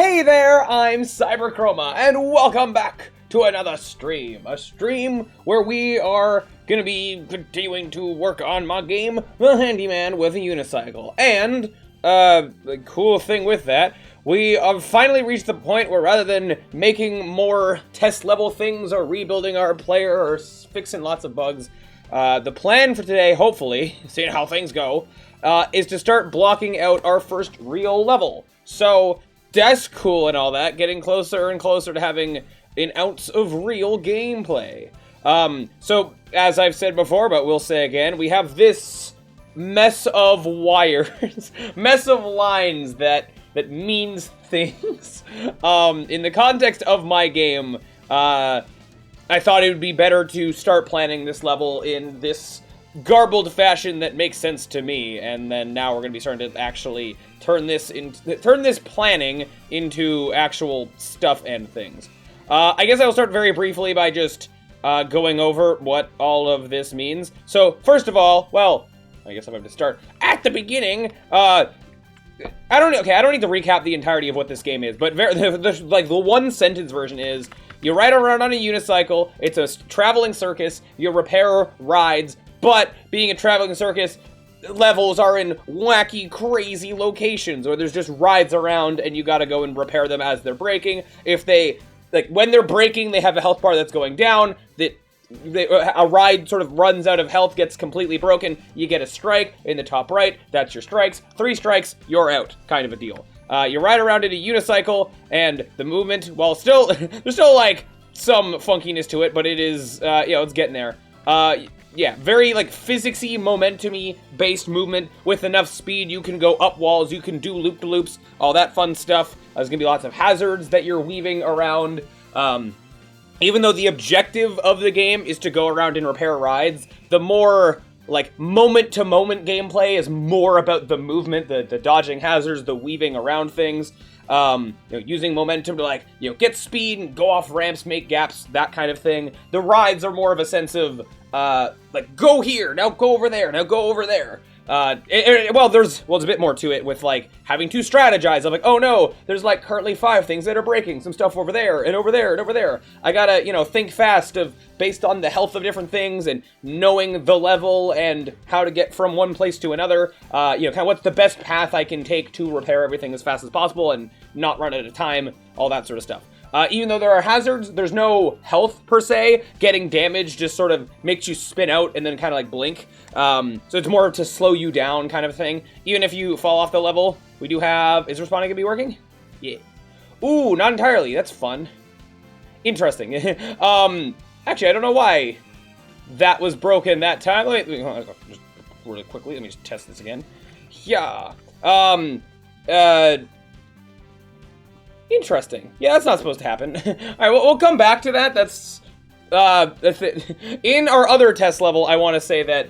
Hey there, I'm Cyberchroma, and welcome back to another stream. A stream where we are gonna be continuing to work on my game, The Handyman with a Unicycle. And, the cool thing with that, we have finally reached the point where rather than making more test level things or rebuilding our player or fixing lots of bugs, the plan for today, hopefully, seeing how things go, is to start blocking out our first real level. So, that's cool and all that, getting closer and closer to having an ounce of real gameplay. So, as I've said before, but we'll say again, we have this mess of wires, mess of lines that means things. In the context of my game, I thought it would be better to start planning this level in this garbled fashion that makes sense to me, and then now we're going to be starting to actually turn this planning into actual stuff and things. I guess I'll start very briefly by just going over what all of this means. So, first of all, well, I guess I'm going to start at the beginning. I don't need to recap the entirety of what this game is, but the one sentence version is, you ride around on a unicycle, it's a traveling circus, you repair rides, but being a traveling circus, levels are in wacky, crazy locations, or there's just rides around and you gotta go and repair them as they're breaking. If when they're breaking, they have a health bar that's going down, a ride sort of runs out of health, gets completely broken, you get a strike in the top right, that's your strikes. 3 strikes, you're out, kind of a deal. You ride around in a unicycle, and the movement, while there's still, like, some funkiness to it, but it is, it's getting there. Yeah, very, like, physicsy, momentum-y based movement. With enough speed, you can go up walls, you can do loop-de-loops, all that fun stuff. There's gonna be lots of hazards that you're weaving around. Even though the objective of the game is to go around and repair rides, the more, like, moment-to-moment gameplay is more about the movement, the dodging hazards, the weaving around things. Using momentum to, like, get speed and go off ramps, make gaps, that kind of thing. The rides are more of a sense of, like, go here, now go over there, now go over there. There's a bit more to it with, like, having to strategize. I'm like, oh no, there's, like, currently 5 things that are breaking, some stuff over there, and over there, and over there. I gotta, think fast based on the health of different things, and knowing the level, and how to get from one place to another. Kind of what's the best path I can take to repair everything as fast as possible, and not run out of time, all that sort of stuff. Even though there are hazards, there's no health per se. Getting damaged just sort of makes you spin out and then kind of like blink. So it's more to slow you down kind of thing. Even if you fall off the level, we do have... Is respawning gonna be working? Yeah. Ooh, not entirely. That's fun. Interesting. Actually, I don't know why that was broken that time. Let me just really quickly, let me just test this again. Yeah. Interesting. Yeah, that's not supposed to happen. Alright, we'll come back to that. That's it. In our other test level, I want to say that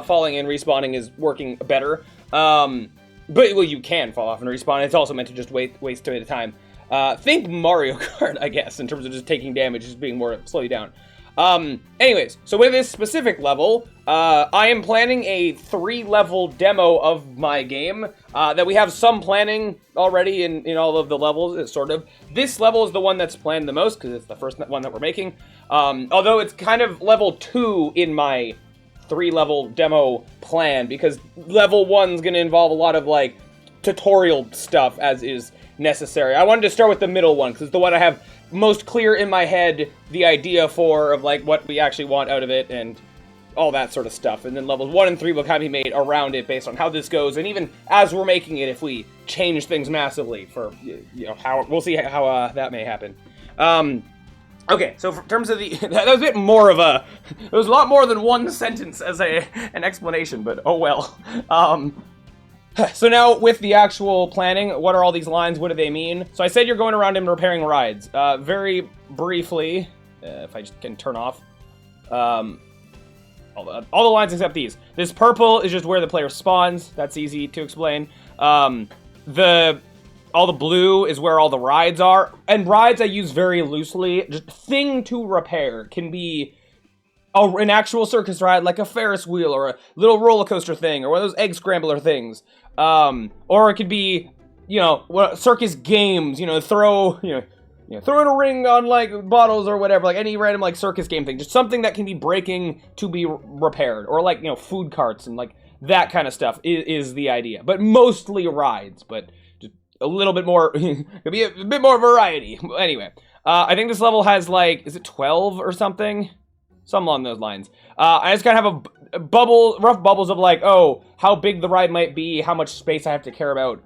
falling and respawning is working better. But you can fall off and respawn. It's also meant to just waste a bit of time. Think Mario Kart, I guess, in terms of just taking damage, just being more slow you down. Anyways, so with this specific level, I am planning a 3-level demo of my game, that we have some planning already in all of the levels, sort of. This level is the one that's planned the most, because it's the first one that we're making. Although it's kind of level 2 in my 3-level demo plan, because level 1's gonna involve a lot of, like, tutorial stuff, as is necessary. I wanted to start with the middle one, because it's the one I have most clear in my head the idea for, of like what we actually want out of it and all that sort of stuff. And then levels 1 and 3 will kind of be made around it based on how this goes, and even as we're making it, if we change things massively for, how we'll see how that may happen. Okay, so in terms of the that was a bit more of a, it was a lot more than one sentence as an explanation, but oh well. So now, with the actual planning, what are all these lines? What do they mean? So I said you're going around and repairing rides. Very briefly, if I just can turn off all the lines except these. This purple is just where the player spawns. That's easy to explain. All the blue is where all the rides are. And rides I use very loosely. Just thing to repair can be an actual circus ride, like a Ferris wheel or a little roller coaster thing, or one of those egg scrambler things. Or it could be you know, circus games, you know, throw in a ring on, like, bottles or whatever, like, any random, like, circus game thing. Just something that can be breaking to be repaired. Or, like, you know, food carts and, like, that kind of stuff is the idea. But mostly rides, but just a little bit more, could be a bit more variety. Anyway, I think this level has, like, is it 12 or something? Something along those lines. I just kind of have rough bubbles of, like, oh, how big the ride might be, how much space I have to care about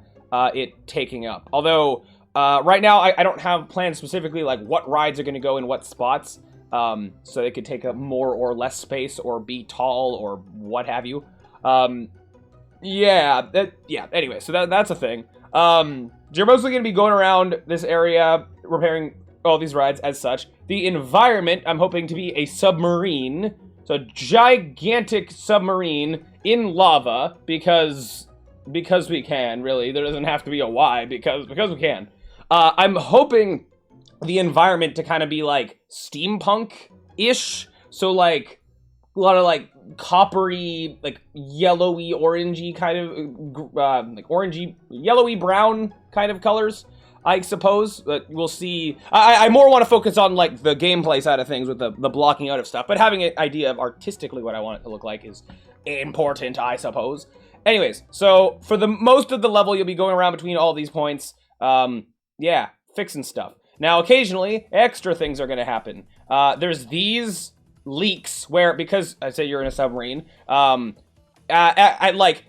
it taking up. Although, right now, I don't have plans specifically, like, what rides are going to go in what spots, so they could take up more or less space, or be tall, or what have you. Anyway, so that's a thing. You're mostly going to be going around this area, repairing all these rides as such. The environment, I'm hoping to be a submarine. So, gigantic submarine in lava, because we can, really. There doesn't have to be a why, because we can. I'm hoping the environment to kind of be, like, steampunk-ish. So, like, a lot of, like, coppery, like, yellowy, orangey kind of, like, orangey, yellowy brown kind of colors, I suppose. But we'll see. I more want to focus on, like, the gameplay side of things with the blocking out of stuff. But having an idea of artistically what I want it to look like is important, I suppose. Anyways, so for the most of the level, you'll be going around between all these points. Fixing stuff. Now, occasionally, extra things are going to happen. There's these leaks where, because I say you're in a submarine, at like,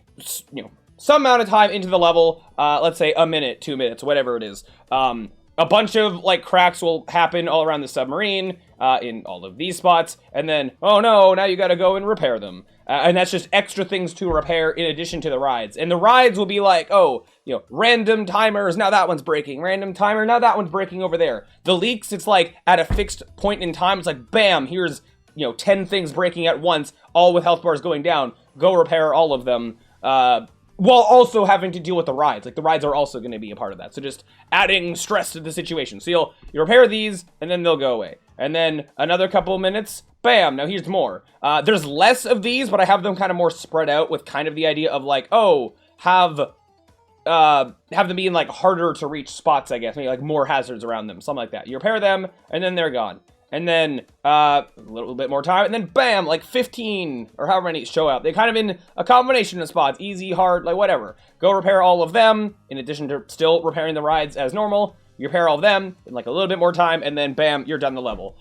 you know, some amount of time into the level, let's say a minute, 2 minutes, whatever it is, a bunch of, like, cracks will happen all around the submarine, in all of these spots, and then, oh no, now you gotta go and repair them. And that's just extra things to repair in addition to the rides. And the rides will be like, oh, you know, random timers, now that one's breaking. Random timer, now that one's breaking over there. The leaks, it's like, at a fixed point in time, it's like, bam, here's, you know, 10 things breaking at once, all with health bars going down. Go repair all of them, while also having to deal with the rides. Like, the rides are also going to be a part of that. So just adding stress to the situation. So you repair these, and then they'll go away. And then another couple of minutes, bam, now here's more. There's less of these, but I have them kind of more spread out with kind of the idea of, like, oh, have them be in, like, harder to reach spots, I guess. Maybe, like, more hazards around them, something like that. You repair them, and then they're gone. And then, a little bit more time, and then bam, like 15, or however many show up. They kind of in a combination of spots, easy, hard, like whatever. Go repair all of them, in addition to still repairing the rides as normal. You repair all of them, in like a little bit more time, and then bam, you're done the level.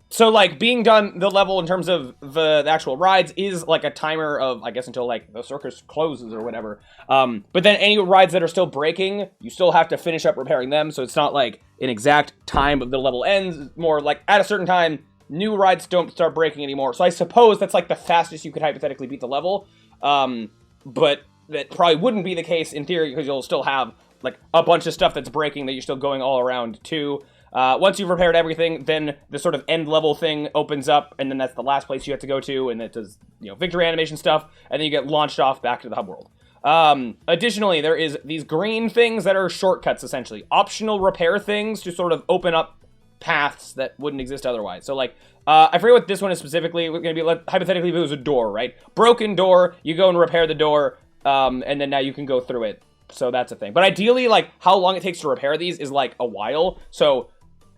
So, like, being done the level in terms of the actual rides is, like, a timer of, I guess, until, like, the circus closes or whatever. But then any rides that are still breaking, you still have to finish up repairing them, so it's not, like, an exact time of the level ends. It's more, like, at a certain time, new rides don't start breaking anymore. So I suppose that's, like, the fastest you could hypothetically beat the level. But that probably wouldn't be the case in theory, because you'll still have, like, a bunch of stuff that's breaking that you're still going all around, too. Once you've repaired everything, then the sort of end level thing opens up, and then that's the last place you have to go to, and it does, you know, victory animation stuff, and then you get launched off back to the hub world. Additionally, there is these green things that are shortcuts, essentially. Optional repair things to sort of open up paths that wouldn't exist otherwise. So, like, I forget what this one is specifically. We're going to be, like, hypothetically, if it was a door, right? Broken door, you go and repair the door, and then now you can go through it. So that's a thing. But ideally, like, how long it takes to repair these is, like, a while. So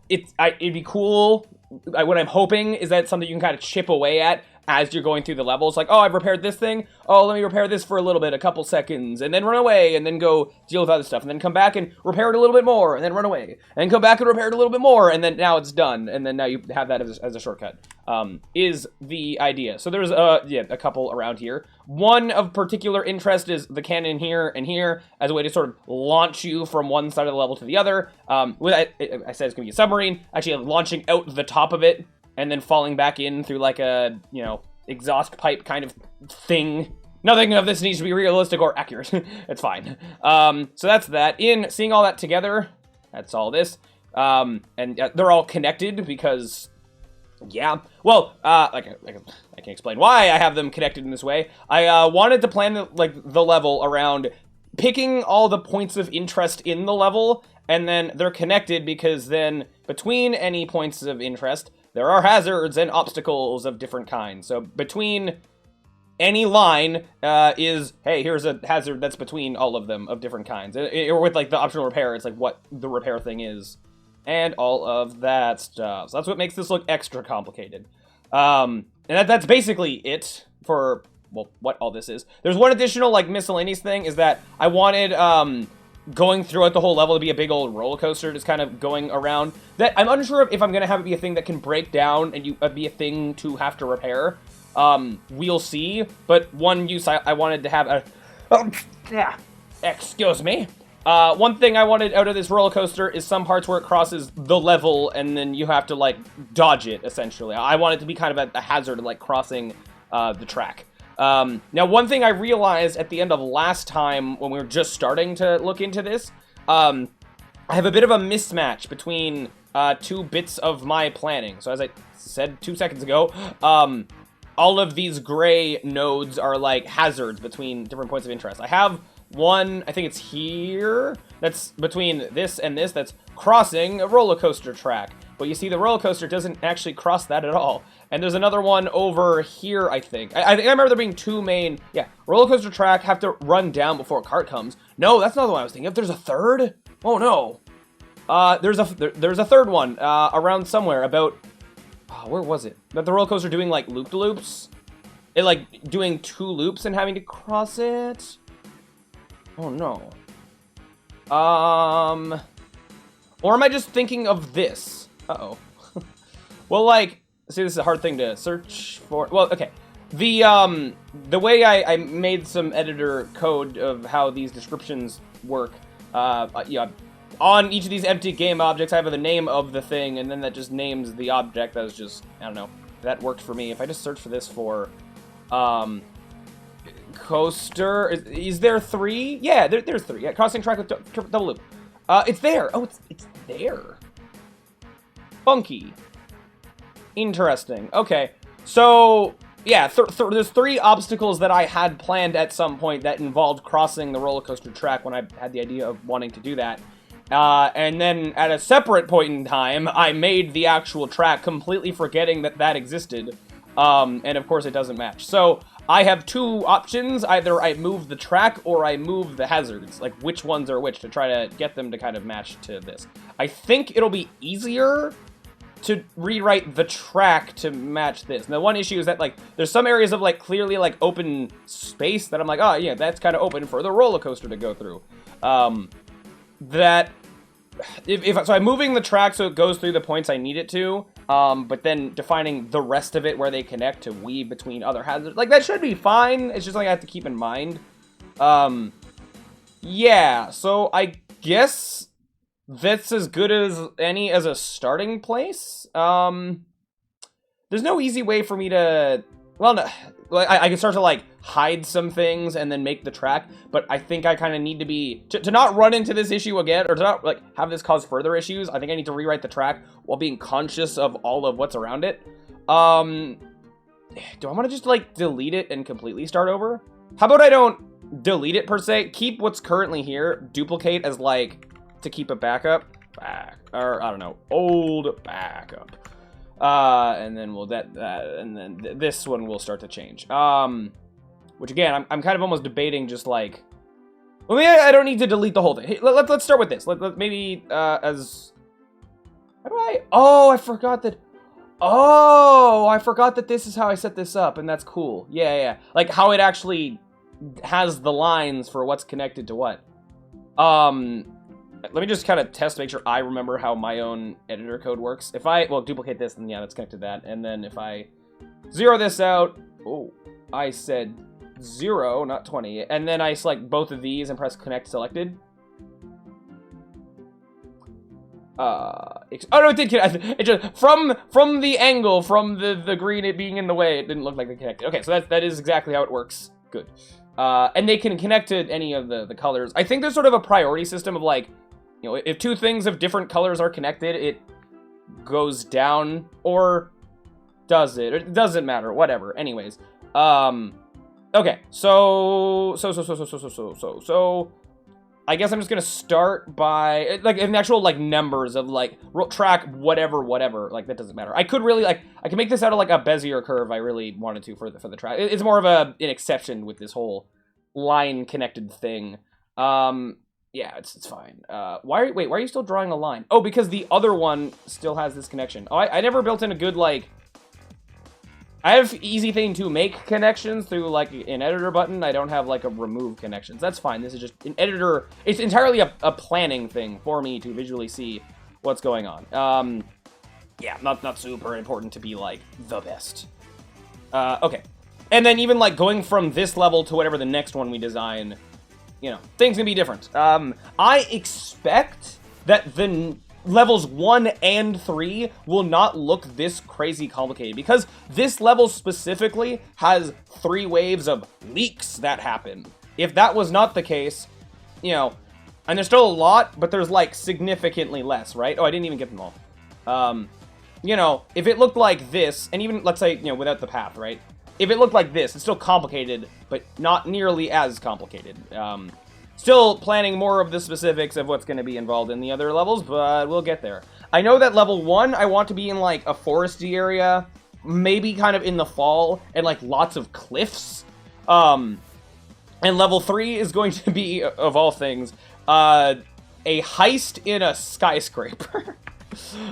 it'd be cool. What I'm hoping is that it's something you can kind of chip away at as you're going through the levels. Like, oh, I've repaired this thing. Oh, let me repair this for a little bit, a couple seconds, and then run away, and then go deal with other stuff, and then come back and repair it a little bit more, and then run away, and then come back and repair it a little bit more, and then now it's done, and then now you have that as a shortcut, is the idea. So there's, a couple around here. One of particular interest is the cannon here and here, as a way to sort of launch you from one side of the level to the other. I said it's going to be a submarine, actually launching out the top of it, and then falling back in through, like, a, you know, exhaust pipe kind of thing. Nothing of this needs to be realistic or accurate. It's fine. So that's that. In seeing all that together, that's all this. And they're all connected because, yeah. Well, I can explain why I have them connected in this way. I wanted to plan, the level around picking all the points of interest in the level, and then they're connected because then between any points of interest, there are hazards and obstacles of different kinds. So between any line is, hey, here's a hazard that's between all of them of different kinds. Or with, like, the optional repair, it's like what the repair thing is. And all of that stuff. So that's what makes this look extra complicated. And that's basically it for, well, what all this is. There's one additional, like, miscellaneous thing, is that I wanted, going throughout the whole level to be a big old roller coaster, just kind of going around. That I'm unsure if I'm going to have it be a thing that can break down and be a thing to have to repair. We'll see. But one use I wanted to have excuse me. One thing I wanted out of this roller coaster is some parts where it crosses the level and then you have to, like, dodge it, essentially. I want it to be kind of a hazard, like, crossing the track. Now, one thing I realized at the end of last time when we were just starting to look into this, I have a bit of a mismatch between two bits of my planning. So as I said 2 seconds ago, all of these gray nodes are, like, hazards between different points of interest. I have one, I think it's here, that's between this and this, that's crossing a roller coaster track. But you see, the roller coaster doesn't actually cross that at all. And there's another one over here, I think. I think I remember there being two main, yeah, roller coaster track, have to run down before a cart comes. No, that's not the one I was thinking of. There's a third? Oh, no. There's a third one, around somewhere about, where was it? That the roller coaster doing, like, loop-de-loops? It, like, doing 2 loops and having to cross it? Oh, no. Or am I just thinking of this? Uh-oh. Well, like, see, this is a hard thing to search for. Well, okay. The way I made some editor code of how these descriptions work, yeah, on each of these empty game objects, I have the name of the thing, and then that just names the object. That was just, I don't know. That worked for me. If I just search for this for, coaster, is there 3? Yeah, there's 3. Yeah, crossing track with double loop. It's there. Oh, it's there. Funky. Interesting. Okay. So, yeah, there's 3 obstacles that I had planned at some point that involved crossing the roller coaster track when I had the idea of wanting to do that. And then at a separate point in time, I made the actual track completely forgetting that that existed. And of course it doesn't match. So I have 2 options. Either I move the track or I move the hazards. Like, which ones are which to try to get them to kind of match to this. I think it'll be easier to rewrite the track to match this. Now, one issue is that, like, there's some areas of, like, clearly, like, open space that I'm like, oh, yeah, that's kind of open for the roller coaster to go through. So I'm moving the track so it goes through the points I need it to, but then defining the rest of it where they connect to weave between other hazards. Like, that should be fine. It's just something I have to keep in mind. Yeah, so I guess that's as good as any as a starting place. There's no easy way for me to, well, no, I can start to, like, hide some things and then make the track, but I think I kind of need to be, to not run into this issue again, or to not, like, have this cause further issues, I think I need to rewrite the track while being conscious of all of what's around it. Do I want to just, like, delete it and completely start over? How about I don't delete it per se, keep what's currently here, duplicate as, like, to keep a backup, or, I don't know, old backup. And then we'll and then this one will start to change. Which again, I'm kind of almost debating just like, well, maybe I don't need to delete the whole thing. Hey, let's start with this. Maybe as, how do I? Oh, I forgot that. Oh, I forgot that this is how I set this up, and that's cool. Yeah. Like how it actually has the lines for what's connected to what. Let me just kind of test to make sure I remember how my own editor code works. If I, well, duplicate this, then yeah, that's connected to that. And then if I zero this out, oh, I said 0, not 20. And then I select both of these and press connect selected. Oh no, it did connect. It just, from the angle, from the green it being in the way, it didn't look like they connected. Okay, so that is exactly how it works. Good. And they can connect to any of the colors. I think there's sort of a priority system of like, you know, if 2 things of different colors are connected, it goes down, or does it? It doesn't matter, whatever. Anyways, okay, so I guess I'm just gonna start by, like, an actual, like, numbers of, like, track whatever, like, that doesn't matter. I could really, like, I can make this out of, like, a Bezier curve I really wanted to for the track. It's more of an exception with this whole line-connected thing. Yeah, it's fine. Why are you still drawing a line? Oh, because the other one still has this connection. Oh, I never built in a good, like... I have easy thing to make connections through, like, an editor button. I don't have, like, a remove connections. That's fine. This is just an editor. It's entirely a planning thing for me to visually see what's going on. Yeah, not super important to be, like, the best. Okay. And then even, like, going from this level to whatever the next one we design, you know, things can be different. I expect that the levels 1 and 3 will not look this crazy complicated, because this level specifically has 3 waves of leaks that happen. If that was not the case, you know, and there's still a lot, but there's, like, significantly less, right? Oh, I didn't even get them all. You know, if it looked like this, and even, let's say, you know, without the path, right? If it looked like this, it's still complicated, but not nearly as complicated. Still planning more of the specifics of what's going to be involved in the other levels, but we'll get there. I know that level 1, I want to be in, like, a foresty area, maybe kind of in the fall, and, like, lots of cliffs. And level 3 is going to be, of all things, a heist in a skyscraper.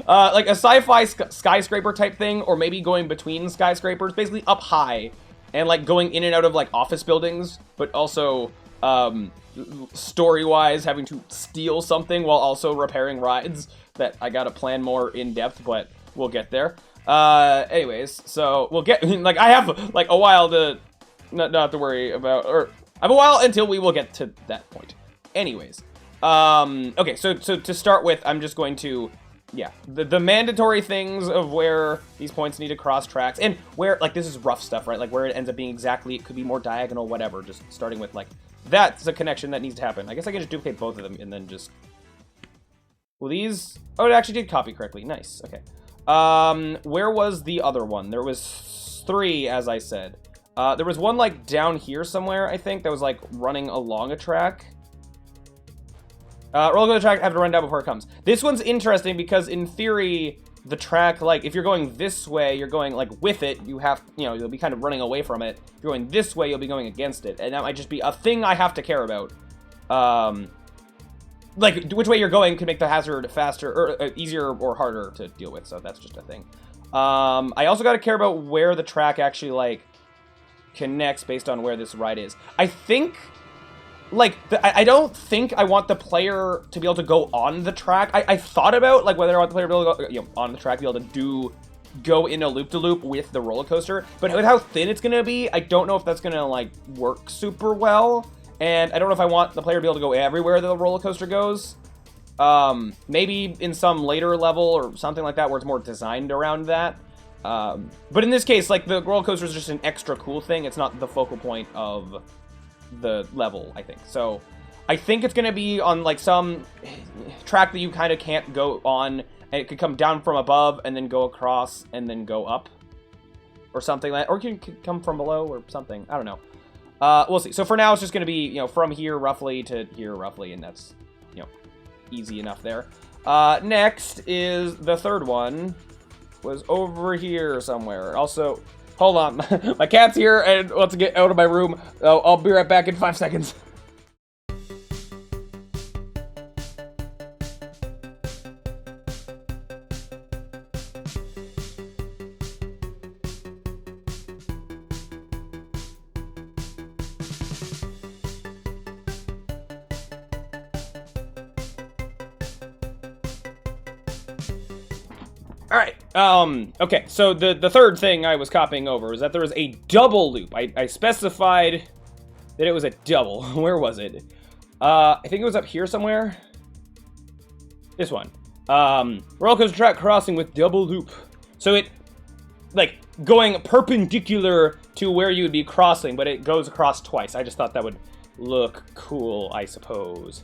Like a sci-fi skyscraper type thing, or maybe going between skyscrapers, basically up high, and, like, going in and out of, like, office buildings, but also... story-wise, having to steal something while also repairing rides that I gotta plan more in-depth, but we'll get there. Anyways, so we'll get, like, I have, like, a while to not have to worry about, or I have a while until we will get to that point. Anyways, okay, so to start with, I'm just going to, yeah, the mandatory things of where these points need to cross tracks, and where, like, this is rough stuff, right? Like, where it ends up being exactly, it could be more diagonal, whatever, just starting with, like, that's a connection that needs to happen. I guess I can just duplicate both of them and then just... Will these... Oh, it actually did copy correctly. Nice. Okay. Where was the other one? There was 3, as I said. There was one, like, down here somewhere, I think, that was, like, running along a track. Roller coaster track, have to run down before it comes. This one's interesting because, in theory, the track, like, if you're going this way, you're going, like, with it, you have, you know, you'll be kind of running away from it. If you're going this way, you'll be going against it. And that might just be a thing I have to care about. Like, which way you're going could make the hazard faster, or easier or harder to deal with, so that's just a thing. I also gotta care about where the track actually, like, connects based on where this ride is. I think... Like, I don't think I want the player to be able to go on the track. I thought about, like, whether I want the player to be able to go, you know, on the track, be able to go in a loop-de-loop with the roller coaster. But with how thin it's going to be, I don't know if that's going to, like, work super well. And I don't know if I want the player to be able to go everywhere that the roller coaster goes. Maybe in some later level or something like that where it's more designed around that. But in this case, like, the roller coaster is just an extra cool thing. It's not the focal point of the level, I think. So I think it's gonna be on, like, some track that you kind of can't go on, and it could come down from above and then go across and then go up or something like that, or it could come from below or something. I don't know. We'll see. So for now, it's just gonna be, you know, from here roughly to here roughly, and that's, you know, easy enough there. Next is the third one, was over here somewhere. Also, hold on, my cat's here and wants to get out of my room. So I'll be right back in 5 seconds. Alright, okay, so the third thing I was copying over is that there was a double loop. I specified that it was a double. Where was it? I think it was up here somewhere. This one. Roller coaster track crossing with double loop. So it, like, going perpendicular to where you would be crossing, but it goes across twice. I just thought that would look cool, I suppose.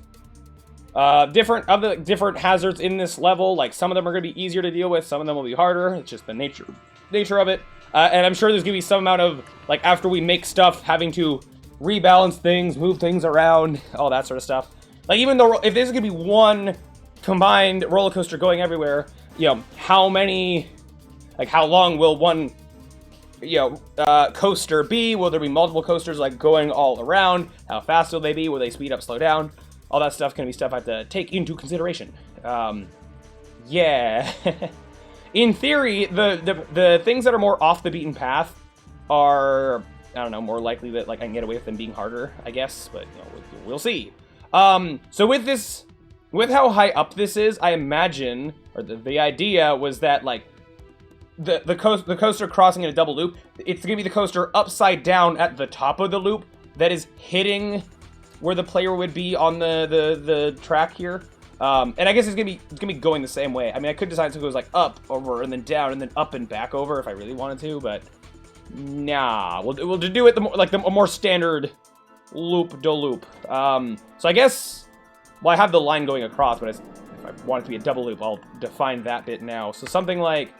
Different hazards in this level, like, some of them are going to be easier to deal with, some of them will be harder. It's just the nature of it. And I'm sure there's going to be some amount of, like, after we make stuff, having to rebalance things, move things around, all that sort of stuff. Like, even though if this is gonna be one combined roller coaster going everywhere, you know, how many, like, how long will one, you know, coaster be? Will there be multiple coasters, like, going all around? How fast will they be? Will they speed up, slow down? All that stuff can be stuff I have to take into consideration. Yeah. In theory, the things that are more off the beaten path are, I don't know, more likely that, like, I can get away with them being harder, I guess, but, you know, we'll see. So with this, with how high up this is, I imagine, or the idea was that, like, the coaster crossing in a double loop, it's gonna be the coaster upside down at the top of the loop that is hitting where the player would be on the track here. And I guess it's gonna be going the same way. I mean, I could decide to go like up, over, and then down, and then up and back over if I really wanted to, but nah, we'll do it the more standard loop de loop. So I guess, well, I have the line going across, but if I want it to be a double loop, I'll define that bit now. So something like,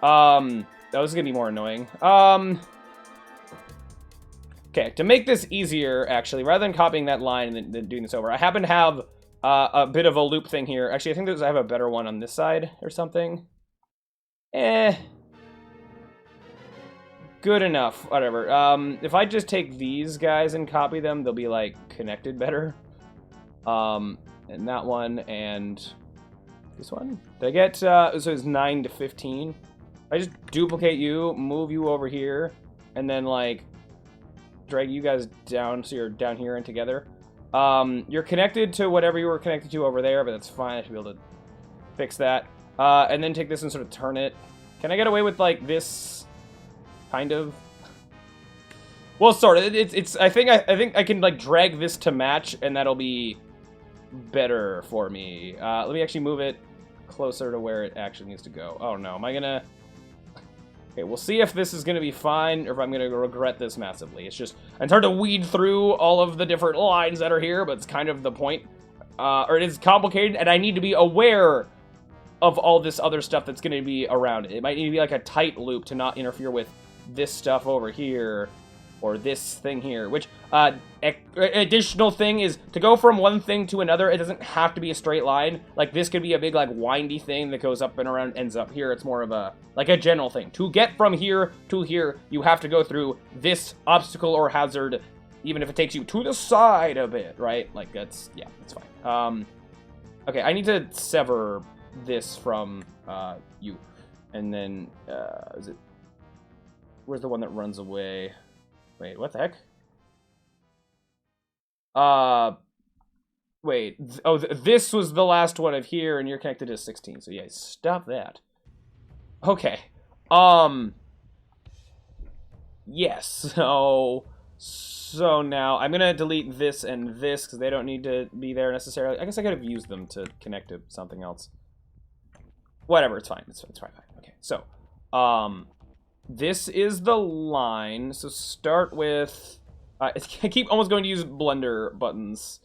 that was gonna be more annoying. Okay, to make this easier, actually, rather than copying that line and then doing this over, I happen to have a bit of a loop thing here. Actually, I think I have a better one on this side or something. Good enough, whatever. If I just take these guys and copy them, they'll be, like, connected better. And that one and this one. Did I get, so it's 9 to 15. I just duplicate you, move you over here, and then, like, drag you guys down so you're down here and together. You're connected to whatever you were connected to over there, but that's fine. I should be able to fix that. And then take this and sort of turn it. Can I get away with, like, this kind of? Well, sort of. I think I can, like, drag this to match, and that'll be better for me. Let me actually move it closer to where it actually needs to go. Oh no, am I gonna? Okay, we'll see if this is going to be fine, or if I'm going to regret this massively. It's hard to weed through all of the different lines that are here, but it's kind of the point. Or it is complicated, and I need to be aware of all this other stuff that's going to be around it. It might need to be like a tight loop to not interfere with this stuff over here, or this thing here, which, additional thing is, to go from one thing to another, it doesn't have to be a straight line. Like, this could be a big, like, windy thing that goes up and around, ends up here. It's more of a, like, a general thing. To get from here to here, you have to go through this obstacle or hazard, even if it takes you to the side a bit, right? Like, that's, yeah, that's fine. Okay, I need to sever this from, you. And then, where's the one that runs away? Wait, what the heck? Wait. This was the last one of here, and you're connected to 16. So yeah, stop that. Okay. Yes. So now I'm gonna delete this and this because they don't need to be there necessarily. I guess I could have used them to connect to something else. Whatever. It's fine. It's fine. Okay. So, this is the line, so start with, I keep almost going to use blender buttons,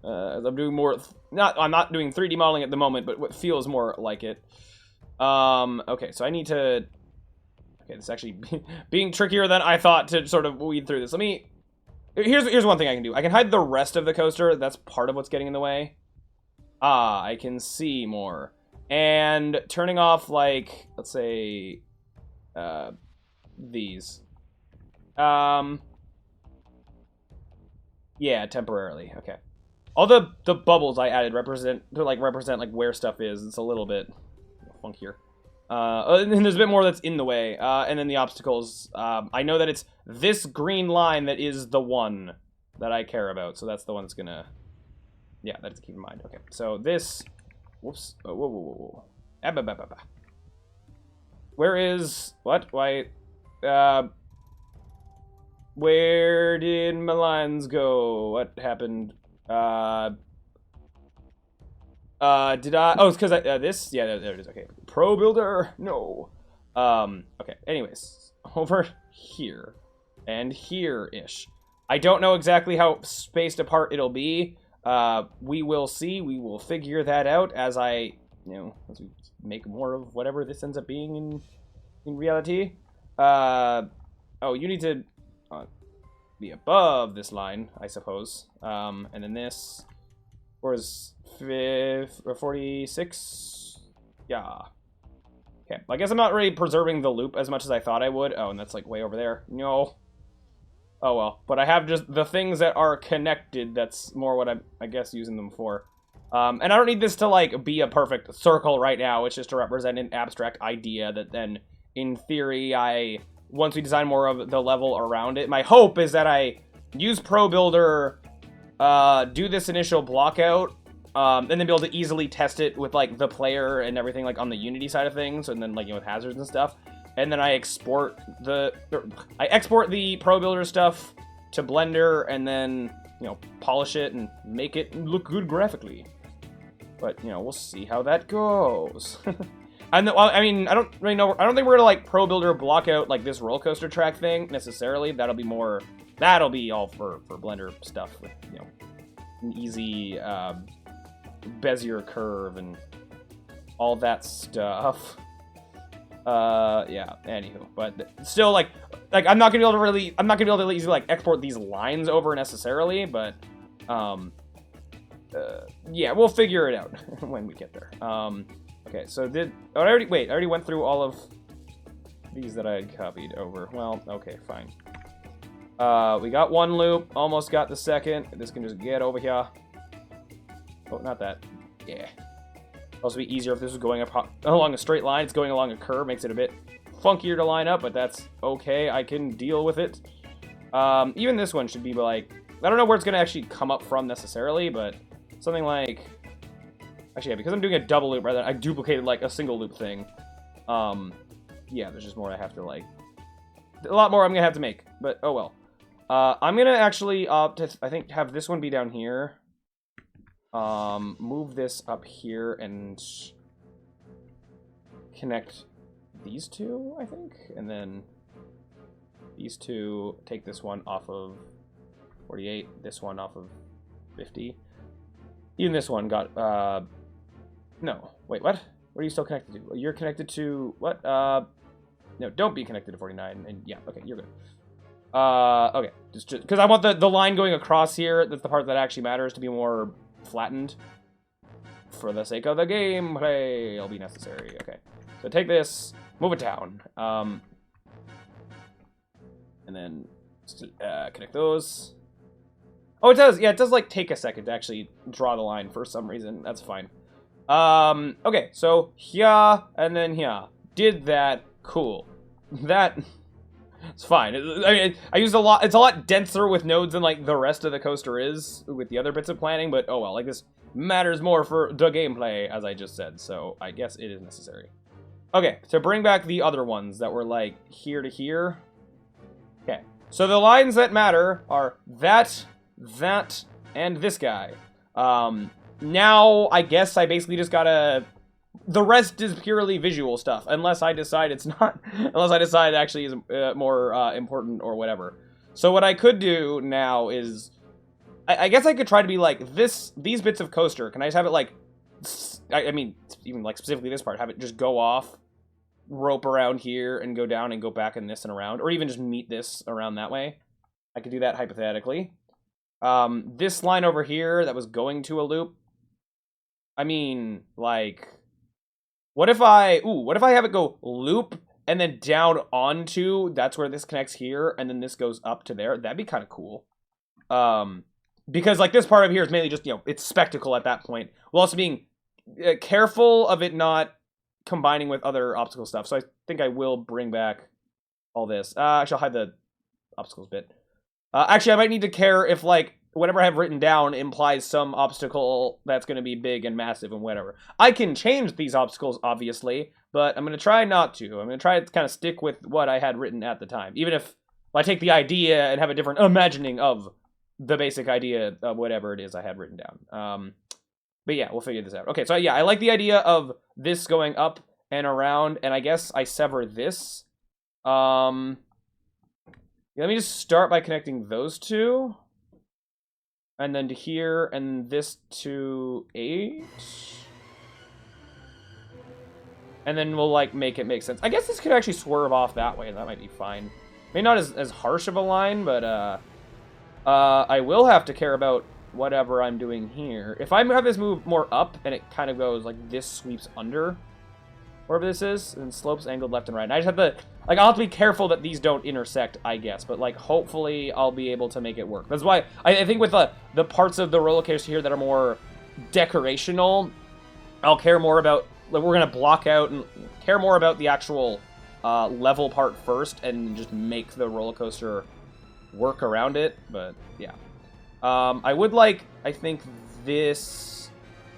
as I'm doing more, I'm not doing 3D modeling at the moment, but what feels more like it. Okay, so I need to, okay, this is actually being trickier than I thought to sort of weed through this. Here's one thing I can do. I can hide the rest of the coaster, that's part of what's getting in the way. I can see more. And turning off, like, let's say, these. Yeah, temporarily. Okay. All the bubbles I added represent like where stuff is. It's a little bit funkier. And there's a bit more that's in the way. And then the obstacles. I know that it's this green line that is the one that I care about. So that's the one that's gonna. Yeah, that's keep in mind. Okay. So this. Whoops. Whoa. Where is what? Why? Where did my lines go? What happened? Did I? Oh, it's because this. Yeah, there it is. Okay. Pro Builder. No. Okay. Anyways, over here and here-ish. I don't know exactly how spaced apart it'll be. We will see. We will figure that out as as we make more of whatever this ends up being in reality. Oh, you need to be above this line, I suppose. And then this. was 46? Yeah. Okay, I guess I'm not really preserving the loop as much as I thought I would. Oh, and that's like way over there. No. Oh well, but I have just the things that are connected. That's more what I'm, I guess, using them for. And I don't need this to, like, be a perfect circle right now. It's just to represent an abstract idea that then, in theory, once we design more of the level around it, my hope is that I use Pro Builder, do this initial block out, and then be able to easily test it with, like, the player and everything, like, on the Unity side of things, and then, like, you know, with hazards and stuff. And then I export the Pro Builder stuff to Blender, and then, you know, polish it and make it look good graphically. But, you know, we'll see how that goes. And I mean, I don't really know. I don't think we're gonna, like, Pro Builder block out, like, this roller coaster track thing necessarily. That'll be all for Blender stuff with, you know, an easy Bezier curve and all that stuff. Yeah. Anywho, but still, like I'm not gonna be able to easily, like, export these lines over necessarily, but yeah, we'll figure it out when we get there. Okay, so I already went through all of these that I had copied over. Well, okay, fine. We got one loop, almost got the second. This can just get over here. Oh, not that. Yeah. Also be easier if this was going up along a straight line. It's going along a curve, makes it a bit funkier to line up, but that's okay. I can deal with it. Even this one should be, like, I don't know where it's going to actually come up from necessarily, but something like... Actually, yeah, because I'm doing a double loop rather than I duplicated, like, a single loop thing. Yeah, there's just more I have to, like... A lot more I'm going to have to make, but oh well. I'm going to actually opt to, I think, have this one be down here. Move this up here and connect these two, I think, and then these two, take this one off of 48, this one off of 50. Even this one got, no, wait, what? What are you still connected to? You're connected to, what? No, don't be connected to 49, and yeah, okay, you're good. Okay, just because I want the line going across here, that's the part that actually matters, to be more flattened. For the sake of the gameplay, it'll be necessary. Okay, so take this, move it down, and then connect those. Oh, it does. Yeah, it does, like, take a second to actually draw the line for some reason. That's fine. Okay, so here and then here. Did that. Cool. That. It's fine. I mean, I used a lot. It's a lot denser with nodes than, like, the rest of the coaster is with the other bits of planning, but oh well. Like, this matters more for the gameplay, as I just said, so I guess it is necessary. Okay, to bring back the other ones that were, like, here to here. Okay, so the lines that matter are that, and this guy. Now, I guess I basically just gotta... The rest is purely visual stuff, unless I decide it's not. Unless I decide it actually is more important or whatever. So what I could do now is, I guess I could try to be like these bits of coaster. Can I just have it like, I mean, even like specifically this part, have it just go off, rope around here, and go down and go back in this and around, or even just meet this around that way. I could do that hypothetically. This line over here that was going to a loop. I mean, like. What if I have it go loop and then down onto, that's where this connects here, and then this goes up to there? That'd be kind of cool. Because, like, this part of here is mainly just, you know, it's spectacle at that point. While also being careful of it not combining with other obstacle stuff. So I think I will bring back all this. Actually, I'll hide the obstacles bit. Actually, I might need to care if, like, whatever I have written down implies some obstacle that's going to be big and massive and whatever. I can change these obstacles, obviously, but I'm going to try not to. I'm going to try to kind of stick with what I had written at the time. Even if I take the idea and have a different imagining of the basic idea of whatever it is I had written down. But yeah, we'll figure this out. Okay, so yeah, I like the idea of this going up and around, and I guess I sever this. Let me just start by connecting those two. And then to here, and this to 8. And then we'll, like, make it make sense. I guess this could actually swerve off that way, and that might be fine. Maybe not as harsh of a line, but, I will have to care about whatever I'm doing here. If I have this move more up and it kind of goes like this sweeps under, wherever this is, and slopes angled left and right. And I just have to, like, I'll have to be careful that these don't intersect, I guess. But, like, hopefully I'll be able to make it work. That's why I think with the parts of the roller coaster here that are more decorational, I'll care more about, like, we're going to block out and care more about the actual level part first and just make the roller coaster work around it. But, yeah. I would like, I think, this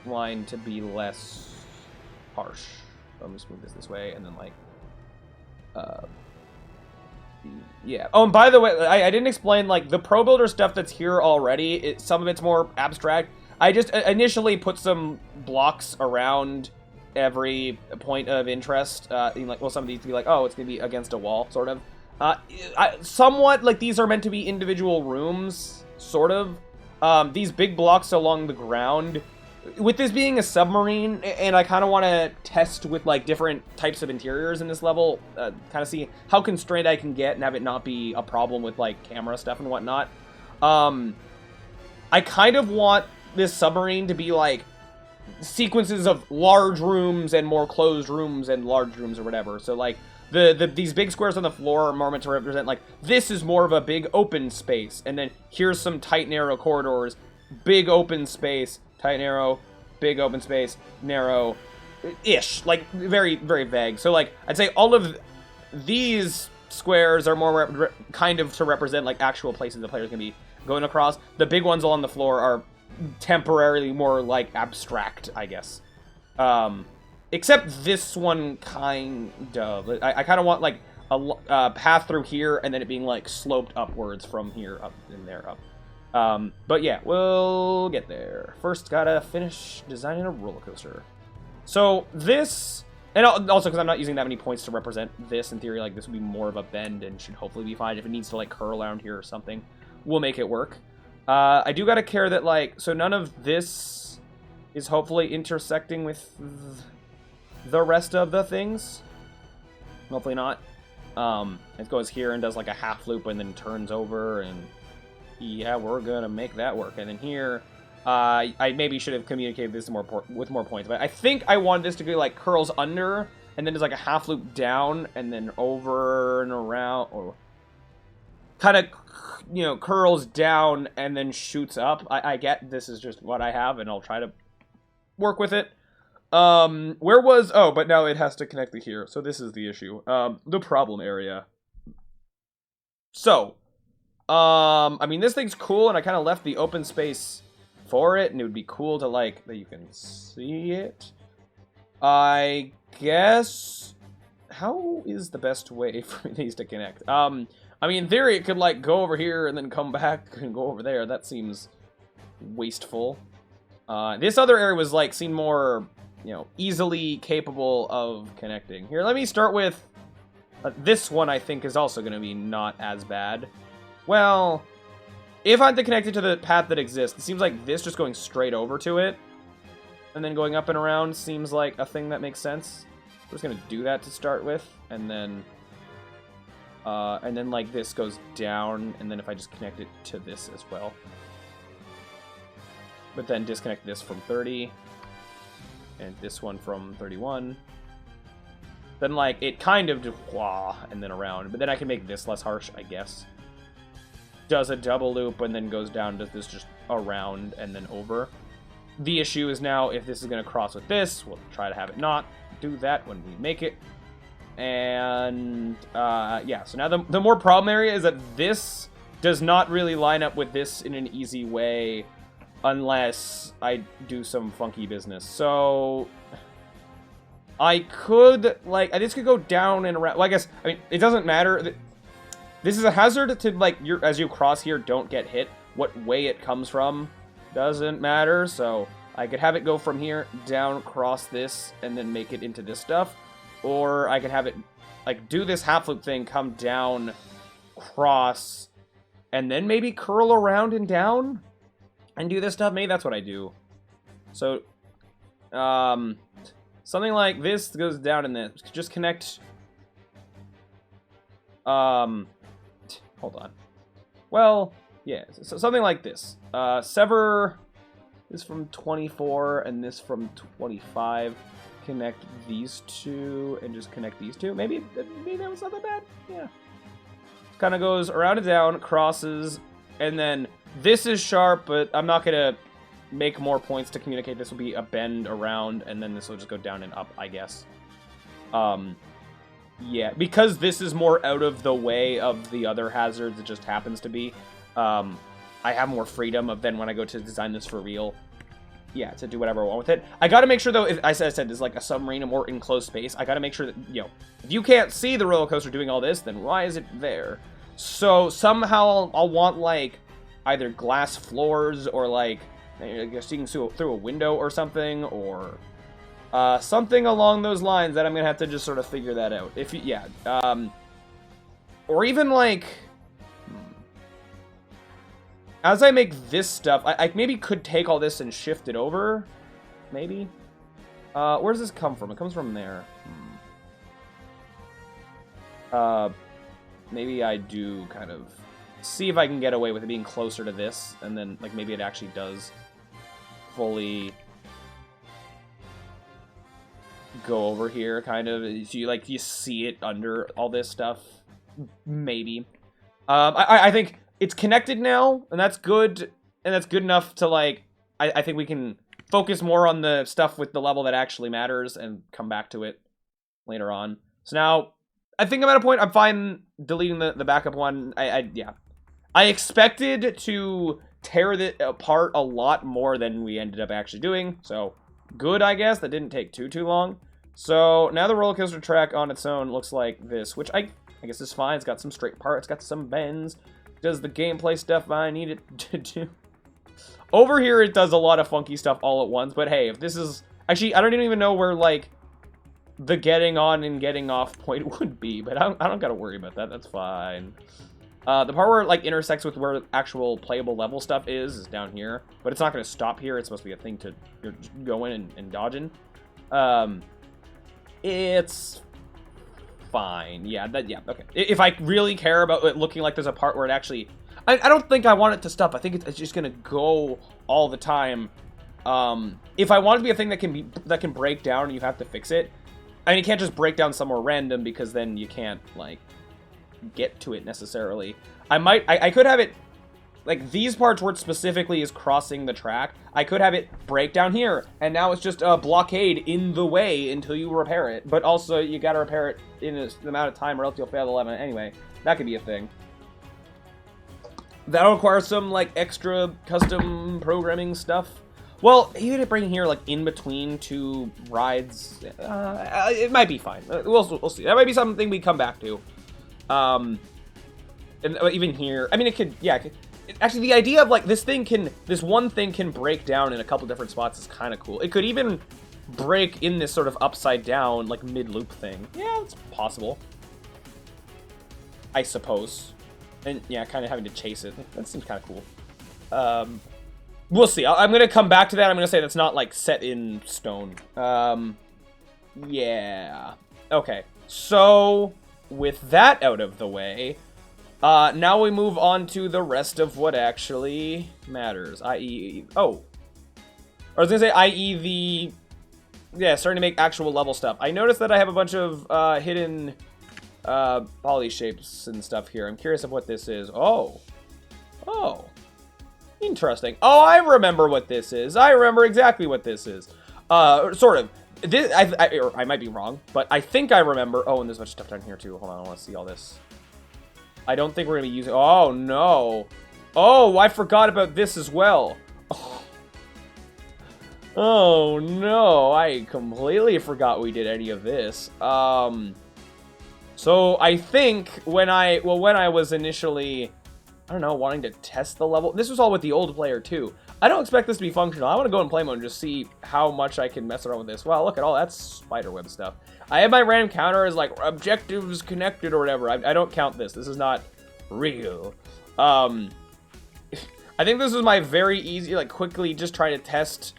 line to be less harsh. Let me just move this way, and then, like, yeah. Oh, and by the way, I didn't explain, like, the Pro Builder stuff that's here already. Some of it's more abstract. I just initially put some blocks around every point of interest. Like, well, some of these to be like, oh, it's gonna be against a wall, sort of. Somewhat, like, these are meant to be individual rooms, sort of. These big blocks along the ground. With this being a submarine, and I kind of want to test with, like, different types of interiors in this level, kind of see how constrained I can get and have it not be a problem with, like, camera stuff and whatnot. I kind of want this submarine to be, like, sequences of large rooms and more closed rooms and large rooms or whatever. So, like, these big squares on the floor are more meant to represent, like, this is more of a big open space, and then here's some tight, narrow corridors, big open space, tight, narrow, big open space, narrow-ish. Like, very, very vague. So, like, I'd say all of these squares are more kind of to represent, like, actual places the player's going to be going across. The big ones along the floor are temporarily more, like, abstract, I guess. Except this one, kind of. I kind of want, like, a path through here, and then it being, like, sloped upwards from here up and there up. But yeah, we'll get there. First, gotta finish designing a roller coaster. So this, and also because I'm not using that many points to represent this, in theory, like, this would be more of a bend and should hopefully be fine. If it needs to, like, curl around here or something, we'll make it work. I do gotta care that, like, so none of this is hopefully intersecting with the rest of the things. Hopefully not. It goes here and does, like, a half loop and then turns over, and yeah, we're gonna make that work. And then here, I maybe should have communicated this with more points, but I think I wanted this to be, like, curls under, and then there's, like, a half loop down, and then over and around, or kind of, you know, curls down and then shoots up. I get this is just what I have, and I'll try to work with it. Where was, oh, but now it has to connect to here, so this is the issue. The problem area. So, I mean, this thing's cool, and I kind of left the open space for it, and it would be cool to, like, that you can see it. I guess, how is the best way for these to connect? I mean, in theory, it could, like, go over here and then come back and go over there. That seems wasteful. This other area was, like, seemed more, you know, easily capable of connecting. Here, let me start with, this one I think is also going to be not as bad. Well, if I had to connect it to the path that exists, it seems like this just going straight over to it, and then going up and around seems like a thing that makes sense. We're just going to do that to start with, and then, like, this goes down, and then if I just connect it to this as well. But then disconnect this from 30, and this one from 31. Then, like, it kind of just, wah, and then around, but then I can make this less harsh, I guess. Does a double loop and then goes down, does this just around and then over. The issue is now, if this is going to cross with this, we'll try to have it not do that when we make it. And, yeah, so now the more problem area is that this does not really line up with this in an easy way unless I do some funky business. So I could, like, this could go down and around. Well, I guess, I mean, it doesn't matter. This is a hazard to, like, as you cross here, don't get hit. What way it comes from doesn't matter, so I could have it go from here, down, cross this, and then make it into this stuff. Or I could have it, like, do this half loop thing, come down, cross, and then maybe curl around and down, and do this stuff. Maybe that's what I do. So, something like this goes down and then just connect, hold on. Well, Yeah, so something like this. Sever this from 24 and this from 25. Connect these two and just connect these two. Maybe that was not that bad. Yeah. Kind of goes around and down, crosses, and then this is sharp, but I'm not gonna make more points to communicate. This will be a bend around, and then this will just go down and up, I guess. Yeah, because this is more out of the way of the other hazards, it just happens to be. I have more freedom of then when I go to design this for real. Yeah, to do whatever I want with it. I gotta make sure, though, if I said this is like a submarine or more enclosed space, I gotta make sure that, you know, if you can't see the roller coaster doing all this, then why is it there? So somehow I'll want, like, either glass floors or, like, seeing through a window or something, or something along those lines that I'm gonna have to just sort of figure that out. If you, yeah, or even, like, as I make this stuff, I maybe could take all this and shift it over. Maybe. Where does this come from? It comes from there. Maybe I do kind of see if I can get away with it being closer to this, and then, like, maybe it actually does fully go over here, kind of. So you see it under all this stuff. Maybe. I think it's connected now, and that's good, and that's good enough to, like, I think we can focus more on the stuff with the level that actually matters and come back to it later on. So now, I think I'm at a point, I'm fine deleting the backup one. Yeah. I expected to tear it apart a lot more than we ended up actually doing, so good, I guess. That didn't take too long. So now the roller coaster track on its own looks like this, which I guess is fine. It's got some straight parts, got some bends. Does the gameplay stuff I need it to do. Over here, it does a lot of funky stuff all at once, but hey, if this is... Actually, I don't even know where, like, the getting on and getting off point would be, but I don't gotta worry about that. That's fine. The part where it, like, intersects with where actual playable level stuff is down here, but it's not gonna stop here. It's supposed to be a thing to go in and dodge in. It's fine. Yeah, okay. If I really care about it looking like there's a part where it actually... I don't think I want it to stop. I think it's just gonna go all the time. If I want it to be a thing that can break down and you have to fix it, I mean, you can't just break down somewhere random because then you can't, like, get to it necessarily. I could have it, like, these parts where it specifically is crossing the track, I could have it break down here, and now it's just a blockade in the way until you repair it, but also you gotta repair it in the amount of time or else you'll fail the level anyway. That could be a thing. That'll require some, like, extra custom programming stuff. Well, even bringing here, like, in between two rides, it might be fine. We'll see. That might be something we come back to. And even here, I mean, it could, yeah. Actually, the idea of, like, this one thing can break down in a couple different spots is kind of cool. It could even break in this sort of upside down, like, mid-loop thing. Yeah, it's possible. I suppose. And, yeah, kind of having to chase it. That seems kind of cool. We'll see. I'm going to come back to that. I'm going to say that's not, like, set in stone. Yeah. Okay. So, with that out of the way, now we move on to the rest of what actually matters, i.e. Oh. I was going to say, i.e. the... Yeah, starting to make actual level stuff. I noticed that I have a bunch of hidden poly shapes and stuff here. I'm curious of what this is. Oh. Oh. Interesting. Oh, I remember what this is. I remember exactly what this is. Sort of. This, I might be wrong, but I think I remember. Oh, and there's a bunch of stuff down here, too. Hold on, I want to see all this. I don't think we're going to be using... Oh, no. Oh, I forgot about this as well. Oh, no. I completely forgot we did any of this. So, I think when I was initially... I don't know, wanting to test the level. This was all with the old player, too. I don't expect this to be functional. I want to go in play mode and just see how much I can mess around with this. Wow, look at all that spiderweb stuff. I have my random counter as, like, objectives connected or whatever. I don't count this. This is not real. I think this was my very easy, like, quickly just trying to test,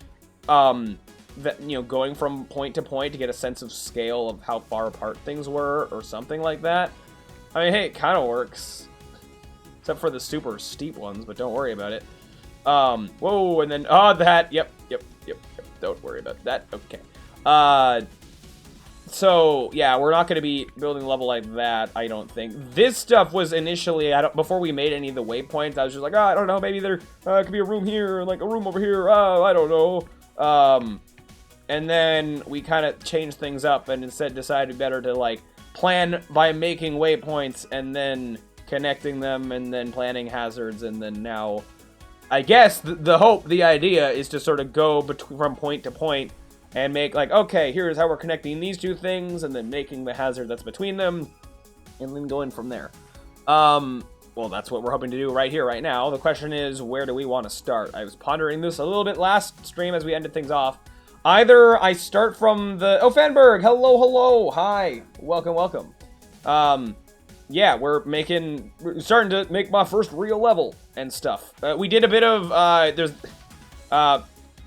that, you know, going from point to point to get a sense of scale of how far apart things were or something like that. I mean, hey, it kind of works. except for the super steep ones, but don't worry about it. Whoa, and then, that, yep, don't worry about that, okay. So, yeah, we're not going to be building a level like that, I don't think. This stuff was initially, before we made any of the waypoints, I was just like, I don't know, maybe there could be a room here, like a room over here, I don't know. And then we kind of changed things up and instead decided better to, like, plan by making waypoints and then connecting them and then planning hazards, and then now, I guess, the idea is to sort of go from point to point and make, like, okay, here's how we're connecting these two things, and then making the hazard that's between them, and then going from there. Well, that's what we're hoping to do right here, right now. The question is, where do we want to start? I was pondering this a little bit last stream as we ended things off. Either I start from the... Oh, Fanberg! Hello! Hi! Welcome. Yeah, we're starting to make my first real level and stuff. We did a bit of, there's,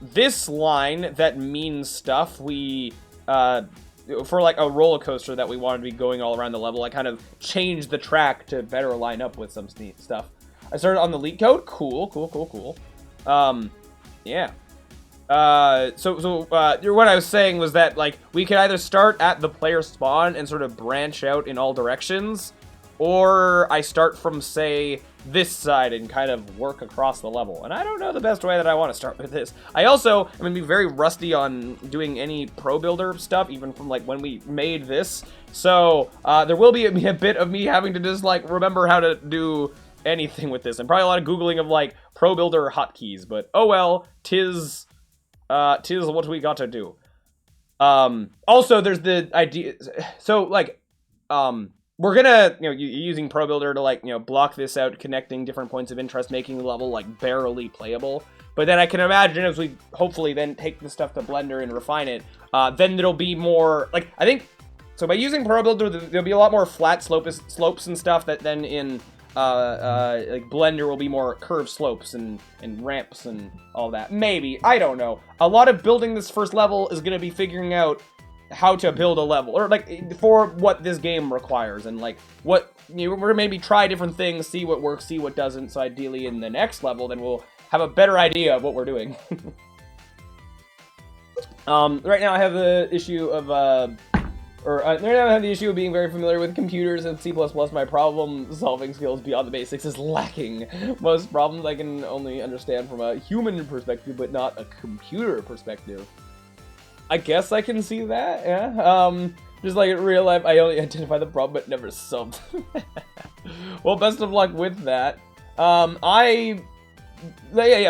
this line that means stuff, we, for like a roller coaster that we wanted to be going all around the level, I kind of changed the track to better line up with some neat stuff. I started on the leak code, cool. Yeah. So what I was saying was that, like, we could either start at the player spawn and sort of branch out in all directions, or I start from, say, this side and kind of work across the level. And I don't know the best way that I want to start with this. I also am going to be very rusty on doing any pro builder stuff, even from, like, when we made this. So, there will be a bit of me having to just, like, remember how to do anything with this. And probably a lot of Googling of, like, pro builder hotkeys. But, oh well, tis what we got to do. Also, there's the idea... So, like, we're gonna, using Pro Builder to, like, block this out, connecting different points of interest, making the level, like, barely playable. But then I can imagine as we hopefully then take the stuff to Blender and refine it, then there'll be more, like, I think, so by using Pro Builder, there'll be a lot more flat slopes and stuff that then in, like, Blender will be more curved slopes and ramps and all that. Maybe, I don't know. A lot of building this first level is gonna be figuring out how to build a level, or, like, for what this game requires, and, like, what, we're gonna maybe try different things, see what works, see what doesn't, so ideally in the next level, then we'll have a better idea of what we're doing. Right now I have the issue of, right now I have the issue of being very familiar with computers and C++. My problem-solving skills beyond the basics is lacking. Most problems I can only understand from a human perspective, but not a computer perspective. I guess I can see that, yeah. Just like in real life, I only identify the problem but never solved. Well, best of luck with that. Yeah,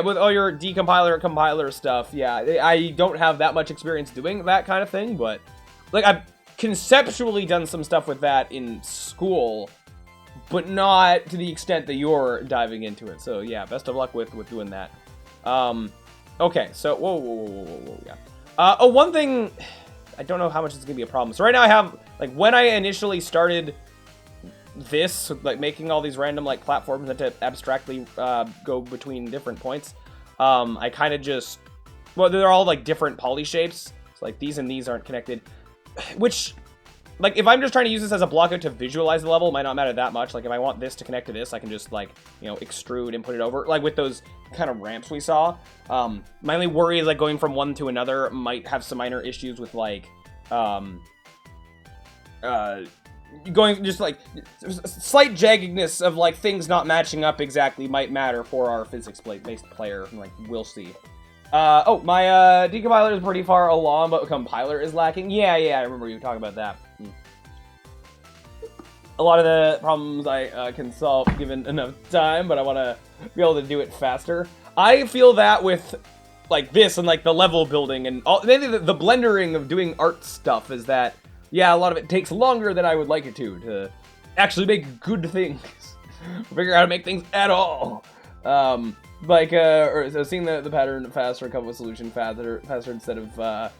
with all your decompiler, compiler stuff, yeah, I don't have that much experience doing that kind of thing, but, like, I've conceptually done some stuff with that in school, but not to the extent that you're diving into it. So, yeah, best of luck with doing that. Okay, so, whoa, yeah. One thing, I don't know how much it's gonna be a problem. So right now I have, like, when I initially started this, like, making all these random, like, platforms that to abstractly go between different points, I kind of just, well, they're all, like, different poly shapes. So, like, these and these aren't connected, which, like, if I'm just trying to use this as a block out to visualize the level, it might not matter that much. Like, if I want this to connect to this, I can just, like, extrude and put it over, like, with those kind of ramps we saw. My only worry is, like, going from one to another might have some minor issues with, like, going just, like, slight jaggedness of, like, things not matching up exactly might matter for our physics-based player. Like, we'll see. Oh, my decompiler is pretty far along, but compiler is lacking. Yeah, I remember you talking about that. A lot of the problems I can solve given enough time, but I want to be able to do it faster. I feel that with, like, this and, like, the level building and all, maybe the blendering of doing art stuff is that, yeah, a lot of it takes longer than I would like it to actually make good things. Figure out how to make things at all. Like, so seeing the pattern faster, come up with a solution faster instead of,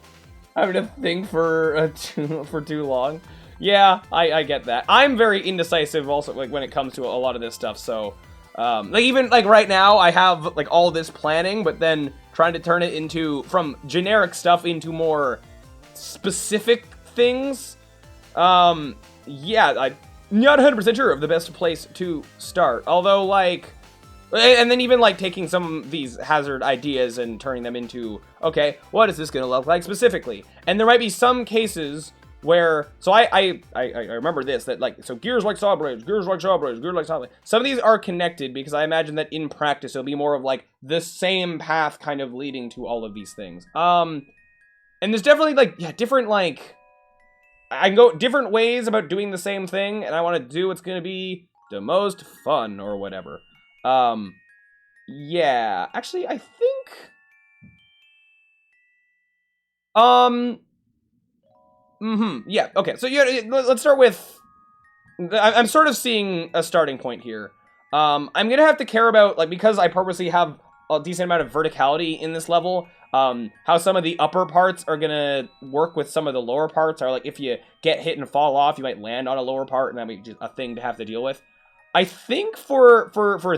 having to think for too long. Yeah, I get that. I'm very indecisive also, like, when it comes to a lot of this stuff, so, like, even, like, right now, I have, like, all this planning, but then trying to turn it into, from generic stuff into more specific things, yeah, not 100% sure of the best place to start. Although, like, and then even, like, taking some of these hazard ideas and turning them into, okay, what is this going to look like specifically? And there might be some cases where, so I remember this, that, like, so gears like saw blades, gears like saw blades, gears like saw blades. Some of these are connected because I imagine that in practice it'll be more of, like, the same path kind of leading to all of these things. And there's definitely, like, yeah, different, like, I can go different ways about doing the same thing, and I want to do what's going to be the most fun or whatever. Yeah, actually, I think, yeah, okay, so yeah, let's start with, I'm sort of seeing a starting point here. I'm gonna have to care about, like, because I purposely have a decent amount of verticality in this level, how some of the upper parts are gonna work with some of the lower parts, or, like, if you get hit and fall off, you might land on a lower part, and that'd be just a thing to have to deal with. I think for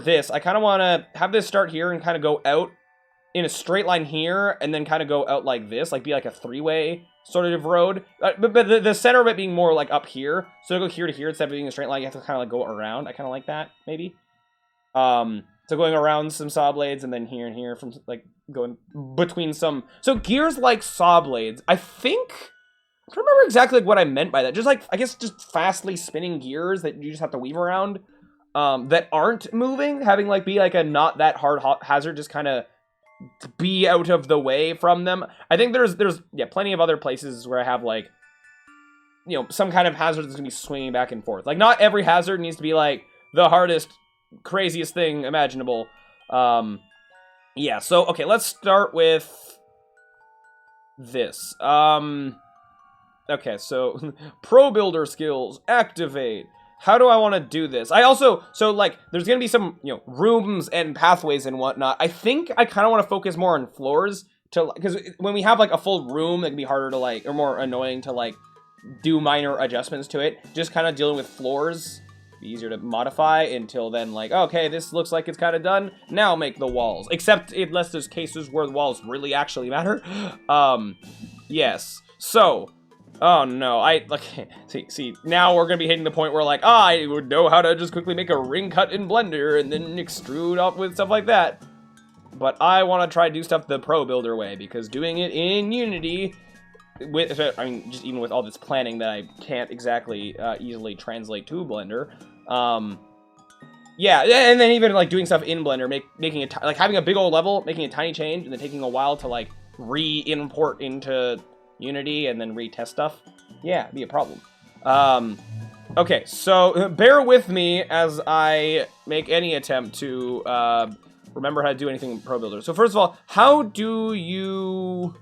this, I kind of want to have this start here and kind of go out in a straight line here, and then kind of go out like this, like be like a three-way sort of road. But the center of it being more like up here, so to go here to here instead of being a straight line, you have to kind of like go around. I kind of like that, maybe. So going around some saw blades, and then here and here, from like going between some. So gears like saw blades, I think. I don't remember exactly like what I meant by that. Just like, I guess, just fastly spinning gears that you just have to weave around. That aren't moving, having like be like a not that hard hazard, just kind of be out of the way from them. I think there's yeah, plenty of other places where I have like, you know, some kind of hazard that's gonna be swinging back and forth. Like, not every hazard needs to be like the hardest, craziest thing imaginable. Yeah, so okay, let's start with this. Okay, so pro builder skills activate. How do I want to do this? I also, so like, there's going to be some, you know, rooms and pathways and whatnot. I think I kind of want to focus more on floors to, because when we have like a full room, it can be harder to like, or more annoying to like do minor adjustments to it. Just kind of dealing with floors, be easier to modify until then, like, okay, this looks like it's kind of done. Now make the walls, except unless there's cases where the walls really actually matter. Yes. So, oh no, okay, see, now we're gonna be hitting the point where like, I would know how to just quickly make a ring cut in Blender and then extrude off with stuff like that. But I want to try to do stuff the pro builder way, because doing it in Unity, with, I mean, just even with all this planning that I can't exactly easily translate to Blender, yeah, and then even like doing stuff in Blender, making it, like having a big old level, making a tiny change, and then taking a while to like re-import into Unity and then retest stuff, yeah, it'd be a problem. Okay, so bear with me as I make any attempt to remember how to do anything in Pro Builder. So first of all, how do you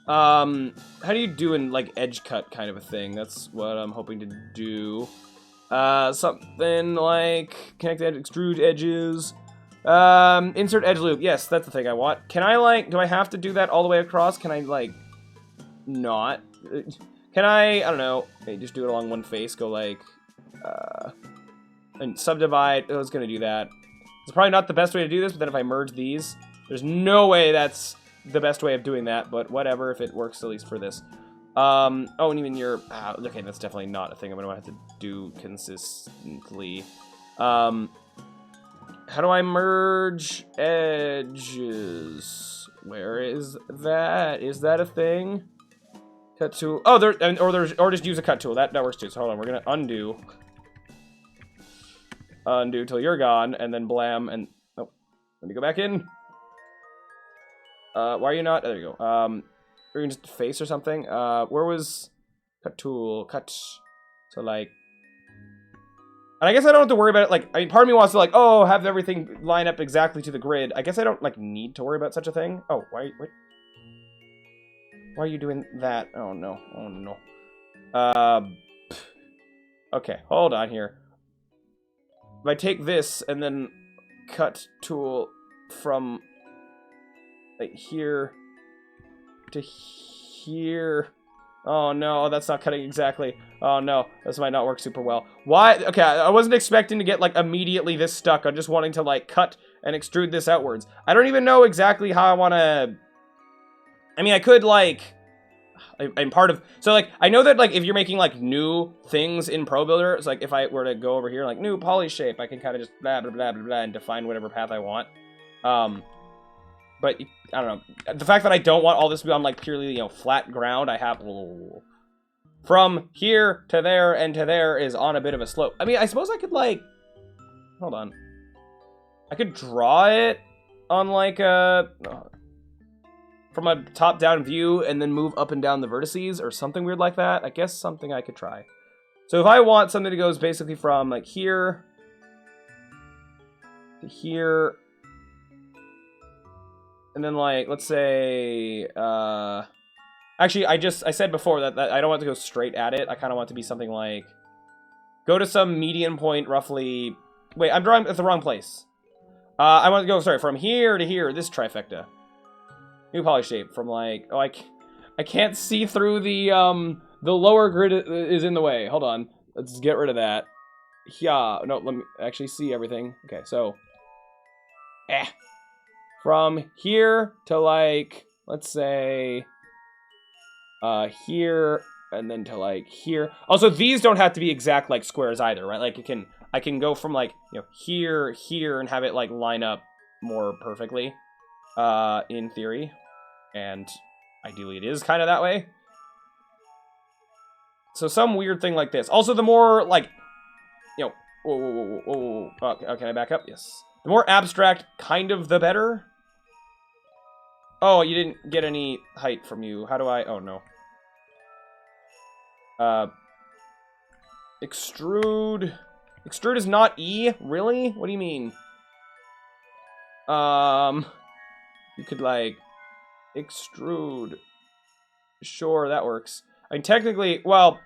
do in like edge cut kind of a thing? That's what I'm hoping to do. Something like connect edge, extrude edges. Insert edge loop. Yes, that's the thing I want. Can I like, do I have to do that all the way across? Can I like not? Can I don't know, maybe just do it along one face, go like, and subdivide. I was gonna do that. It's probably not the best way to do this, but then if I merge these, there's no way that's the best way of doing that, but whatever, if it works at least for this. Oh, and even your, okay, that's definitely not a thing I'm gonna have to do consistently. How do I merge edges? Where is that? Is that a thing? Cut tool. Oh, or just use a cut tool. That works too. So hold on, we're gonna undo. Undo till you're gone, and then blam, and oh, let me go back in. Why are you not? There you go. Or you can just face or something. Where was cut tool? Cut. So like, and I guess I don't have to worry about it. Like, I mean, part of me wants to like, oh, have everything line up exactly to the grid. I guess I don't like need to worry about such a thing. Oh, why? Wait. Why are you doing that? Oh no. Oh no. Okay, hold on here. If I take this and then cut tool from like here to here. Oh no, that's not cutting exactly. Oh no, this might not work super well. Why? Okay, I wasn't expecting to get like immediately this stuck. I'm just wanting to like cut and extrude this outwards. I don't even know exactly how I want to. I mean, I could like, I'm part of, so like I know that like if you're making like new things in Pro Builder, it's like if I were to go over here like new poly shape, I can kind of just blah blah blah blah blah and define whatever path I want. But I don't know, the fact that I don't want all this to be on like purely, you know, flat ground, I have from here to there and to there is on a bit of a slope. I mean, I suppose I could like, hold on, I could draw it on like a from a top-down view and then move up and down the vertices or something weird like that. I guess something I could try. So if I want something that goes basically from like here to here, and then like, let's say, actually I said before that I don't want to go straight at it. I kind of want it to be something like, go to some median point roughly, wait, I'm drawing at the wrong place. I want to go, sorry, from here to here, this trifecta. New poly shape from like, oh, I can't see through the lower grid is in the way. Hold on, let's get rid of that. Yeah, no, let me actually see everything. Okay, so, from here to like, let's say, here, and then to like here. Also, these don't have to be exact like squares either, right? Like I can go from like, you know, here, and have it like line up more perfectly. In theory, and ideally it is kind of that way. So some weird thing like this. Also, the more like, you know, whoa. Oh, can I back up? Yes. The more abstract, kind of, the better. Oh, you didn't get any height from you. How do I? Oh no. Extrude. Extrude is not E, really? What do you mean? You could, like, extrude. Sure, that works. I mean, technically, well,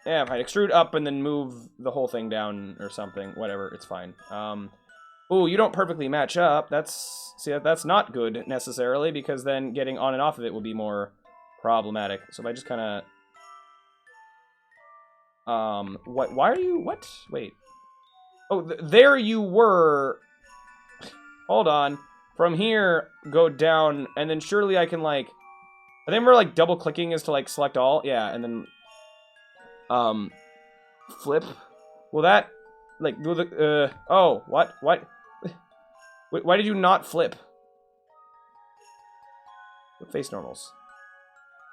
yeah, if I extrude up and then move the whole thing down or something, whatever, it's fine. Ooh, you don't perfectly match up. That's not good, necessarily, because then getting on and off of it will be more problematic. So if I just kind of... why are you... What? Wait. Oh, there you were... Hold on. From here, go down, and then surely I can, like... I think we're, like, double-clicking is to, like, select all. Yeah, and then... Flip. Will that... Like, oh, what? What? Wait, why did you not flip? Face normals.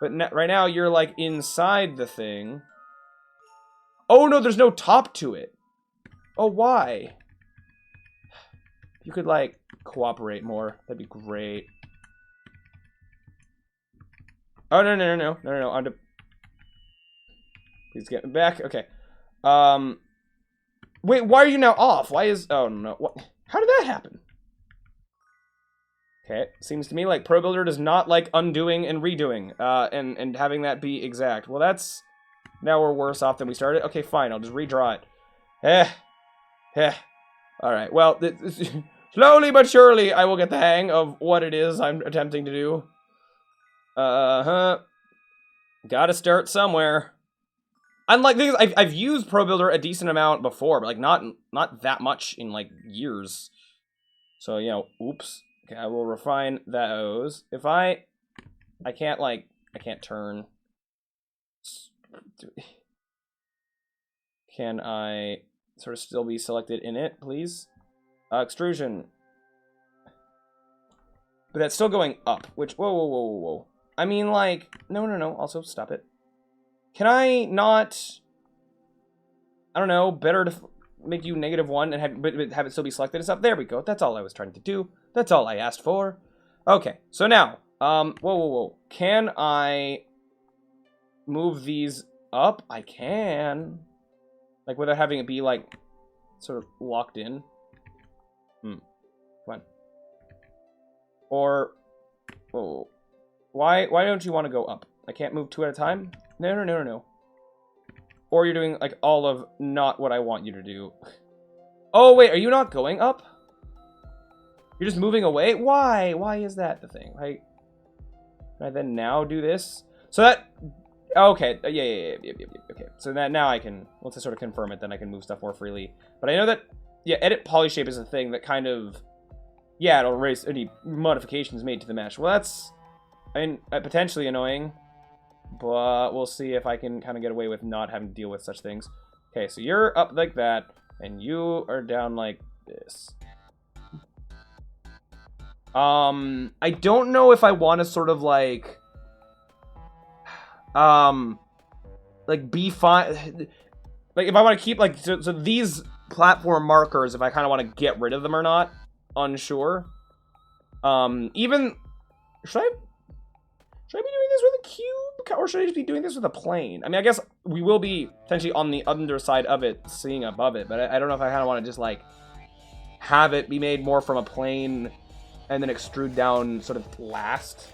But right now, you're, like, inside the thing. Oh, no, there's no top to it. Oh, why? You could, like... cooperate more. That'd be great. Oh, no. On to... Please get me back. Okay. Wait, why are you now off? Why is... Oh, no. What? How did that happen? Okay. Seems to me like Pro Builder does not like undoing and redoing, and having that be exact. Well, that's... Now we're worse off than we started. Okay, fine. I'll just redraw it. Alright, well... Slowly but surely, I will get the hang of what it is I'm attempting to do. Gotta start somewhere. Unlike things, I've used Pro Builder a decent amount before, but like not that much in like years. So, you know, oops. Okay, I will refine those. If I can't turn. Can I sort of still be selected in it, please? Extrusion. But that's still going up, which, whoa. I mean, like, no, also stop it. Can I not, I don't know, better to make you -1 and have it still be selected and stuff? There we go. That's all I was trying to do. That's all I asked for. Okay, so now, whoa. Can I move these up? I can. Like, without having it be, like, sort of locked in. Come on. Or, whoa. Why don't you want to go up? I can't move 2 at a time? No. Or you're doing, like, all of not what I want you to do. Oh, wait, are you not going up? You're just moving away? Why? Why is that the thing? Can I then now do this? So that... Okay, yeah. Okay, so that now I can... Once I sort of confirm it, then I can move stuff more freely. But I know that... Yeah, edit polyshape is a thing that kind of... Yeah, it'll erase any modifications made to the mesh. Well, that's... I mean, potentially annoying. but we'll see if I can kind of get away with not having to deal with such things. Okay, so you're up like that, and you are down like this. I don't know if I want to sort of like be fine. Like, if I want to keep, like, so these platform markers, if I kind of want to get rid of them or not, unsure. Even, should I be doing this with a cube? Or should I just be doing this with a plane? I mean, I guess we will be potentially on the underside of it, seeing above it, but I don't know if I kind of want to just, like, have it be made more from a plane and then extrude down sort of last.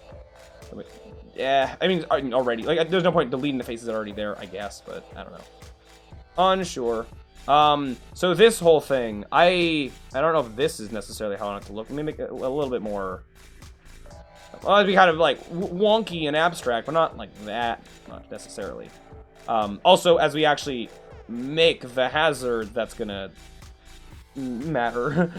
Yeah, I mean, already. Like, there's no point deleting the faces that are already there, I guess, but I don't know. Unsure. So this whole thing, I don't know if this is necessarily how I want it to look. Let me make it a little bit more... Well, it'd be kind of, like, wonky and abstract, but not like that, not necessarily. Also, as we actually make the hazard, that's gonna matter.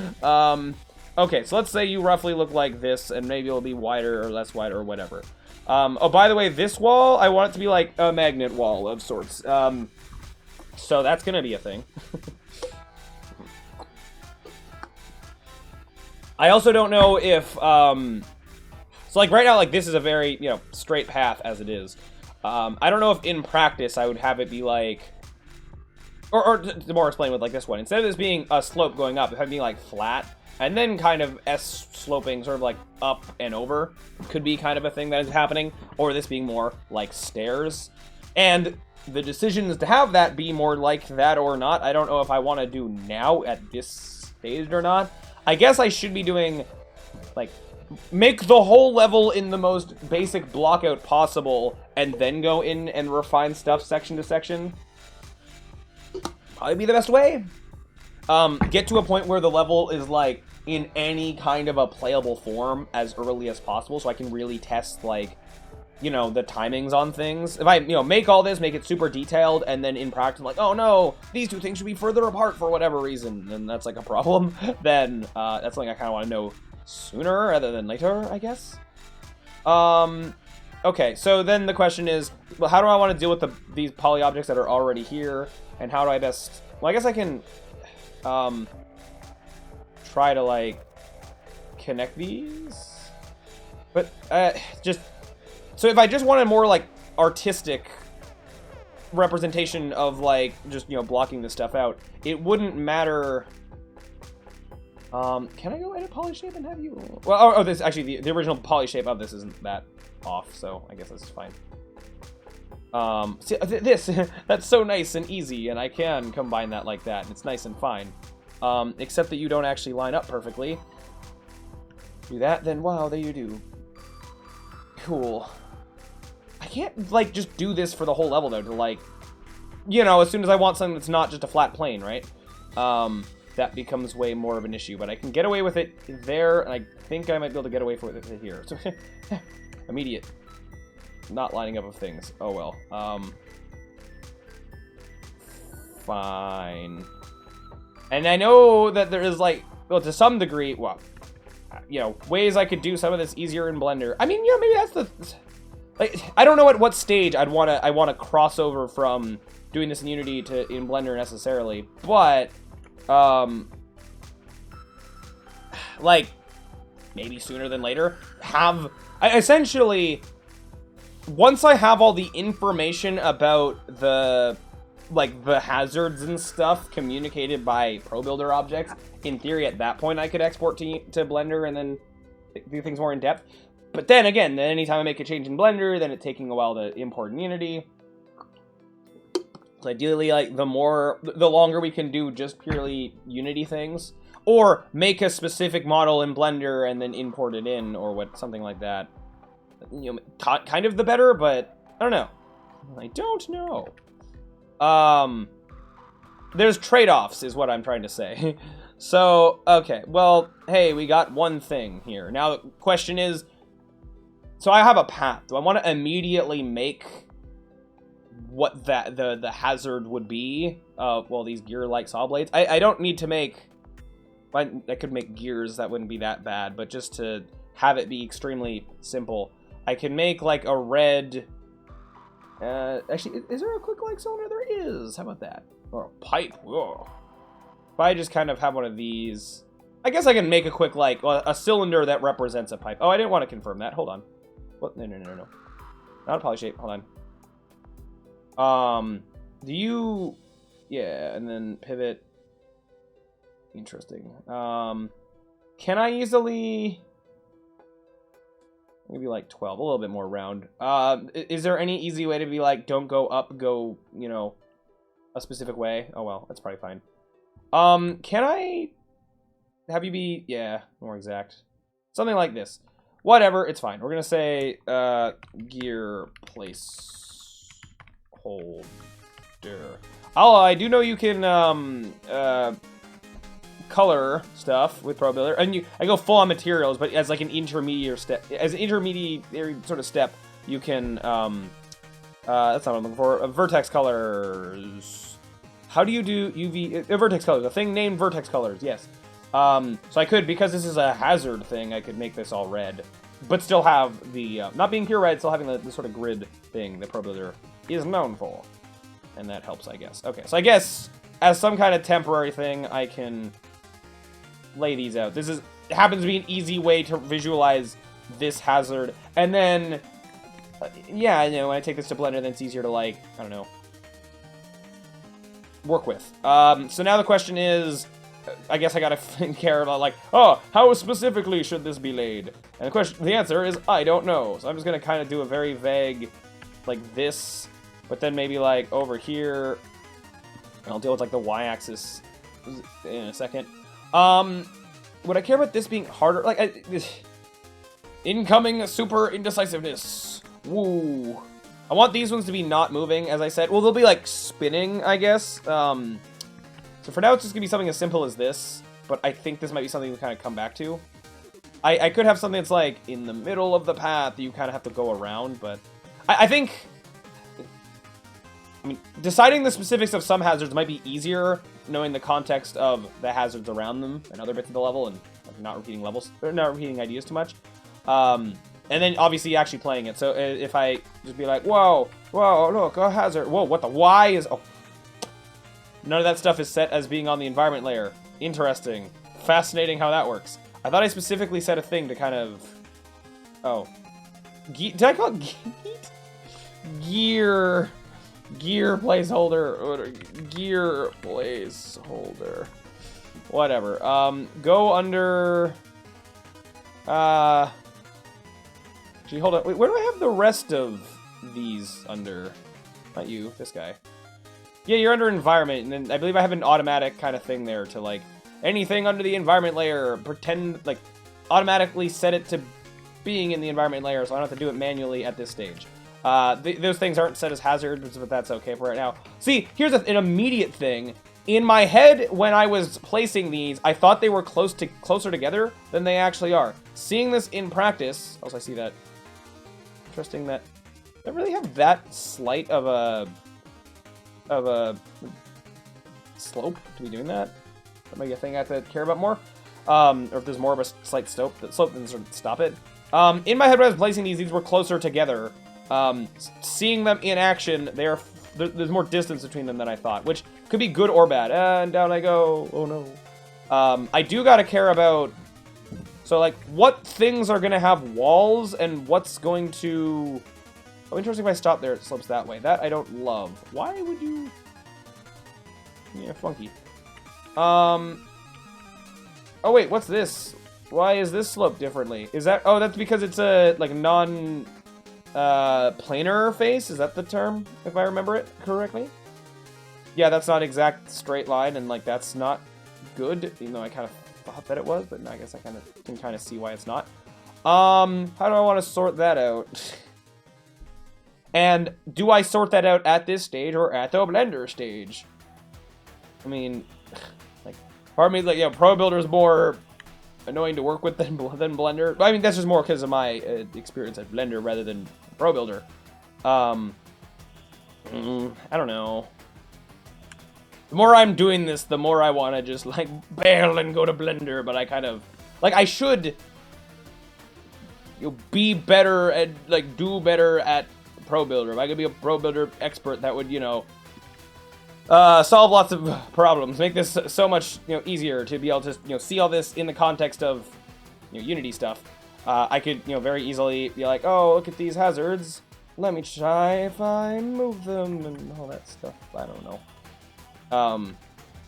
Okay, so let's say you roughly look like this, and maybe it'll be wider or less wide or whatever. Oh, by the way, this wall, I want it to be like a magnet wall of sorts. So that's gonna be a thing. I also don't know if, so like right now, like this is a very, you know, straight path as it is. I don't know if in practice I would have it be like, or to more explain with like this one, instead of this being a slope going up, it would be like flat, and then kind of S-sloping, sort of like up and over, could be kind of a thing that is happening, or this being more like stairs. And the decision is to have that be more like that or not. I don't know if I want to do now at this stage or not. I guess I should be doing, like, make the whole level in the most basic block out possible, and then go in and refine stuff section to section. Probably be the best way. Get to a point where the level is, like, in any kind of a playable form as early as possible, so I can really test, like, you know, the timings on things. If I, you know, make all this, make it super detailed, and then in practice, I'm like, oh no, these two things should be further apart for whatever reason, then that's like a problem, then that's something I kind of want to know sooner rather than later, I guess. Okay, so then the question is, well, how do I want to deal with these poly objects that are already here, and how do I best... Well, I guess I can try to, like, connect these, but just... So if I just wanted more, like, artistic representation of, like, just, you know, blocking this stuff out, it wouldn't matter... can I go edit poly shape and have you... Well, oh, this, actually, the original poly shape of this isn't that off, so I guess this is fine. See, this, that's so nice and easy, and I can combine that like that, and it's nice and fine. Except that you don't actually line up perfectly. Do that, then wow, there you do. Cool. I can't, like, just do this for the whole level, though, to, like, you know, as soon as I want something that's not just a flat plane, right? That becomes way more of an issue, but I can get away with it there, and I think I might be able to get away with it here. So, immediate not lining up of things. Oh, well. Fine. And I know that there is, like, well, to some degree, well, you know, ways I could do some of this easier in Blender. I mean, you know, maybe that's the... Like, I don't know at what stage I want to cross over from doing this in Unity to in Blender necessarily, but like maybe sooner than later. I essentially, once I have all the information about the hazards and stuff communicated by ProBuilder objects, in theory at that point I could export to Blender and then do things more in depth. But then again, anytime I make a change in Blender, then it's taking a while to import in Unity. So ideally, like, the longer we can do just purely Unity things, or make a specific model in Blender and then import it in, or something like that. You know, kind of the better, but I don't know. I don't know. There's trade-offs, is what I'm trying to say. So, okay, well, hey, we got one thing here. Now the question is, so I have a path. Do I want to immediately make what the hazard would be? Well, these gear-like saw blades. I don't need to make... I could make gears. That wouldn't be that bad. But just to have it be extremely simple, I can make, like, a red Actually, is there a quick like cylinder? There is. How about that? Or a pipe. Whoa. If I just kind of have one of these, I guess I can make a quick like a cylinder that represents a pipe. Oh, I didn't want to confirm that. Hold on. What? No. Not a poly shape. Hold on. Do you? Yeah, and then pivot. Interesting. Can I easily? Maybe like 12, a little bit more round. Is there any easy way to be like, don't go up, go, you know, a specific way? Oh well, that's probably fine. Can I have you be, yeah, more exact. Something like this. Whatever, it's fine. We're gonna say, gear place holder. Oh, I do know you can, color stuff with Pro Builder, and I go full on materials, but as like an intermediate step, sort of step, you can that's not what I'm looking for. Vertex colors. How do you do UV vertex colors? A thing named vertex colors. Yes. So I could, because this is a hazard thing, I could make this all red, but still have the not being pure red, still having the sort of grid thing that Pro Builder is known for, and that helps, I guess. Okay, so I guess as some kind of temporary thing, I can lay these out. This happens to be an easy way to visualize this hazard. And then, yeah, you know, when I take this to Blender, then it's easier to, like, I don't know, work with. So now the question is, I guess I gotta care about, like, oh, how specifically should this be laid? And the answer is, I don't know. So I'm just gonna kind of do a very vague, like this, but then maybe, like, over here, I'll deal with, like, the y-axis in a second. Would I care about this being harder? Like, incoming super indecisiveness. Woo. I want these ones to be not moving, as I said. Well, they'll be, like, spinning, I guess. So for now, it's just gonna be something as simple as this. But I think this might be something we kind of come back to. I could have something that's, like, in the middle of the path that you kind of have to go around, but I think... I mean, deciding the specifics of some hazards might be easier, knowing the context of the hazards around them and other bits of the level, and not repeating ideas too much. And then obviously actually playing it. So if I just be like, whoa, look, a hazard. Whoa, what the Y is? Oh, none of that stuff is set as being on the environment layer. Interesting, fascinating how that works. I thought I specifically set a thing to kind of. Oh, did I call it gear? Gear placeholder, gear placeholder, whatever. Go under, gee, hold on, wait, where do I have the rest of these under? Not you, this guy. Yeah, you're under environment, and then I believe I have an automatic kind of thing there to, like, anything under the environment layer, pretend, like, automatically set it to being in the environment layer, so I don't have to do it manually at this stage. Those things aren't set as hazards, but that's okay for right now. See, here's an immediate thing. In my head, when I was placing these, I thought they were closer together than they actually are. Seeing this in practice, also I see that. Interesting that I really have that slight of a slope to be doing that. That might be a thing I have to care about more. Or if there's more of a slight slope, then sort of stop it. In my head, when I was placing these were closer together. Seeing them in action, there's more distance between them than I thought, which could be good or bad. And down I go. Oh no. I do gotta care about, so like, what things are gonna have walls and what's going to. Oh, interesting. If I stop there, it slopes that way. That I don't love. Why would you? Yeah, funky. Oh wait, what's this? Why is this sloped differently? Is that? Oh, that's because it's a like non. Planar face, is that the term, if I remember it correctly? Yeah, that's not exact straight line, and like that's not good, even though I kind of thought that it was, but I guess I can kind of see why it's not. How do I want to sort that out? And do I sort that out at this stage or at the Blender stage? I mean, like, part of me, like, you know, Pro Builder is more annoying to work with than Blender. I mean, that's just more because of my experience at Blender rather than Pro Builder. I don't know. The more I'm doing this, the more I want to just, like, bail and go to Blender, but I kind of, like, I should be better at, like, do better at pro builder. If I could be a pro builder expert, that would, you know, solve lots of problems. Make this so much, you know, easier to be able to, you know, see all this in the context of, you know, Unity stuff. I could, you know, very easily be like, oh, look at these hazards. Let me try if I move them and all that stuff. I don't know.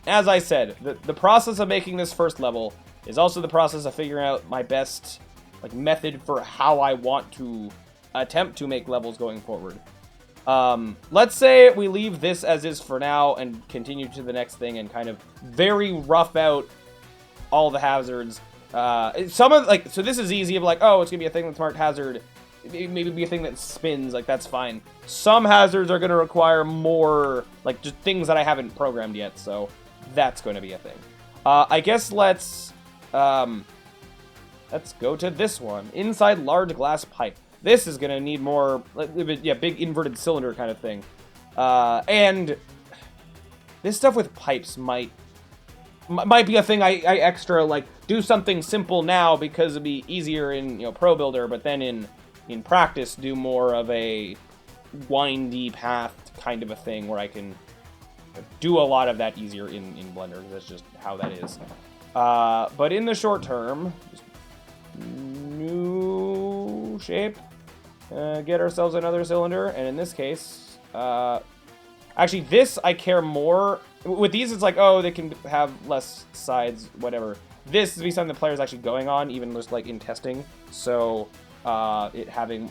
As I said, the process of making this first level is also the process of figuring out my best, like, method for how I want to attempt to make levels going forward. Let's say we leave this as is for now and continue to the next thing and kind of very rough out all the hazards. Some of, like, so this is easy of like, oh, it's gonna be a thing that's marked hazard. Maybe be a thing that spins, like, that's fine. Some hazards are gonna require more, like, just things that I haven't programmed yet, so that's gonna be a thing. I guess let's go to this one. Inside large glass pipe. This is gonna need more, yeah, big inverted cylinder kind of thing. And this stuff with pipes might be a thing I extra, like, do something simple now because it'd be easier in, you know, Pro Builder, but then in practice do more of a windy path kind of a thing where I can do a lot of that easier in Blender, because that's just how that is. But in the short term, just new shape, get ourselves another cylinder, and in this case, actually this I care more. With these, it's like, oh, they can have less sides, whatever. This would be something the player's actually going on, even just like in testing. So, it having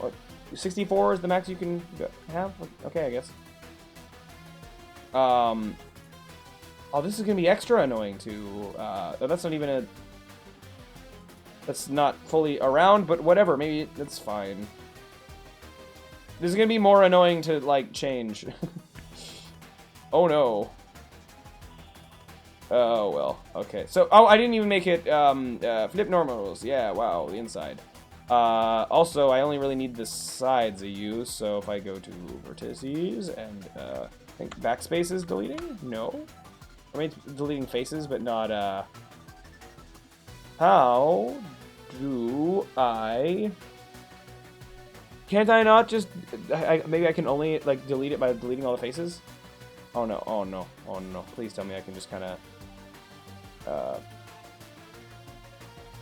64 is the max you can have. Okay, I guess. Oh, this is gonna be extra annoying too. That's not even a. That's not fully around, but whatever. Maybe that's fine. This is gonna be more annoying to like change. Oh no. Oh, well, okay. So, oh, I didn't even make it, flip normals. Yeah, wow, the inside. Also, I only really need the sides I use, so if I go to vertices and, I think backspace is deleting? No? I mean, it's deleting faces, but not, how do I... Can't I not just... maybe I can only, like, delete it by deleting all the faces? Oh, no, oh, no, oh, no. Please tell me I can just kind of...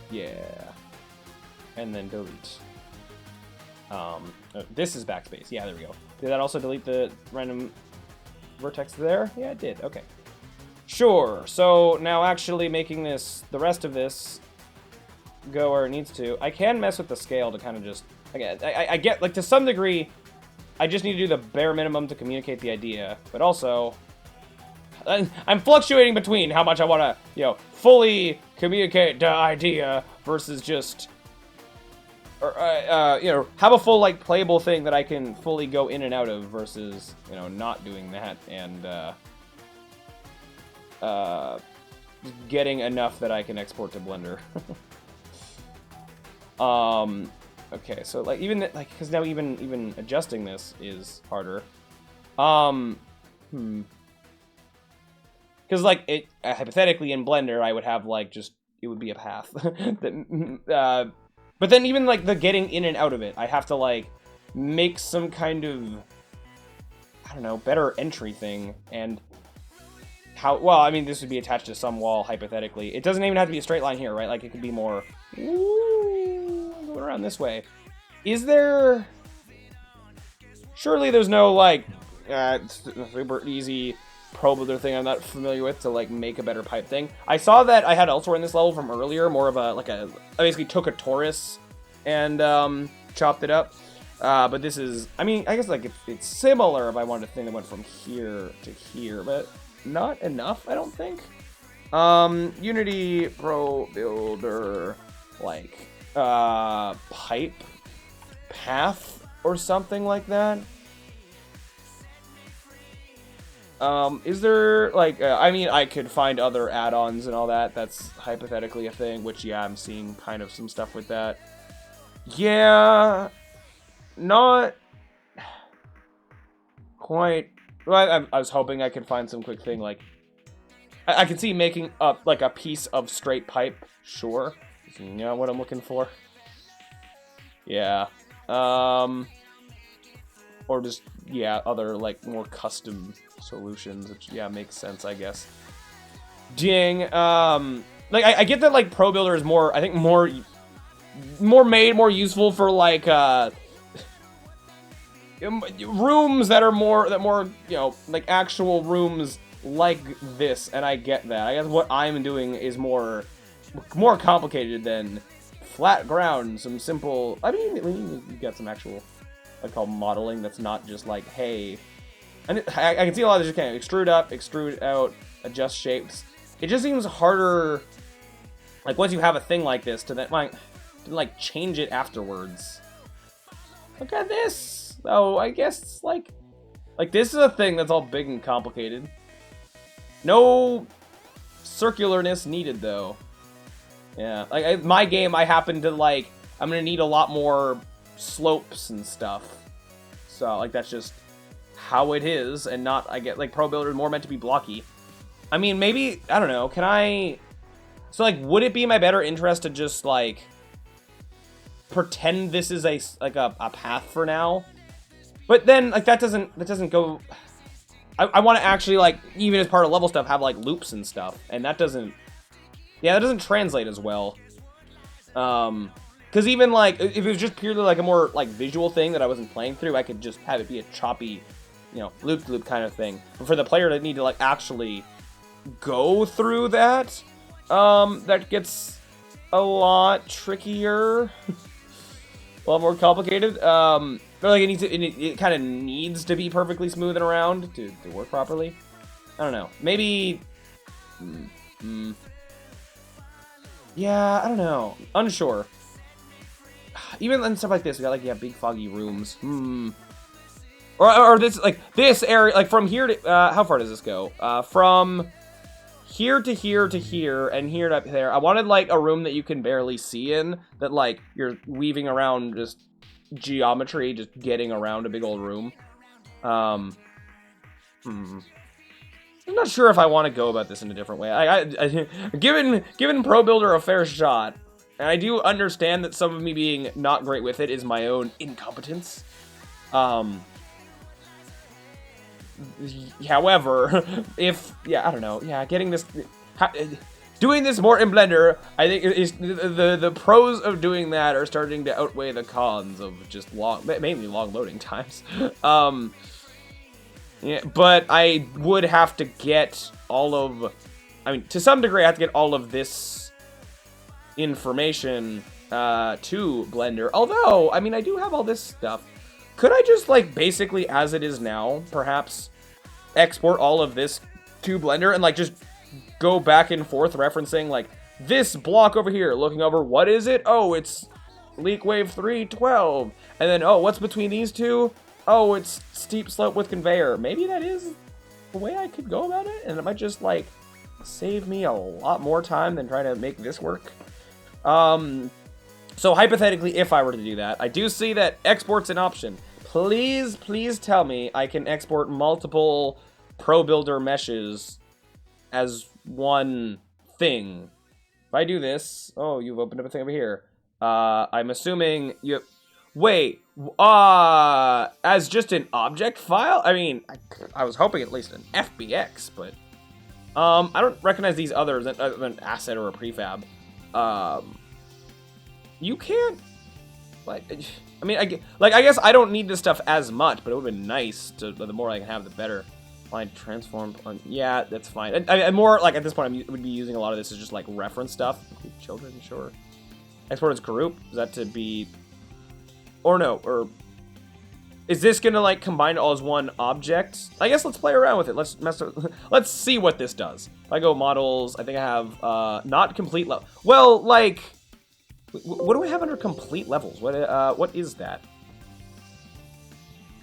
yeah, and then delete. This is backspace. Yeah, there we go. Did that also delete the random vertex there? Yeah, it did. Okay. Sure. So now actually making this, the rest of this, go where it needs to. I can mess with the scale to kind of just, I get, like, to some degree, I just need to do the bare minimum to communicate the idea, but also... I'm fluctuating between how much I want to, you know, fully communicate the idea versus just, or, you know, have a full, like, playable thing that I can fully go in and out of versus, you know, not doing that and, getting enough that I can export to Blender. Okay, so, like, even, like, because now even adjusting this is harder. Because, like, it hypothetically in Blender, I would have, like, just, it would be a path. That, but then even, like, the getting in and out of it, I have to, like, make some kind of, I don't know, better entry thing. And how, well, I mean, this would be attached to some wall, hypothetically. It doesn't even have to be a straight line here, right? Like, it could be more, ooh, going around this way. Is there, surely there's no, like, super easy Pro Builder thing I'm not familiar with to, like, make a better pipe thing. I saw that I had elsewhere in this level from earlier, more of a, like a, I basically took a torus and, chopped it up. But this is, I mean, I guess, like, it's similar if I wanted a thing that went from here to here, but not enough, I don't think. Unity Pro Builder, like, pipe path or something like that. Is there, like, I mean, I could find other add-ons and all that. That's hypothetically a thing, which, yeah, I'm seeing kind of some stuff with that. Yeah, not quite. Well, I was hoping I could find some quick thing, like, I could see making up, like, a piece of straight pipe, sure. You know what I'm looking for? Yeah. Or or just, yeah, other, like, more custom solutions, which, yeah, makes sense, I guess. Dang, like, I get that, like, Pro Builder is more, I think, more useful for, like, rooms that are more, you know, like, actual rooms like this, and I get that. I guess what I'm doing is more complicated than flat ground, some simple, I mean, you got some actual, I call modeling that's not just like, hey, and I can see a lot of this, just kind of extrude up, extrude out, adjust shapes. It just seems harder, like, once you have a thing like this, to then, like, change it afterwards. Look at this! Oh, I guess, like, this is a thing that's all big and complicated. No circularness needed, though. Yeah, like, my game, I happen to, like, I'm gonna need a lot more slopes and stuff. So, like, that's just how it is, and not, I get, like, Pro Builder is more meant to be blocky. I mean, maybe, I don't know, can I... So, like, would it be in my better interest to just, like, pretend this is a path for now? But then, like, that doesn't go... I want to actually, like, even as part of level stuff, have, like, loops and stuff. And that doesn't... Yeah, that doesn't translate as well. Because even, like, if it was just purely, like, a more, like, visual thing that I wasn't playing through, I could just have it be a choppy, you know, loop-loop kind of thing. But for the player to need to, like, actually go through that, that gets a lot trickier. A lot more complicated. But, like, it kind of needs to be perfectly smooth and around to work properly. I don't know. Maybe... Yeah, I don't know. Unsure. Even in stuff like this, we got, like, yeah, big foggy rooms. Or this, like, this area, like, from here to... how far does this go? From here to here to here, and here to there. I wanted, like, a room that you can barely see in, that, like, you're weaving around just geometry, just getting around a big old room. I'm not sure if I want to go about this in a different way. Given Pro Builder a fair shot, and I do understand that some of me being not great with it is my own incompetence. However, I don't know, getting this, doing this more in Blender, I think is the pros of doing that are starting to outweigh the cons of just mainly long loading times. Yeah, but I would have to get all of, I mean, to some degree, I have to get all of this information to Blender. Although, I mean, I do have all this stuff. Could I just, like, basically, as it is now, perhaps export all of this to Blender and, like, just go back and forth referencing, like, this block over here, looking over, what is it? Oh, it's Leak Wave 312. And then, oh, what's between these two? Oh, it's steep slope with conveyor. Maybe that is the way I could go about it, and it might just, like, save me a lot more time than trying to make this work. So hypothetically, if I were to do that, I do see that export's an option. Please, please tell me I can export multiple Pro Builder meshes as one thing. If I do this, oh, you've opened up a thing over here. I'm assuming you... Wait, as just an object file? I mean, I was hoping at least an FBX, but I don't recognize these others other than an asset or a prefab. You can't, like, I mean, I guess I don't need this stuff as much, but it would have been nice to, the more I can have, the better. Line transform, yeah, that's fine. I'm more, like, at this point, I would be using a lot of this as just, like, reference stuff. Children, sure. Export as group, is that to be... Or no, or is this gonna, like, combine all as one object? I guess let's play around with it. Let's see what this does. If I go models, I think I have not complete level. Well, like, what do we have under complete levels? What is that?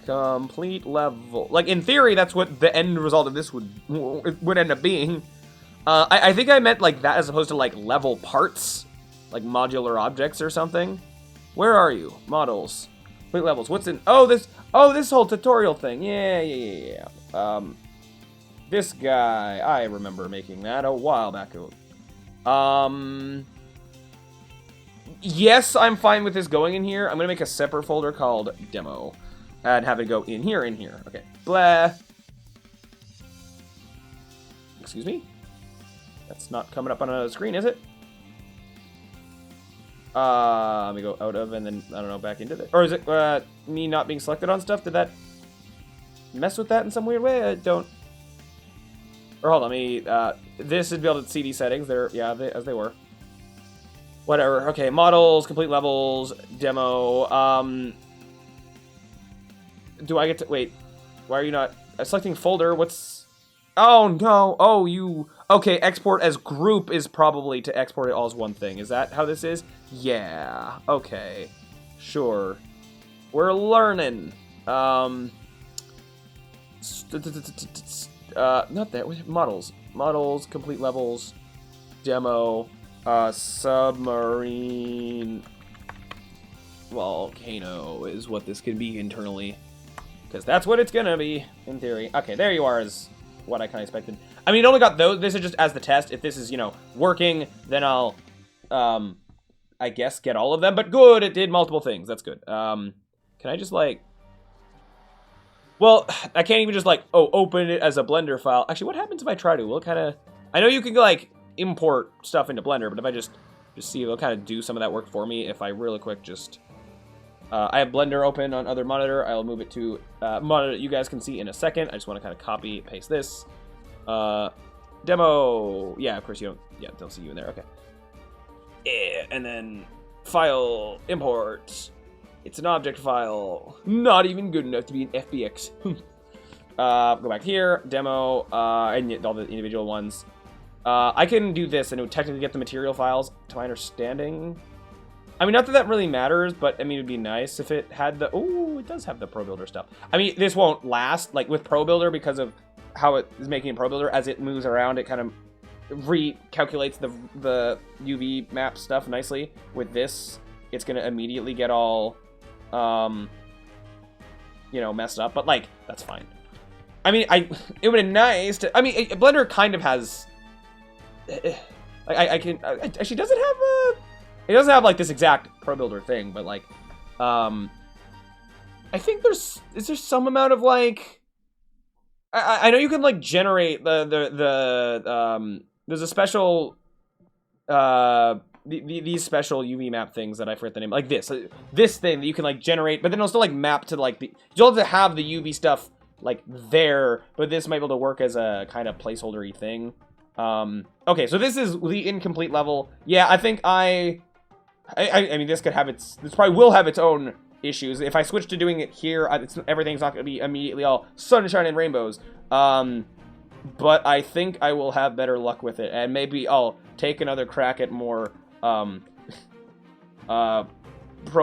Complete level. Like, in theory, that's what the end result of this would end up being. I think I meant, like, that as opposed to, like, level parts, like modular objects or something. Where are you? Models. Complete levels. What's in... Oh, this whole tutorial thing. Yeah. This guy. I remember making that a while back. Yes, I'm fine with this going in here. I'm going to make a separate folder called Demo. And have it go in here, in here. Okay. Blah. Excuse me? That's not coming up on a screen, is it? Let me go out of and then, I don't know, back into it. Or is it me not being selected on stuff? Did that mess with that in some weird way? I don't... Or hold on, let me, this is built at CD settings. They're, yeah, as they were. Whatever. Okay, models, complete levels, demo. Do I get to, wait, why are you not, selecting folder, what's, oh no, oh you, okay, export as group is probably to export it all as one thing. Is that how this is? Yeah, okay, sure. We're learning. Not that, models, complete levels, demo, submarine, volcano is what this can be internally. Because that's what it's gonna be, in theory. Okay, there you are, is what I kind of expected. I mean, it only got those. This is just as the test. If this is, you know, working, then I'll, I guess, get all of them. But good, it did multiple things. That's good. Can I just, like... Well, I can't even just, like, open it as a Blender file. Actually, what happens if I try to? Will it kind of... I know you can, like, import stuff into Blender, but if I just see, it'll kind of do some of that work for me if I really quick just... I have Blender open on other monitor. I'll move it to monitor that you guys can see in a second. I just want to kind of copy, paste this. Demo. Yeah, of course you don't. Yeah, don't see you in there. Okay. Yeah, and then file, import. It's an object file. Not even good enough to be an FBX. Go back here. Demo. And all the individual ones. I can do this and it would technically get the material files, to my understanding. I mean, not that that really matters, but, I mean, it would be nice if it had the... Ooh, it does have the Pro Builder stuff. I mean, this won't last, like, with Pro Builder because of how it is making Pro Builder. As it moves around, it kind of recalculates the UV map stuff nicely. With this, it's going to immediately get all, you know, messed up. But, like, that's fine. I mean, it would be nice to... I mean, Blender kind of has... I can... Actually, does it have a... It doesn't have, like, this exact Pro Builder thing, but, like, I think there's... Is there some amount of, like... I know you can, like, generate there's a special, these special UV map things that I forget the name, like this thing that you can, like, generate, but then it'll still, like, map to, like, you'll have to have the UV stuff, like, there, but this might be able to work as a kind of placeholder-y thing. Okay, so this is the incomplete level. Yeah, I think I mean, this probably will have its own issues. If I switch to doing it here, everything's not going to be immediately all sunshine and rainbows. But I think I will have better luck with it, and maybe I'll take another crack at more, Pro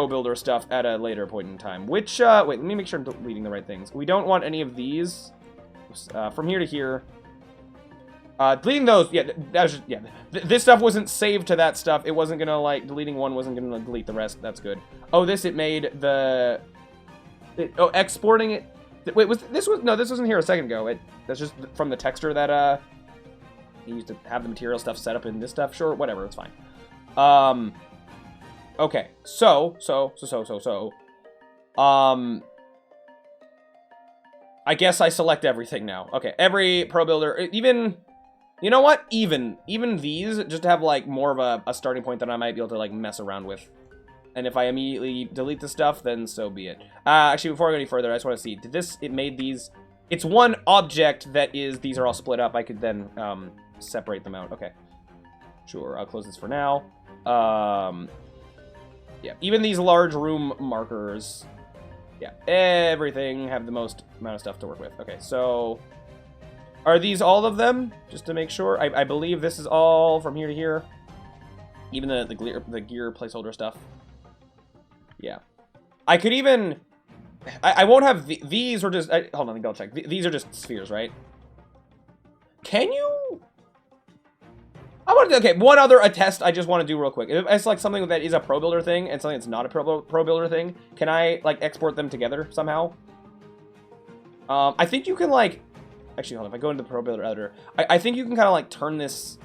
Builder stuff at a later point in time. Which, wait, let me make sure I'm deleting the right things. We don't want any of these. From here to here. Deleting those, yeah, that was just, yeah. This stuff wasn't saved to that stuff. It wasn't gonna, like, deleting one wasn't gonna delete the rest. That's good. Oh, it made the... exporting it... Wait, this wasn't here a second ago. That's just from the texture that, you used to have the material stuff set up in this stuff. Sure, whatever, it's fine. Okay, so... I guess I select everything now. Okay, every Pro Builder, even... You know what? Even these, just to have, like, more of a starting point that I might be able to, like, mess around with. And if I immediately delete the stuff, then so be it. Actually, before I go any further, I just want to see. It made these... It's one object that is... These are all split up. I could then, separate them out. Okay. Sure, I'll close this for now. Yeah, even these large room markers... Yeah, everything have the most amount of stuff to work with. Okay, so... Are these all of them? Just to make sure. I believe this is all from here to here. Even the gear placeholder stuff. Yeah. I could even... I won't have... These are just... hold on, let me double check. These are just spheres, right? Can you... I want to... Okay, one other test I just want to do real quick. If it's like something that is a Pro Builder thing and something that's not a Pro Builder thing, can I, like, export them together somehow? I think you can, like... Actually, hold on. If I go into the Pro Builder editor, I think you can kind of, like, turn this...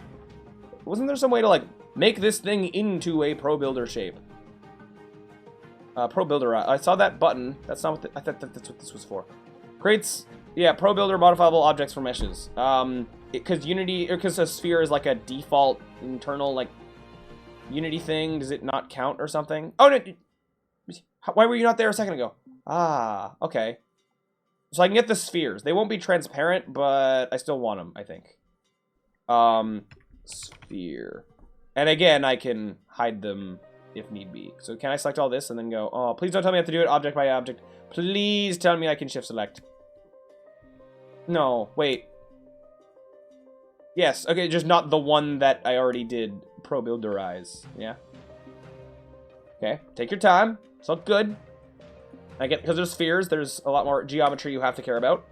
Wasn't there some way to, like, make this thing into a Pro Builder shape? Pro Builder. I saw that button. That's not what I thought that's what this was for. Creates, yeah, Pro Builder modifiable objects for meshes. Because Unity, or because a sphere is like a default internal like Unity thing. Does it not count or something? Oh no! Why were you not there a second ago? Ah, okay. So I can get the spheres. They won't be transparent, but I still want them, I think. Sphere. And again, I can hide them if need be. So can I select all this and then go, oh, please don't tell me I have to do it object by object. Please tell me I can shift select. No, wait. Yes, okay, just not the one that I already did Pro Builderize. Yeah. Okay, take your time. It's all good. I get, because there's spheres, there's a lot more geometry you have to care about.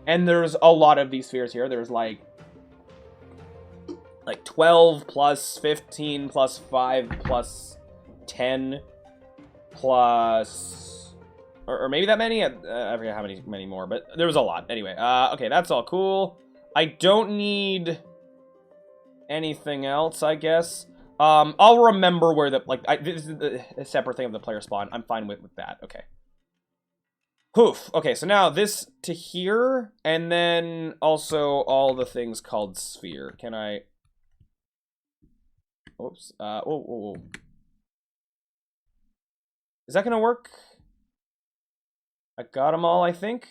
And there's a lot of these spheres here. There's like 12 plus 15 plus 5 plus 10 plus... Or maybe that many? I forget how many more, but there was a lot. Anyway, okay, that's all cool. I don't need anything else, I guess. I'll remember where the, this is a separate thing of the player spawn. I'm fine with that. Okay. Poof. Okay, so now this to here, and then also all the things called sphere. Can I... Oops. Whoa. Is that gonna work? I got them all, I think.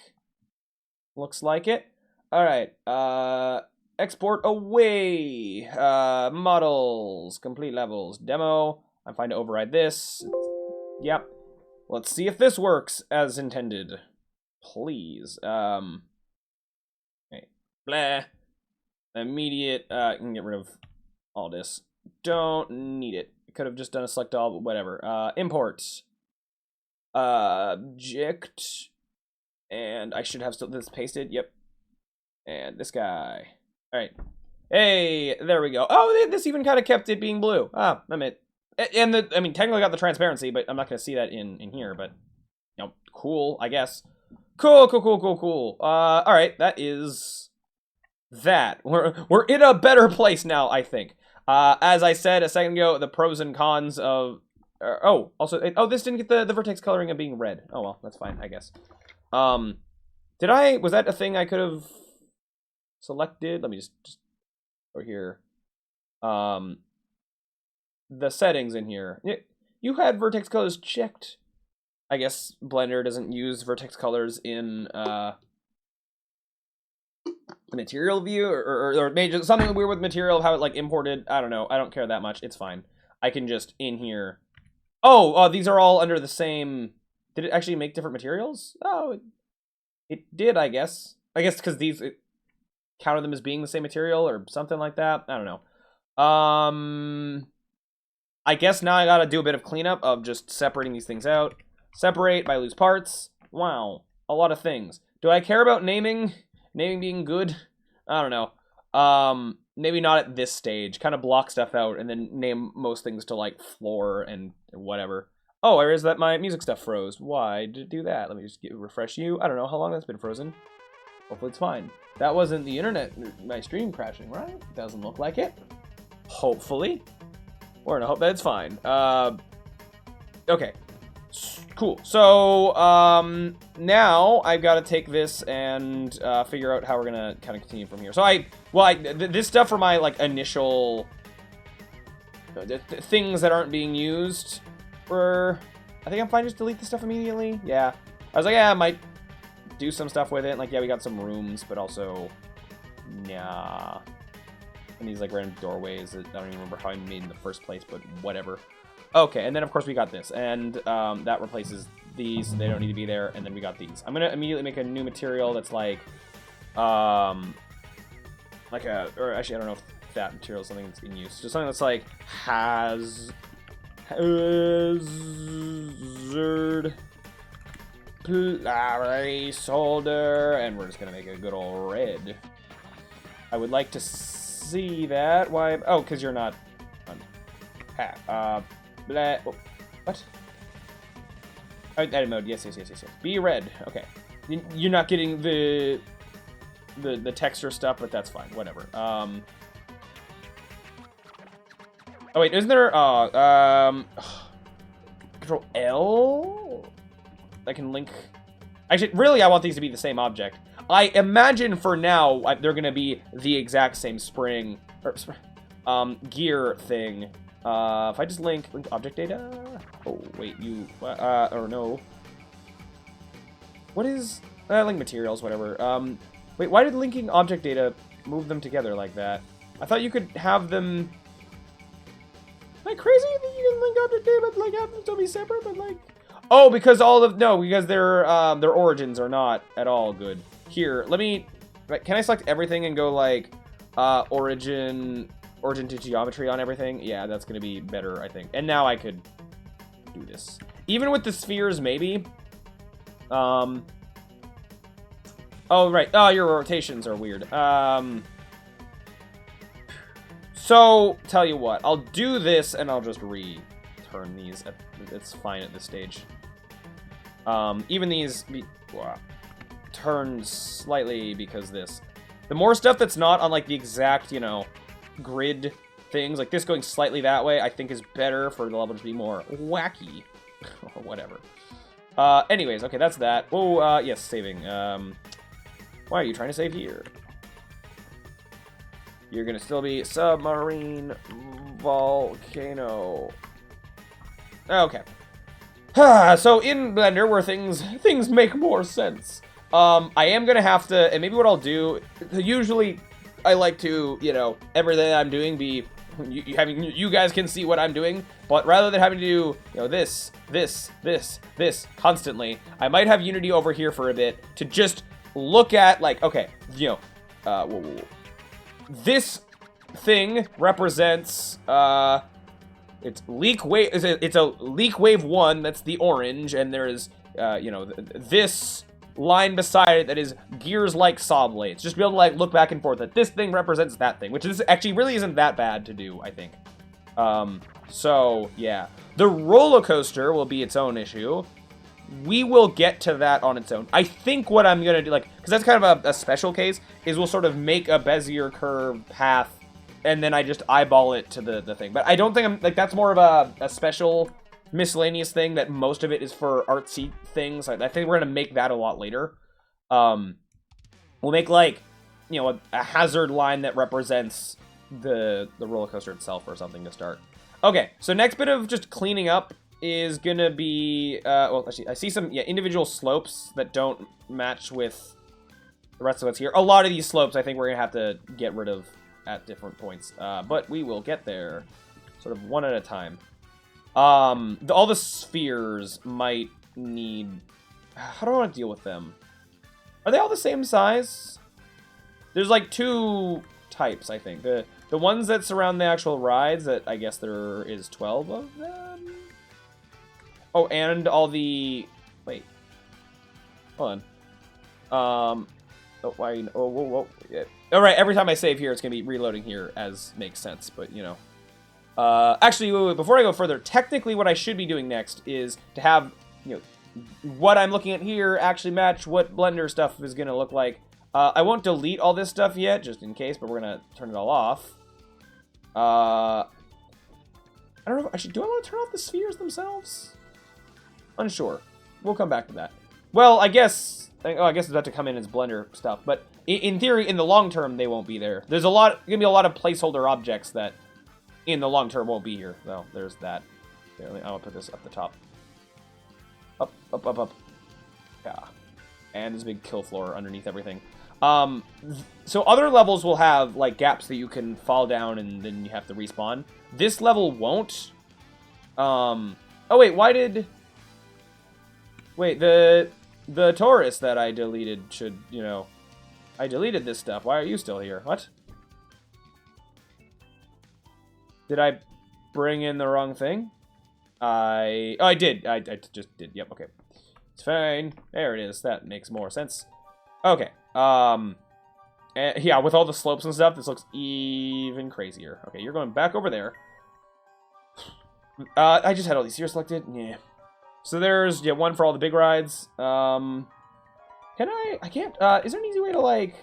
Looks like it. Alright. Export away. Models. Complete levels. Demo. I'm fine to override this. Yep. Let's see if this works as intended. Please. Okay. Blah. Immediate. I can get rid of all this. Don't need it. Could have just done a select all, but whatever. Import. Object. And I should have still this pasted. Yep. And this guy. Alright. Hey, there we go. Oh, this even kind of kept it being blue. Ah, I mean, and I mean, technically got the transparency, but I'm not going to see that in here, but, you know, cool, I guess. Cool. Alright, that is that. We're in a better place now, I think. As I said a second ago, the pros and cons of... also, this didn't get the vertex coloring of being red. Oh, well, that's fine, I guess. Was that a thing I could have selected? Let me just over here. The settings in here. You had vertex colors checked. I guess Blender doesn't use vertex colors in the material view, or maybe something weird with material, how it like imported. I don't know. I don't care that much. It's fine. I can just in here. Oh, these are all under the same. Did it actually make different materials? Oh, it did, I guess. I guess because these counted them as being the same material or something like that. I don't know. I guess now I gotta do a bit of cleanup of just separating these things out. Separate by loose parts. Wow, a lot of things. Do I care about naming? Naming being good? I don't know. Maybe not at this stage. Kind of block stuff out and then name most things to like floor and whatever. Oh, where is that my music stuff froze? Why did it do that? Let me just refresh you. I don't know how long that's been frozen. Hopefully it's fine. That wasn't the internet, my stream crashing, right? Doesn't look like it. Hopefully. We're gonna hope that it's fine. Okay. Cool. So, now I've got to take this and figure out how we're gonna kind of continue from here. So this stuff for my like initial things that aren't being used. I think I'm fine. Just delete the stuff immediately. Yeah. I was like, yeah, I might do some stuff with it. Like, yeah, we got some rooms, but also, nah. And these like random doorways that I don't even remember how I made in the first place, but whatever. Okay, and then of course we got this, and that replaces these. They don't need to be there. And then we got these. I'm gonna immediately make a new material that's like or actually I don't know if that material is something that's in use. Just something that's like hazard placeholder, and we're just gonna make a good old red. I would like to see that. Why? Oh, because you're not on path. Blah. Oh, what? Edit mode. Yes. Be red. Okay. You're not getting the texture stuff, but that's fine. Whatever. Oh wait, isn't there? God, Control L. I can link. Actually, really, I want these to be the same object. I imagine for now they're gonna be the exact same spring or gear thing. If I just link object data. Oh wait, you or no. What is link materials? Whatever. Wait, why did linking object data move them together like that? I thought you could have them. Am I crazy that you can link object data, but like have them still be separate, but like. Oh, because because their origins are not at all good. Here, let me. Can I select everything and go like origin to geometry on everything? Yeah, that's gonna be better, I think. And now I could do this, even with the spheres, maybe. Oh right. Oh, your rotations are weird. So tell you what, I'll do this and I'll just return these. It's fine at this stage. Even these turn slightly because this. The more stuff that's not on like the exact, you know, grid things, like this going slightly that way, I think is better for the level to be more wacky or whatever. Anyways, okay, that's that. Oh, yes, saving. Why are you trying to save here? You're gonna still be submarine volcano. Okay. So in Blender, where things make more sense, I am gonna have to, and maybe what I'll do. Usually, I like to, you know, everything I'm doing be you guys can see what I'm doing, but rather than having to do, you know, this constantly, I might have Unity over here for a bit to just look at like, okay, you know, whoa. This thing represents it's leak wave. It's a leak wave 1. That's the orange, and there's you know, this line beside it that is gears like saw blades. Just be able to like look back and forth that this thing represents that thing, which is actually really isn't that bad to do, I think. So yeah, the roller coaster will be its own issue. We will get to that on its own. I think what I'm gonna do, like, because that's kind of a special case, is we'll sort of make a Bezier curve path, and then I just eyeball it to the thing. But I don't think I'm, like, that's more of a special miscellaneous thing that most of it is for artsy things. I think we're gonna make that a lot later. We'll make, like, you know, a hazard line that represents the roller coaster itself or something to start. Okay, so next bit of just cleaning up is gonna be, well, actually, I see some, individual slopes that don't match with the rest of what's here. A lot of these slopes I think we're gonna have to get rid of at different points, but we will get there sort of one at a time. All the spheres might need, how do I want to deal with them? Are they all the same size? There's like 2 types, I think. The ones that surround the actual rides, that I guess there is 12 of them. Oh, and all the... Wait. Hold on. Oh, why... Oh, whoa. Yeah. All right, every time I save here, it's going to be reloading here, as makes sense, but, you know. Actually, wait, before I go further, technically what I should be doing next is to have, you know, what I'm looking at here actually match what Blender stuff is going to look like. I won't delete all this stuff yet, just in case, but we're going to turn it all off. I don't know, actually, do I want to turn off the spheres themselves? Unsure. We'll come back to that. Well, I guess it's about to come in as Blender stuff, but in theory, in the long term, they won't be there. There's gonna be a lot of placeholder objects that, in the long term, won't be here. Well, there's that. Here, I'll put this up the top. Up. Yeah. And there's a big kill floor underneath everything. So other levels will have, like, gaps that you can fall down and then you have to respawn. This level won't. Oh, wait, why did... Wait, the Taurus that I deleted should, you know... I deleted this stuff. Why are you still here? What? Did I bring in the wrong thing? Oh, I did. I just did. Yep, okay. It's fine. There it is. That makes more sense. Okay. Yeah, with all the slopes and stuff, this looks even crazier. Okay, you're going back over there. I just had all these here selected. Yeah. So there's, one for all the big rides. Can I can't, is there an easy way to, like,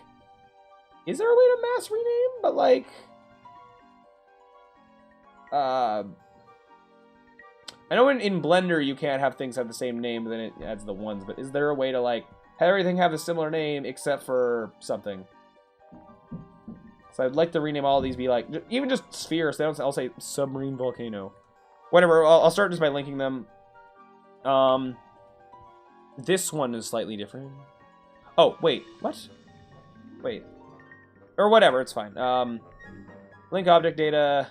is there a way to mass rename? But, like, I know in Blender you can't have things have the same name, then it adds the ones, but is there a way to, like, have everything have a similar name except for something? So I'd like to rename all of these, be like, even just spheres. I'll say submarine volcano. Whatever, I'll start just by linking them. This one is slightly different. Oh, wait, what? Wait. Or whatever, it's fine. Link object data.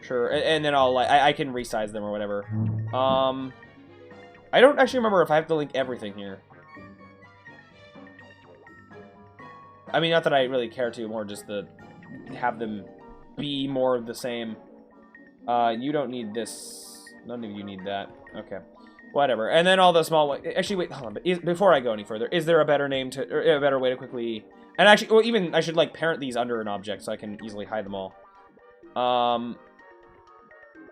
Sure, and then I'll, like, I can resize them or whatever. I don't actually remember if I have to link everything here. I mean, not that I really care to, more just to have them be more of the same. You don't need this. None of you need that. Okay. Whatever. And then all the small... Actually, wait, hold on. Before I go any further, is there a better name to... Or a better way to quickly... And actually, well, even I should, like, parent these under an object so I can easily hide them all.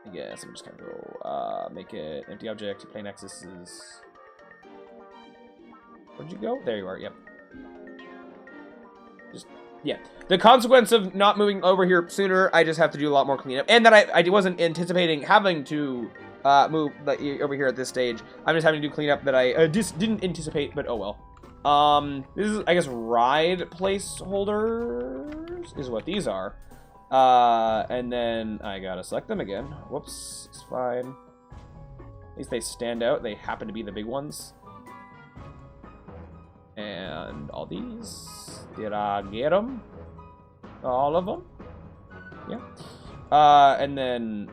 I guess I'm just gonna go, make it empty object, plain axis is... Where'd you go? There you are, yep. Just, yeah. The consequence of not moving over here sooner, I just have to do a lot more cleanup. And that I wasn't anticipating having to move over here at this stage. I'm just having to do cleanup that I just didn't anticipate, but oh well. This is, I guess, ride placeholders is what these are. And then I gotta select them again. Whoops, it's fine. At least they stand out. They happen to be the big ones. And all these. Did I get them? All of them? Yeah. And then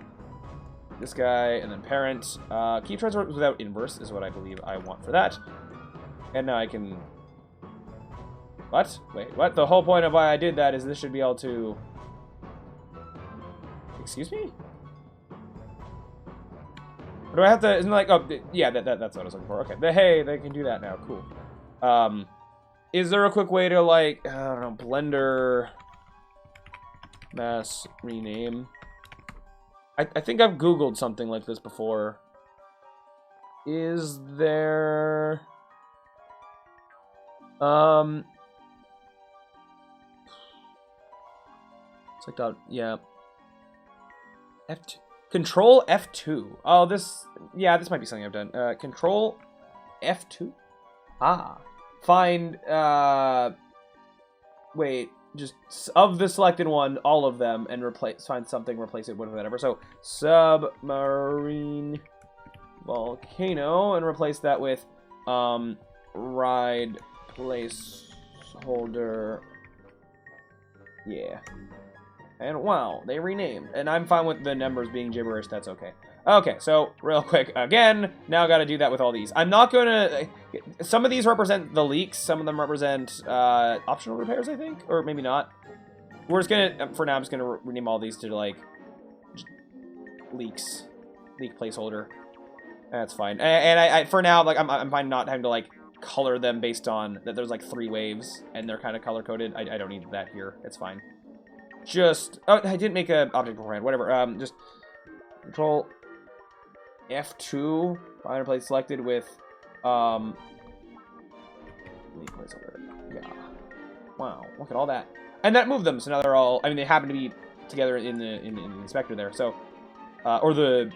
this guy, and then parent. Keep transport without inverse is what I believe I want for that. And now I can... What? Wait, what? The whole point of why I did that is this should be able to... Excuse me? Or do I have to... Isn't it like... Oh, yeah, that's what I was looking for. Okay. Hey, they can do that now. Cool. Is there a quick way to, like... I don't know, Blender... Mass rename? I think I've Googled something like this before. Is there... It's like that, yeah. F2. Control F2. Oh, this, yeah, this might be something I've done. Control F2? Ah. Find, wait, just of the selected one, all of them, and find something, replace it with whatever. So, submarine volcano, and replace that with, ride placeholder. Yeah. And wow, they renamed. And I'm fine with the numbers being gibberish, that's okay. Okay, so real quick, again, now I gotta do that with all these. I'm not gonna... Some of these represent the leaks, some of them represent optional repairs, I think? Or maybe not. We're just gonna, for now, I'm just gonna rename all these to, like, leaks. Leak placeholder. That's fine. And I for now, like, I'm fine not having to, like, color them based on that there's, like, 3 waves, and they're kind of color-coded. I don't need that here. It's fine. Just... Oh, I didn't make an object beforehand. Whatever. Just... Control... F2. Find a place selected with... Leak placeholder. Yeah. Wow. Look at all that. And that moved them, so now they're all... I mean, they happen to be together in the inspector there, so... or the...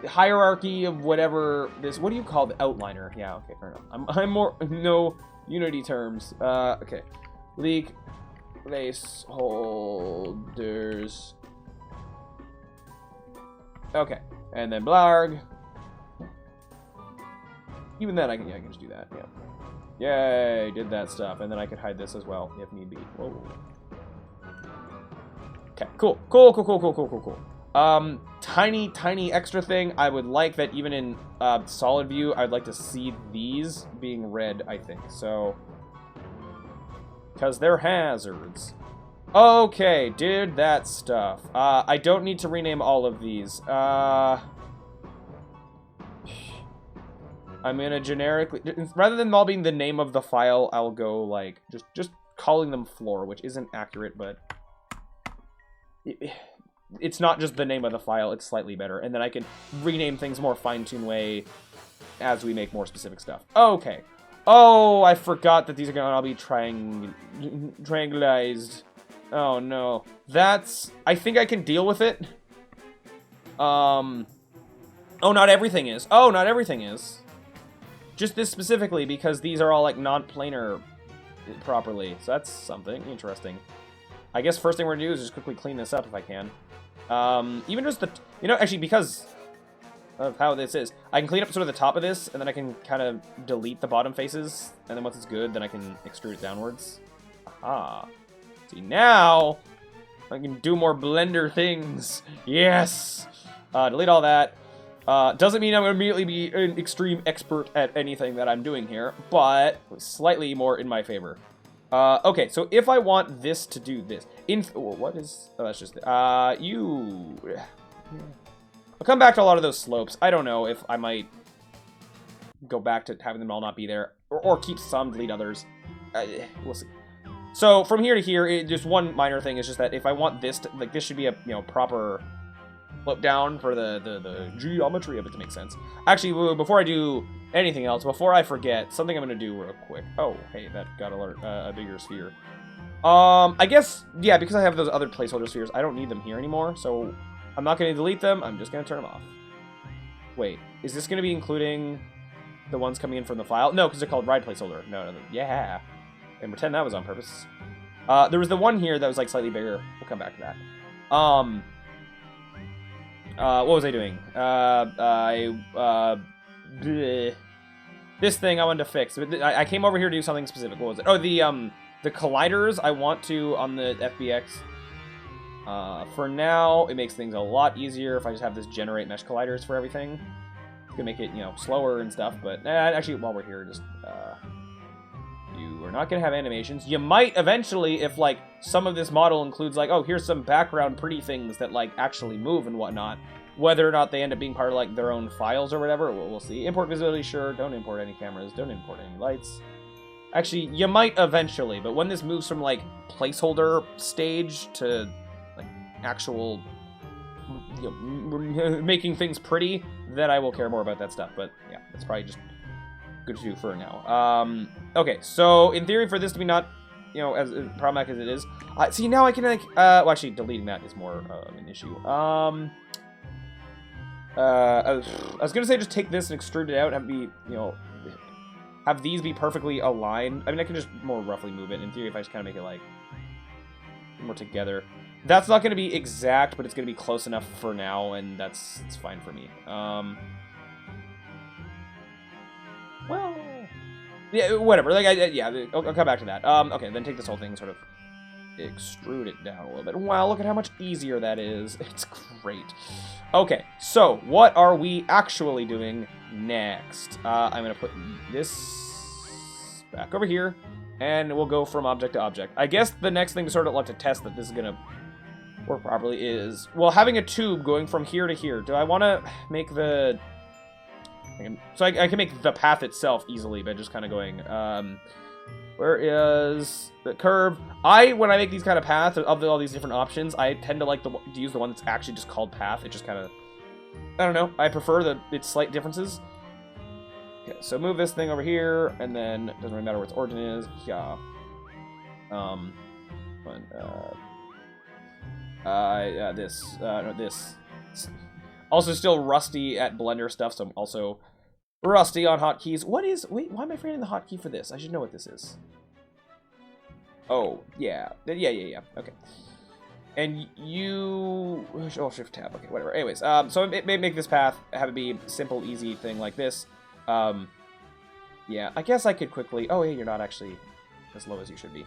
hierarchy of whatever this... What do you call the outliner? Yeah, okay, fair enough. I'm more... No Unity terms. Okay. Leak... placeholders. Okay, and then blarg. Even then, I can just do that. Yeah. Yay, did that stuff, and then I could hide this as well if need be. Whoa. Okay, cool. Tiny extra thing. I would like that even in solid view, I'd like to see these being red. I think so. Because they're hazards. Okay, did that stuff. I don't need to rename all of these. I'm gonna generically... Rather than all being the name of the file, I'll go, like, just calling them floor, which isn't accurate, but... It's not just the name of the file, it's slightly better. And then I can rename things more fine-tuned way as we make more specific stuff. Okay. Oh, I forgot that these are going to all be triangulized. Oh, no. That's... I think I can deal with it. Oh, not everything is. Oh, not everything is. Just this specifically, because these are all, like, non-planar properly. So that's something interesting. I guess first thing we're gonna do is just quickly clean this up if I can. Even just the... You know, actually, because of how this is, I can clean up sort of the top of this, and then I can kind of delete the bottom faces, and then once it's good, then I can extrude it downwards. Aha. See, now I can do more Blender things. Yes! Delete all that. Doesn't mean I'm going to immediately be an extreme expert at anything that I'm doing here, but slightly more in my favor. Okay, so if I want this to do this, what is, oh, that's just, I'll come back to a lot of those slopes. I don't know if I might go back to having them all not be there, or keep some, delete others. We'll see. So from here to here, just one minor thing is just that if I want this to, like, this should be a, you know, proper flip down for the geometry of it to make sense. Actually, before I do anything else, before I forget, something I'm going to do real quick. Oh, hey, that got a bigger sphere. I guess, yeah, because I have those other placeholder spheres, I don't need them here anymore, so I'm not going to delete them, I'm just going to turn them off. Wait, is this going to be including the ones coming in from the file? No, because they're called ride placeholder. No, yeah. And pretend that was on purpose. There was the one here that was, like, slightly bigger. We'll come back to that. What was I doing? This thing I wanted to fix. I came over here to do something specific. What was it? Oh, the colliders I want to on the FBX. For now, it makes things a lot easier if I just have this generate mesh colliders for everything. It's gonna make it, you know, slower and stuff, but actually, while we're here, just, you are not gonna have animations. You might eventually, if, like, some of this model includes, like, oh, here's some background pretty things that, like, actually move and whatnot. Whether or not they end up being part of, like, their own files or whatever, we'll see. Import visibility, sure. Don't import any cameras. Don't import any lights. Actually, you might eventually, but when this moves from, like, placeholder stage to, like, actual, you know, making things pretty, then I will care more about that stuff. But, yeah, that's probably just good to do for now. Okay, so in theory, for this to be not, you know, as problematic as it is, see, now I can, like, well, actually, deleting that is more an issue. I was gonna say just take this and extrude it out and have it be, you know, have these be perfectly aligned. I mean, I can just more roughly move it. In theory, if I just kind of make it, like, more together. That's not gonna be exact, but it's gonna be close enough for now, and it's fine for me. Well, yeah, whatever. Like, I'll come back to that. Okay, then take this whole thing and sort of extrude it down a little bit. Wow, look at how much easier that is. It's great. Okay, so what are we actually doing next? I'm going to put this back over here, and we'll go from object to object. I guess the next thing to sort of like to test that this is going to work properly is, well, having a tube going from here to here. Do I want to make the... I can make the path itself easily by just kind of going, where is the curve? When I make these kind of paths, of all these different options, I tend to like to use the one that's actually just called path. It just kind of, I don't know, I prefer its slight differences. Okay, so move this thing over here, and then it doesn't really matter where its origin is. Yeah. This. Also still rusty at Blender stuff, so I'm also rusty on hotkeys. Wait, why am I forgetting the hotkey for this? I should know what this is. Oh, yeah. Yeah. Okay. And oh, shift tab. Okay, whatever. Anyways, so it may make this path, have it be a simple, easy thing like this. Yeah, I guess I could quickly, oh, yeah, you're not actually as low as you should be.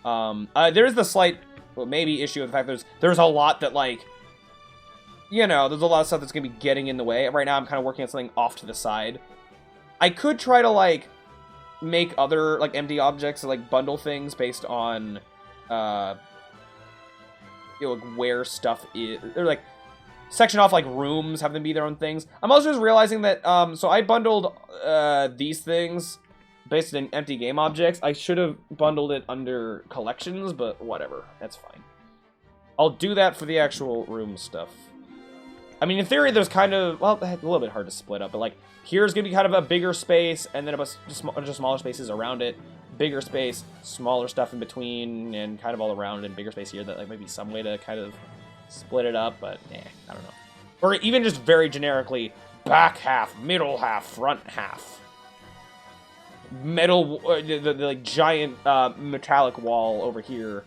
There is the slight, well, maybe issue of the fact there's a lot that, like, you know, there's a lot of stuff that's going to be getting in the way. Right now, I'm kind of working on something off to the side. I could try to, like, make other, like, empty objects, like, bundle things based on, you know, like, where stuff is. Or, like, section off, like, rooms, have them be their own things. I'm also just realizing that, so I bundled these things based on empty game objects. I should have bundled it under collections, but whatever. That's fine. I'll do that for the actual room stuff. I mean, in theory, there's kind of, well, a little bit hard to split up, but, like, here's going to be kind of a bigger space, and then a bunch of smaller spaces around it, bigger space, smaller stuff in between, and kind of all around, and bigger space here that, like, might be some way to kind of split it up, but, I don't know. Or even just very generically, back half, middle half, front half. Metal, the like giant metallic wall over here.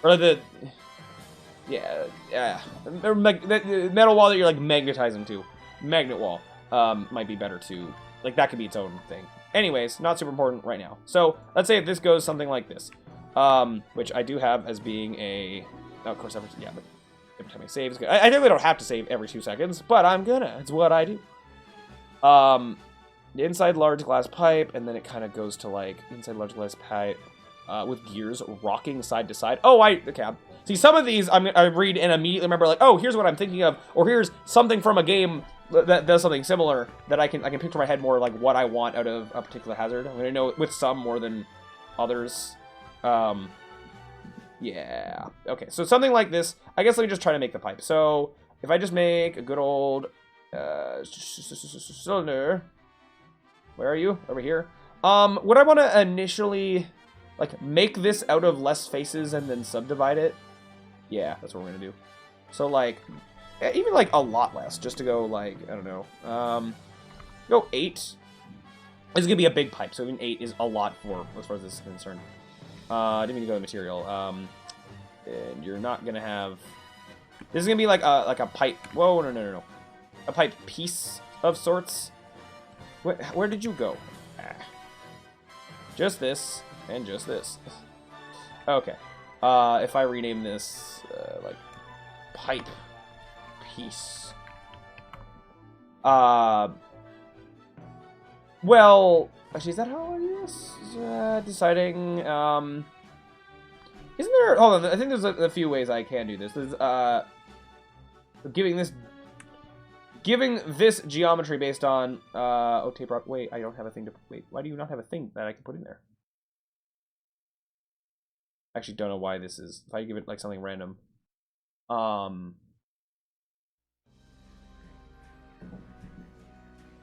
Or the, yeah. The metal wall that you're like magnetizing to. Magnet wall might be better too. Like that could be its own thing. Anyways, not super important right now. So let's say if this goes something like this, which I do have as being a, oh, of course, every time I save is good. I definitely don't have to save every 2 seconds, but I'm gonna. It's what I do. The inside large glass pipe, and then it kind of goes to like inside large glass pipe with gears rocking side to side. Oh, okay. See, some of these I read and immediately remember like, oh, here's what I'm thinking of, or here's something from a game that does something similar that I can picture in my head more like what I want out of a particular hazard. I'm gonna know with some more than others. Yeah. Okay, so something like this. I guess let me just try to make the pipe. So if I just make a good old cylinder. Where are you? Over here. Would I want to initially like make this out of less faces and then subdivide it? Yeah, that's what we're gonna do. So like, even like a lot less, just to go like, I don't know, go 8. This is gonna be a big pipe, so even 8 is a lot for as far as this is concerned. I didn't mean to go to material. And you're not gonna have. This is gonna be like a pipe. Whoa, no. A pipe piece of sorts. Where did you go? Just this and just this. Okay. If I rename this like pipe piece. Well, actually, is that how I do this? Deciding. Isn't there? Hold on. I think there's a few ways I can do this. There's giving this geometry based on oh, tape rock. Wait, I don't have a thing to wait. Why do you not have a thing that I can put in there? I actually don't know why this is. If I give it like something random, I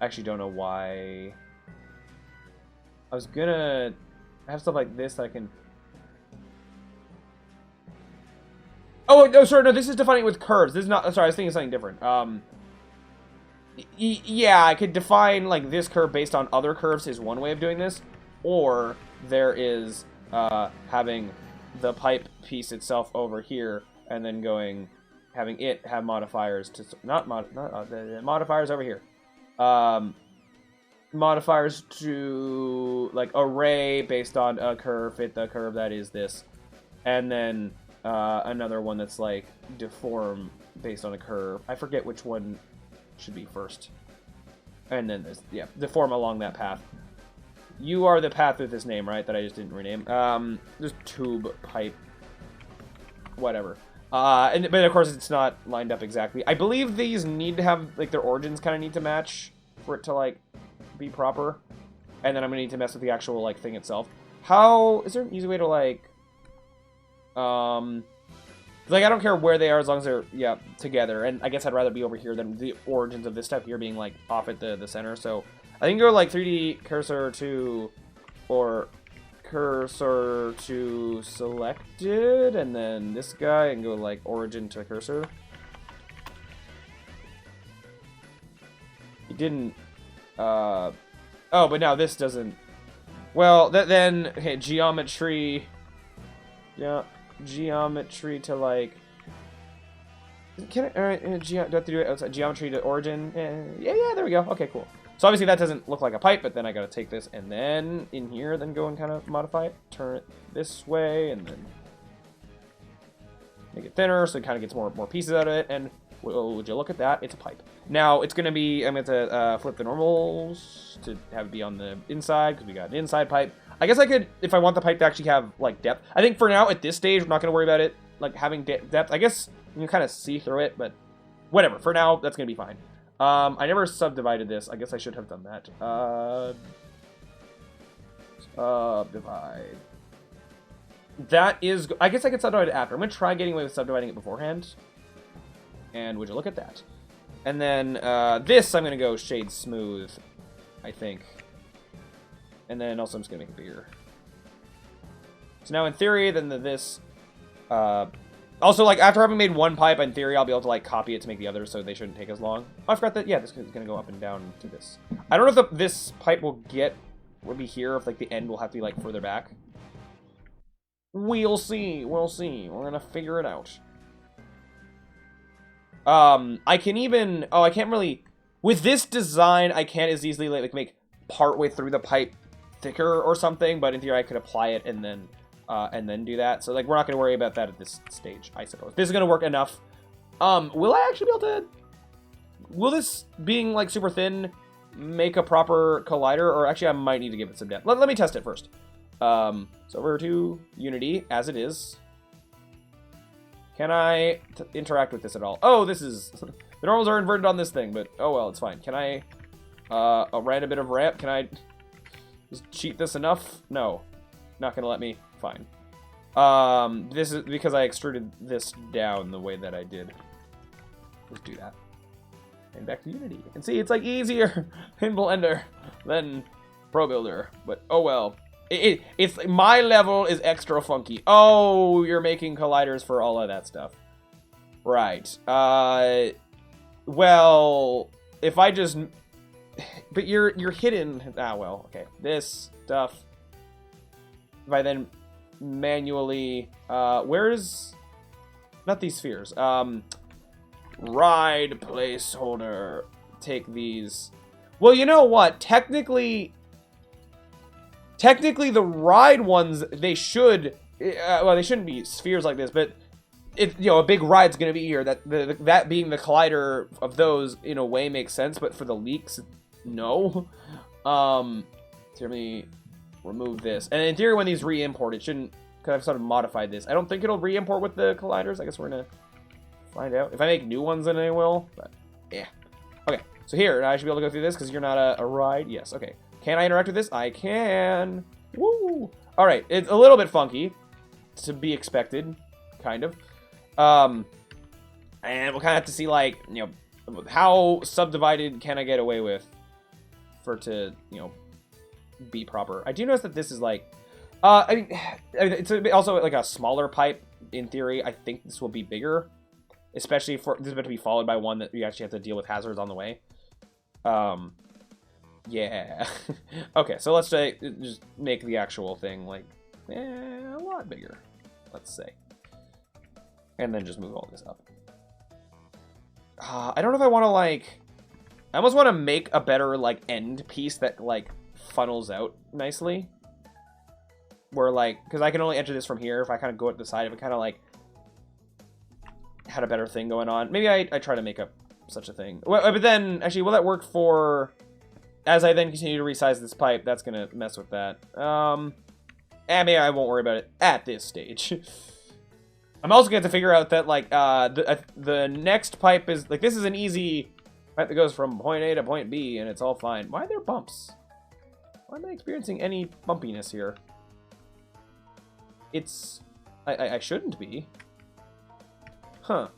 actually don't know why. I was gonna have stuff like this that I can. Oh no, sorry, no. This is defining it with curves. This is not. Sorry, I was thinking of something different. Yeah, I could define like this curve based on other curves is one way of doing this, or there is having the pipe piece itself over here and then having it have modifiers to the modifiers over here, modifiers to like array based on a curve, fit the curve that is this, and then another one that's like deform based on a curve. I forget which one should be first. And then there's, yeah, deform along that path. You are the path with this name, right? That I just didn't rename. Just tube, pipe, whatever. But of course it's not lined up exactly. I believe these need to have, like, their origins kind of need to match for it to, like, be proper. And then I'm gonna need to mess with the actual, like, thing itself. Is there an easy way to, like, like, I don't care where they are as long as they're, yeah, together. And I guess I'd rather be over here than the origins of this stuff here being, like, off at the center. So I think go, like, 3D cursor to, or cursor to selected, and then this guy, and go, like, origin to cursor. It didn't, oh, but now this doesn't, well, then, okay, geometry, yeah. Geometry to like. Can I? All right. Do I have to do it outside? Geometry to origin. Yeah. There we go. Okay. Cool. So obviously that doesn't look like a pipe, but then I gotta take this and then in here, then go and kind of modify it, turn it this way, and then make it thinner so it kind of gets more pieces out of it. And would you look at that? It's a pipe. Now it's gonna be. I'm gonna flip the normals to have it be on the inside because we got an inside pipe. I guess I could, if I want the pipe to actually have, like, depth. I think for now, at this stage, we're not going to worry about it, like, having depth. I guess you can kind of see through it, but whatever. For now, that's going to be fine. I never subdivided this. I guess I should have done that. Subdivide. That is, I guess I could subdivide it after. I'm going to try getting away with subdividing it beforehand. And would you look at that? And then this, I'm going to go shade smooth, I think. And then also I'm just going to make it bigger. So now in theory, then this Also, like, after having made one pipe, in theory, I'll be able to, like, copy it to make the others, so they shouldn't take as long. Oh, I forgot that, yeah, this is going to go up and down to this. I don't know if this pipe will be here, if, like, the end will have to be, like, further back. We'll see. We'll see. We're going to figure it out. I can even... Oh, I can't really... With this design, I can't as easily, like, make partway through the pipe thicker or something, but in theory, I could apply it and then do that. So, like, we're not going to worry about that at this stage, I suppose. This is going to work enough. Will I actually be able to... Will this being, like, super thin make a proper collider? Or actually, I might need to give it some depth. Let me test it first. So over to Unity, as it is. Can I interact with this at all? Oh, this is... The normals are inverted on this thing, but oh well, it's fine. Can I write a bit of ramp? Can I just cheat this enough? No. Not gonna let me. Fine. This is because I extruded this down the way that I did. Let's do that. And back to Unity. You can see it's like easier in Blender than Pro Builder, but oh well. It's my level is extra funky. Oh, you're making colliders for all of that stuff. Right. Well, if I just... But you're hidden... Ah, well, okay. This stuff... If I then manually... where's... Not these spheres. Ride placeholder. Take these. Well, you know what? Technically, the ride ones, they should... well, they shouldn't be spheres like this, but... a big ride's gonna be here. That being the collider of those, in a way, makes sense. But for the leaks, no. So let me remove this. And in theory, when these re-import, it shouldn't. Because I've sort of modified this. I don't think it'll re-import with the colliders. I guess we're gonna find out. If I make new ones, then it will. But yeah. Okay. So here, I should be able to go through this because you're not a ride. Yes. Okay. Can I interact with this? I can. Woo. All right. It's a little bit funky, to be expected, kind of. And we'll kind of have to see, like, how subdivided can I get away with for it to, be proper. I do notice that this is, like, I mean, it's also, like, a smaller pipe, in theory. I think this will be bigger, especially for, this is about to be followed by one that you actually have to deal with hazards on the way. Yeah. Okay, so let's say, just make the actual thing, like, a lot bigger, let's say. And then just move all this up. I don't know if I want to, like... I almost want to make a better, like, end piece that, like, funnels out nicely. Where, like... Because I can only enter this from here. If I kind of go at the side, if it kind of, like... had a better thing going on. Maybe I try to make up such a thing. Well, but then, actually, will that work for... As I then continue to resize this pipe, that's going to mess with that. Maybe I won't worry about it at this stage. I'm also going to have to figure out that, like, the next pipe is, like, this is an easy pipe that goes from point A to point B, and it's all fine. Why are there bumps? Why am I experiencing any bumpiness here? It's... I shouldn't be. Huh.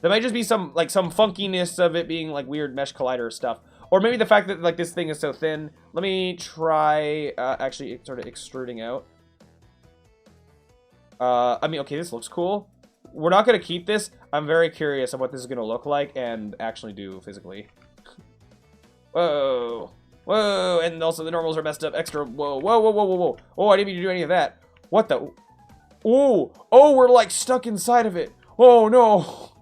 There might just be some, like, some funkiness of it being, like, weird mesh collider stuff. Or maybe the fact that, like, this thing is so thin. Let me try, actually sort of extruding out. I mean, okay, this looks cool. We're not going to keep this. I'm very curious of what this is going to look like and actually do physically. Whoa. Whoa. And also the normals are messed up extra. Whoa. Whoa, whoa, whoa, whoa, whoa. Oh, I didn't mean to do any of that. What the? Oh. Oh, we're like stuck inside of it. Oh, no.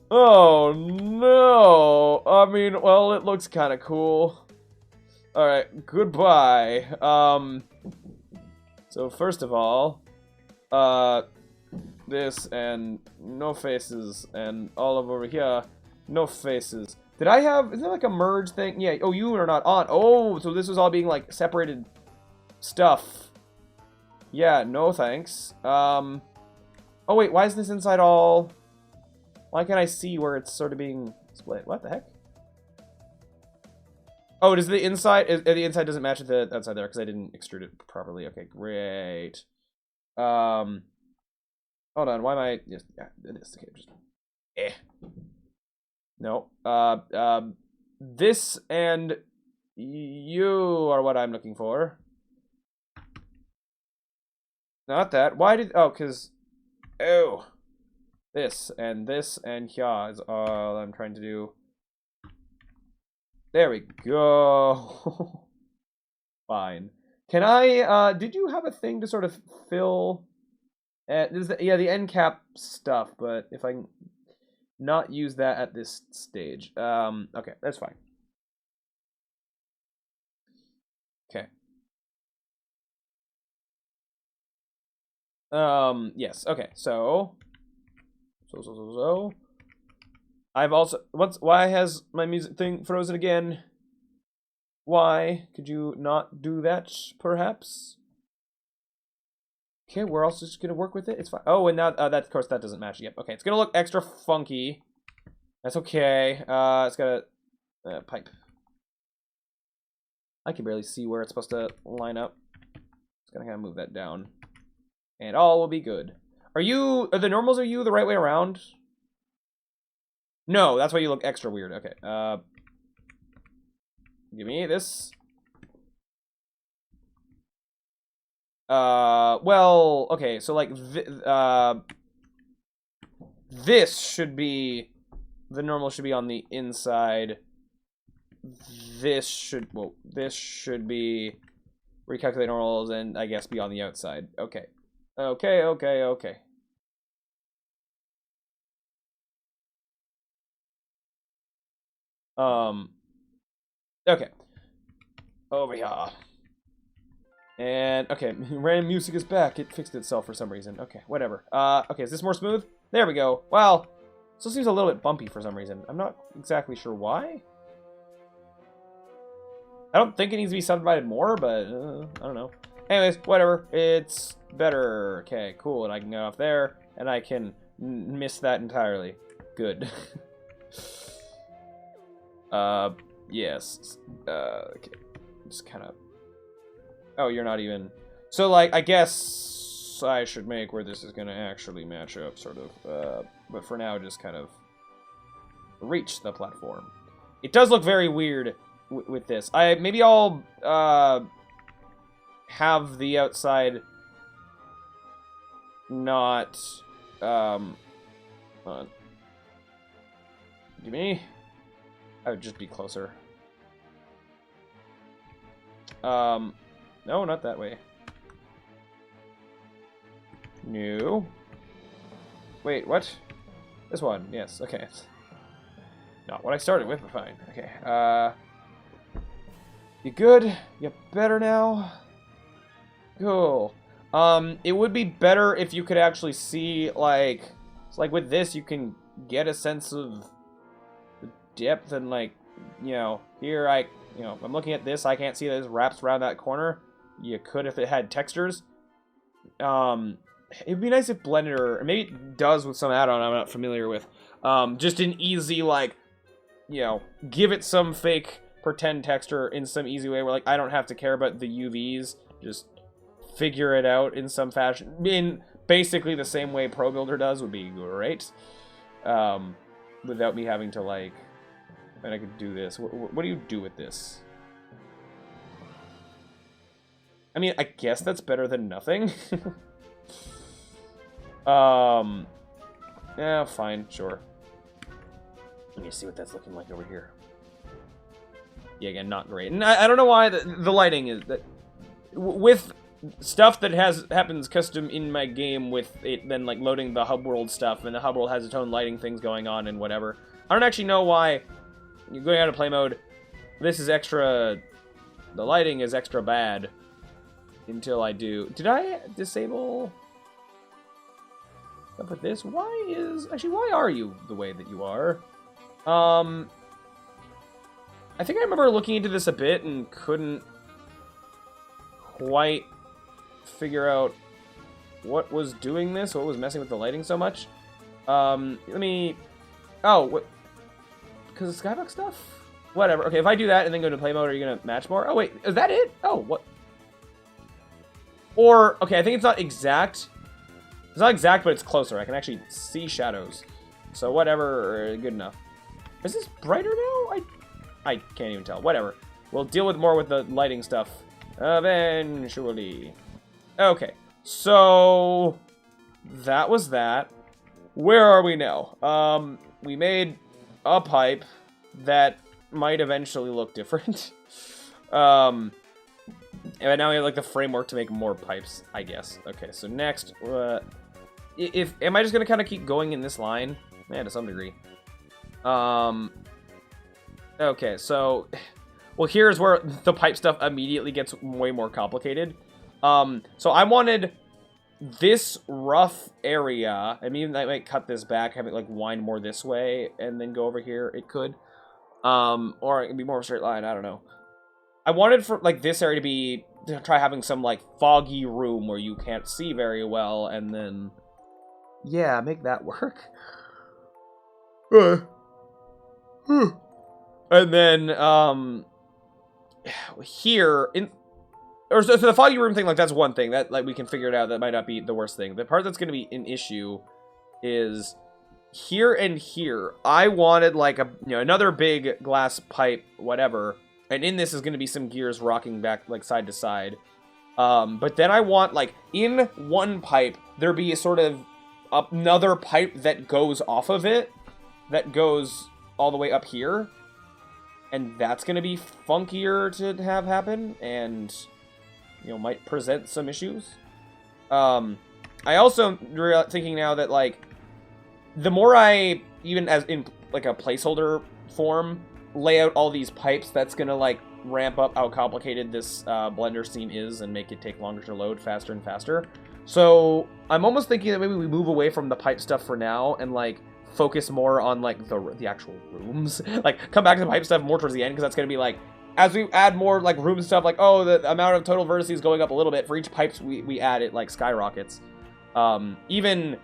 Oh, no. I mean, well, it looks kind of cool. All right. Goodbye. So first of all, this and no faces, and all of over here, no faces. Did I have, is there like a merge thing? Yeah, oh, you are not on. Oh, so this was all being like separated stuff. Yeah, no thanks. Oh wait, why is this inside all, why can't I see where it's sort of being split? What the heck? Oh, does the inside doesn't match with the outside there because I didn't extrude it properly. Okay, great. Hold on, why am I just, yeah, it is okay, just no. This and you are what I'm looking for. Not that. Why did... Oh, because... Oh. This and yeah is all I'm trying to do. There we go. Fine. Can I, did you have a thing to sort of fill... yeah, the end cap stuff, but if I can not use that at this stage. Okay, that's fine. Okay. Yes, okay, so... I've also... Why has my music thing frozen again? Why? Could you not do that, perhaps? Okay, we're also just gonna work with it. It's fine. Oh, and now, that, of course, that doesn't match. Yep, okay, it's gonna look extra funky. That's okay. It's got a pipe. I can barely see where it's supposed to line up. Just gonna kind of move that down. And all will be good. Are the normals, are you the right way around? No, that's why you look extra weird. Okay, give me this. Well, okay, so like, this should be, the normal should be on the inside. This should be recalculate normals and I guess be on the outside. Okay. Okay. Okay. Over here. And, okay, random music is back. It fixed itself for some reason. Okay, whatever. Okay, is this more smooth? There we go. Well, still seems a little bit bumpy for some reason. I'm not exactly sure why. I don't think it needs to be subdivided more, but, I don't know. Anyways, whatever. It's better. Okay, cool. And I can go off there, and I can miss that entirely. Good. Yes. Okay. Just kind of... Oh, you're not even... So, like, I guess I should make where this is going to actually match up, sort of. But for now, just kind of reach the platform. It does look very weird with this. Maybe I'll have the outside not... hold on. Give me... I would just be closer. No, not that way. No. Wait, what? This one, yes, okay. Not what I started with, but fine. Okay, you good? You better now? Cool. It would be better if you could actually see, like... It's like with this, you can get a sense of the depth and, like, you know, here I'm looking at this, I can't see that this wraps around that corner. You could if it had textures. It'd be nice if Blender, or maybe it does with some add-on I'm not familiar with, just an easy, like, you know, give it some fake pretend texture in some easy way where, like, I don't have to care about the UVs, just figure it out in some fashion. In basically the same way Pro Builder does would be great. Without me having to, like, and I could do this. What do you do with this? I mean, I guess that's better than nothing. Yeah, fine, sure. Let me see what that's looking like over here. Yeah, again, not great. And I don't know why the lighting is... that with stuff that happens custom in my game with it then, like, loading the hub world stuff, and the hub world has its own lighting things going on and whatever. I don't actually know why... You're going out of play mode. This is extra... The lighting is extra bad. Until I do... Did I disable... Up with this? Why is... Actually, why are you the way that you are? I think I remember looking into this a bit and couldn't quite figure out what was doing this, what was messing with the lighting so much. Let me... Oh, what... Because of Skybox stuff? Whatever. Okay, if I do that and then go to play mode, are you going to match more? Oh, wait. Is that it? Oh, what? Or, okay, I think it's not exact. It's not exact, but it's closer. I can actually see shadows. So whatever, good enough. Is this brighter now? I can't even tell. Whatever. We'll deal with more with the lighting stuff eventually. Okay. So that was that. Where are we now? We made a pipe that might eventually look different. And now we have like the framework to make more pipes, I guess. Okay, so next, am I just gonna kind of keep going in this line? Yeah, to some degree. Okay, so, well, here's where the pipe stuff immediately gets way more complicated. So I wanted this rough area. I mean, I might cut this back, have it like wind more this way, and then go over here. It could, or it could be more of a straight line. I don't know. I wanted for like this area to try having some like foggy room where you can't see very well, and then yeah, make that work. And then here in or so the foggy room thing, like that's one thing that like we can figure it out. That might not be the worst thing. The part that's going to be an issue is here and here. I wanted like another big glass pipe, whatever. And in this is going to be some gears rocking back, like, side to side. But then I want, like, in one pipe, there be a sort of another pipe that goes off of it. That goes all the way up here. And that's going to be funkier to have happen. And, might present some issues. I also thinking now that, like, the more I, even as in, like, a placeholder form, lay out all these pipes, that's gonna like ramp up how complicated this blender scene is and make it take longer to load faster and faster. So I'm almost thinking that maybe we move away from the pipe stuff for now and like focus more on like the actual rooms. Like come back to the pipe stuff more towards the end, because that's gonna be like as we add more like room stuff, like oh the amount of total vertices going up a little bit for each pipes we add, it like skyrockets. Even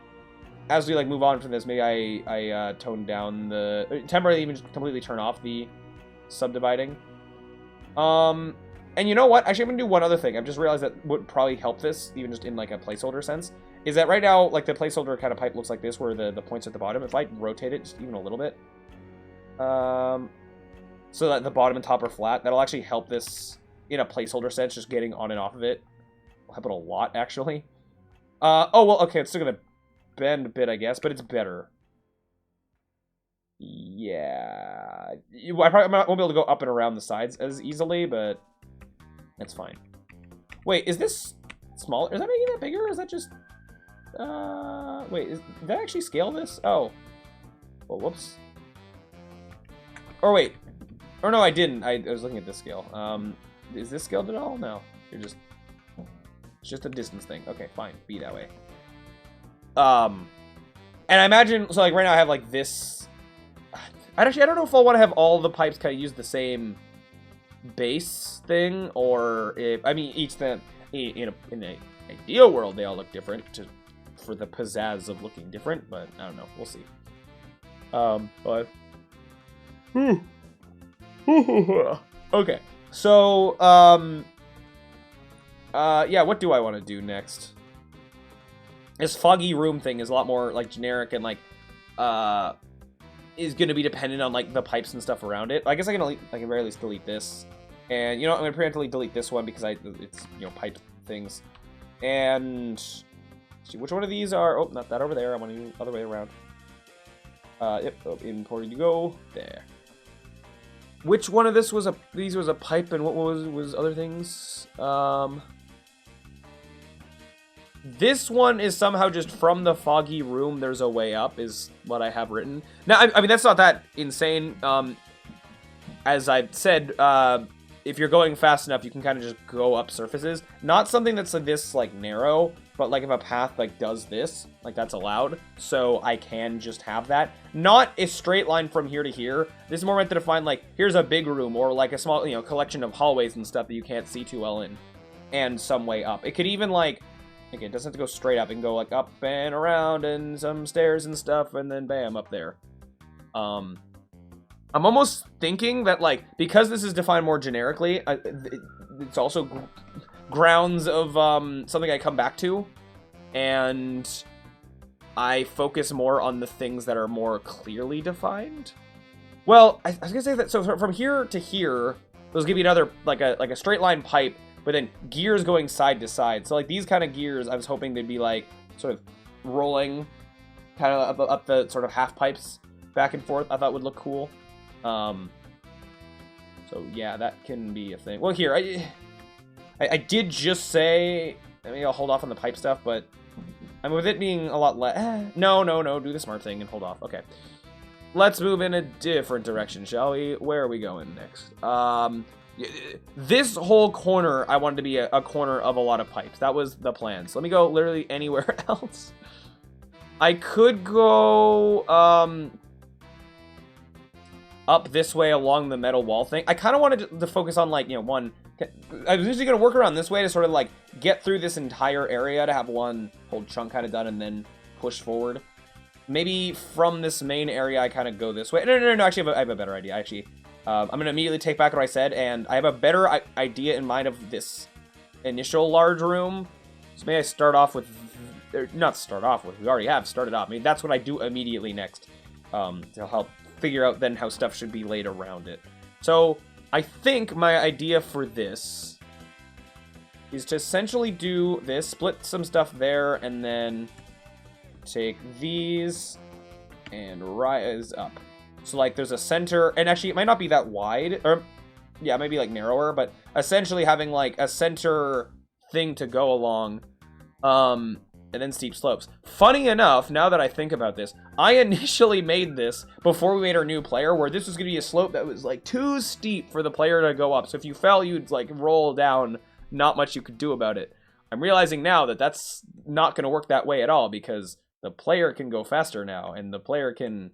as we like move on from this, maybe I tone down the temporarily, even just completely turn off the subdividing. And you know what? Actually, I'm gonna do one other thing. I've just realized that would probably help this, even just in like a placeholder sense, is that right now like the placeholder kind of pipe looks like this, where the points at the bottom. If I rotate it just even a little bit, so that the bottom and top are flat, that'll actually help this in a placeholder sense. Just getting on and off of it will help it a lot, actually. Oh well, okay, it's still gonna bend a bit, I guess, but it's better. Yeah. I probably won't be able to go up and around the sides as easily, but that's fine. Wait, is this smaller? Is that making that bigger, or is that just... wait, did that actually scale this? Oh. Oh, whoops. Or wait. Or no, I didn't. I was looking at this scale. Is this scaled at all? No. You're just... It's just a distance thing. Okay, fine. Be that way. And I imagine, so like right now I have like this, I don't know if I want to have all the pipes kind of use the same base thing, or if, I mean, each in an ideal world, they all look different for the pizzazz of looking different, but I don't know, we'll see. But, okay, so, yeah, what do I want to do next? This foggy room thing is a lot more like generic and like is going to be dependent on like the pipes and stuff around it. I guess I can very least delete this, and I'm going to preemptively delete this one because it's pipe things. And let's see which one of these are. Oh, not that over there. I want to do the other way around. Yep. Oh, import you go there. Which one of these was a pipe, and what was other things? This one is somehow just from the foggy room, there's a way up, is what I have written. Now, I mean, that's not that insane. As I've said, if you're going fast enough, you can kind of just go up surfaces. Not something that's like this, like, narrow, but like if a path, like, does this, like, that's allowed. So I can just have that. Not a straight line from here to here. This is more meant to define, like, here's a big room, or like a small, collection of hallways and stuff that you can't see too well in. And some way up. It could even, like... Okay, it doesn't have to go straight up. It can go like up and around and some stairs and stuff, and then bam, up there. I'm almost thinking that, like, because this is defined more generically, it's also grounds of something I come back to, and I focus more on the things that are more clearly defined. Well, I was gonna say that, so from here to here, those give you another, like a straight line pipe but then gears going side to side. So like these kind of gears, I was hoping they'd be like sort of rolling kind of up the sort of half pipes back and forth. I thought would look cool. So yeah, that can be a thing. Well, here, I did just say, maybe I'll hold off on the pipe stuff, but I mean, with it being a lot less, no, do the smart thing and hold off. Okay. Let's move in a different direction, shall we? Where are we going next? This whole corner, I wanted to be a corner of a lot of pipes. That was the plan. So let me go literally anywhere else. I could go up this way along the metal wall thing. I kind of wanted to focus on, like, you know, one... I was usually going to work around this way to sort of, like, get through this entire area to have one whole chunk kind of done and then push forward. Maybe from this main area, I kind of go this way. No, actually, I have a better idea. Actually, I'm going to immediately take back what I said, and I have a better idea in mind of this initial large room. So maybe I start off with... not start off with, we already have started off. I mean, that's what I do immediately next to help figure out then how stuff should be laid around it. So I think my idea for this is to essentially do this, split some stuff there, and then take these and rise up. So like there's a center, and actually it might not be that wide, or yeah, it might be like narrower, but essentially having like a center thing to go along, and then steep slopes. Funny enough, now that I think about this, I initially made this before we made our new player, where this was going to be a slope that was like too steep for the player to go up. So if you fell, you'd like roll down, not much you could do about it. I'm realizing now that that's not going to work that way at all, because the player can go faster now, and the player can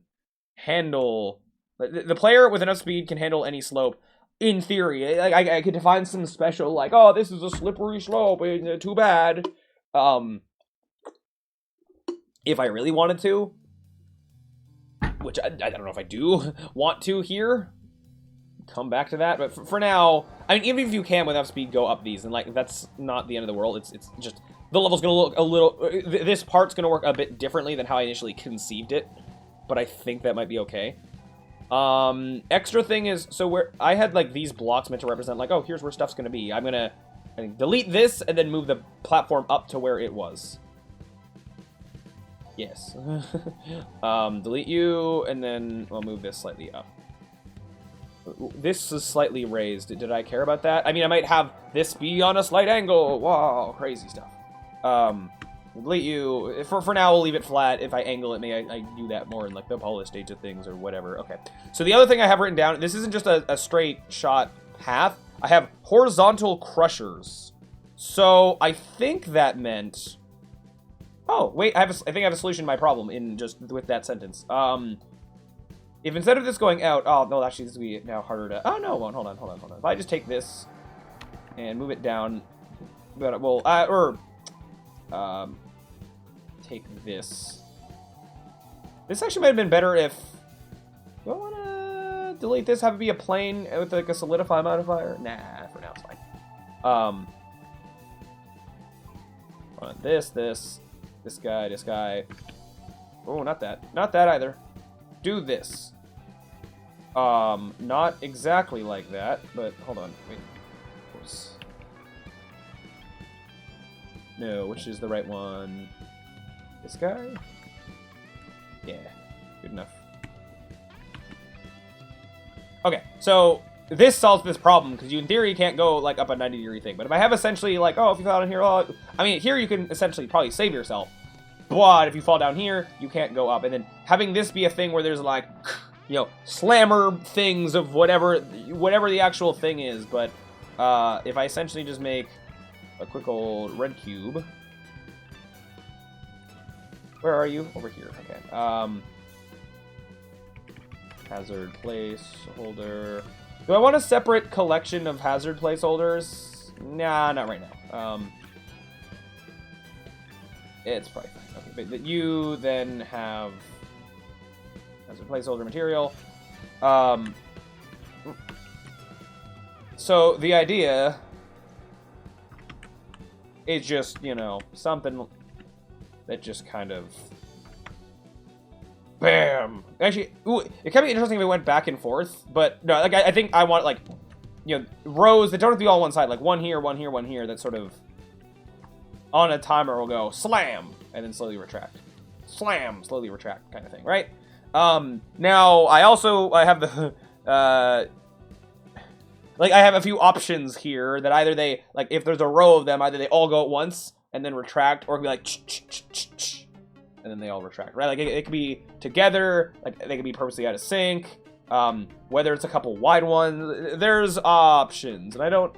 handle... The player with enough speed can handle any slope. In theory, I could define some special, like, oh, this is a slippery slope, too bad. If I really wanted to, which I don't know if I do want to here, come back to that, but for now, I mean, even if you can without speed go up these, and like, that's not the end of the world. It's just, the level's gonna look a little, this part's gonna work a bit differently than how I initially conceived it, but I think that might be okay. Extra thing is, so where I had like these blocks meant to represent like, oh, here's where stuff's gonna be. I'm gonna, I think, delete this and then move the platform up to where it was. Yes. Delete you, and then I'll move this slightly up. This is slightly raised. Did I care about that? I mean, I might have this be on a slight angle. Wow, crazy stuff. Delete you. For now, we'll leave it flat. If I angle it, maybe I do that more in like the polished stage of things or whatever. Okay. So the other thing I have written down, this isn't just a straight shot path. I have horizontal crushers. So I think that meant... Oh, wait, I think I have a solution to my problem in just with that sentence. If instead of this going out, oh, no, actually, this will be now harder to, oh, no, hold on. If I just take this and move it down, but well, take this. This actually might have been better if, do I want to delete this, have it be a plane with like a solidify modifier? Nah, for now it's fine. This guy. Oh, not that. Not that either. Do this. Not exactly like that, but hold on. Wait. No, which is the right one? This guy? Yeah, good enough. Okay, so this solves this problem, because you, in theory, can't go, like, up a 90-degree thing. But if I have essentially, like, oh, if you fall down here, oh... I mean, here you can essentially probably save yourself. But if you fall down here, you can't go up. And then having this be a thing where there's, like, you know, slammer things of whatever the actual thing is. But if I essentially just make a quick old red cube... Where are you? Over here. Okay. Hazard placeholder... Do I want a separate collection of hazard placeholders? Nah, not right now. It's probably fine. Okay, but you then have hazard placeholder material. So the idea is just, you know, something that just kind of... Bam! Actually, ooh, it can be interesting if it went back and forth, but no, like I think I want like you know, rows that don't have to be all one side, like one here, one here, one here, that sort of on a timer will go slam and then slowly retract. Slam, slowly retract kind of thing, right? Now, I have the, like, I have a few options here that either they, like, if there's a row of them, either they all go at once and then retract, or it could be like, ch-ch-ch-ch-ch, and then they all retract, right? Like, it could be together, like, they could be purposely out of sync, whether it's a couple wide ones, there's options, and I don't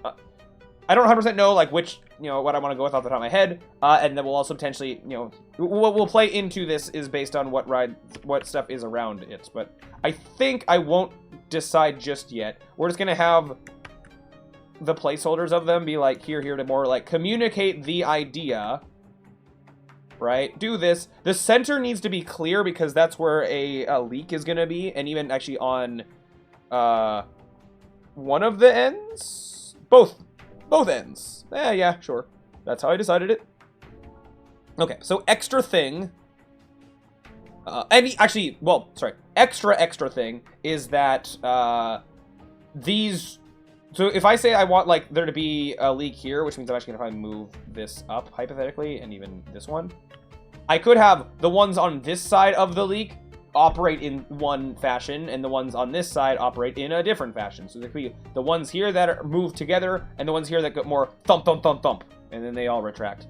100% know, like, which, you know, what I want to go with off the top of my head, and then we'll also potentially, you know, what we'll play into this is based on what stuff is around it, but I think I won't decide just yet. We're just gonna have the placeholders of them be like here to more like communicate the idea, right? Do this. The center needs to be clear because that's where a leak is gonna be, and even actually on one of the ends, both ends. Yeah, sure. That's how I decided it. Okay, so extra thing. Extra thing is that these. So if I say I want like there to be a leak here, which means I'm actually gonna probably move this up hypothetically, and even this one, I could have the ones on this side of the leak operate in one fashion, and the ones on this side operate in a different fashion. So there could be the ones here that are moved together, and the ones here that go more thump, thump, thump, thump, and then they all retract.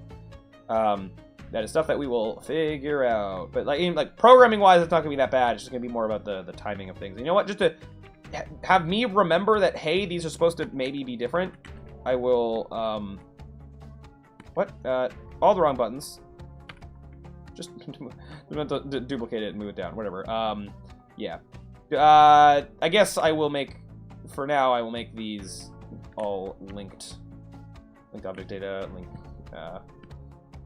That is stuff that we will figure out. But like programming-wise, it's not gonna be that bad. It's just gonna be more about the timing of things. And you know what? Just to have me remember that, hey, these are supposed to maybe be different, I will, all the wrong buttons. Just duplicate it and move it down, whatever. Yeah. I guess I will make, for now, I will make these all linked object data,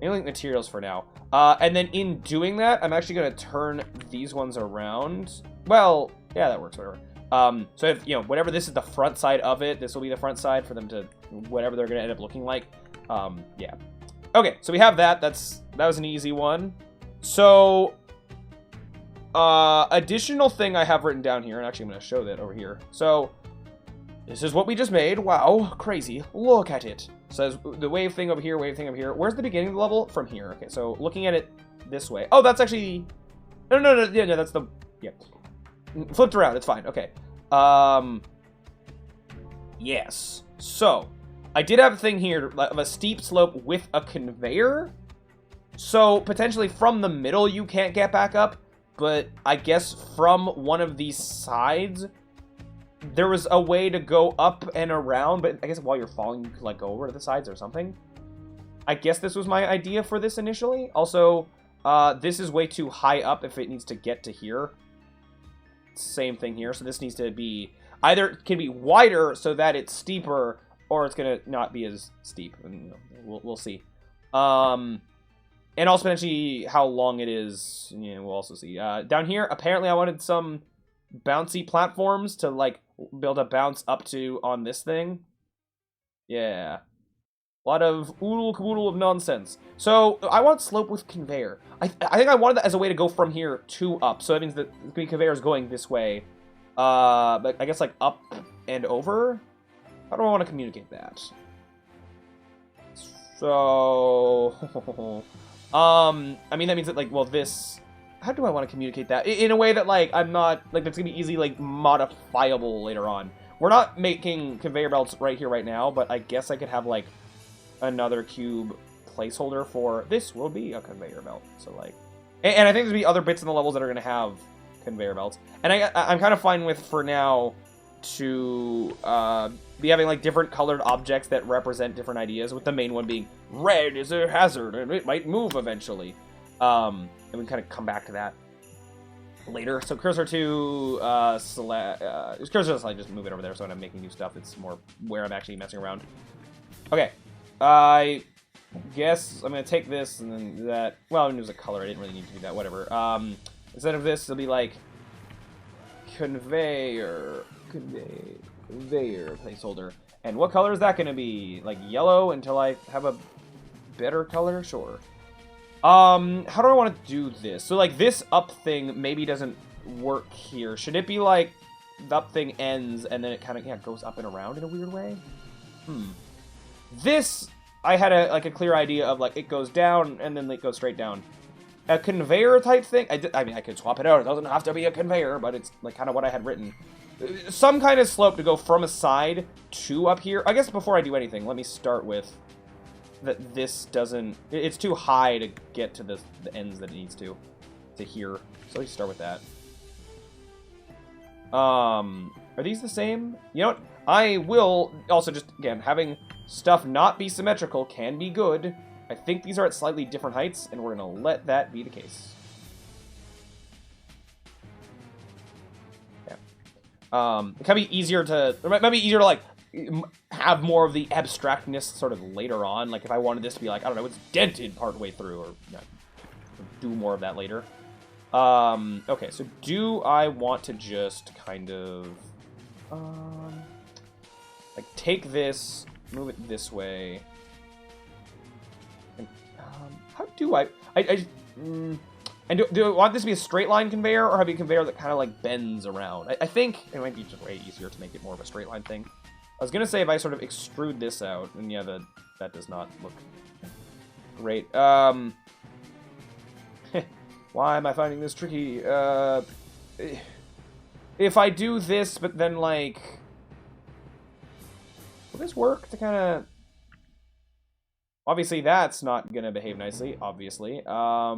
link materials for now. And then in doing that, I'm actually going to turn these ones around. Well, yeah, that works, whatever. So if, you know, whatever this is the front side of it, this will be the front side for them to, whatever they're going to end up looking like. Yeah. Okay, so we have that. That was an easy one. So, additional thing I have written down here, and actually I'm going to show that over here. So, this is what we just made. Wow, crazy. Look at it. Says the wave thing over here, wave thing over here. Where's the beginning of the level? From here. Okay, so looking at it this way. Oh, that's actually... No, that's the... Yeah. Flipped around, it's fine. Okay. Yes. So, I did have a thing here of a steep slope with a conveyor. So, potentially from the middle you can't get back up, but I guess from one of these sides, there was a way to go up and around, but I guess while you're falling, you could, like, go over to the sides or something. I guess this was my idea for this initially. Also, this is way too high up if it needs to get to here. Same thing here, so this needs to be, either it can be wider so that it's steeper, or it's gonna not be as steep, and we'll see. And also potentially how long it is, yeah, we'll also see. Down here, apparently I wanted some bouncy platforms to, like, build a bounce up to on this thing. Yeah. A lot of oodle caboodle of nonsense. So, I want slope with conveyor. I think I wanted that as a way to go from here to up. So that means that the conveyor is going this way. But I guess, like, up and over? How do I want to communicate that? So... I mean, that means that, like, well, this... How do I want to communicate that? In a way that, like, I'm not... Like, that's gonna be easily, like, modifiable later on. We're not making conveyor belts right here, right now, but I guess I could have, like, another cube placeholder for... This will be a conveyor belt. So, like... And I think there'll be other bits in the levels that are gonna have conveyor belts. And I'm kind of fine with, for now, to be having, like, different colored objects that represent different ideas, with the main one being red is a hazard and it might move eventually. And we kind of come back to that later. So cursor to cursor to slide, just move it over there so when I'm making new stuff, it's more where I'm actually messing around. Okay, I guess I'm gonna take this and then that. Well, I mean, it was a color. I didn't really need to do that. Whatever. Instead of this, it'll be like conveyor placeholder. And what color is that going to be? Like yellow until I have a better color? Sure. How do I want to do this? So, like, this up thing maybe doesn't work here. Should it be, like, up thing ends, and then it kind of, yeah, goes up and around in a weird way. This, I had a clear idea of, like, it goes down, and then it goes straight down. A conveyor type thing, I mean, I could swap it out. It doesn't have to be a conveyor, but it's, like, kind of what I had written. Some kind of slope to go from a side to up here. I guess before I do anything, let me start with that this doesn't... It's too high to get to the ends that it needs to here. So let's start with that. Are these the same? You know what? I will also just, again, having stuff not be symmetrical can be good. I think these are at slightly different heights, and we're going to let that be the case. It can be easier to, it might be easier to, like, have more of the abstractness sort of later on. Like, if I wanted this to be, like, I don't know, it's dented partway through, or you know, do more of that later. Okay, so do I want to just kind of, like, take this, move it this way, and, how do and do I want this to be a straight line conveyor, or have a conveyor that kind of, like, bends around? I think it might be just way easier to make it more of a straight line thing. I was going to say if I sort of extrude this out, and yeah, that does not look great. Why am I finding this tricky? If I do this, but then, like... Will this work to kind of... Obviously, that's not going to behave nicely, obviously. I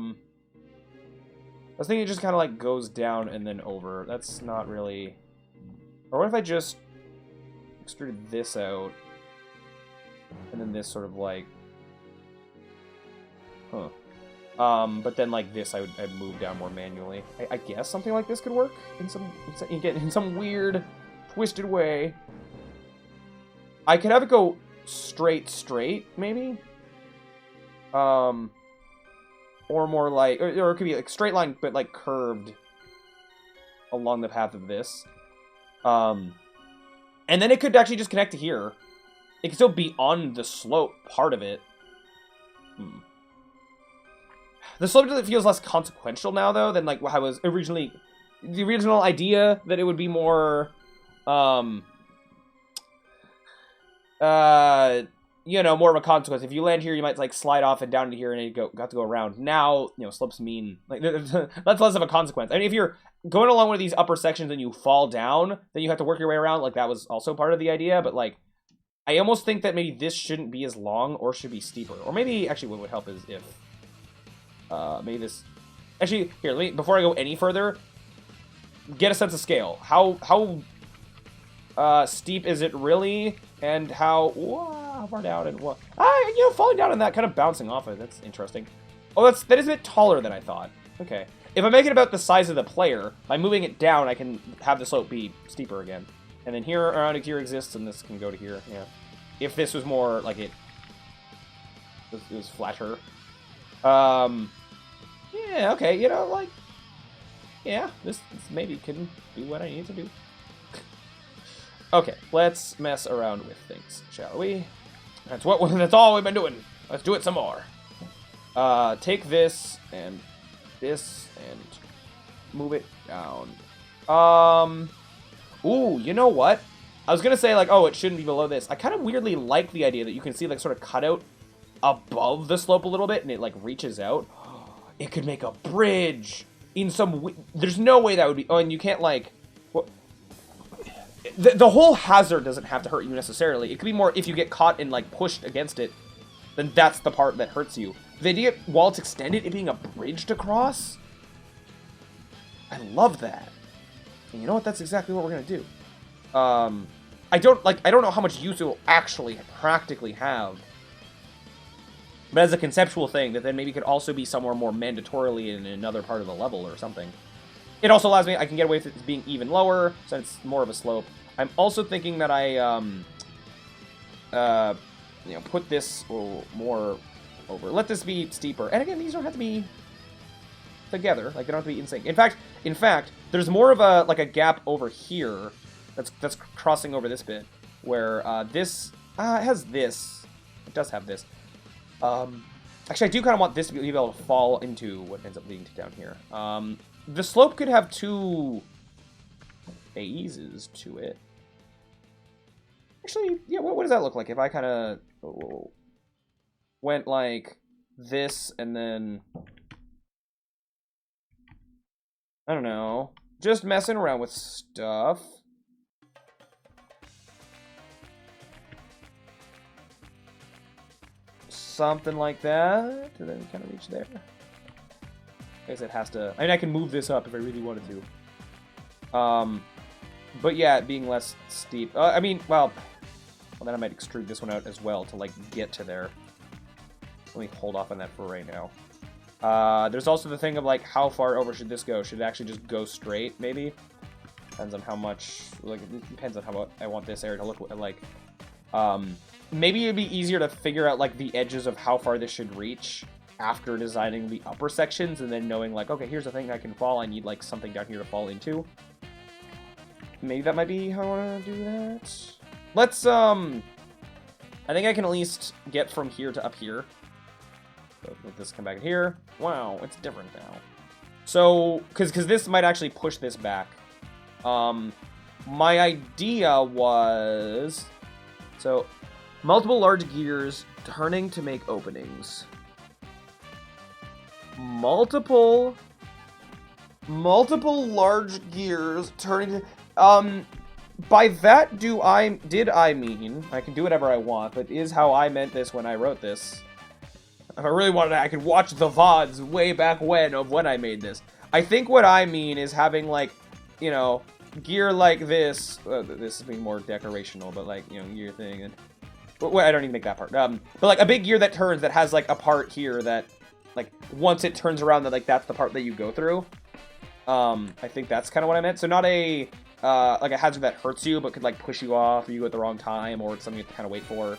was thinking it just kind of, like, goes down and then over. That's not really... Or what if I just extruded this out, and then this sort of, like... Huh. But then, like, this, I'd move down more manually. I guess something like this could work in some weird, twisted way. I could have it go straight, maybe? Or more like, or it could be like straight line, but like curved along the path of this. And then it could actually just connect to here. It could still be on the slope part of it. The slope feels less consequential now, though, than like how I was originally. The original idea that it would be more, you know, more of a consequence. If you land here, you might like slide off and down to here, and you got to go around. Now, you know, slopes mean like that's less of a consequence. I mean, if you're going along one of these upper sections and you fall down, then you have to work your way around. Like that was also part of the idea, but like, I almost think that maybe this shouldn't be as long or should be steeper. Or maybe actually, what would help is if maybe this. Actually, here, let me before I go any further, get a sense of scale. How steep is it really, and how far down and what? You know, falling down and that kind of bouncing off of it. That's interesting. Oh, that is a bit taller than I thought. Okay, if I make it about the size of the player, by moving it down, I can have the slope be steeper again. And then here around here exists, and this can go to here. Yeah, if this was more like it was flatter. Yeah. Okay. You know, like. Yeah, this maybe can do what I need to do. Okay, let's mess around with things, shall we? That's all we've been doing. Let's do it some more. Take this and move it down. Ooh, you know what? I was gonna say like, oh, it shouldn't be below this. I kind of weirdly like the idea that you can see like sort of cut out above the slope a little bit, and it like reaches out. It could make a bridge in some. There's no way that would be. Oh, and you can't like. Well, the whole hazard doesn't have to hurt you necessarily. It could be more if you get caught and like pushed against it, then that's the part that hurts you. The idea while it's extended, it being a bridge to cross. I love that. And you know what? That's exactly what we're gonna do. I don't know how much use it will actually practically have. But as a conceptual thing, that then maybe could also be somewhere more mandatorily in another part of the level or something. It also allows me, I can get away with it being even lower, so it's more of a slope. I'm also thinking that I, you know, put this more over. Let this be steeper. And again, these don't have to be together. Like, they don't have to be in sync. In fact, there's more of a, like a gap over here that's crossing over this bit, where, this, it has this. It does have this. Actually, I do kind of want this to be able to fall into what ends up leading to down here. The slope could have two phases to it. Actually, yeah, what does that look like if I kind of went like this and then, I don't know, just messing around with stuff. Something like that, and then kind of reach there. I guess it has to, I mean, I can move this up if I really wanted to. But yeah, it being less steep. I mean, well, then I might extrude this one out as well to, like, get to there. Let me hold off on that for right now. There's also the thing of, like, how far over should this go? Should it actually just go straight, maybe? Depends on how much, like, it depends on how I want this area to look like. Maybe it'd be easier to figure out, like, the edges of how far this should reach after designing the upper sections, and then knowing, like, okay, here's the thing I can fall, I need, like, something down here to fall into. Maybe that might be how I want to do that. Let's, I think I can at least get from here to up here. So let this come back in here. Wow, it's different now. So, because this might actually push this back. My idea was, so, multiple large gears turning to make openings. Multiple large gears turning to, by that did I mean, I can do whatever I want, but is how I meant this when I wrote this. If I really wanted to, I could watch the VODs way back when of when I made this. I think what I mean is having, like, you know, gear like this. This is being more decorational, but, like, you know, gear thing. And well, I don't even make that part. But, like, a big gear that turns that has, like, a part here that, like, once it turns around, that, like, that's the part that you go through. I think that's kind of what I meant. So not a, like, a hazard that hurts you, but could, like, push you off, or you go at the wrong time, or it's something you have to kind of wait for.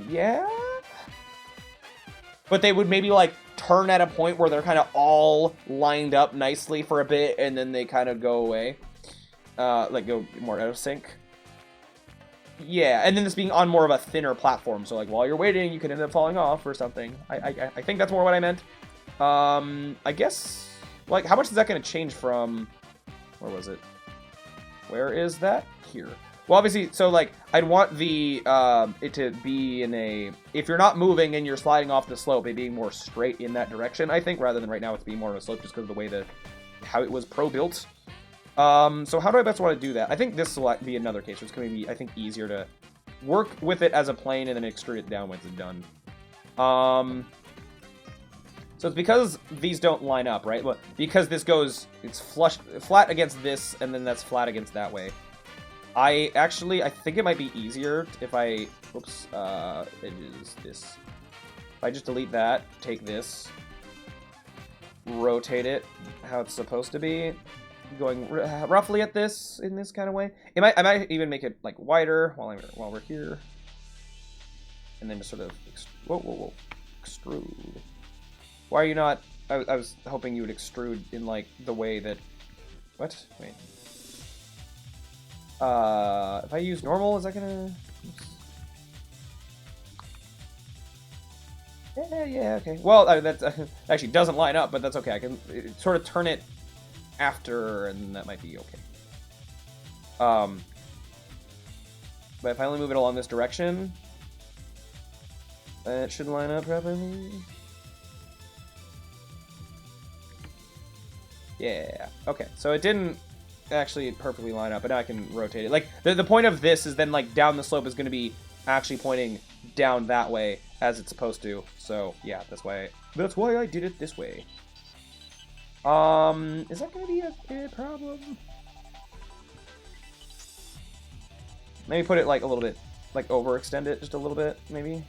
Yeah? But they would maybe, like, turn at a point where they're kind of all lined up nicely for a bit, and then they kind of go away. Like, go more out of sync. Yeah, and then this being on more of a thinner platform, so, like, while you're waiting, you could end up falling off or something. I think that's more what I meant. I guess, like, how much is that going to change from, where was it? Where is that? Here. Well, obviously, so, like, I'd want the, it to be in a, if you're not moving and you're sliding off the slope, it being more straight in that direction, I think, rather than right now it's being more of a slope just because of the way that, how it was pro-built. So how do I best want to do that? I think this will be another case where it's going to be, I think, easier to work with it as a plane and then extrude it down once it's done. So it's because these don't line up, right? Well, because this goes, it's flat against this, and then that's flat against that way. I think it might be easier if I, whoops, edges, this. If I just delete that, take this, rotate it how it's supposed to be, going roughly at this, in this kind of way. I might even make it, like, wider while we're here. And then just sort of, whoa, extrude. Why are you not, I was hoping you would extrude in, like, the way that, what? Wait. If I use normal, is that gonna, oops. Yeah, okay. Well, that actually doesn't line up, but that's okay. I can sort of turn it after, and that might be okay. But if I only move it along this direction, that should line up properly. Yeah, okay. So it didn't actually perfectly line up, but now I can rotate it. Like, the point of this is then, like, down the slope is going to be actually pointing down that way as it's supposed to. So, yeah, that's why I did it this way. Is that going to be a problem? Maybe put it, like, a little bit, like, overextend it just a little bit, maybe?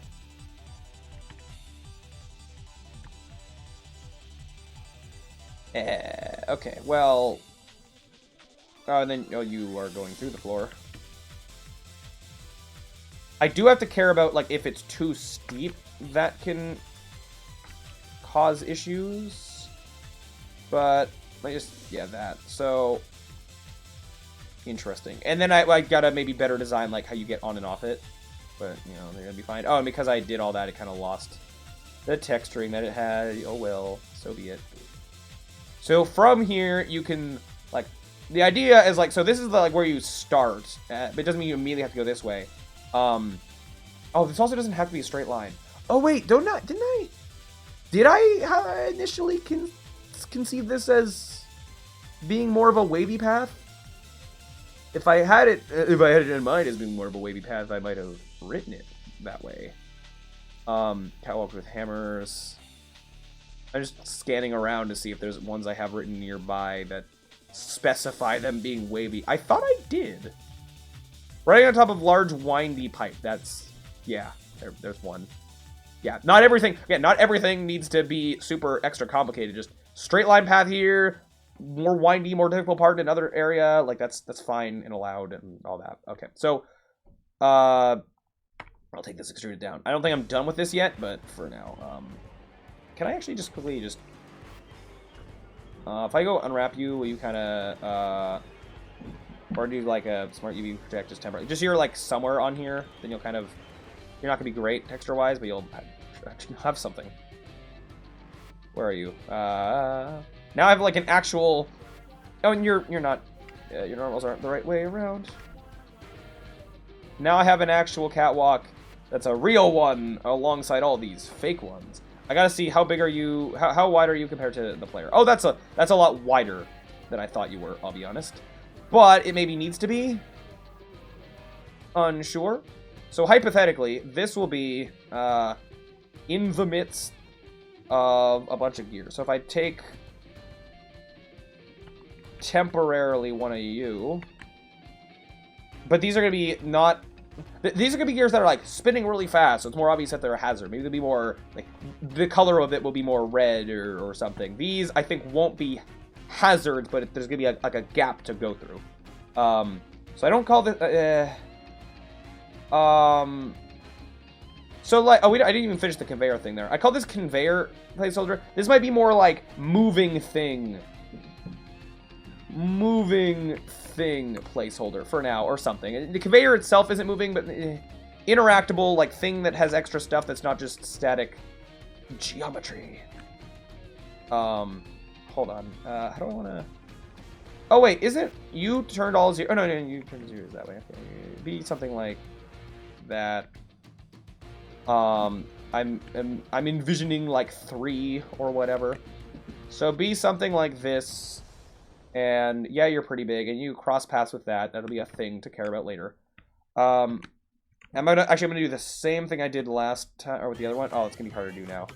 Okay, well... Oh, and then, oh, you are going through the floor. I do have to care about, like, if it's too steep, that can cause issues. But, I just, yeah, that. So, interesting. And then I gotta maybe better design, like, how you get on and off it. But, you know, they're gonna be fine. Oh, and because I did all that, it kind of lost the texturing that it had. Oh, well, so be it. So, from here, you can, like, the idea is like, so this is the, like where you start, but it doesn't mean you immediately have to go this way. Oh, this also doesn't have to be a straight line. Oh wait, did I initially conceive this as being more of a wavy path? If I had it in mind as being more of a wavy path, I might have written it that way. Catwalk with hammers. I'm just scanning around to see if there's ones I have written nearby that specify them being wavy. I thought I did. Riding on top of large windy pipe. That's, yeah, there's one. Yeah, not everything needs to be super extra complicated. Just straight line path here, more windy, more difficult part in another area. Like that's fine and allowed and all that. Okay, so I'll take this extruded down. I don't think I'm done with this yet, but for now, can I actually just quickly just if I go unwrap you, will you kind of or do like a smart UV project just temporarily? Just you're like somewhere on here, then you'll kind of, you're not gonna be great texture-wise, but you'll have something. Where are you? Now I have like an actual. Oh, and you're not. Your normals aren't the right way around. Now I have an actual catwalk that's a real one alongside all these fake ones. I gotta see how big are you? How wide are you compared to the player? Oh, that's a lot wider than I thought you were. I'll be honest, but it maybe needs to be. Unsure. So hypothetically, this will be in the midst of a bunch of gears. So if I take temporarily one of you, but these are going to be not, these are going to be gears that are like spinning really fast, so it's more obvious that they're a hazard. Maybe they'll be more, like, the color of it will be more red or something. These, I think, won't be hazards, but there's going to be like a gap to go through. So I don't call this, so like, oh, I didn't even finish the conveyor thing there. I call this conveyor placeholder. This might be more like moving thing placeholder for now or something. The conveyor itself isn't moving, but interactable, like thing that has extra stuff that's not just static geometry. Hold on. How do I want to? Oh wait, isn't you turned all zero? Oh no, you turned zeros that way. Okay, be something like that. I'm envisioning like 3 or whatever. So be something like this. And yeah, you're pretty big, and you cross paths with that. That'll be a thing to care about later. I'm gonna do the same thing I did last time, or with the other one. Oh, it's gonna be harder to do now.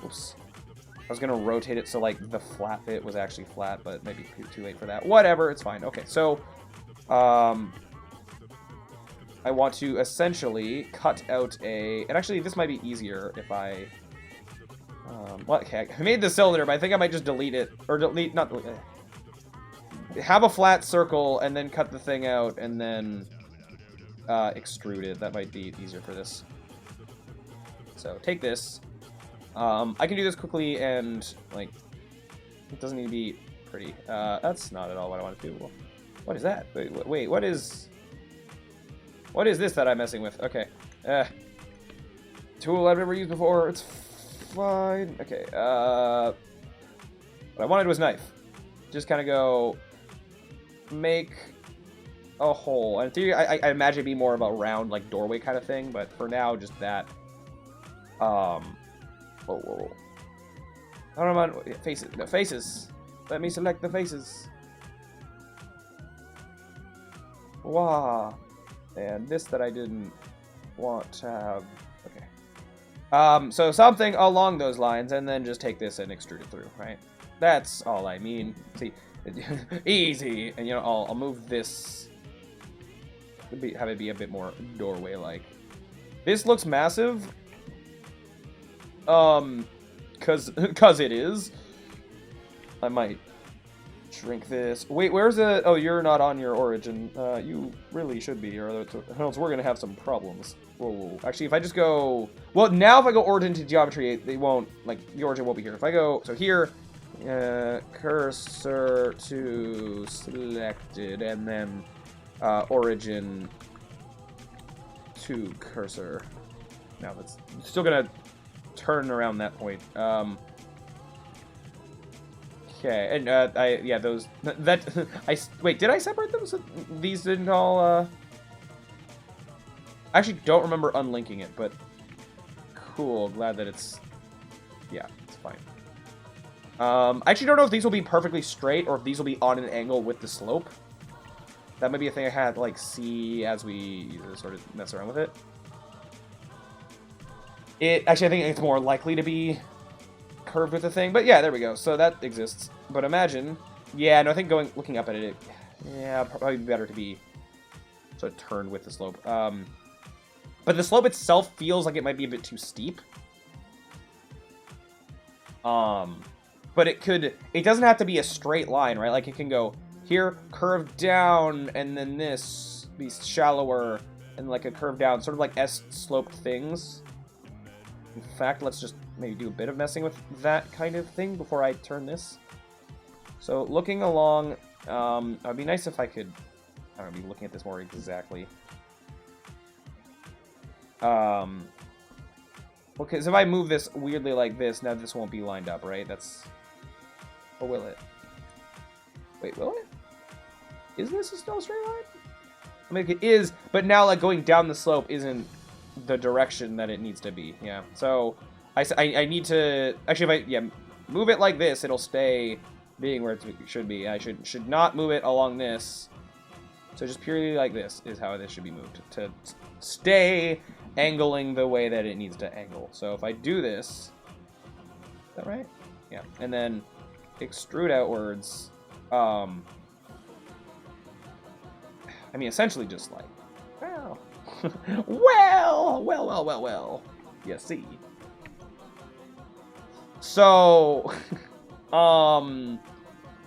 Oops. I was gonna rotate it so like the flat bit was actually flat, but maybe too late for that. Whatever, it's fine. Okay, so I want to essentially cut out a, and actually this might be easier if I, well, okay, I made the cylinder, but I think I might just delete it, or not delete it. Have a flat circle and then cut the thing out and then extrude it. That might be easier for this. So take this. I can do this quickly and like it doesn't need to be pretty. That's not at all what I want to do. What is that? Wait, what is this that I'm messing with? Okay. Tool I've never used before. It's fine. Okay. What I wanted was knife. Just kind of go make a hole. And in theory, I imagine it'd be more of a round, like, doorway kind of thing, but for now, just that. Whoa. I don't know about faces. No, faces. Let me select the faces. Wow. And this that I didn't want to have. Okay. So something along those lines, and then just take this and extrude it through, right? That's all I mean. See, easy. And you know, I'll move this. Have it be a bit more doorway-like. This looks massive. Cause it is. I might shrink this. Wait, where's it? Oh, you're not on your origin. You really should be, or else we're gonna have some problems. Whoa. Actually, if I just go, well, now if I go origin to geometry, they won't, like, the origin won't be here. If I go, so here, cursor to selected, and then origin to cursor. Now that's still gonna turn around that point. Okay, and wait, did I separate them so these didn't all, I actually don't remember unlinking it, but cool, glad that it's, yeah, it's fine. I actually don't know if these will be perfectly straight or if these will be on an angle with the slope. That might be a thing I had to, like, see as we sort of mess around with it. Actually, I think it's more likely to be curved with the thing, but yeah, there we go. So that exists. But imagine, yeah, no, I think looking up at it, yeah, probably better to be sort of turned with the slope. But the slope itself feels like it might be a bit too steep. But it doesn't have to be a straight line, right? Like it can go here, curve down, and then this be shallower, and like a curve down, sort of like S-sloped things. In fact, let's just maybe do a bit of messing with that kind of thing before I turn this. So looking along, it'd be nice if I could, I don't know, be looking at this more exactly. Because if I move this weirdly like this, now this won't be lined up, right? That's, or will it? Wait, will it? Is this still a straight line? I mean, it is, but now like going down the slope isn't the direction that it needs to be. Yeah, so I need to actually, if I move it like this, it'll stay being where it should be. I should not move it along this. So just purely like this is how this should be moved to stay angling the way that it needs to angle. So if I do this, is that right? Yeah, and then extrude outwards. I mean, essentially just like, well, well. You see. So,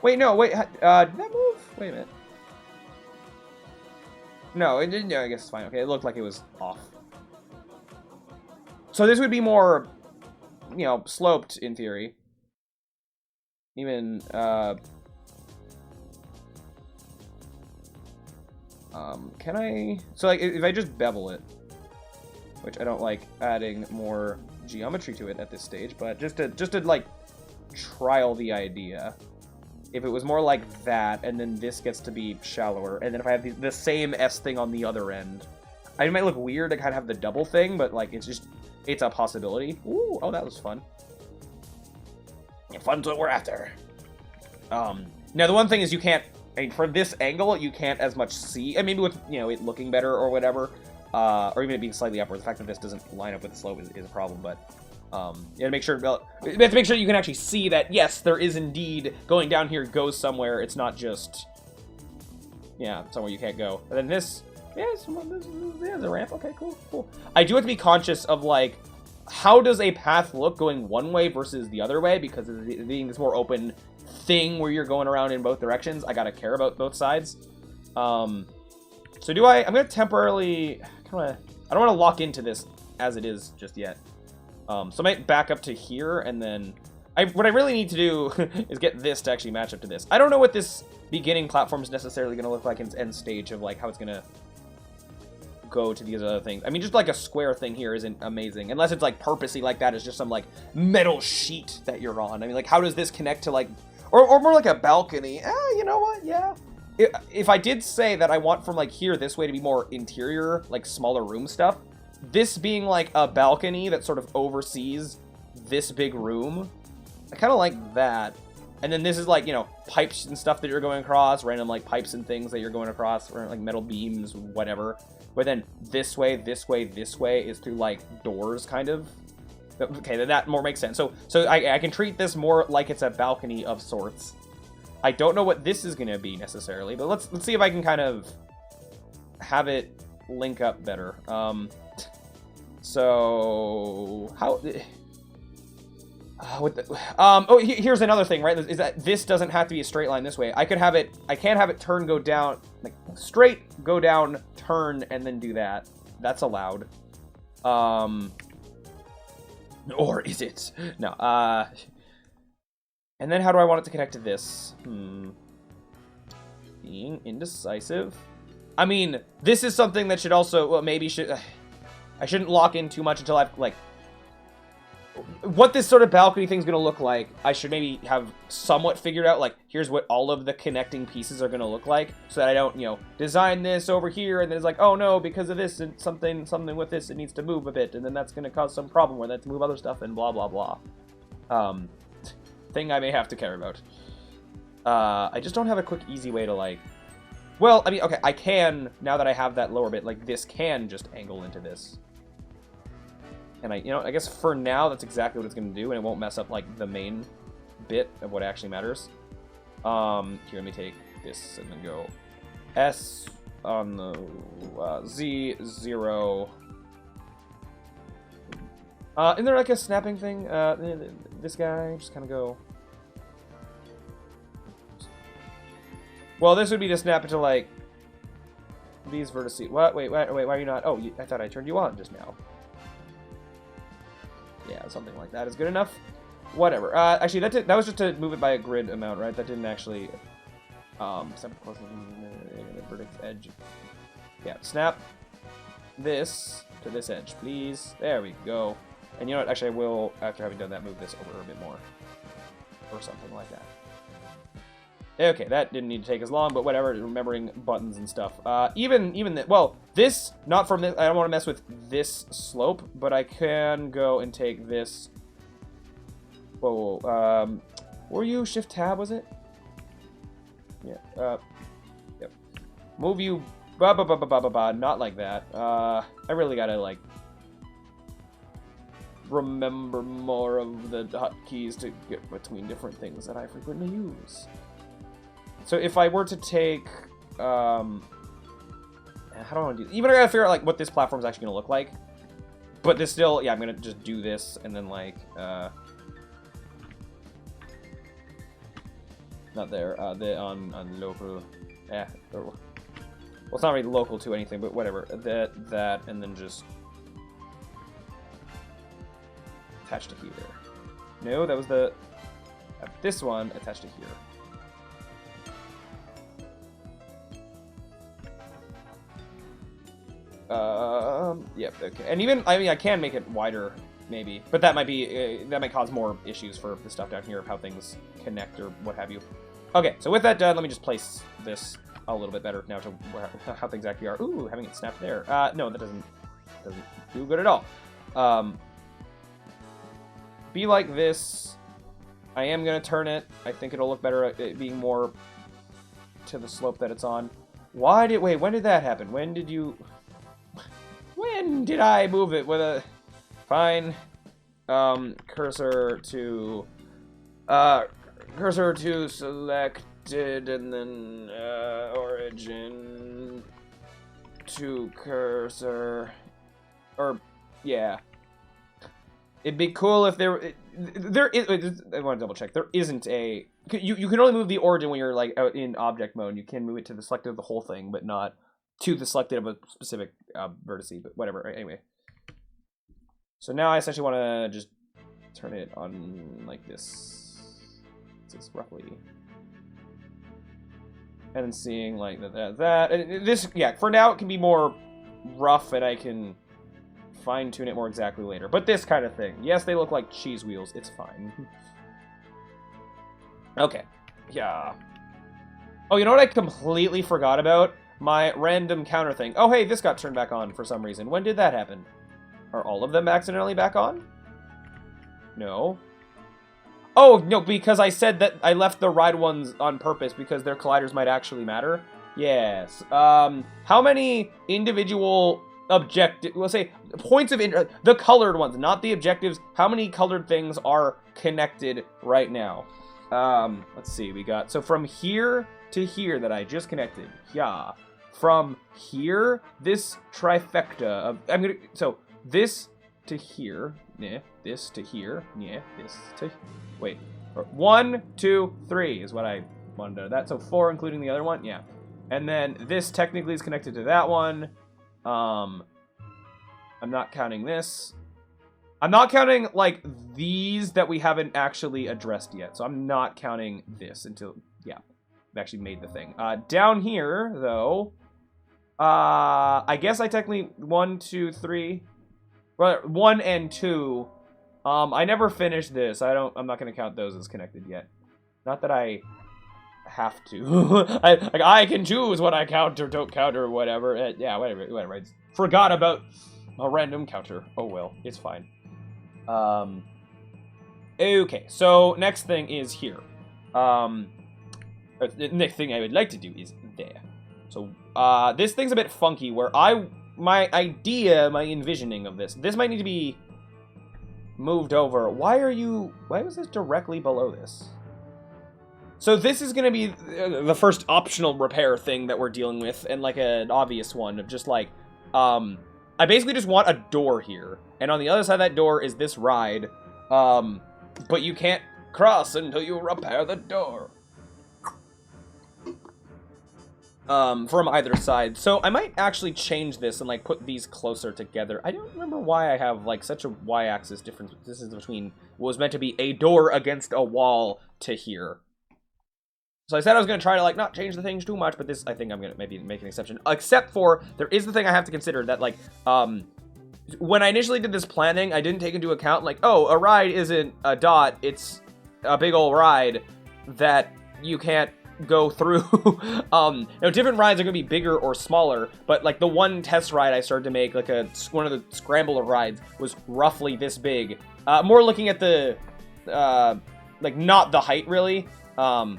wait, no, wait, did that move? Wait a minute. No, it didn't. I guess it's fine. Okay, it looked like it was off. So this would be more, you know, sloped in theory. Even, can I, so like, if I just bevel it, which I don't like adding more geometry to it at this stage, but just to like, trial the idea. If it was more like that, and then this gets to be shallower, and then if I have the same S thing on the other end, it might look weird to kind of have the double thing, but like, it's a possibility. Ooh, oh, that was fun. Yeah, fun's what we're after. Now the one thing is you can't, I mean, for this angle, you can't as much see, and maybe with, you know, it looking better or whatever, or even it being slightly upward, the fact that this doesn't line up with the slope is a problem, but, you have to make sure, you can actually see that, yes, there is indeed, going down here goes somewhere, it's not just, yeah, somewhere you can't go. And then this, yes, there's a ramp, okay, cool. I do have to be conscious of, like, how does a path look going one way versus the other way, because it being this more open thing where you're going around in both directions, I gotta care about both sides. So I'm gonna temporarily, I don't want to lock into this as it is just yet. So I might back up to here, and then, what I really need to do is get this to actually match up to this. I don't know what this beginning platform is necessarily gonna look like in its end stage of, like, how it's gonna go to these other things. I mean, just like a square thing here isn't amazing, unless it's like purposely like that, it's just some like metal sheet that you're on. I mean, like, how does this connect to like, or more like a balcony? You know what? Yeah. If I did say that I want from like here this way to be more interior, like smaller room stuff, this being like a balcony that sort of oversees this big room, I kind of like that. And then this is like, you know, pipes and stuff that you're going across, random like pipes and things that you're going across, or like metal beams, whatever. But then this way is through like doors, kind of. Okay, that more makes sense. So I can treat this more like it's a balcony of sorts. I don't know what this is gonna be necessarily, but let's see if I can kind of have it link up better. So how? Here's another thing, right? Is that this doesn't have to be a straight line this way. I can't have it turn, go down, like straight, go down, turn, and then do that. That's allowed. Or is it? No. And then how do I want it to connect to this? Being indecisive. I mean, this is something that should also, well, maybe should, I shouldn't lock in too much until I've, like, what this sort of balcony thing's going to look like, I should maybe have somewhat figured out, like, here's what all of the connecting pieces are going to look like, so that I don't, you know, design this over here, and then it's like, oh no, because of this, and something with this, it needs to move a bit, and then that's going to cause some problem where that's to move other stuff, and blah, blah, blah. Thing I may have to care about. I just don't have a quick, easy way to, like... Well, I mean, okay, I can, now that I have that lower bit, like, this can just angle into this. And I guess for now, that's exactly what it's going to do, and it won't mess up, like, the main bit of what actually matters. Here, let me take this and then go S on the Z, 0. Isn't there, like, a snapping thing? This guy, just kind of go... Well, this would be to snap it to, like, these vertices. What? Wait, why are you not? Oh, I thought I turned you on just now. Yeah, something like that is good enough. Whatever. Actually, that was just to move it by a grid amount, right? That didn't actually... Snap close to the vertex edge. Yeah, snap this to this edge, please. There we go. And you know what? Actually, I will, after having done that, move this over a bit more. Or something like that. Okay, that didn't need to take as long, but whatever, remembering buttons and stuff. Well, this, not from this, I don't want to mess with this slope, but I can go and take this. Whoa, were you Shift-Tab, was it? Yeah, yep. Move you, not like that. I really gotta, like, remember more of the hotkeys to get between different things that I frequently use. So if I were to take, how do I want to do this? Even I gotta figure out, like, what this platform is actually gonna look like. But this still, yeah, I'm gonna just do this and then, like, not there, on local, well, it's not really local to anything, but whatever, that, and then just attach to here. No, that was this one attached to here. Yep, okay. And even, I mean, I can make it wider, maybe. But that might be, that might cause more issues for the stuff down here of how things connect or what have you. Okay, so with that done, let me just place this a little bit better now to how things actually are. Ooh, having it snap there. No, that doesn't do good at all. Be like this. I am going to turn it. I think it'll look better at it being more to the slope that it's on. Wait, when did that happen? When did I move it with a... Fine. Cursor to selected, and then, origin to cursor. Or, yeah. It'd be cool if there is... I want to double check. There isn't a... You can only move the origin when you're, like, out in object mode. You can move it to the selected of the whole thing, but not to the selected of a specific vertice, but whatever. Anyway. So now I essentially want to just turn it on like this. This is roughly. And then seeing like that. And this, yeah, for now it can be more rough and I can fine-tune it more exactly later. But this kind of thing. Yes, they look like cheese wheels. It's fine. Okay. Yeah. Oh, you know what I completely forgot about? My random counter thing. Oh, hey, this got turned back on for some reason. When did that happen? Are all of them accidentally back on? No. Oh, no, because I said that I left the ride ones on purpose because their colliders might actually matter. Yes. How many individual objective, let's say, points of interest, the colored ones, not the objectives, how many colored things are connected right now? Let's see, we got, so from here to here that I just connected, yeah. From here, this trifecta of, so this to here, yeah, this to here, yeah, this to, wait, 1, 2, 3 is what I wanted to, that, so 4 including the other one, yeah. And then this technically is connected to that one. I'm not counting this. I'm not counting, like, these that we haven't actually addressed yet. So I'm not counting this until, yeah, I've actually made the thing. Down here, though, I guess I technically, 1, 2, 3, well, 1 and 2 I never finished this. I'm not gonna count those as connected yet. Not that I have to. I can choose what I count or don't count or whatever. Yeah, whatever. I forgot about a random counter. Oh well, it's fine. Okay, so next thing is here. The next thing I would like to do is there. So, this thing's a bit funky, where my envisioning of this might need to be moved over. Why was this directly below this? So this is going to be the first optional repair thing that we're dealing with, and like an obvious one of just like, I basically just want a door here, and on the other side of that door is this ride, but you can't cross until you repair the door. From either side. So I might actually change this and like put these closer together. I don't remember why I have like such a y-axis difference. This is between what was meant to be a door against a wall to here. So I said I was going to try to like not change the things too much, but this I think I'm going to maybe make an exception. Except for there is the thing I have to consider that like when I initially did this planning, I didn't take into account like, oh, a ride isn't a dot, it's a big old ride that you can't go through. Now different rides are gonna be bigger or smaller, but like the one test ride I started to make, like one of the scrambler rides, was roughly this big. More looking at the like not the height really, but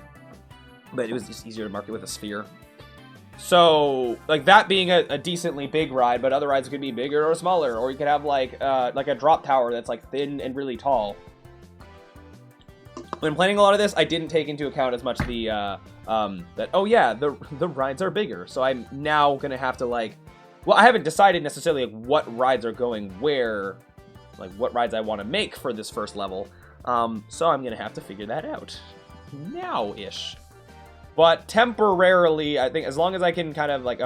it was just easier to mark it with a sphere. So like that being a decently big ride, but other rides could be bigger or smaller, or you could have like a drop tower that's like thin and really tall. When planning a lot of this, I didn't take into account as much the, that, oh yeah, the rides are bigger. So I'm now gonna have to like, well, I haven't decided necessarily like what rides are going where, like what rides I want to make for this first level. So I'm gonna have to figure that out now-ish. But temporarily, I think as long as I can kind of like,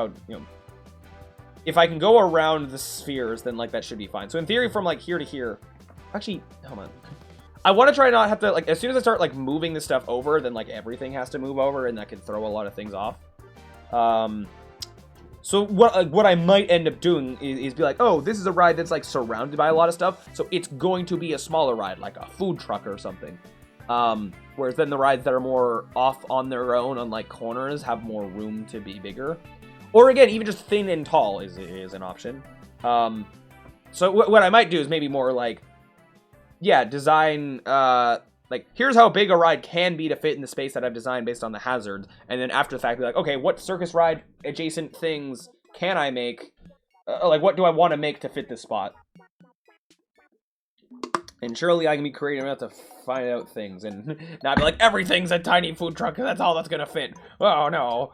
if I can go around the spheres, then like that should be fine. So in theory, from like here to here, actually, hold on. I want to try not have to, like, as soon as I start, like, moving this stuff over, then, like, everything has to move over, and that can throw a lot of things off. So what I might end up doing is be like, oh, this is a ride that's, like, surrounded by a lot of stuff, so it's going to be a smaller ride, like a food truck or something. Whereas then the rides that are more off on their own on, like, corners have more room to be bigger. Or, again, even just thin and tall is an option. So what I might do is maybe more, like, yeah, design, like, here's how big a ride can be to fit in the space that I've designed based on the hazards, and then after the fact, be like, okay, what circus ride adjacent things can I make? Like, what do I want to make to fit this spot? And surely I can be creative enough to find out things, and not be like, everything's a tiny food truck, that's all that's gonna fit. Oh, no.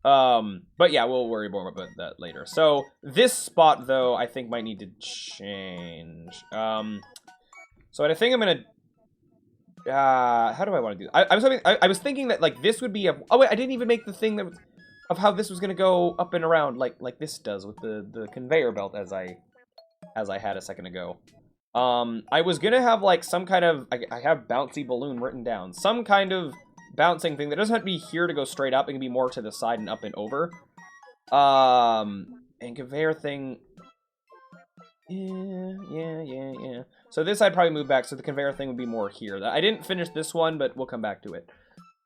But yeah, we'll worry more about that later. So, this spot, though, I think might need to change. So I think I'm gonna, how do I want to do that? I was thinking that, like, this would be a, oh wait, I didn't even make the thing that, of how this was gonna go up and around, like this does with the conveyor belt as I had a second ago. I was gonna have, like, some kind of, I have bouncy balloon written down, some kind of bouncing thing that doesn't have to be here to go straight up, it can be more to the side and up and over. And conveyor thing, yeah. So this I'd probably move back, so the conveyor thing would be more here. I didn't finish this one, but we'll come back to it.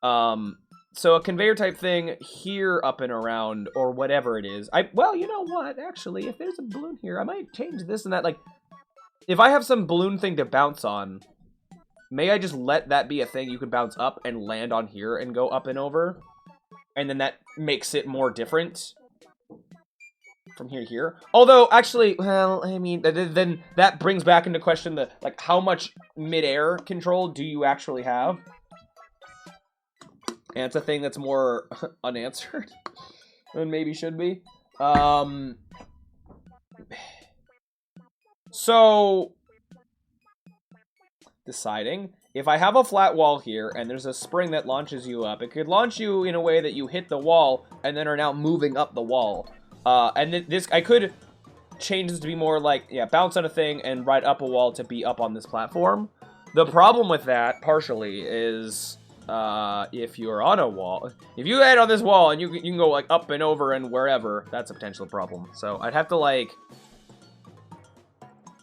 So a conveyor type thing here up and around, or whatever it is. Well, you know what, actually, if there's a balloon here, I might change this and that. Like, if I have some balloon thing to bounce on, may I just let that be a thing you could bounce up and land on here and go up and over? And then that makes it more different from here to here. Although, actually, well, I mean, then that brings back into question the, like, how much mid-air control do you actually have? And it's a thing that's more unanswered than maybe should be. So, deciding, if I have a flat wall here, and there's a spring that launches you up, it could launch you in a way that you hit the wall, and then are now moving up the wall. And this, I could change this to be more like, yeah, bounce on a thing and ride up a wall to be up on this platform. The problem with that, partially, is if you're on a wall, if you head on this wall and you can go, like, up and over and wherever, that's a potential problem. So I'd have to, like,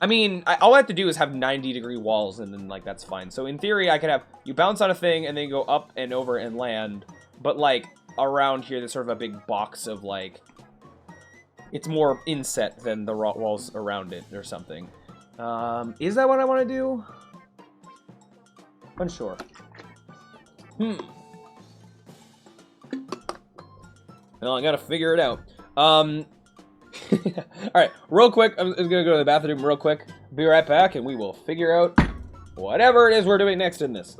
I mean, all I have to do is have 90-degree walls, and then, like, that's fine. So, in theory, I could have you bounce on a thing, and then go up and over and land. But, like, around here, there's sort of a big box of, like... It's more inset than the walls around it, or something. Is that what I want to do? Unsure. Well, I gotta figure it out. Alright, real quick, I'm just gonna go to the bathroom real quick. Be right back, and we will figure out whatever it is we're doing next in this.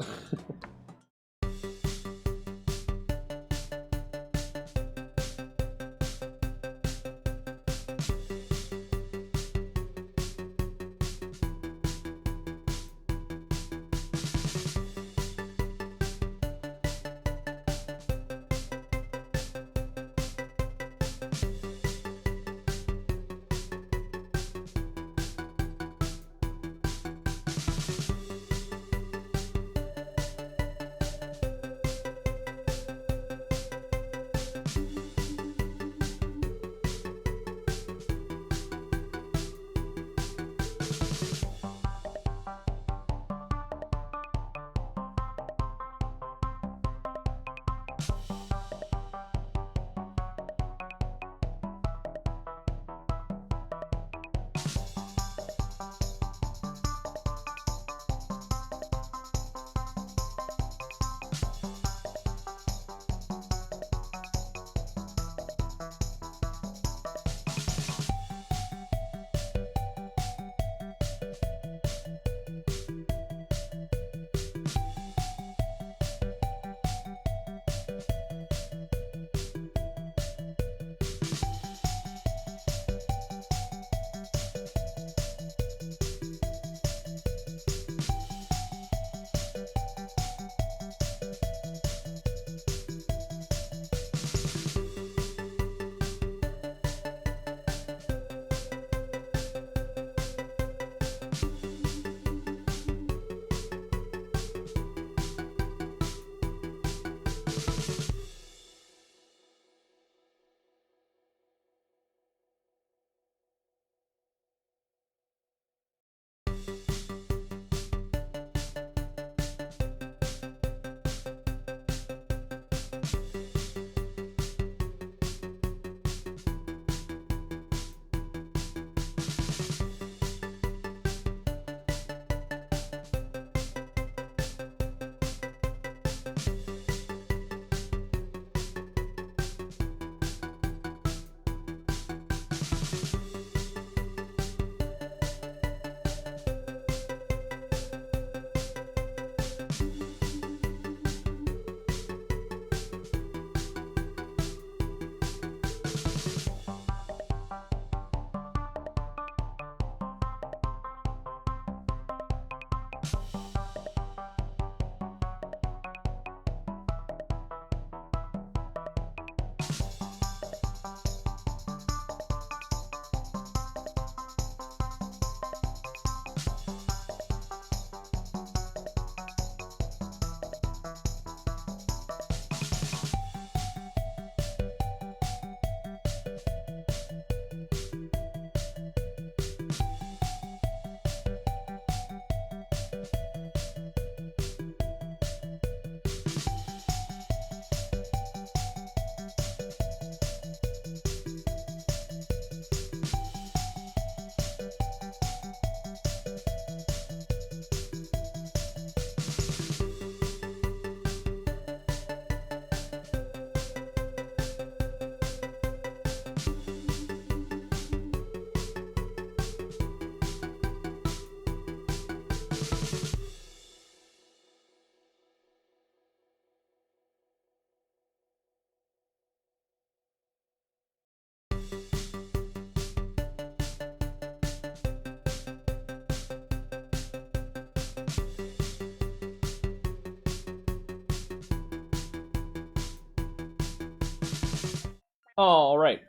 All right,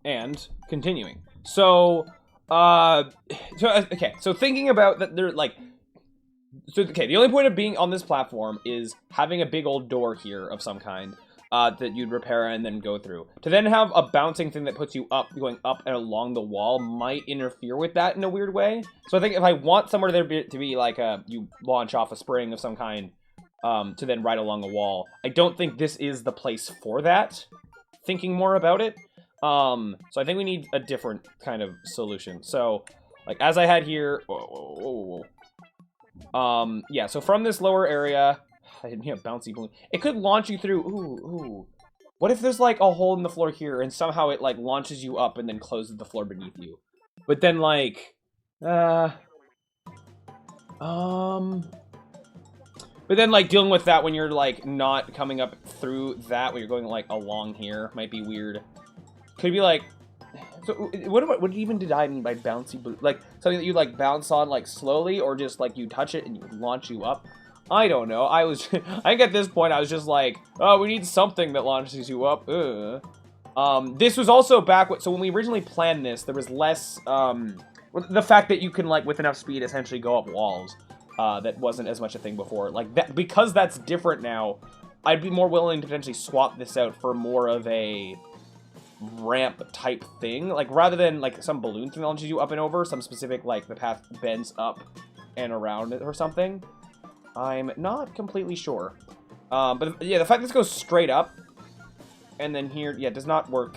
and continuing. So, okay. So thinking about that, they're like, so okay. The only point of being on this platform is having a big old door here of some kind. that you'd repair and then go through. To then have a bouncing thing that puts you up, going up and along the wall might interfere with that in a weird way. So I think if I want somewhere there to be like you launch off a spring of some kind to then ride along a wall, I don't think this is the place for that, thinking more about it. So I think we need a different kind of solution. So, like, as I had here... yeah, so from this lower area... I didn't hear a bouncy balloon. It could launch you through... Ooh. What if there's, like, a hole in the floor here, and somehow it, like, launches you up and then closes the floor beneath you? But then, like... But then, like, dealing with that when you're, like, not coming up through that, when you're going, like, along here, might be weird. Could be, like... So, what even did I mean by bouncy balloon? Like, something that you, like, bounce on, like, slowly, or just, like, you touch it and you launch you up? I don't know. I think at this point I was just like, oh, we need something that launches you up. This was also back, so when we originally planned this, there was less, the fact that you can, like, with enough speed, essentially go up walls, that wasn't as much a thing before. Like, that, because that's different now, I'd be more willing to potentially swap this out for more of a ramp type thing. Like, rather than, like, some balloon thing that launches you up and over, some specific, like, the path bends up and around it or something. I'm not completely sure. But yeah, the fact this goes straight up, and then here, yeah, does not work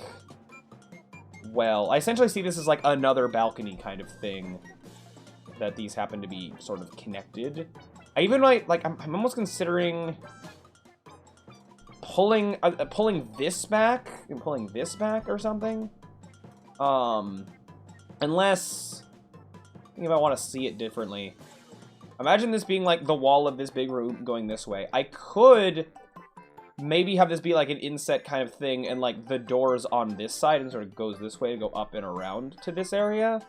well. I essentially see this as like another balcony kind of thing, that these happen to be sort of connected. I even might, like, I'm almost considering pulling this back and pulling this back or something. Unless, I think if I want to see it differently. Imagine this being, like, the wall of this big room going this way. I could maybe have this be, like, an inset kind of thing, and, like, the doors on this side and sort of goes this way to go up and around to this area.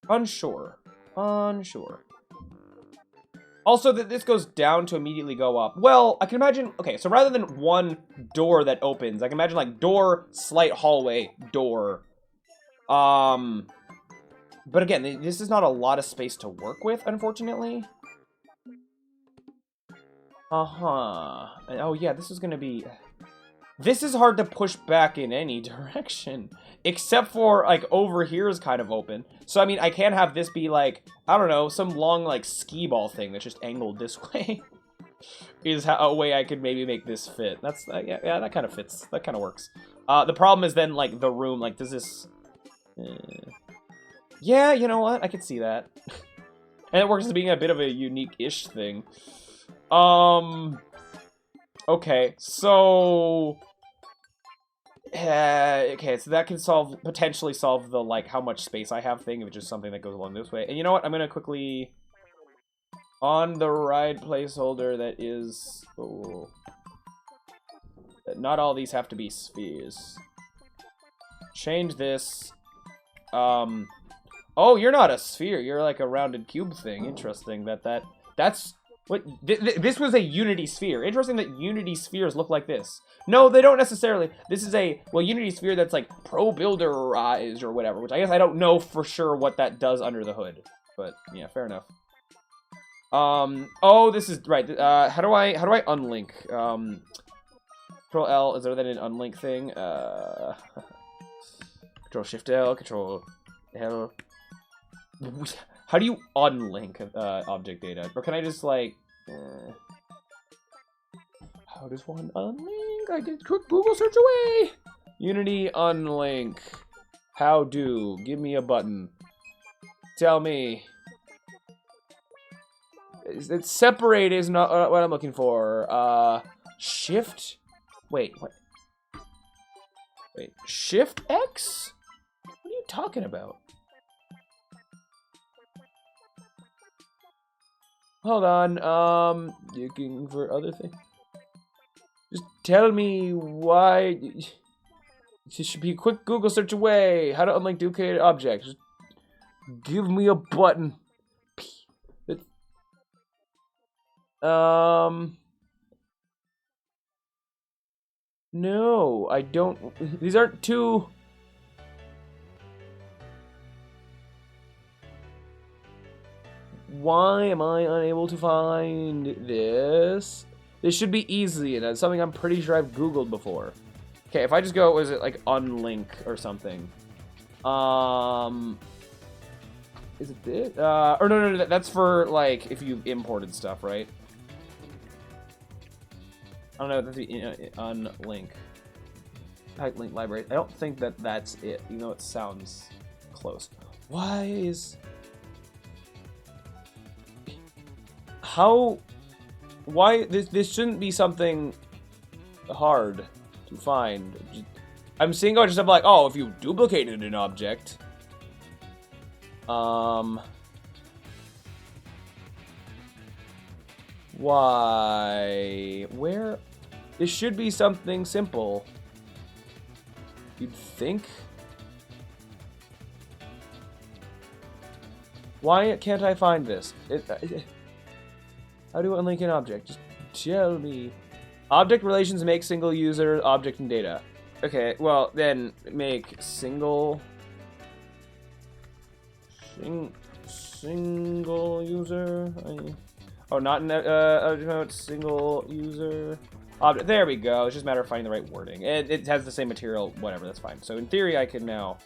Unsure. Also, that this goes down to immediately go up. Well, I can imagine... Okay, so rather than one door that opens, I can imagine, like, door, slight hallway, door. But again, this is not a lot of space to work with, unfortunately. Oh, yeah, this is gonna be... This is hard to push back in any direction. Except for, like, over here is kind of open. So, I mean, I can have this be, like, I don't know, some long, like, skee ball thing that's just angled this way. Is a way I could maybe make this fit. That's, yeah, that kind of fits. That kind of works. The problem is then, like, the room, like, does this... Yeah, you know what? I could see that. And it works as being a bit of a unique-ish thing. Okay, so... okay, so that can potentially solve the, like, how much space I have thing, if it's just something that goes along this way. And you know what? I'm gonna quickly... On the ride placeholder that is... Oh... Not all these have to be spheres. Change this. Oh, you're not a sphere. You're like a rounded cube thing. Interesting. That's what this was a unity sphere. Interesting that unity spheres look like this. No, they don't necessarily. This is a unity sphere that's like pro-builderized or whatever. Which I guess I don't know for sure what that does under the hood. But yeah, fair enough. Oh, this is right. How do I unlink? Control L. Is there then an unlink thing? Control Shift L. Control L. How do you unlink object data? Or can I just, like... How does one unlink? I did quick Google search away! Unity unlink. How do? Give me a button. Tell me. It's separate is not what I'm looking for. Shift? Wait, what? Wait, Shift X? What are you talking about? Hold on, looking for other things. Just tell me why. This should be a quick Google search away. How to unlink duplicated objects. Just give me a button. No, I don't. These aren't two. Why am I unable to find this? This should be easy, and it's something I'm pretty sure I've Googled before. Okay, if I just go, was it like unlink or something? Is it this? Or no, that's for like if you imported stuff, right? I don't know. That's the unlink. Type link library. I don't think that that's it, even though it sounds close. Why is... How... Why... This shouldn't be something hard to find. I'm seeing just like, oh, if you duplicated an object... Why... Where... This should be something simple. You'd think? Why can't I find this? How do I unlink an object? Just tell me. Object relations make single user, object, and data. Okay, well, then make single... single user... Oh, not in that, single user... Object. There we go. It's just a matter of finding the right wording. It has the same material, whatever, that's fine. So in theory, I can now...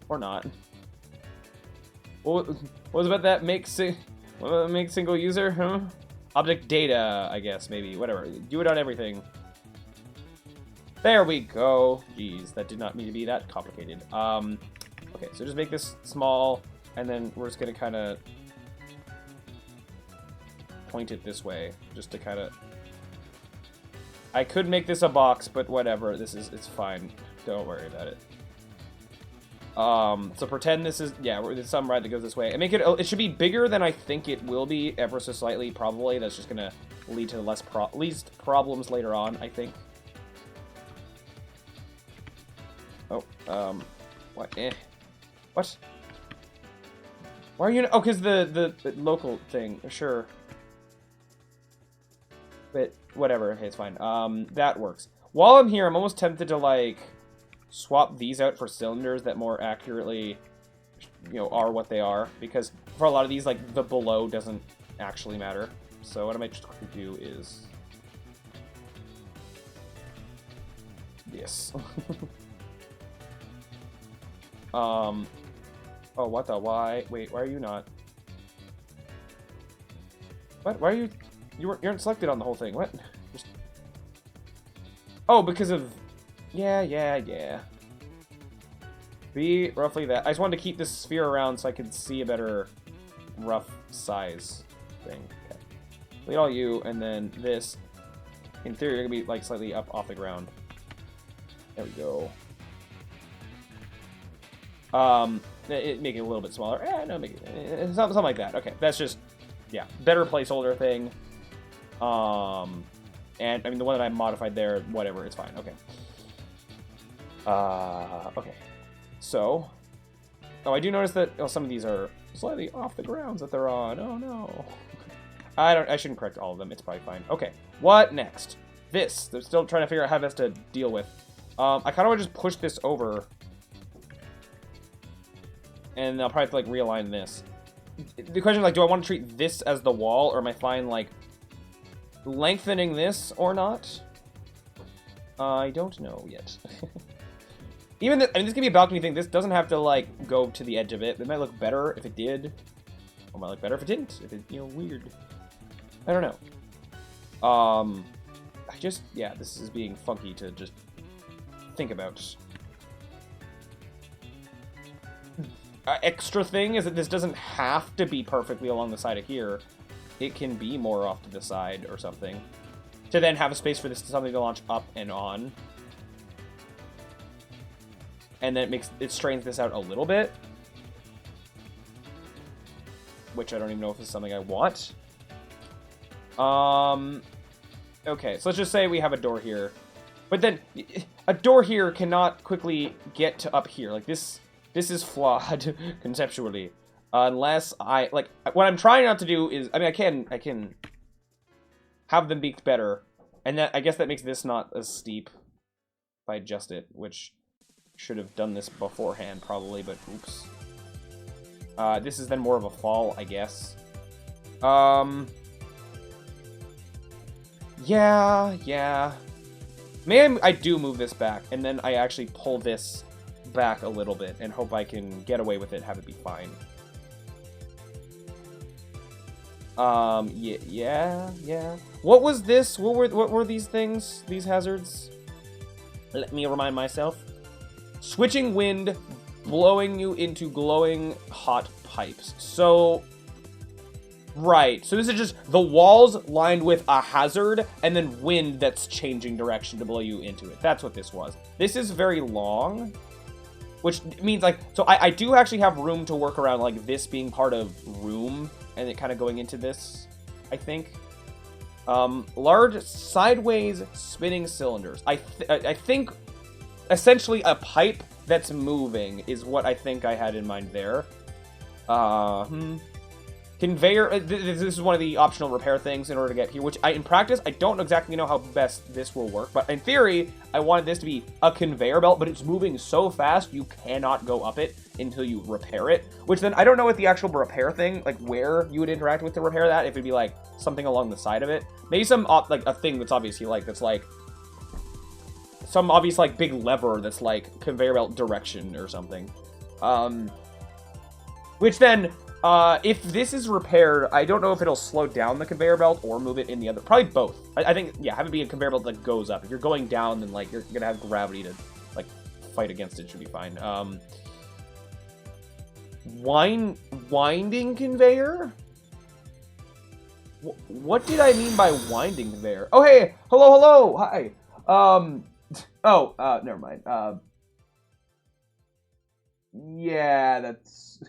Or not. What was about that? Make single user? Huh? Object data, I guess, maybe. Whatever. Do it on everything. There we go. Jeez, that did not mean to be that complicated. Okay, so just make this small, and then we're just gonna kind of point it this way, just to kind of... I could make this a box, but whatever. It's fine. Don't worry about it. So pretend this is, yeah, there's some ride that goes this way. And make it, it should be bigger than I think it will be, ever so slightly, probably. That's just gonna lead to least problems later on, I think. Oh, what? What? Why are you, oh, because the local thing, sure. But whatever, okay, it's fine. That works. While I'm here, I'm almost tempted to, like, swap these out for cylinders that more accurately, you know, are what they are. Because for a lot of these, like, the below doesn't actually matter. So what I might just quickly do is... this. Oh, what the, why? Wait, why are you not? What? Why are you... You aren't selected on the whole thing. What? Just... Oh, because of... Yeah. Be roughly that. I just wanted to keep this sphere around so I could see a better rough size thing. Okay. Lead all you, and then this. In theory, you're gonna be like slightly up off the ground. There we go. Make it a little bit smaller. No, make it something like that. Okay, that's just, yeah, better placeholder thing. And I mean the one that I modified there, whatever, it's fine. Okay. Okay. So, oh, I do notice that some of these are slightly off the grounds that they're on. Oh no. I shouldn't correct all of them. It's probably fine. Okay. What next? This. They're still trying to figure out how best to deal with. I kind of want to just push this over. And I'll probably have to, like, realign this. The question is, like, do I want to treat this as the wall, or am I fine, like, lengthening this or not? I don't know yet. Even I mean, this can be a balcony thing. This doesn't have to, like, go to the edge of it. It might look better if it did. Or it might look better if it didn't. If it, you know, weird. I don't know. I just, yeah, this is being funky to just think about. Extra thing is that this doesn't have to be perfectly along the side of here. It can be more off to the side or something. To then have a space for this to something to launch up and on. And then it strains this out a little bit. Which I don't even know if this is something I want. Okay, so let's just say we have a door here. But then, a door here cannot quickly get to up here. Like, this is flawed, conceptually. Unless I, like, what I'm trying not to do is, I mean, I can have them be better. And that, I guess that makes this not as steep if I adjust it, which should have done this beforehand, probably, but oops. This is then more of a fall, I guess. Yeah. Maybe I do move this back, and then I actually pull this back a little bit and hope I can get away with it, have it be fine. Yeah. What was this? What were these things? These hazards? Let me remind myself. Switching wind, blowing you into glowing hot pipes. So, right. So this is just the walls lined with a hazard and then wind that's changing direction to blow you into it. That's what this was. This is very long, which means like, so I do actually have room to work around like this being part of room and it kind of going into this, I think. Large sideways spinning cylinders. I think essentially a pipe that's moving is what I think I had in mind there. Conveyor, this is one of the optional repair things in order to get here, which in practice, I don't exactly know how best this will work, but in theory, I wanted this to be a conveyor belt, but it's moving so fast, you cannot go up it until you repair it, which then, I don't know what the actual repair thing, like where you would interact with to repair that, if it'd be like something along the side of it. Maybe some, like a thing that's obviously like, that's like, some obvious like big lever that's like conveyor belt direction or something. Which then, if this is repaired, I don't know if it'll slow down the conveyor belt or move it in the other. Probably both. I think, yeah, have it be a conveyor belt that goes up. If you're going down, then, like, you're going to have gravity to, like, fight against it. Should be fine. Winding conveyor? What did I mean by winding conveyor? Oh, hey! Hello! Hi! Never mind. Yeah, that's...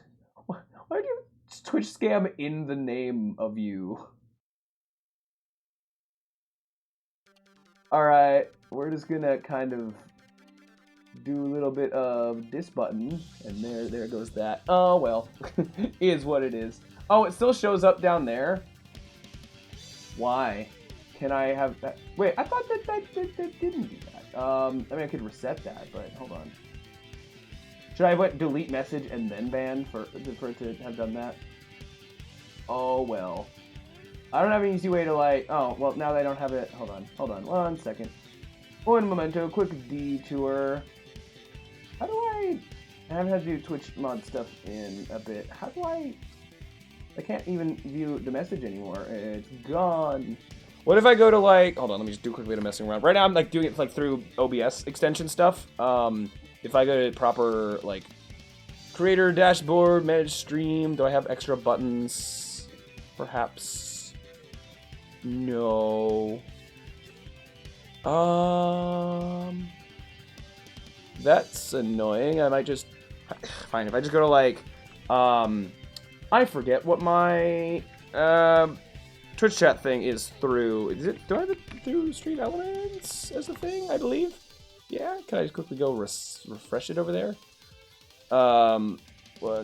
Why do you have Twitch scam in the name of you? Alright, we're just gonna kind of do a little bit of this button, and there goes that. Oh, well, is what it is. Oh, it still shows up down there? Why? Can I have that? Wait, I thought that didn't do that. I mean, I could reset that, but hold on. Should I put delete message and then ban for it to have done that? Oh, well. I don't have an easy way to, like... Oh, well, now that I don't have it... Hold on 1 second. Un momento, quick detour. How do I haven't had to do Twitch mod stuff in a bit. How do I can't even view the message anymore. It's gone. What if I go to, like... Hold on, let me just do a quick bit of messing around. Right now, I'm, like, doing it, like, through OBS extension stuff. If I go to proper, like, creator dashboard, manage stream, do I have extra buttons? Perhaps. No. That's annoying. I might just... Fine, if I just go to, like, I forget what my, Twitch chat thing is through. Do I have it through Stream Elements as a thing, I believe? Yeah, can I just quickly go refresh it over there? 1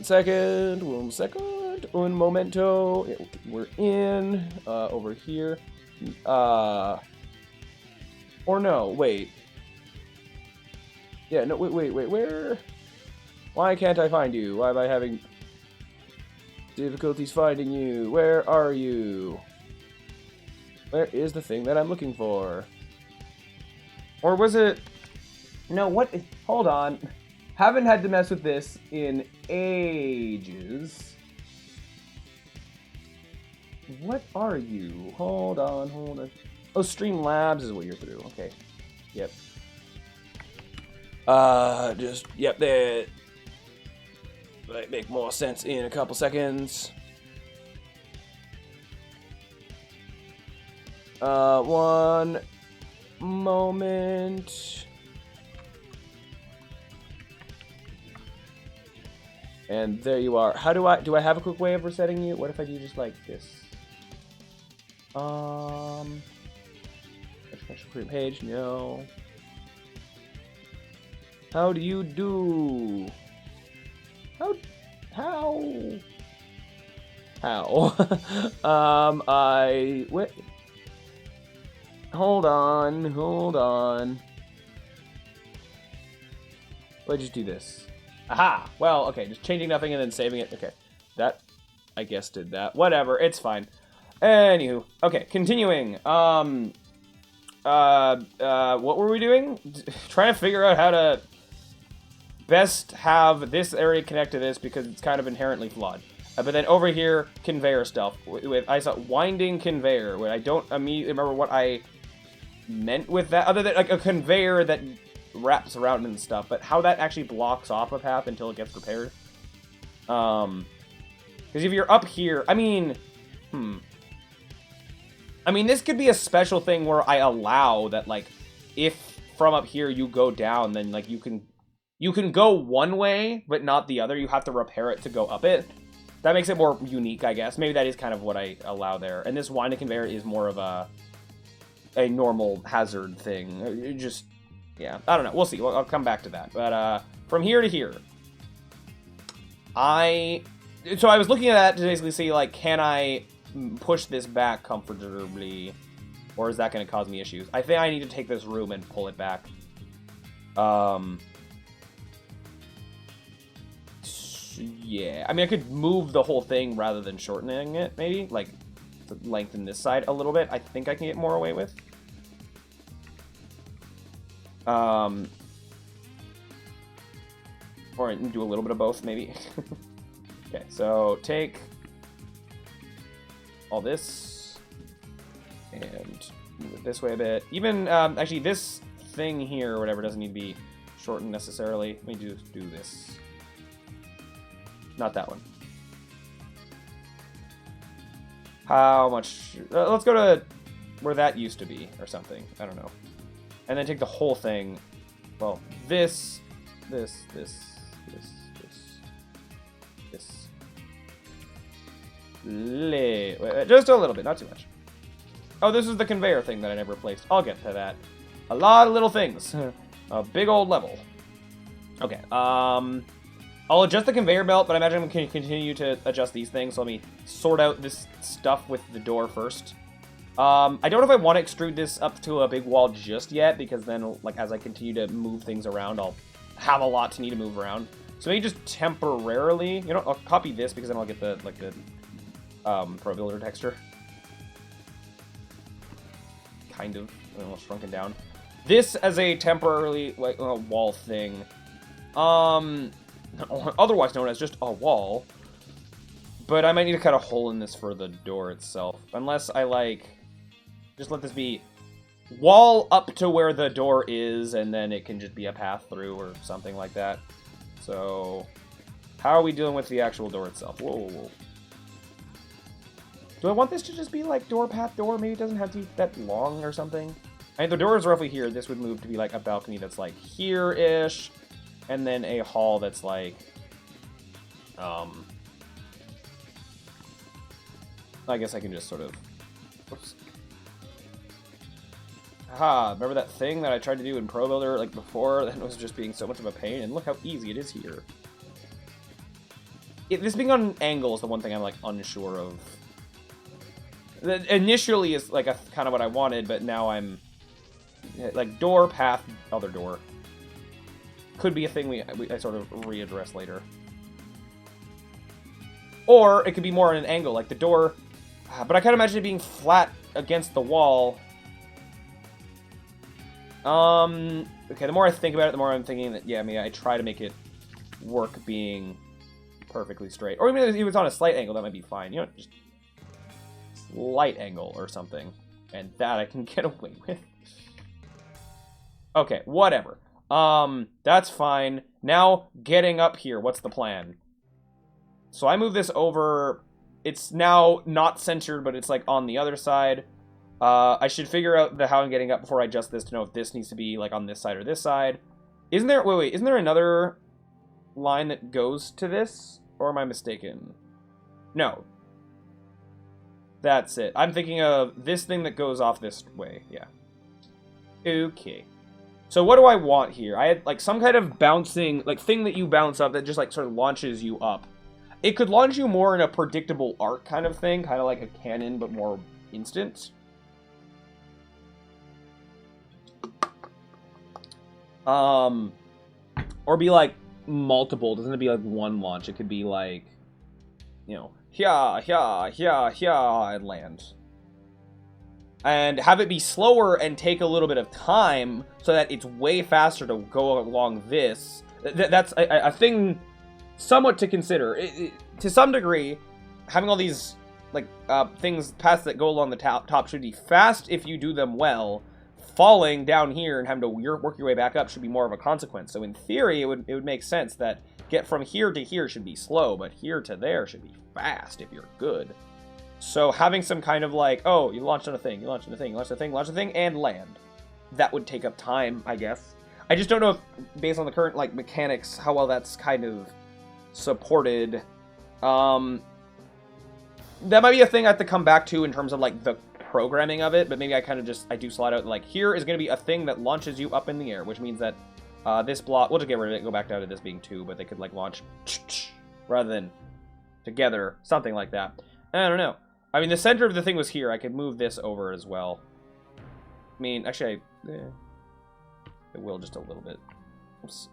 second, un momento. Yeah, we're in, over here. Or no, wait. Yeah, no, wait, where? Why can't I find you? Why am I having difficulties finding you? Where are you? Where is the thing that I'm looking for? Or was it... No, what? Hold on. Haven't had to mess with this in ages. What are you? Hold on. Oh, Streamlabs is what you're through. Okay. Yep. Yep, that might make more sense in a couple seconds. 1 moment. And there you are. How do I have a quick way of resetting you? What if I do just like this? Special page, no. How do you do? How? Wait. Hold on. Let's just do this. Aha! Well, okay, just changing nothing and then saving it. Okay. That I guess did that. Whatever, it's fine. Anywho, okay, continuing. What were we doing? Trying to figure out how to best have this area connect to this because it's kind of inherently flawed. But then over here, conveyor stuff. I saw winding conveyor, where I don't immediately remember what I meant with that, other than like a conveyor that wraps around and stuff, but how that actually blocks off a path until it gets repaired. Because if you're up here, I mean, this could be a special thing where I allow that, like, if from up here you go down, then, like, you can go one way, but not the other. You have to repair it to go up it. That makes it more unique, I guess. Maybe that is kind of what I allow there. And this winding conveyor is more of a normal hazard thing. It just, yeah, I don't know. We'll see. I'll come back to that. But from here to here, so I was looking at that to basically see, like, can I push this back comfortably, or is that going to cause me issues? I think I need to take this room and pull it back. Yeah, I mean, I could move the whole thing rather than shortening it, maybe, like, to lengthen this side a little bit. I think I can get more away with. Or do a little bit of both, maybe. Okay, so take all this and move it this way a bit. Even, actually, this thing here or whatever doesn't need to be shortened necessarily. Let me just do this. Not that one. How much? Let's go to where that used to be or something. I don't know. And then take the whole thing. Well, this. Just a little bit, not too much. Oh, this is the conveyor thing that I never replaced. I'll get to that. A lot of little things. A big old level. Okay, I'll adjust the conveyor belt, but I imagine I'm going to continue to adjust these things, so let me sort out this stuff with the door first. I don't know if I want to extrude this up to a big wall just yet, because then, like, as I continue to move things around, I'll have a lot to need to move around. So maybe just temporarily, you know, I'll copy this, because then I'll get the, like, the Pro Builder texture. Kind of, almost shrunken down. This as a temporarily, like, wall thing. Otherwise known as just a wall. But I might need to cut a hole in this for the door itself. Unless I, like, just let this be wall up to where the door is, and then it can just be a path through or something like that. So, how are we dealing with the actual door itself? Whoa. Do I want this to just be, like, door, path, door? Maybe it doesn't have to be that long or something? I mean, the door is roughly here. This would move to be, like, a balcony that's, like, here-ish. And then a hall that's like, I guess I can just sort of, whoops. Aha, remember that thing that I tried to do in Pro Builder, like, before? That was just being so much of a pain, and look how easy it is here. This being on an angle is the one thing I'm, like, unsure of. Initially is, like, kind of what I wanted, but now I'm, like, door, path, other door. Could be a thing I sort of readdress later. Or it could be more on an angle, like the door. But I kind of imagine it being flat against the wall. Okay, the more I think about it, the more I'm thinking that, yeah, I mean, I try to make it work being perfectly straight. Or even if it was on a slight angle, that might be fine. You know, just slight angle or something. And that I can get away with. Okay, whatever. That's fine. Now, getting up here, what's the plan? So I move this over. It's now not centered, but it's, like, on the other side. I should figure out how I'm getting up before I adjust this to know if this needs to be, like, on this side or this side. Isn't there, wait, isn't there another line that goes to this? Or am I mistaken? No. That's it. I'm thinking of this thing that goes off this way, yeah. Okay. So what do I want here? I had, like, some kind of bouncing, like, thing that you bounce up that just, like, sort of launches you up. It could launch you more in a predictable arc kind of thing, kind of like a cannon, but more instant. Or be, like, multiple. Doesn't it be, like, one launch? It could be, like, you know, and land. And have it be slower and take a little bit of time so that it's way faster to go along this. That's a thing somewhat to consider. To some degree, having all these like things paths that go along the top should be fast if you do them well. Falling down here and having to work your way back up should be more of a consequence. So in theory, it would make sense that get from here to here should be slow, but here to there should be fast if you're good. So having some kind of like, oh, you launched on a thing, you launched on a thing, you launched a thing, launched a thing, and land. That would take up time, I guess. I just don't know if, based on the current like mechanics, how well that's kind of supported. That might be a thing I have to come back to in terms of like the programming of it, but maybe I kind of just, I do slide out like, here is going to be a thing that launches you up in the air, which means that this block, we'll just get rid of it, go back down to this being 2, but they could like launch rather than together, something like that. I don't know. I mean, the center of the thing was here. I could move this over as well. I mean, actually, it will just a little bit. Oops.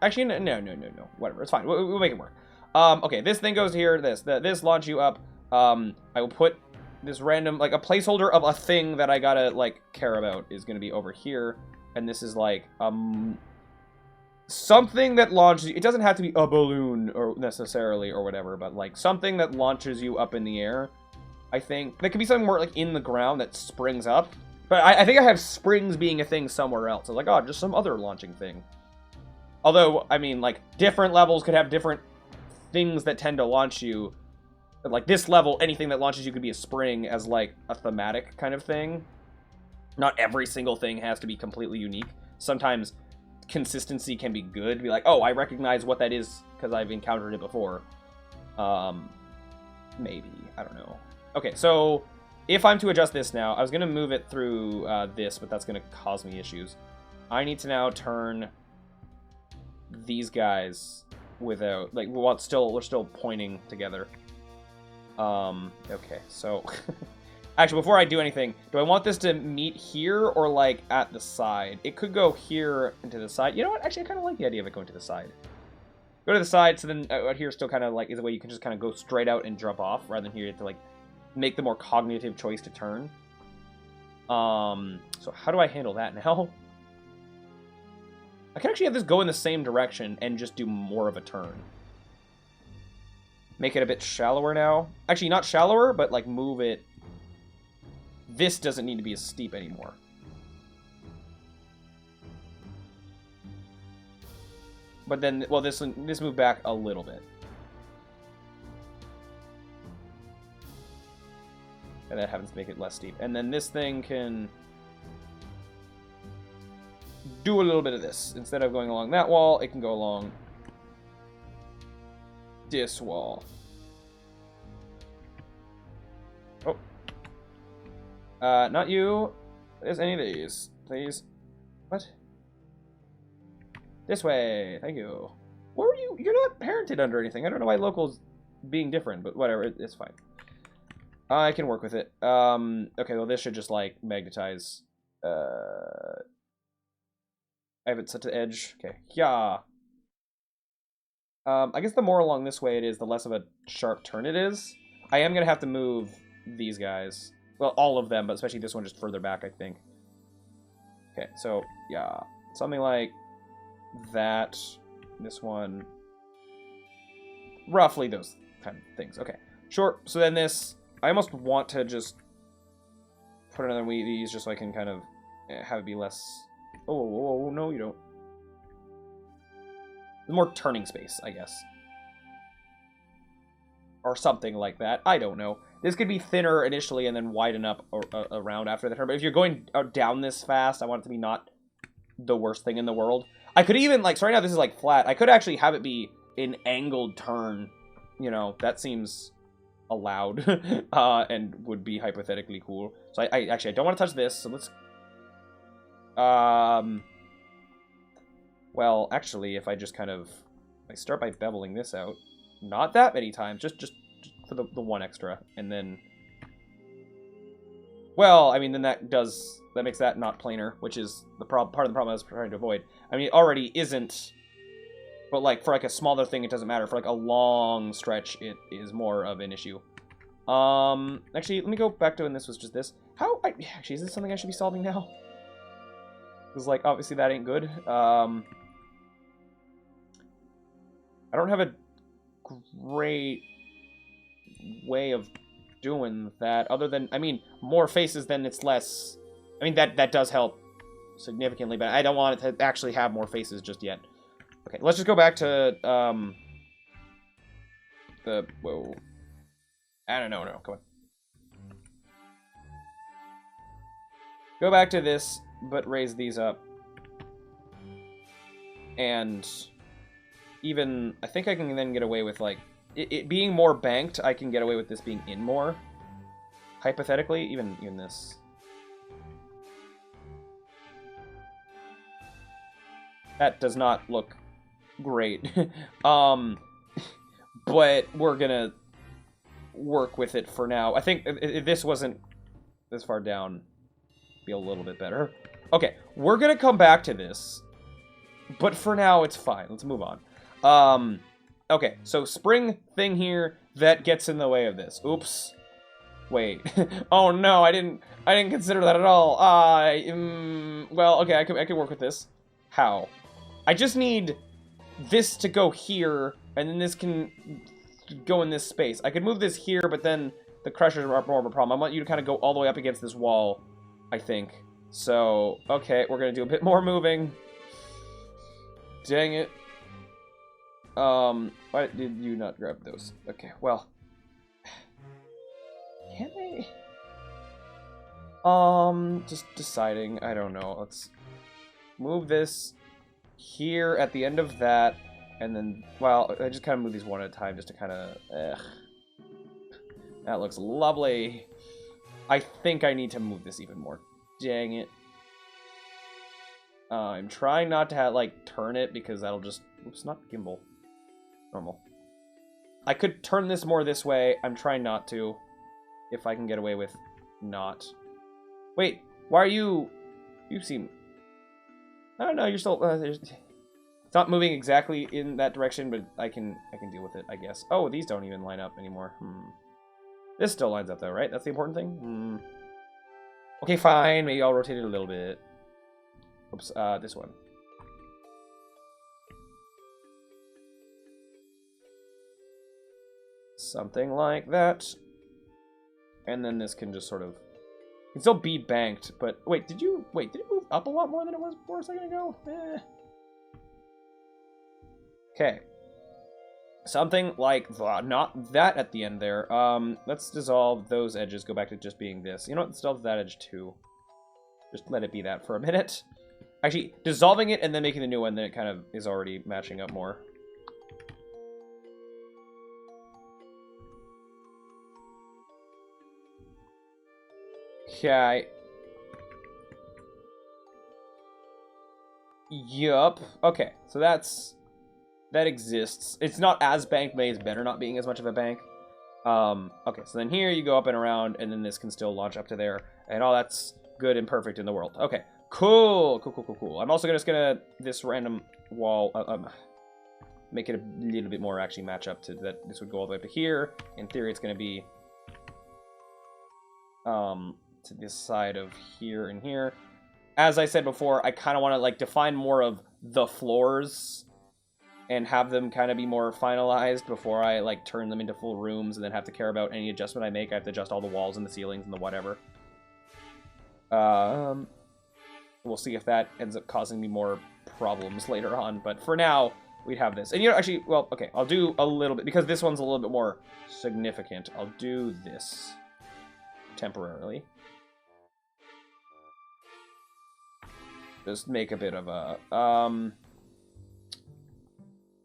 Actually, no. Whatever, it's fine. We'll make it work. Okay, this thing goes here. This launch you up. I will put this random, like, a placeholder of a thing that I gotta, like, care about is gonna be over here. And this is, like, something that launches you. It doesn't have to be a balloon or necessarily or whatever, but like something that launches you up in the air. I think that could be something more like in the ground that springs up. But I think I have springs being a thing somewhere else. I was like, oh, just some other launching thing. Although, I mean, like different levels could have different things that tend to launch you. But, like this level, anything that launches you could be a spring as like a thematic kind of thing. Not every single thing has to be completely unique. Sometimes consistency can be good. Be like, oh, I recognize what that is because I've encountered it before. Maybe. I don't know. Okay, so if I'm to adjust this now, I was going to move it through this, but that's going to cause me issues. I need to now turn these guys without, like, we're still pointing together. Okay, so actually, before I do anything, do I want this to meet here or, like, at the side? It could go here and to the side. You know what? Actually, I kind of like the idea of it going to the side. Go to the side, so then out here still kind of, like, is a way you can just kind of go straight out and jump off, rather than here you have to, like, make the more cognitive choice to turn. So how do I handle that now? I can actually have this go in the same direction and just do more of a turn. Make it a bit shallower now. Actually, not shallower, but, like, move it. This doesn't need to be as steep anymore. But then, well, this moved back a little bit. And that happens to make it less steep. And then this thing can do a little bit of this. Instead of going along that wall, it can go along this wall. Oh. Not you. There's any of these, please. What? This way. Thank you. Where are you? You're not parented under anything. I don't know why locals being different, but whatever. It's fine. I can work with it. Okay, well, this should just, like, magnetize. I have it set to edge. Okay. Yeah. I guess the more along this way it is, the less of a sharp turn it is. I am going to have to move these guys. Well, all of them, but especially this one just further back, I think. Okay, so, yeah. Something like that. This one. Roughly those kind of things. Okay, sure. So then this, I almost want to just put another one of these just so I can kind of have it be less... Oh, no, you don't. More turning space, I guess. Or something like that. I don't know. This could be thinner initially and then widen up around after the turn. But if you're going down this fast, I want it to be not the worst thing in the world. I could even, like, so right now this is, like, flat. I could actually have it be an angled turn. You know, that seems allowed and would be hypothetically cool. So I actually, I don't want to touch this. So let's... Well, actually, if I just kind of... I start by beveling this out. Not that many times. Just for the one extra. And then... Well, I mean, then that makes that not planar, which is the part of the problem I was trying to avoid. I mean, it already isn't But, like, for, like, a smaller thing, it doesn't matter. For, like, a long stretch, it is more of an issue. Actually, let me go back to when this was just this. Actually, is this something I should be solving now? Because, like, obviously that ain't good. I don't have a great way of doing that, other than, I mean, more faces, then it's less. I mean, that does help significantly, but I don't want it to actually have more faces just yet. Okay, let's just go back to, whoa. I don't know, no, come on. Go back to this, but raise these up. And even, I think I can then get away with, like, it being more banked. I can get away with this being in more. Hypothetically, even this. That does not look great. But we're gonna work with it for now. I think if this wasn't this far down, it'd be a little bit better. Okay, we're gonna come back to this, but for now it's fine. Let's move on. Okay, so spring thing here that gets in the way of this. Oops. Wait. Oh no, I didn't consider that at all. Well, okay, I can work with this. How? I just need this to go here, and then this can go in this space. I could move this here, but then the crushers are more of a problem. I want you to kind of go all the way up against this wall, I think. So, okay, we're gonna do a bit more moving. Dang it. Why did you not grab those? Okay, well. Can I? Just deciding. I don't know. Let's move this here at the end of that. And then, well, I just kind of move these one at a time just to kind of, That looks lovely. I think I need to move this even more. Dang it. I'm trying not to, like, turn it because that'll just, oops, not gimbal. Normal. I could turn this more this way. I'm trying not to. If I can get away with not. Wait, why are you... You seem... I don't know, you're still... it's not moving exactly in that direction, but I can deal with it, I guess. Oh, these don't even line up anymore. This still lines up, though, right? That's the important thing? Okay, fine. Maybe I'll rotate it a little bit. Oops, this one. Something like that. And then this can just sort of... It can still be banked, but... Wait, did it move up a lot more than it was before a second ago? Okay. Something like that. Not that at the end there. Let's dissolve those edges, go back to just being this. You know what? Dissolve that edge too. Just let it be that for a minute. Actually, dissolving it and then making the new one, then it kind of is already matching up more. Okay. Yup. Okay, so that exists. It's not as banked, but it's better not being as much of a bank. Okay, so then here you go up and around, and then this can still launch up to there, and all that's good and perfect in the world. Okay, cool. I'm also just gonna this random wall make it a little bit more actually match up to that. This would go all the way up to here. In theory, it's gonna be to this side of here and here. As I said before, I kind of want to like define more of the floors and have them kind of be more finalized before I like turn them into full rooms and then have to care about any adjustment I make. I have to adjust all the walls and the ceilings and the whatever. We'll see if that ends up causing me more problems later on, but for now we'd have this. And you know, actually, well, okay, I'll do a little bit because this one's a little bit more significant. I'll do this temporarily. Just make a bit of a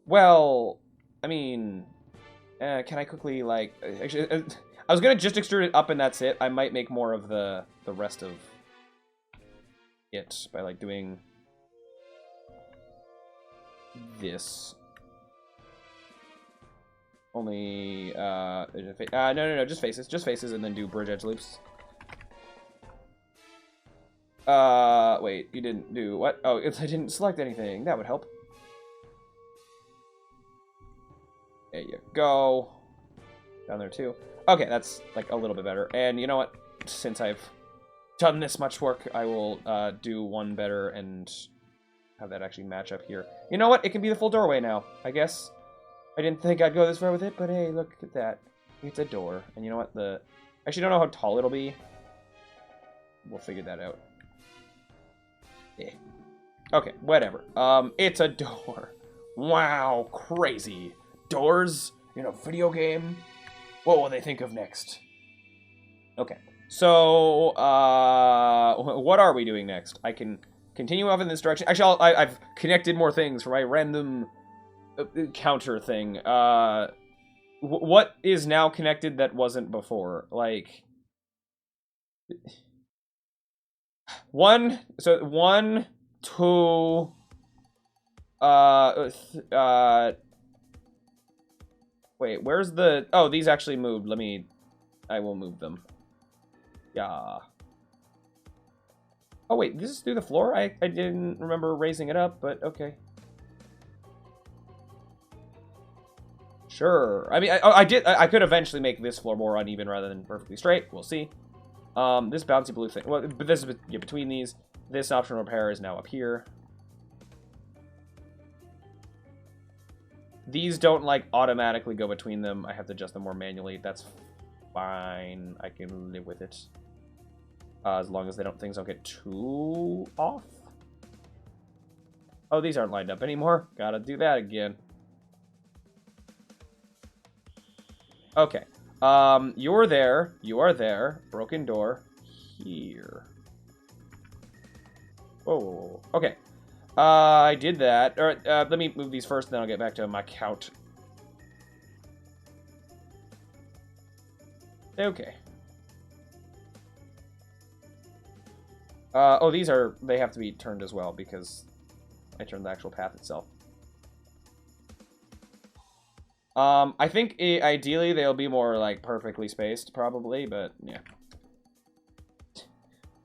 well, I mean, can I quickly, like, actually, I was gonna just extrude it up and that's it. I might make more of the rest of it by, like, doing this. Only, no, just faces, and then do bridge edge loops. Wait, you didn't do what? Oh, I didn't select anything. That would help. There you go. Down there too. Okay, that's like a little bit better. And you know what? Since I've done this much work, I will do one better and have that actually match up here. You know what? It can be the full doorway now, I guess. I didn't think I'd go this far with it, but hey, look at that. It's a door. And you know what? I actually don't know how tall it'll be. We'll figure that out. Yeah. Okay, whatever. It's a door. Wow, crazy. Doors in a video game? What will they think of next? Okay, so, what are we doing next? I can continue off in this direction. Actually, I've connected more things for my random counter thing. What is now connected that wasn't before? Like, one, 2, wait, where's the... Oh, these actually moved. I will move them. Yeah. Oh, wait, this is through the floor? I didn't remember raising it up, but okay. Sure. I mean, I could eventually make this floor more uneven rather than perfectly straight. We'll see. This bouncy blue thing... Well, but this is between these. This optional repair is now up here. These don't, like, automatically go between them. I have to adjust them more manually. That's fine. I can live with it. As long as things don't get too off. Oh, these aren't lined up anymore. Gotta do that again. Okay. You're there. You are there. Broken door. Here. Oh, okay. I did that. All right, let me move these first, then I'll get back to my count. Okay. Oh, they have to be turned as well, because I turned the actual path itself. I think ideally they'll be more, like, perfectly spaced, probably, but, yeah.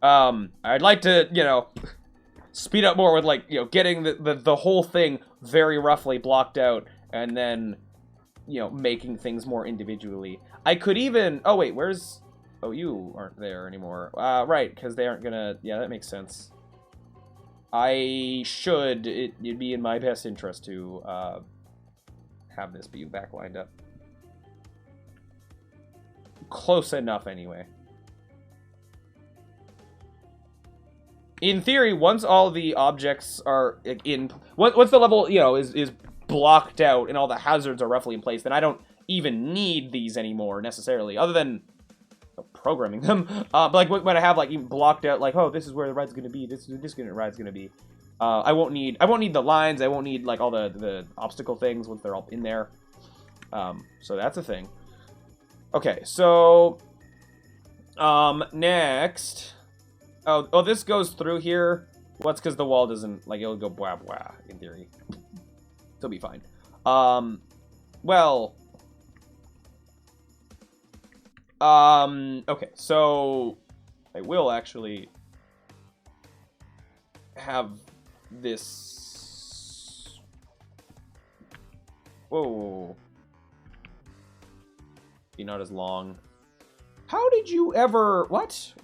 I'd like to, you know... speed up more with, like, you know, getting the whole thing very roughly blocked out, and then, you know, making things more individually. I could even... Oh, wait, where's... Oh, you aren't there anymore. Right, because they aren't gonna... Yeah, that makes sense. It'd be in my best interest to, have this be back lined up. Close enough, anyway. In theory, once all the objects are in... Once the level, you know, is blocked out and all the hazards are roughly in place, then I don't even need these anymore, necessarily, other than programming them. But, like, when I have, like, even blocked out, like, oh, this is where the ride's gonna be, this ride's gonna be, I won't need the lines, I won't need, like, all the obstacle things once they're all in there. So that's a thing. Okay, so... next... Oh, this goes through here. Well, it's because the wall doesn't, like, it'll go blah, blah, in theory. It'll be fine. Well... okay, so... I will actually... have this... Whoa. Be not as long. How did you ever... What?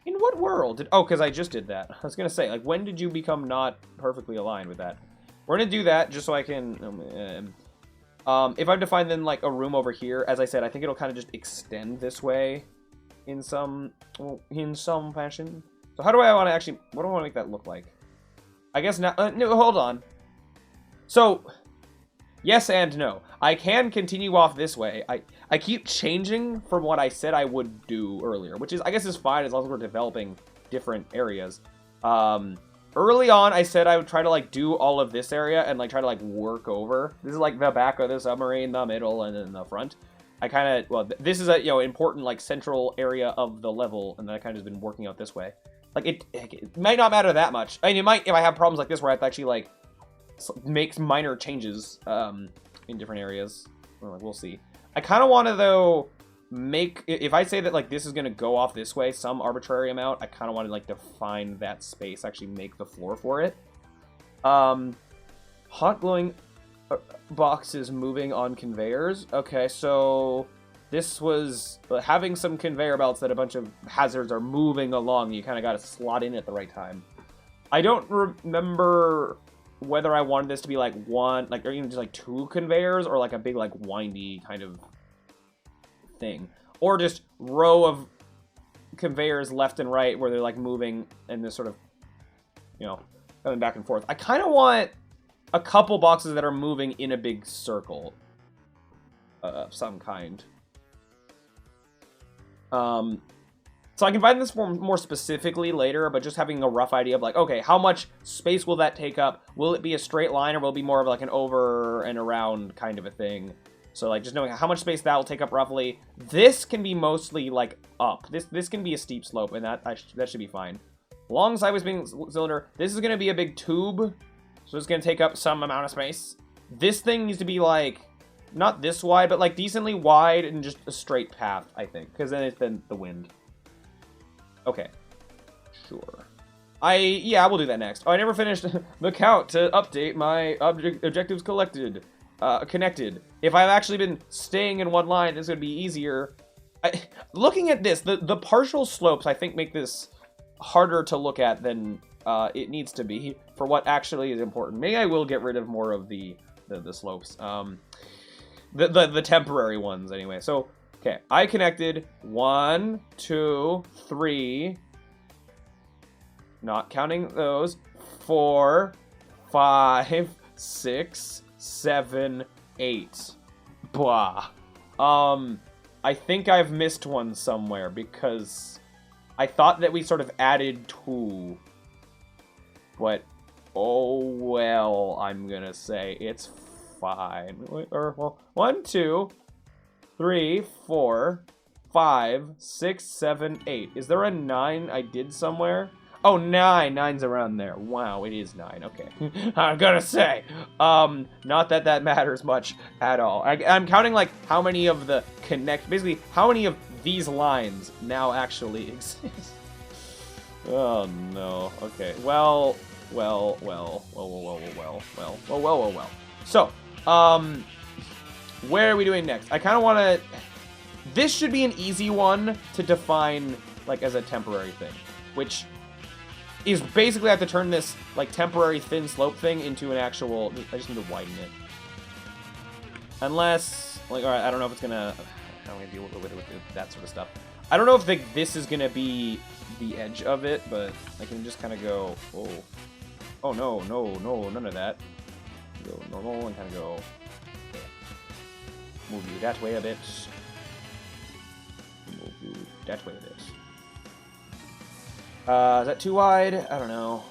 In what world? Oh, because I just did that. I was going to say, like, when did you become not perfectly aligned with that? We're going to do that just so I can... if I'm to find, then, like, a room over here, as I said, I think it'll kind of just extend this way in some fashion. So how do I want to actually... What do I want to make that look like? I guess now... no, hold on. So... Yes and no. I can continue off this way. I keep changing from what I said I would do earlier, which is, I guess, is fine as long as we're developing different areas. Early on, I said I would try to, like, do all of this area and, like, try to, like, work over. This is, like, the back of the submarine, the middle, and then the front. I kind of, well, this is a, you know, important, like, central area of the level, and then I kind of just been working out this way. Like, it might not matter that much. I mean, it might if I have problems like this where I have to actually, like, makes minor changes in different areas. Well, we'll see. I kind of want to, though, make... If I say that, like, this is going to go off this way, some arbitrary amount, I kind of want to, like, define that space, actually make the floor for it. Hot glowing boxes moving on conveyors. Okay, so this was having some conveyor belts that a bunch of hazards are moving along. You kind of got to slot in at the right time. I don't remember whether I wanted this to be like one, like, or even just like 2 conveyors, or like a big, like, windy kind of thing, or just row of conveyors left and right where they're like moving in this sort of, you know, going back and forth. I kind of want a couple boxes that are moving in a big circle of some kind. So I can find this more specifically later, but just having a rough idea of like, okay, how much space will that take up? Will it be a straight line, or will it be more of like an over and around kind of a thing? So like just knowing how much space that will take up roughly. This can be mostly like up. This can be a steep slope, and that should be fine. Long sideways being cylinder. This is going to be a big tube, so it's going to take up some amount of space. This thing needs to be like not this wide, but like decently wide and just a straight path, I think, because then it's the wind. Okay, sure. Yeah, we'll do that next. Oh, I never finished the count to update my objectives connected. If I've actually been staying in one line, this would be easier. Looking at this, the partial slopes, I think, make this harder to look at than it needs to be for what actually is important. Maybe I will get rid of more of the slopes. The temporary ones, anyway. So, okay, I connected 1, 2, 3, not counting those, 4, 5, 6, 7, 8. Blah. I think I've missed one somewhere because I thought that we sort of added 2. But, oh well, I'm gonna say it's fine. Well, 1, 2, 3, 4, 5, 6, 7, 8. Is there a 9 I did somewhere? Oh, 9. 9's around there. Wow, it is 9. Okay. I'm gonna say. Not that that matters much at all. I'm counting, like, how many of the basically, how many of these lines now actually exist. Oh, no. Okay. Well. So, where are we doing next? I kind of want to... This should be an easy one to define, like, as a temporary thing, which is basically I have to turn this, like, temporary thin slope thing into an actual... I just need to widen it. Unless, like, alright, I don't know if it's gonna... I'm gonna deal with that sort of stuff. I don't know if this is gonna be the edge of it, but I can just kind of go... Oh, no, none of that. Go normal and kind of go... Move you that way a bit. Move you that way a bit. Is that too wide? I don't know.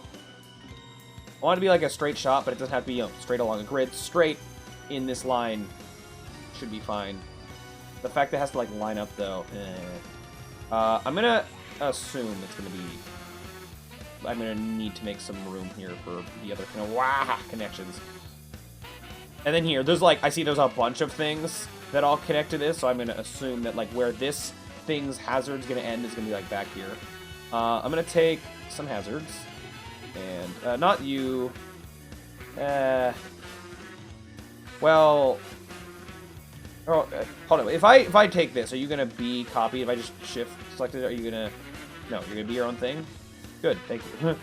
I want it to be like a straight shot, but it doesn't have to be, you know, straight along a grid. Straight in this line should be fine. The fact that it has to, like, line up, though. I'm gonna assume it's gonna be... I'm gonna need to make some room here for the other kind of connections. And then here, there's like, I see there's a bunch of things that all connect to this, so I'm gonna assume that like where this thing's hazard's gonna end is gonna be like back here. I'm gonna take some hazards, and not you. Well, hold on. If I take this, are you gonna be copied? If I just shift selected, are you gonna? No, you're gonna be your own thing. Good, thank you.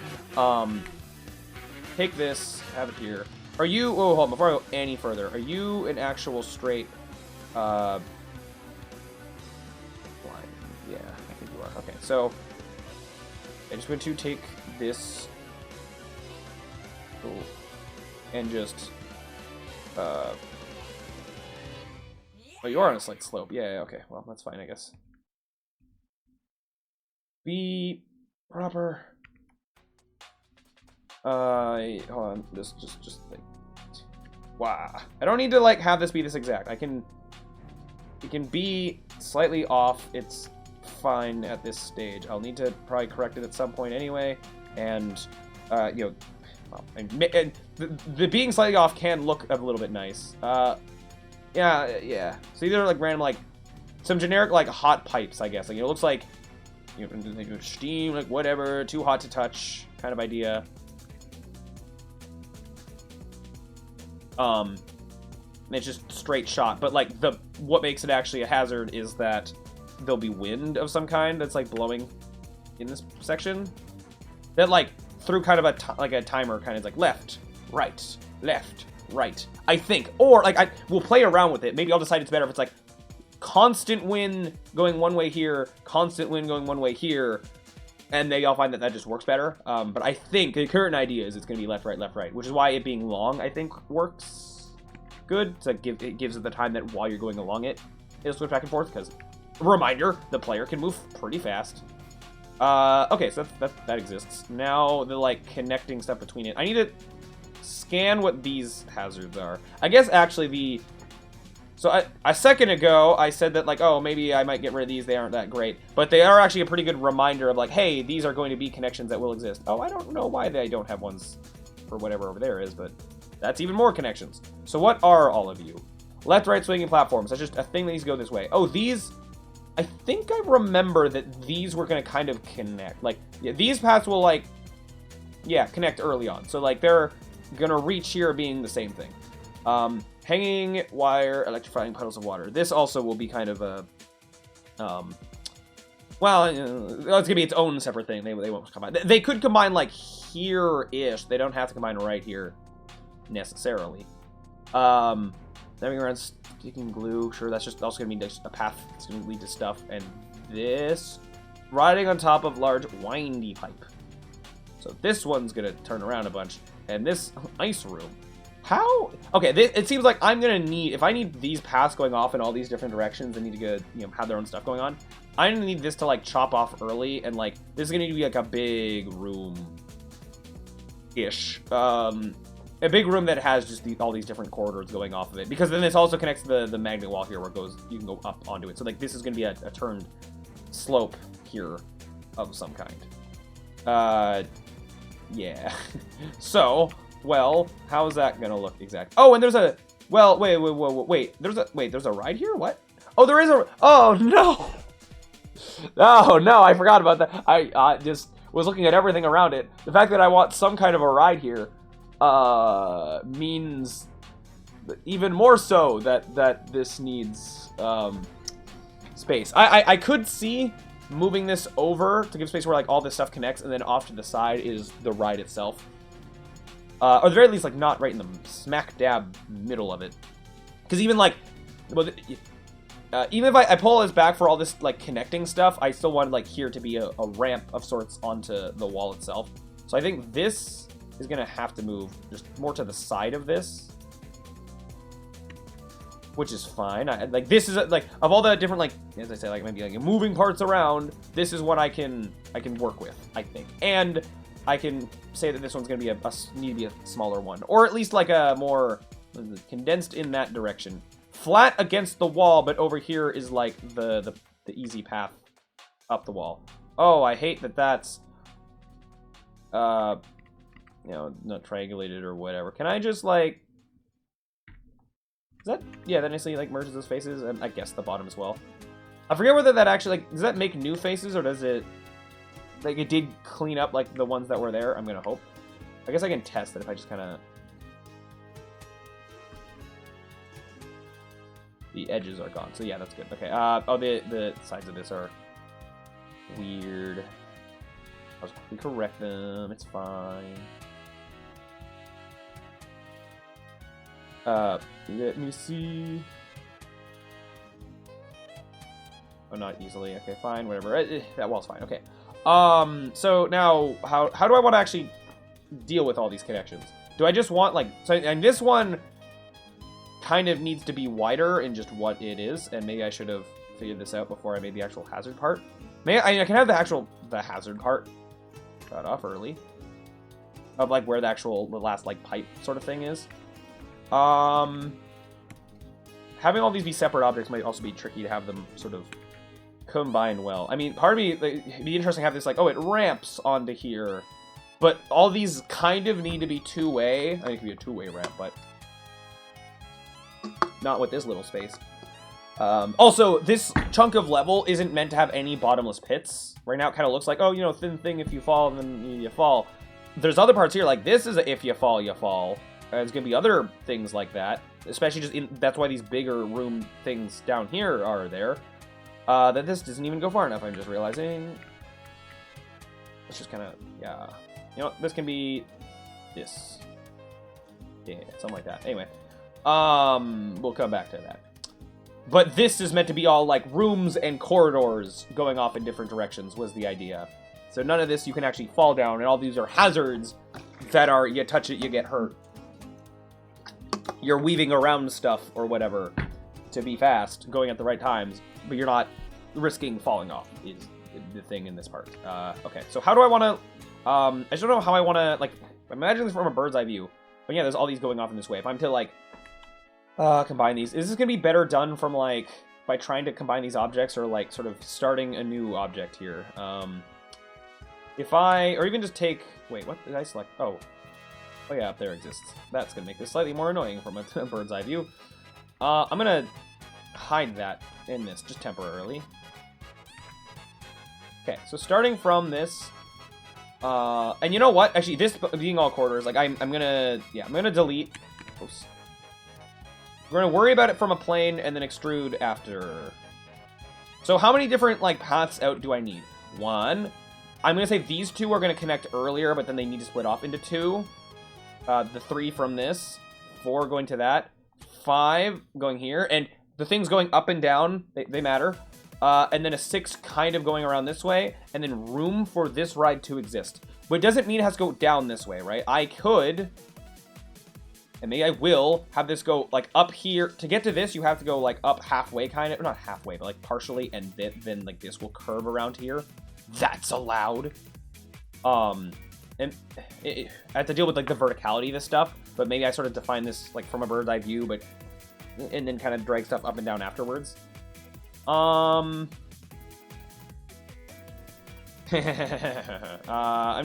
Take this, have it here. Are you... Oh, hold on, before I go any further, are you an actual straight... line? Yeah, I think you are. Okay, so... I just want to take this... and just... Oh, you are on a slight slope. Yeah, okay. Well, that's fine, I guess. Be... proper. Hold on. Just like, wow. I don't need to like have this be this exact. It can be slightly off. It's fine at this stage. I'll need to probably correct it at some point anyway. And you know, well, and the being slightly off can look a little bit nice. Yeah. So these are like random, like some generic like hot pipes, I guess. Like it looks like, you know, steam, like whatever, too hot to touch kind of idea. and it's just straight shot. But like what makes it actually a hazard is that there'll be wind of some kind that's like blowing in this section. That like through kind of a timer, kind of like left, right, I think. Or like we'll play around with it. Maybe I'll decide it's better if it's like constant wind going one way here, constant wind going one way here, and maybe I'll find that just works better. But I think the current idea is it's going to be left, right, which is why it being long, I think, works good. So it gives it the time that while you're going along it, it'll switch back and forth, because, reminder, the player can move pretty fast. Okay, so that exists. Now, the, like, connecting stuff between it. I need to scan what these hazards are. I guess, actually, So a second ago, I said that, like, oh, maybe I might get rid of these. They aren't that great. But they are actually a pretty good reminder of, like, hey, these are going to be connections that will exist. Oh, I don't know why they don't have ones for whatever over there is, but that's even more connections. So what are all of you? Left, right, swinging platforms. That's just a thing that needs to go this way. Oh, these... I think I remember that these were going to kind of connect. Like, yeah, these paths will, like... Yeah, connect early on. So, like, they're going to reach here being the same thing. Hanging wire, electrifying puddles of water. This also will be kind of a, well, it's gonna be its own separate thing. They won't combine. They could combine like here-ish. They don't have to combine right here necessarily. Diving around, sticking glue. Sure, that's just also gonna be a path that's gonna lead to stuff. And this, riding on top of large windy pipe. So this one's gonna turn around a bunch. And this ice room. How? Okay, it seems like I'm gonna need, if I need these paths going off in all these different directions, they need to go, have their own stuff going on. I'm gonna need this to like chop off early, and like this is gonna need to be like a big room-ish, a big room that has just all these different corridors going off of it, because then this also connects to the magnet wall here, where it goes, you can go up onto it. So like this is gonna be a turned slope here of some kind. Yeah. So. Well, how is that gonna look exactly? Oh, and there's a... Well, wait. There's a ride here? What? Oh, there is a... Oh, no! Oh, no, I forgot about that. I just was looking at everything around it. The fact that I want some kind of a ride here means even more so that this needs space. I could see moving this over to give space where like all this stuff connects, and then off to the side is the ride itself. Or at the very least, like, not right in the smack dab middle of it. Because even, like, well, even if I pull this back for all this, like, connecting stuff, I still want, like, here to be a ramp of sorts onto the wall itself. So I think this is going to have to move just more to the side of this. Which is fine. Like, this is, like, of all the different, like, as I say, like, maybe, like, moving parts around, this is what I can work with, I think. And... I can say that this one's going to be need to be a smaller one. Or at least like a more condensed in that direction. Flat against the wall, but over here is like the easy path up the wall. Oh, I hate that that's, not triangulated or whatever. Can I just like... Is that... Yeah, that nicely like merges those faces, and I guess the bottom as well. I forget whether that actually, like, does that make new faces, or does it... Like, it did clean up, like, the ones that were there, I'm gonna hope. I guess I can test that if I just kind of... The edges are gone, so yeah, that's good. Okay, oh, the sides of this are weird. I'll just quickly correct them, it's fine. Let me see... Oh, not easily, okay, fine, whatever. That wall's fine, okay. So now, how do I want to actually deal with all these connections? Do I just want, like, so, and this one kind of needs to be wider in just what it is, and maybe I should have figured this out before I made the actual hazard part. I can have the hazard part cut off early, of, like, where the last, like, pipe sort of thing is. Having all these be separate objects might also be tricky to have them sort of combine well. I mean, part of me, like, it'd be interesting to have this, like, oh, it ramps onto here, but all these kind of need to be two-way. I mean, it could be a two-way ramp, but not with this little space. Also, this chunk of level isn't meant to have any bottomless pits. Right now, it kind of looks like, oh, thin thing if you fall, and then you fall. There's other parts here, like this is a if you fall, you fall. There's going to be other things like that, especially that's why these bigger room things down here are there. That this doesn't even go far enough, I'm just realizing. It's just kind of, yeah. You know, this can be this. Yeah, something like that. Anyway, we'll come back to that. But this is meant to be all, like, rooms and corridors going off in different directions was the idea. So none of this you can actually fall down, and all these are hazards that are, you touch it, you get hurt. You're weaving around stuff or whatever to be fast, going at the right times, but you're not risking falling off is the thing in this part. Okay, so how do I want to... I just don't know how I want to, like... Imagine this from a bird's eye view. But yeah, there's all these going off in this way. If I'm to, like... combine these. Is this going to be better done from, like... by trying to combine these objects or, like, sort of starting a new object here? If I... Or even just take... Wait, what did I select? Oh. Oh yeah, up there exists. That's going to make this slightly more annoying from a bird's eye view. I'm going to hide that in this, just temporarily. Okay, so starting from this... and you know what? Actually, this being all corridors, like, I'm going to... Yeah, I'm going to delete... Oops. We're going to worry about it from a plane and then extrude after. So how many different, like, paths out do I need? 1. I'm going to say these 2 are going to connect earlier, but then they need to split off into 2. The 3 from this. 4 going to that. 5 going here. And the things going up and down, they matter. And then a 6 kind of going around this way. And then room for this ride to exist. But it doesn't mean it has to go down this way, right? I could... And maybe I will have this go, like, up here. To get to this, you have to go, like, up halfway, kind of. Not halfway, but, like, partially. And then like, this will curve around here. That's allowed. And I have to deal with, like, the verticality of this stuff. But maybe I sort of define this, like, from a bird's eye view. But and then kind of drag stuff up and down afterwards. I'm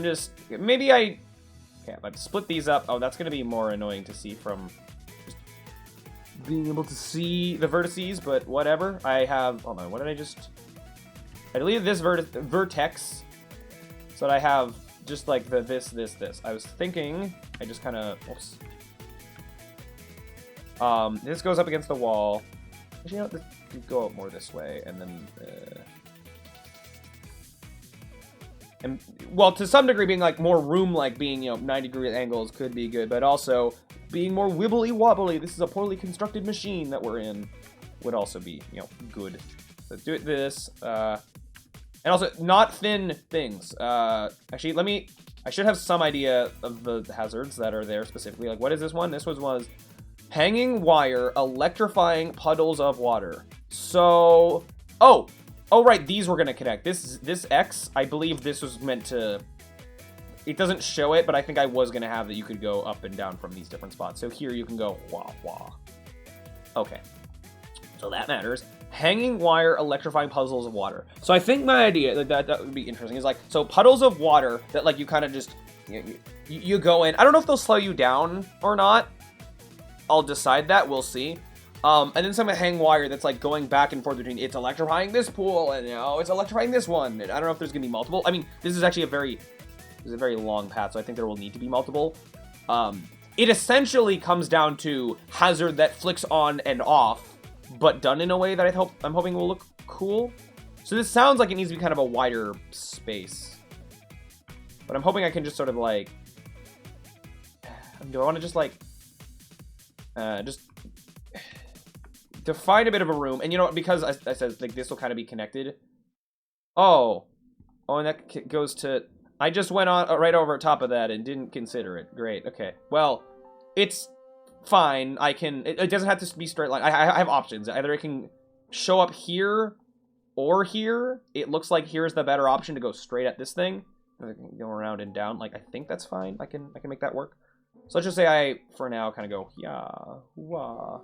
just... Maybe I... Okay, if I split these up... Oh, that's going to be more annoying to see from just being able to see the vertices, but whatever. I have... Hold on, what did I just... I deleted this vertex so that I have just like the this. I was thinking... I just kind of... Oops. This goes up against the wall. Actually, you know what? This could go out more this way, and then... And, well, to some degree, being, like, more room, like, being, you know, 90-degree angles could be good, but also being more wibbly-wobbly, this is a poorly constructed machine that we're in, would also be, you know, good. So do it this, and also, not thin things. Actually, I should have some idea of the hazards that are there specifically. Like, what is this one? This was hanging wire, electrifying puddles of water. So, Oh, right, these were going to connect. This X, I believe this was meant to... It doesn't show it, but I think I was going to have that you could go up and down from these different spots. So here you can go wah, wah. Okay. So that matters. Hanging wire, electrifying puddles of water. So I think my idea, that would be interesting, is like, so puddles of water that, like, you kind of just... You go in. I don't know if they'll slow you down or not. I'll decide that. We'll see. And then some hang wire that's, like, going back and forth between it's electrifying this pool and, you know, it's electrifying this one. And I don't know if there's going to be multiple. I mean, this is actually a very long path, so I think there will need to be multiple. It essentially comes down to hazard that flicks on and off, but done in a way that I'm hoping will look cool. So this sounds like it needs to be kind of a wider space. But I'm hoping I can just sort of, like... Do I want to just, like... define a bit of a room, and you know what, because I said, like, this will kind of be connected. And that goes to... I just went on right over top of that and didn't consider it. Great, okay. Well, it's fine. I can... It doesn't have to be straight line. I have options. Either it can show up here or here. It looks like here's the better option to go straight at this thing. I can go around and down. Like, I think that's fine. I can make that work. So let's just say I, for now, kind of go, yeah, wah.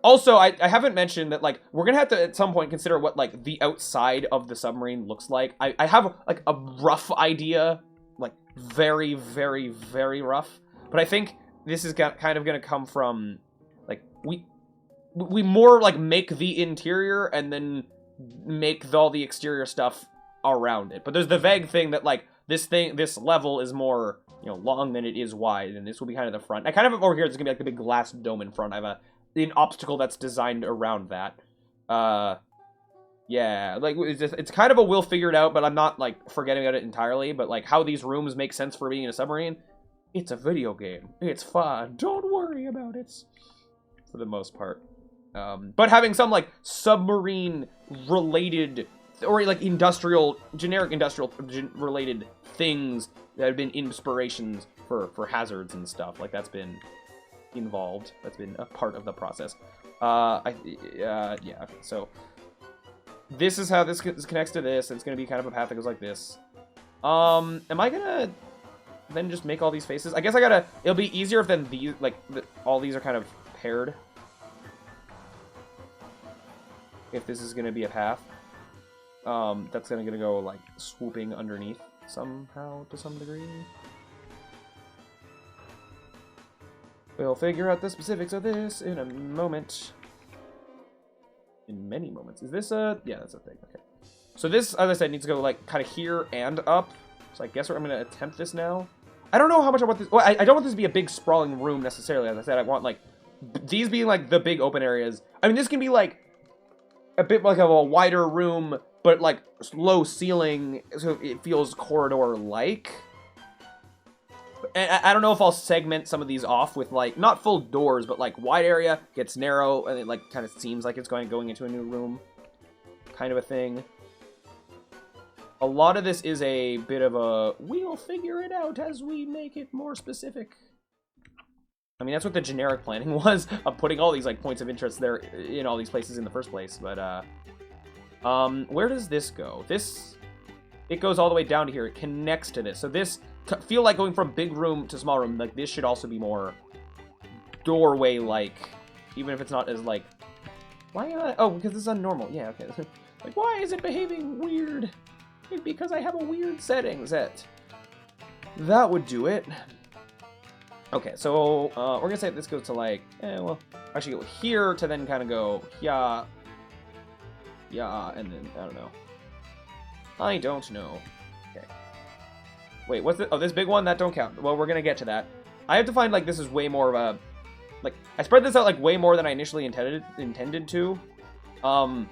Also, I haven't mentioned that, like, we're gonna have to at some point consider what, like, the outside of the submarine looks like. I have, like, a rough idea, like, very, very, very rough. But I think this is kind of gonna come from, like, we more, like, make the interior and then make all the exterior stuff around it. But there's the vague thing that, like, this level is more, you know, long than it is wide, and this will be kind of the front. I kind of have over here, it's gonna be like the big glass dome in front. I have an obstacle that's designed around that. Yeah, like, it's kind of a we'll figure it out, but I'm not, like, forgetting about it entirely. But, like, how these rooms make sense for being in a submarine, it's a video game. It's fun. Don't worry about it. For the most part. But having some, like, submarine-related, or, like, generic industrial-related things that have been inspirations for hazards and stuff. Like, that's been involved. That's been a part of the process. Yeah, so... This is how this connects to this. It's going to be kind of a path that goes like this. Am I going to then just make all these faces? I guess I got to... It'll be easier if then these, like, all these are kind of paired. If this is going to be a path. That's going to go, like, swooping underneath somehow to some degree. We'll figure out the specifics of this in a moment. In many moments. Is this a... Yeah, that's a thing. Okay. So this, as I said, needs to go, like, kind of here and up. So I guess I'm going to attempt this now. I don't know how much I want this... Well, I don't want this to be a big, sprawling room, necessarily. As I said, I want, like, these being, like, the big open areas. I mean, this can be, like, a bit like of a wider room, but, like, low ceiling, so it feels corridor-like. And I don't know if I'll segment some of these off with, like, not full doors, but, like, wide area, gets narrow, and it, like, kind of seems like it's going into a new room. Kind of a thing. A lot of this is a bit of a, we'll figure it out as we make it more specific. I mean, that's what the generic planning was, of putting all these, like, points of interest there in all these places in the first place. But, where does this go? It goes all the way down to here. It connects to this. So this... feel like going from big room to small room. Like, this should also be more doorway-like, even if it's not as, like... Why not? Oh, because this is unnormal. Yeah, okay. Like, why is it behaving weird? It's because I have a weird setting set. That would do it. Okay, so we're gonna say this goes to, like, well, actually go here to then kind of go, yeah, and then, I don't know. I don't know. Okay. Wait, what's the... Oh, this big one? That don't count. Well, we're gonna get to that. I have to find, like, this is way more of a... Like, I spread this out, like, way more than I initially intended to. So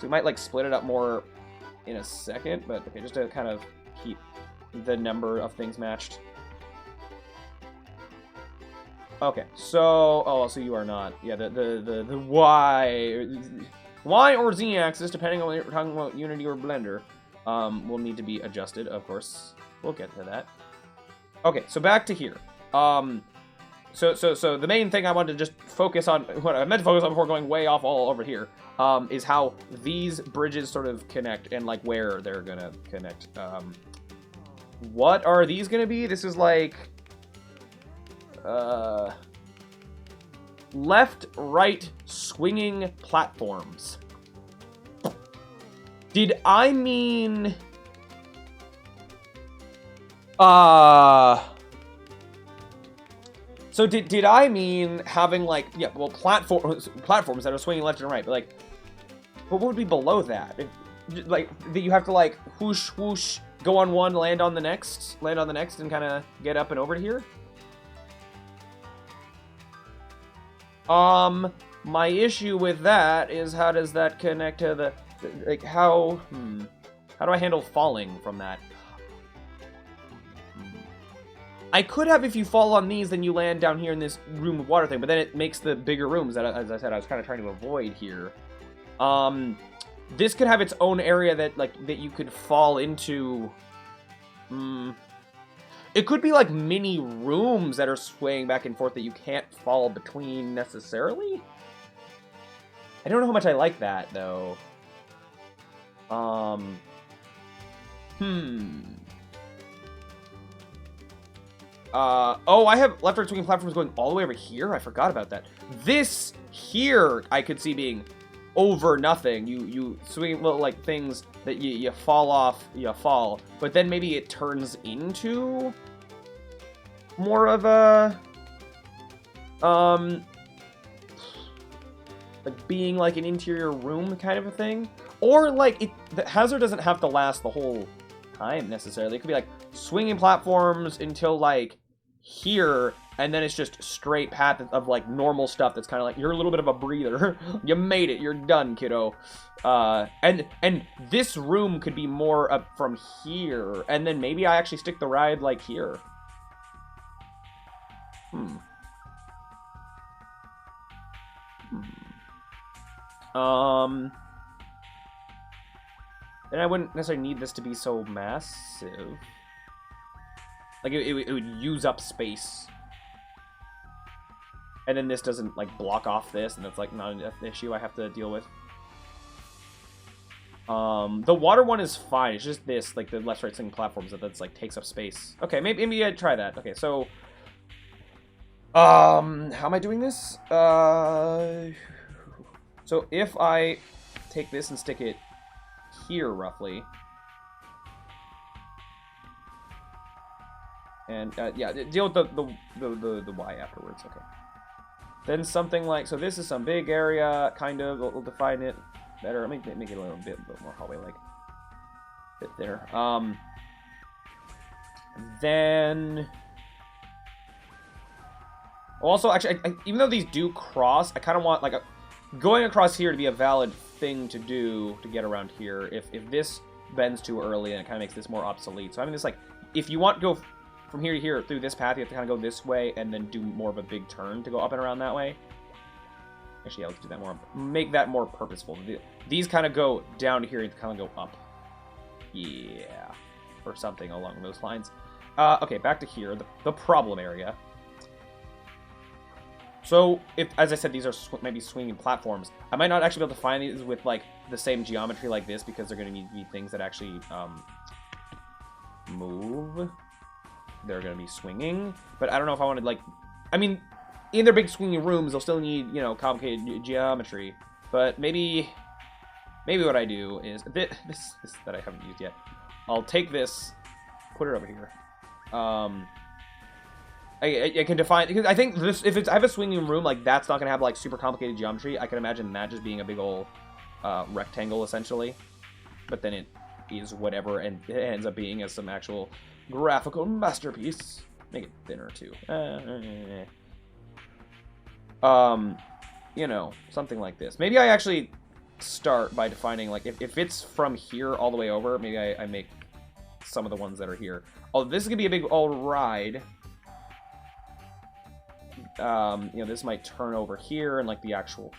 we might, like, split it up more in a second. But, okay, just to kind of keep the number of things matched. Okay, so... Oh, so you are not. Yeah, the Y or Z axis, depending on whether you're talking about Unity or Blender, will need to be adjusted, of course. We'll get to that. Okay, so back to here. So the main thing I wanted to just focus on, what I meant to focus on before going way off all over here, is how these bridges sort of connect and, like, where they're gonna connect. What are these gonna be? This is like, left, right, swinging platforms. Did I mean... So did I mean having, like, yeah, well, platforms that are swinging left and right, but, like, what would be below that? Like, that you have to, like, whoosh, whoosh, go on one, land on the next, and kind of get up and over to here? My issue with that is, how does that connect to the, like, how do I handle falling from that? I could have, if you fall on these, then you land down here in this room of water thing, but then it makes the bigger rooms that, as I said, I was kind of trying to avoid here. This could have its own area that, like, that you could fall into. It could be, like, mini rooms that are swaying back and forth that you can't fall between necessarily. I don't know how much I like that, though. Oh, I have left right swinging platforms going all the way over here? I forgot about that. This here, I could see being over nothing. You swing little, like, things that you fall off, you fall. But then maybe it turns into more of a, like, being, like, an interior room kind of a thing. Or, like, the hazard doesn't have to last the whole time, necessarily. It could be, like, swinging platforms until, like, here, and then it's just straight path of, like, normal stuff that's kind of like, you're a little bit of a breather. You made it. You're done, kiddo. And this room could be more up from here, and then maybe I actually stick the ride, like, here. Then I wouldn't necessarily need this to be so massive. Like, it would use up space. And then this doesn't, like, block off this, and that's, like, not an issue I have to deal with. The water one is fine. It's just this, like, the left, right, swing platforms that's, like, takes up space. Okay, maybe I'd try that. Okay, so... how am I doing this? So if I take this and stick it here, roughly... And, yeah, deal with the Y afterwards, okay. Then something like, so this is some big area, kind of, we'll define it better. Make it a little bit more hallway-like. Bit thinner. Then... Also, actually, even though these do cross, I kind of want, like, going across here to be a valid thing to do to get around here. If this bends too early, and it kind of makes this more obsolete. So, I mean, it's like, if you want to go from here to here through this path, you have to kind of go this way and then do more of a big turn to go up and around that way. Actually, yeah, let's do that more. Make that more purposeful. These kind of go down to here and kind of go up. Yeah. Or something along those lines. Okay, back to here. The problem area. So, if, as I said, these are maybe swinging platforms, I might not actually be able to find these with, like, the same geometry like this because they're going to need to be things that actually move. They're going to be swinging, but I don't know if I wanted, like, I mean, in their big swinging rooms, they'll still need, you know, complicated geometry, but maybe what I do is, this that I haven't used yet, I'll take this, put it over here, I can define, because I think this, if I have a swinging room, like, that's not going to have, like, super complicated geometry. I can imagine that just being a big old rectangle, essentially, but then it is whatever, and it ends up being as some actual graphical masterpiece. Make it thinner too. You know, something like this. Maybe I actually start by defining, like, if it's from here all the way over, maybe I make some of the ones that are here. Oh, this is gonna be a big old ride. You know, this might turn over here, and like the actual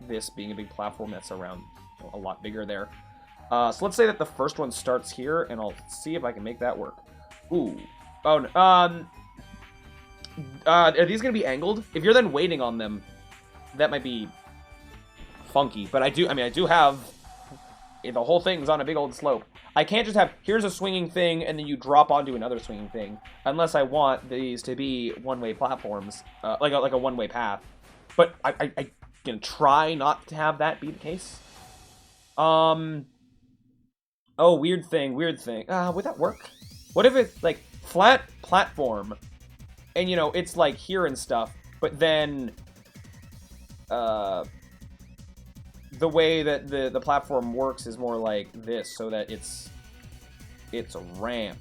this being a big platform that's around, you know, a lot bigger there. So let's say that the first one starts here, and I'll see if I can make that work. Ooh. Oh, no. Are these going to be angled? If you're then waiting on them, that might be funky. But I do have... The whole thing's on a big old slope. I can't just have, here's a swinging thing, and then you drop onto another swinging thing. Unless I want these to be one-way platforms. Like a one-way path. But I can try not to have that be the case. Oh, weird thing. Would that work? What if it's, like, flat platform, and, you know, it's, like, here and stuff, but then, the way that the platform works is more like this, so that it's a ramp.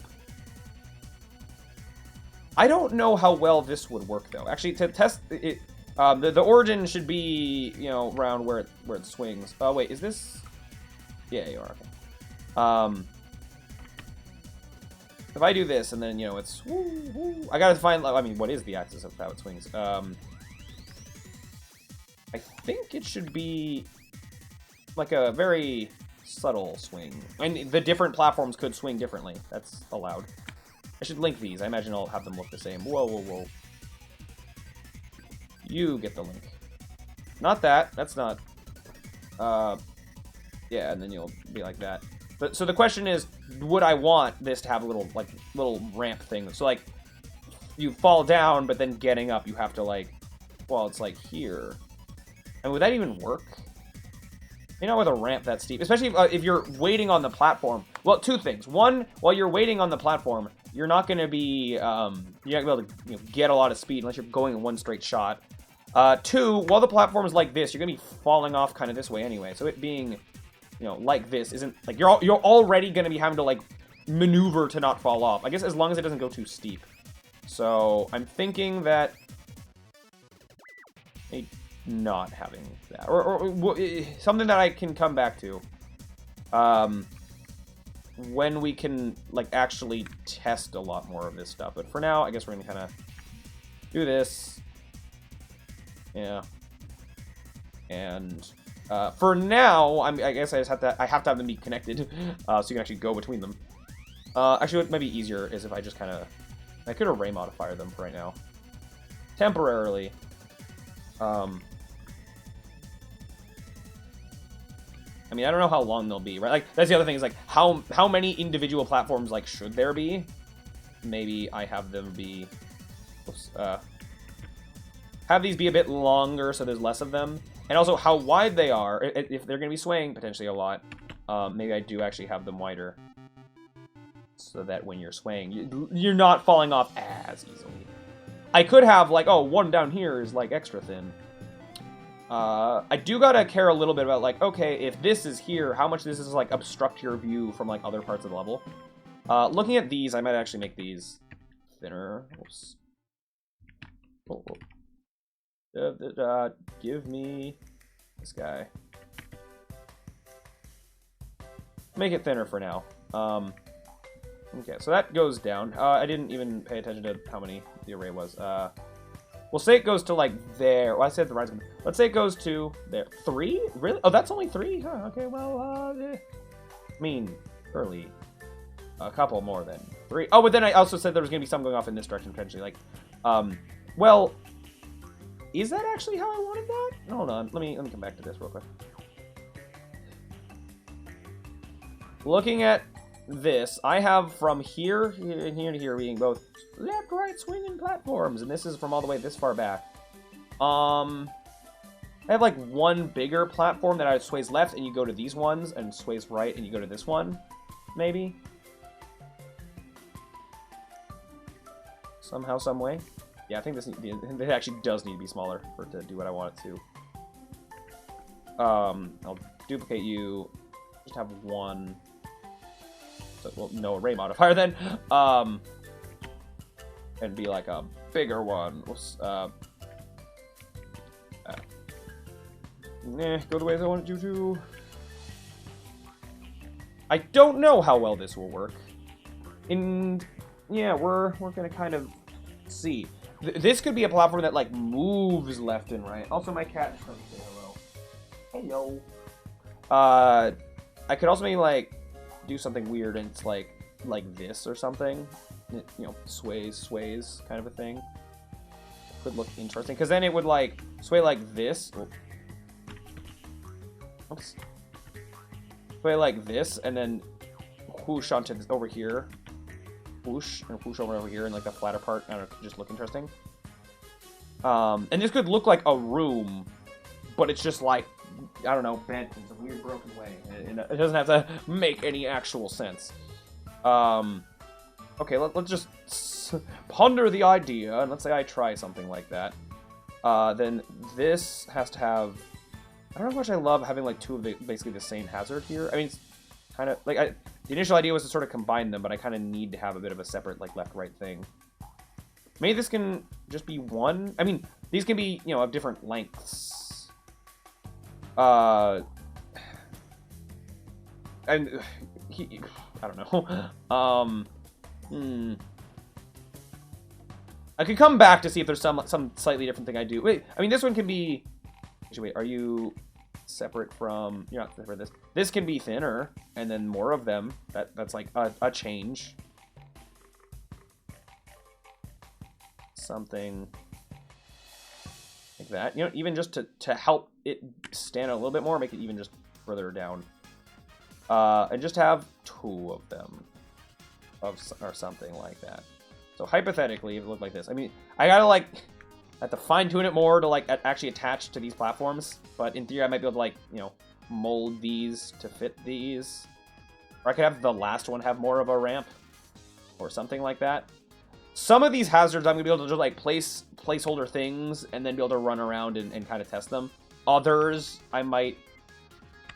I don't know how well this would work, though. Actually, to test it, the origin should be, you know, around where it swings. Oh, wait, is this? Yeah, you are, okay. If I do this, and then, you know, it's... Woo, woo, I gotta find... I mean, what is the axis of how it swings? I think it should be... like a very subtle swing. And the different platforms could swing differently. That's allowed. I should link these. I imagine I'll have them look the same. Whoa, whoa, whoa. You get the link. Not that. That's not... yeah, and then you'll be like that. But so the question is, would I want this to have a little ramp thing? So like, you fall down, but then getting up, you have to like, well, it's like here. And would that even work? You know, with a ramp that steep, especially if you're waiting on the platform. Well, two things. One, while you're waiting on the platform, you're not going to be, you're not going to be able to, you know, get a lot of speed unless you're going in one straight shot. Two, while the platform is like this, you're going to be falling off kind of this way anyway. So it being... you know, like this isn't like you're already gonna be having to like maneuver to not fall off. I guess as long as it doesn't go too steep. So I'm thinking that not having that, or something that I can come back to when we can like actually test a lot more of this stuff. But for now, I guess we're gonna kind of do this. Yeah. And for now, I guess I have to have them be connected, so you can actually go between them. Actually, what might be easier is if I just kind of, I could array modifier them for right now, temporarily. I mean, I don't know how long they'll be, right? Like, that's the other thing is like how many individual platforms like should there be? Maybe I have them be, have these be a bit longer so there's less of them. And also how wide they are. If they're going to be swaying potentially a lot, maybe I do actually have them wider. So that when you're swaying, you're not falling off as easily. I could have, like, oh, one down here is, like, extra thin. I do gotta care a little bit about, like, okay, if this is here, how much this is, like, obstruct your view from, like, other parts of the level. Looking at these, I might actually make these thinner. Oops. Oh. Give me this guy. Make it thinner for now. Okay, so that goes down. I didn't even pay attention to how many the array was. We'll say it goes to like there. Well, I said the right. Let's say it goes to there. 3? Really? Oh, that's only 3? Huh, okay, well, I mean, early. A couple more than 3. Oh, but then I also said there was going to be some going off in this direction potentially. Like, well, is that actually how I wanted that? Hold on, let me come back to this real quick. Looking at this, I have from here and here to here being both left, right, swinging platforms, and this is from all the way this far back. I have like one bigger platform that either sways left and you go to these ones, and sways right and you go to this one, maybe. Somehow, some way. Yeah, I think this actually does need to be smaller for it to do what I want it to. I'll duplicate you. Just have one. So, well, no array modifier then. And be like a bigger one. Go the ways I wanted you to. I don't know how well this will work. And yeah, we're gonna kind of see. This could be a platform that like moves left and right. Also, my cat is trying to say hello. Hello. I could also maybe like do something weird and it's like this or something. It, you know, sways kind of a thing. Could look interesting because then it would like sway like this. Oops. Sway like this and then whoosh onto this over here. Whoosh and whoosh over here, and like the flatter part, I don't know, could just look interesting. And this could look like a room, but it's just like, I don't know, bent in some weird broken way. It doesn't have to make any actual sense. Okay, let's just ponder the idea, and let's say I try something like that. Then this has to have, I don't know how much I love having like two of basically the same hazard here. I mean, it's kind of like the initial idea was to sort of combine them, but I kind of need to have a bit of a separate like left-right thing. Maybe this can just be one. I mean, these can be, you know, of different lengths. And I don't know. I could come back to see if there's some slightly different thing I do. Wait, I mean, this one can be. Actually, wait, are you separate from? You're not separate from this. This can be thinner, and then more of them. That's like a change. Something like that. You know, even just to help it stand out a little bit more, make it even just further down. And just have two of them, or something like that. So hypothetically, if it looked like this, I mean, I have to fine tune it more to like actually attach to these platforms. But in theory, I might be able to like, you know, mold these to fit these, or I could have the last one have more of a ramp, or something like that. Some of these hazards, I'm gonna be able to just like placeholder things and then be able to run around and kind of test them. Others, I might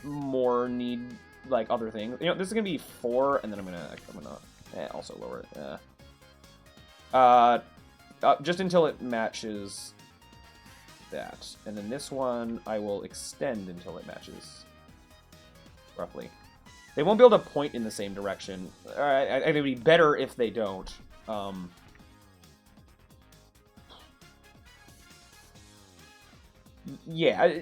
more need like other things. You know, this is gonna be 4, and then I'm gonna also lower it. Just until it matches that, and then this one I will extend until it matches roughly. They won't be able to point in the same direction. It would be better if they don't. Yeah.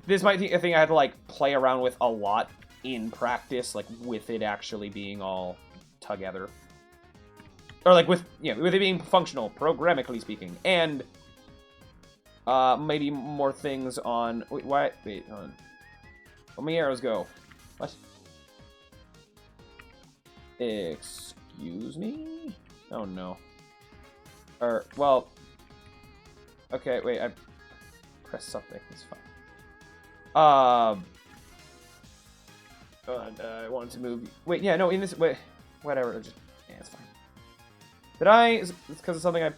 This might be a thing I had to like play around with a lot in practice, like with it actually being all together, or like with with it being functional, programmatically speaking, and maybe more things on. Wait, why? Wait, hold on. Let me arrows go. What? Excuse me? Oh no. Or well. Okay, wait. I pressed something. It's fine. I wanted to move. Wait, yeah, no. In this, wait, whatever. Just yeah, it's fine. Did I? It's because of something I.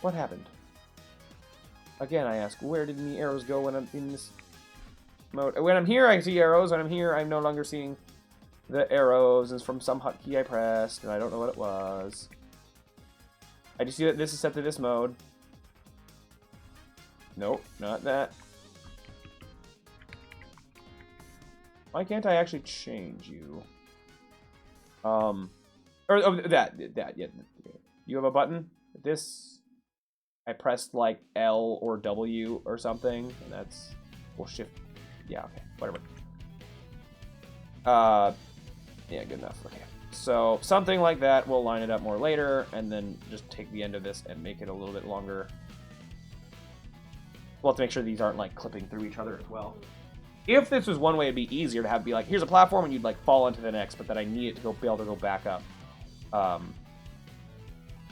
What happened? Again, I ask, where did the arrows go when I'm in this mode? When I'm here, I see arrows. When I'm here, I'm no longer seeing the arrows. It's from some hotkey I pressed, and I don't know what it was. I just see that this is set to this mode. Nope, not that. Why can't I actually change you? Or oh, that, yeah. You have a button? This, I pressed like L or W or something, and that's, we'll shift, yeah, okay, whatever. Yeah, good enough, okay. So, something like that, we'll line it up more later, and then just take the end of this and make it a little bit longer. We'll have to make sure these aren't like clipping through each other as well. If this was one way, it'd be easier to be like, here's a platform, and you'd like fall onto the next, but then I need it to be able to go back up.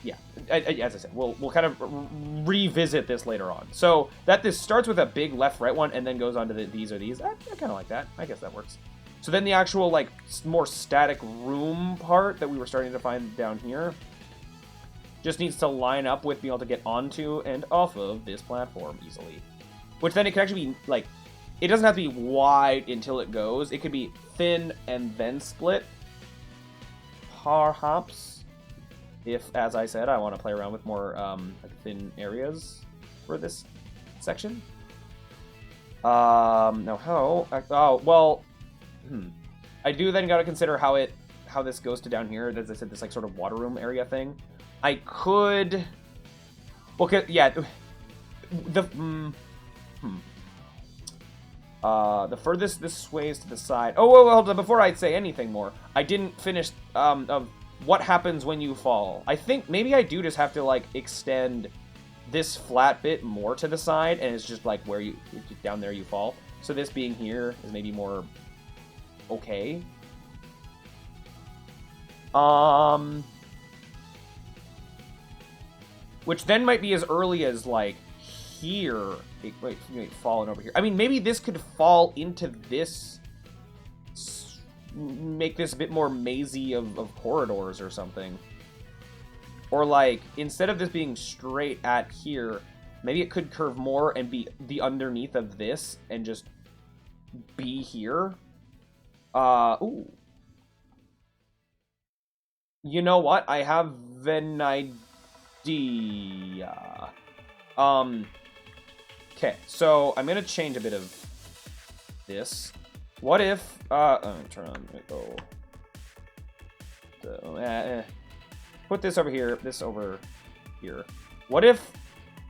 Yeah, as I said, we'll kind of revisit this later on. So that this starts with a big left-right one, and then goes on to these or these. I kind of like that. I guess that works. So then the actual like more static room part that we were starting to find down here just needs to line up with being able to get onto and off of this platform easily. Which then it can actually be, like, it doesn't have to be wide until it goes. It could be thin and then split. Perhaps. If, as I said, I want to play around with more like thin areas for this section. Now how? Oh, well, I do then got to consider how this goes to down here. As I said, this like sort of water room area thing. I could, okay, yeah, the furthest this sways to the side. Oh, well, hold on, before I say anything more, I didn't finish of what happens when you fall. I think maybe I do just have to like extend this flat bit more to the side, and it's just like where you down there you fall. So this being here is maybe more okay. Which then might be as early as, like, here. Wait, falling over here. I mean, maybe this could fall into this, make this a bit more mazy of corridors or something. Or, like, instead of this being straight at here, maybe it could curve more and be the underneath of this and just be here. Ooh. You know what? I have an idea. Okay, so I'm gonna change a bit of this. What if, turn on, put this over here, this over here. What if,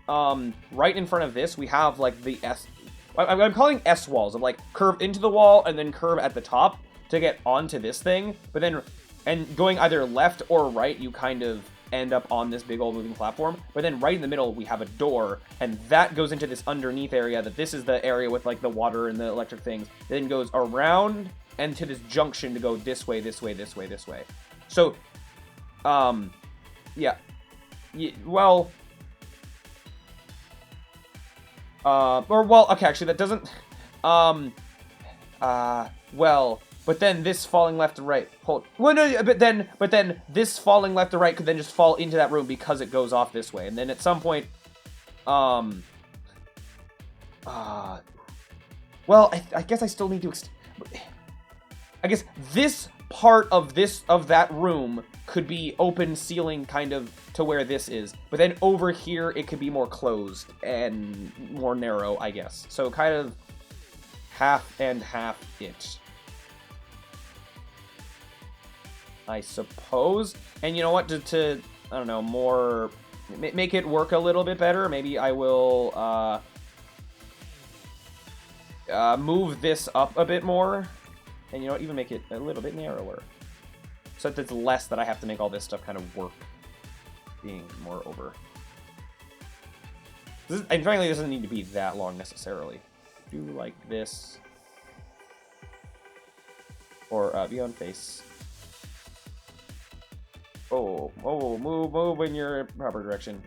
right in front of this, we have, like, the I'm calling S walls, of, like, curve into the wall and then curve at the top to get onto this thing, but then, and going either left or right, you kind of end up on this big old moving platform, but then right in the middle we have a door, and that goes into this underneath area, that this is the area with like the water and the electric things, then goes around and to this junction to go this way, this way, this way, this way. So, yeah, well, or well, okay, actually that doesn't, well, but then this falling left to right, hold, well, no, but then this falling left to right could then just fall into that room because it goes off this way, and then at some point, Well, I guess I still need to... I guess this part of that room could be open ceiling kind of to where this is. But then over here, it could be more closed and more narrow, I guess. So kind of half and half it, I suppose. And you know what? To I don't know, more... make it work a little bit better, maybe I will move this up a bit more. And you know what? Even make it a little bit narrower. So that it's less that I have to make all this stuff kind of work. Being more over. And frankly, this doesn't need to be that long necessarily. Do like this. Or beyond face. Oh, move in your proper direction.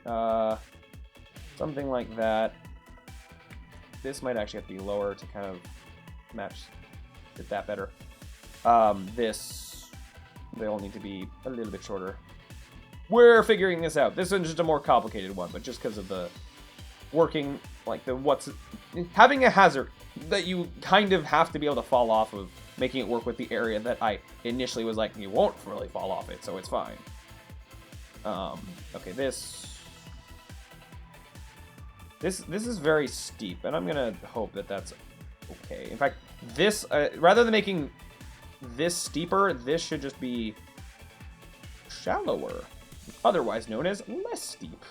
Something like that. This might actually have to be lower to kind of match it that better. They'll need to be a little bit shorter. We're figuring this out. This one's just a more complicated one, but just because of the working, like having a hazard that you kind of have to be able to fall off of, making it work with the area that I initially was like, you won't really fall off it, so it's fine. Okay, this is very steep, and I'm gonna hope that that's okay. In fact, this, rather than making this steeper, this should just be shallower, otherwise known as less steep.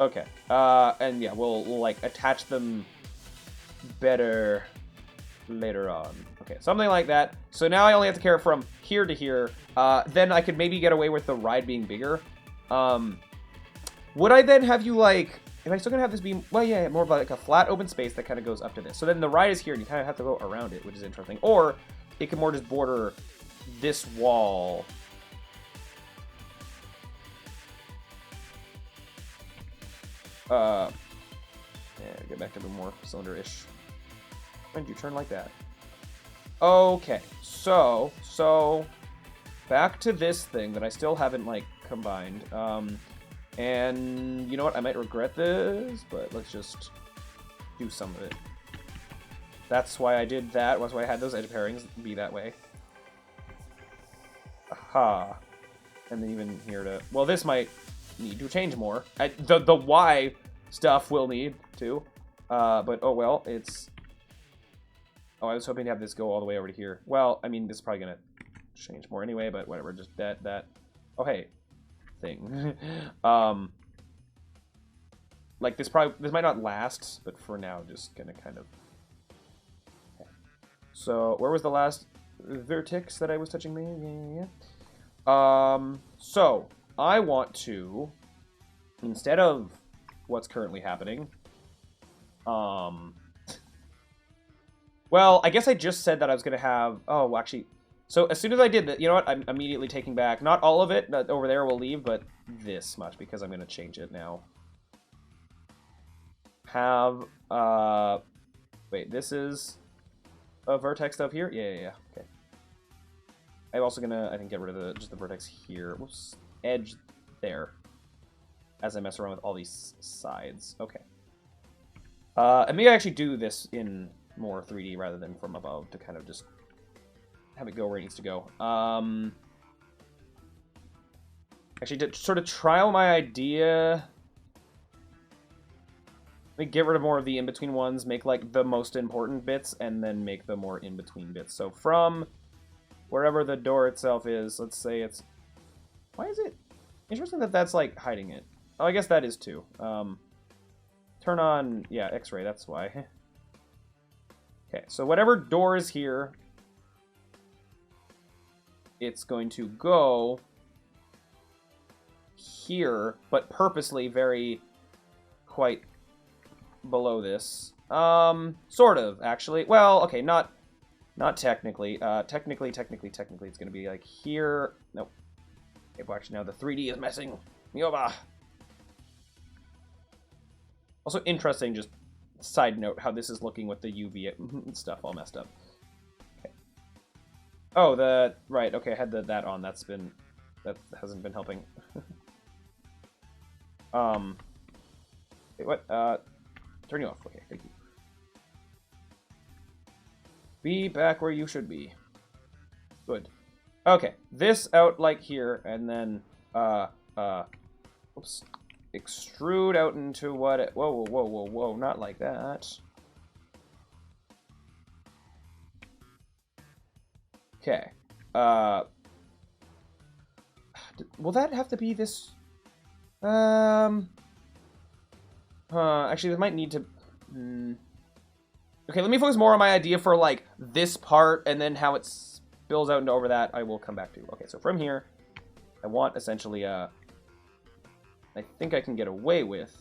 Okay, and yeah, we'll like attach them better later on. Okay, something like that. So now I only have to carry from here to here. Then I could maybe get away with the ride being bigger. Would I then have you like... Am I still gonna have this be... Well, yeah, more of like a flat open space that kind of goes up to this. So then the ride is here, and you kind of have to go around it, which is interesting. Or it can more just border this wall. Yeah, get back to the more cylinder-ish. When do you turn like that? Okay, so back to this thing that I still haven't like combined. And you know what? I might regret this, but let's just do some of it. That's why I did that. That's why I had those edge pairings be that way. Aha. And then even here to... Well, this might need to change more. The Y stuff will need to. But oh well, it's... Oh, I was hoping to have this go all the way over to here. Well, I mean, this is probably going to change more anyway, but whatever. Just that... Oh, hey. Thing. Like, this might not last, but for now, just going to kind of... Okay. So, where was the last vertex that I was touching? Yeah. So, I want to, instead of what's currently happening, well, I guess I just said that I was going to have... Oh, actually... So, as soon as I did that, you know what? I'm immediately taking back... Not all of it, that over there will leave, but this much, because I'm going to change it now. Have... Wait, this is a vertex up here? Yeah. Okay. I'm also going to, I think, get rid of just the vertex here. Whoops. Edge there. As I mess around with all these sides. Okay. And maybe I actually do this in more 3D rather than from above to kind of just have it go where it needs to go. Actually, to sort of trial my idea, let me get rid of more of the in-between ones, make like the most important bits, and then make the more in-between bits. So from wherever the door itself is, let's say it's... Why is it... Interesting that that's like hiding it. Oh, I guess that is too. Turn on, yeah, X-ray, that's why. Okay, so whatever door is here, it's going to go here, but purposely quite below this. Sort of, actually. Well, okay, not technically. Technically, it's going to be like here. Nope. Okay, well, actually, now the 3D is messing me over. Also interesting, just side note, how this is looking with the UV stuff all messed up. Okay. Oh, right, okay, I had that on. That hasn't been helping. Wait, what? Turn you off. Okay, thank you. Be back where you should be. Good. Okay, this out like here, and then, oops. Extrude out into what it... Whoa, whoa, whoa, whoa, whoa, not like that. Okay. Will that have to be this... Actually, this might need to... Okay, let me focus more on my idea for, like, this part, and then how it spills out into over that, I will come back to. Okay, so from here, I want, essentially, I think I can get away with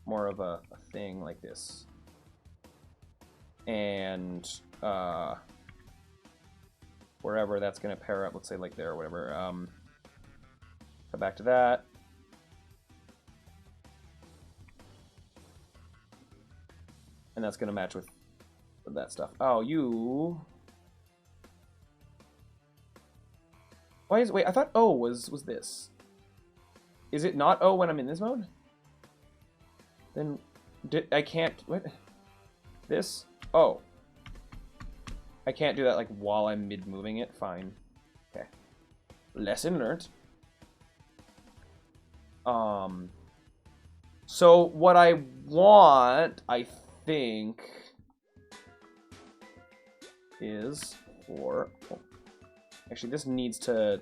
more of a thing like this. And, wherever that's going to pair up, let's say, like there or whatever, come back to that. And that's going to match with that stuff. Oh, you... Why is... Wait, I thought O was this. Is it not O when I'm in this mode? Then... I can't... What? This? Oh. I can't do that, like, while I'm mid-moving it? Fine. Okay. Lesson learned. So, what I want, I think, is for... Oh. Actually, this needs to...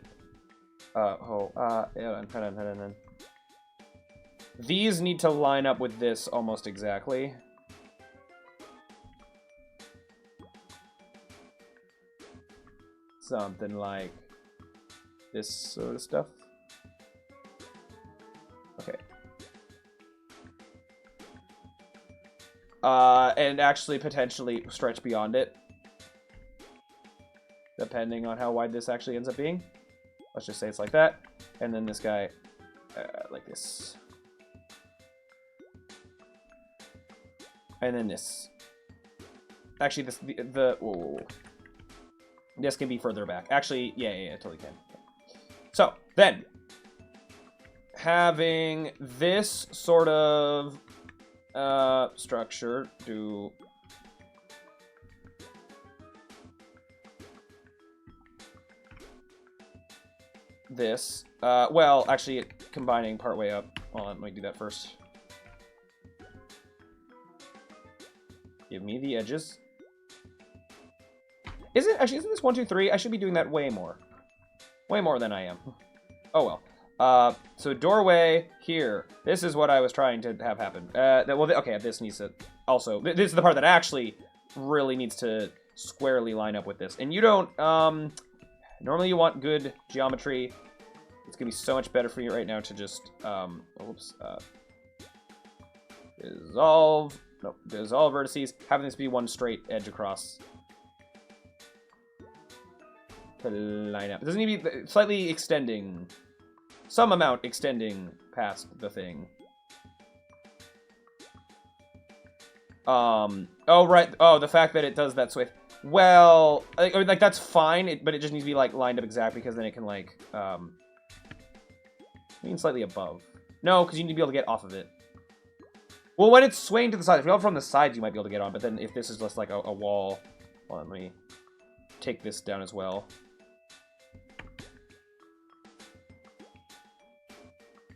These need to line up with this almost exactly. Something like this sort of stuff. Okay. And actually potentially stretch beyond it. Depending on how wide this actually ends up being. Let's just say it's like that. And then this guy, like this. And then this. Actually, this, whoa, whoa, whoa. This can be further back. Actually, yeah, totally can. So, then. Having this sort of structure do... this. Well, actually, combining partway up. Hold on, let me do that first. Give me the edges. Isn't this 1, 2, 3? I should be doing that way more. Way more than I am. Oh well. So doorway here. This is what I was trying to have happen. Okay, this needs to also... This is the part that actually really needs to squarely line up with this. And you don't... Normally you want good geometry. It's going to be so much better for you right now to just... oops. Dissolve... No, dissolve vertices. Having this be one straight edge across. To line up. It doesn't need to be slightly extending. Some amount extending past the thing. Oh, right. Oh, the fact that it does that sway. Well, like that's fine, but it just needs to be, like, lined up exactly, because then it can, like, maybe slightly above. No, because you need to be able to get off of it. Well, when it's swaying to the side, if you go from the sides, you might be able to get on, but then if this is just, like, a wall... Well, let me take this down as well.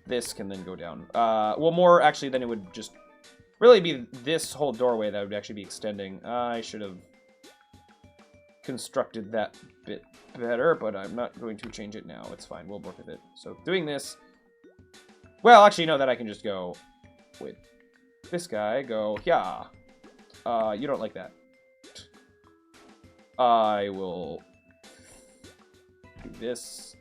This can then go down. Well, more, actually, than it would just really be this whole doorway that would actually be extending. I should have constructed that bit better, but I'm not going to change it now. It's fine. We'll work with it. So, doing this... Well, actually, no, that I can just go with this guy. Go, yeah. You don't like that. I will do this.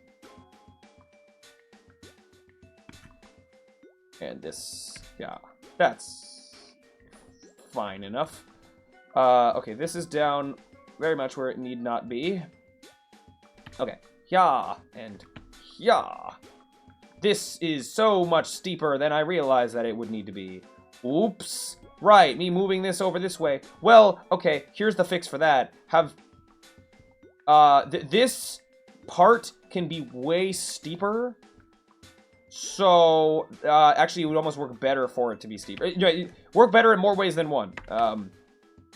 And this, yeah, that's fine enough. Okay, this is down very much where it need not be. Okay, yeah, and yeah. This is so much steeper than I realized that it would need to be. Oops. Right, me moving this over this way. Well, okay, here's the fix for that. Have, this part can be way steeper. So, actually, it would almost work better for it to be steeper. Work better in more ways than one.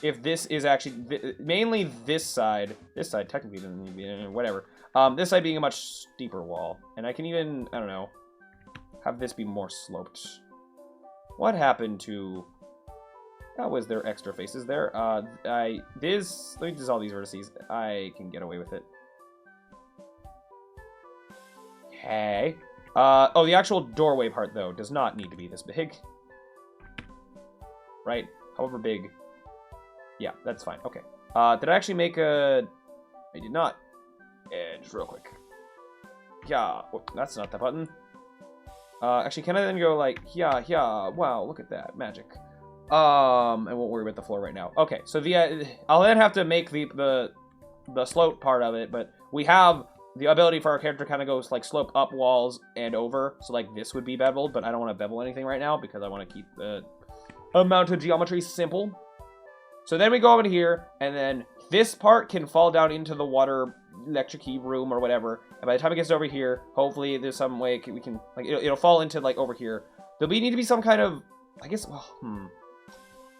if this is actually mainly this side technically doesn't need to be whatever. This side being a much steeper wall, and I can even, I don't know, have this be more sloped. What happened to? Oh, was there extra faces there? Let me dissolve these vertices. I can get away with it. Okay. Oh, the actual doorway part though does not need to be this big. Right? However big. Yeah, that's fine. Okay. Did I actually make a? I did not. Just real quick. Yeah, oh, that's not the button. Actually, can I then go like, yeah, wow, look at that, magic. I won't worry about the floor right now. Okay, so I'll then have to make the slope part of it, but we have the ability for our character to kind of go like slope up walls and over, so like this would be beveled, but I don't want to bevel anything right now because I want to keep the amount of geometry simple. So then we go over to here, and then this part can fall down into the water electric key room or whatever, and by the time it gets over here, hopefully there's some way we can like it'll fall into like over here. There'll need to be some kind of, I guess,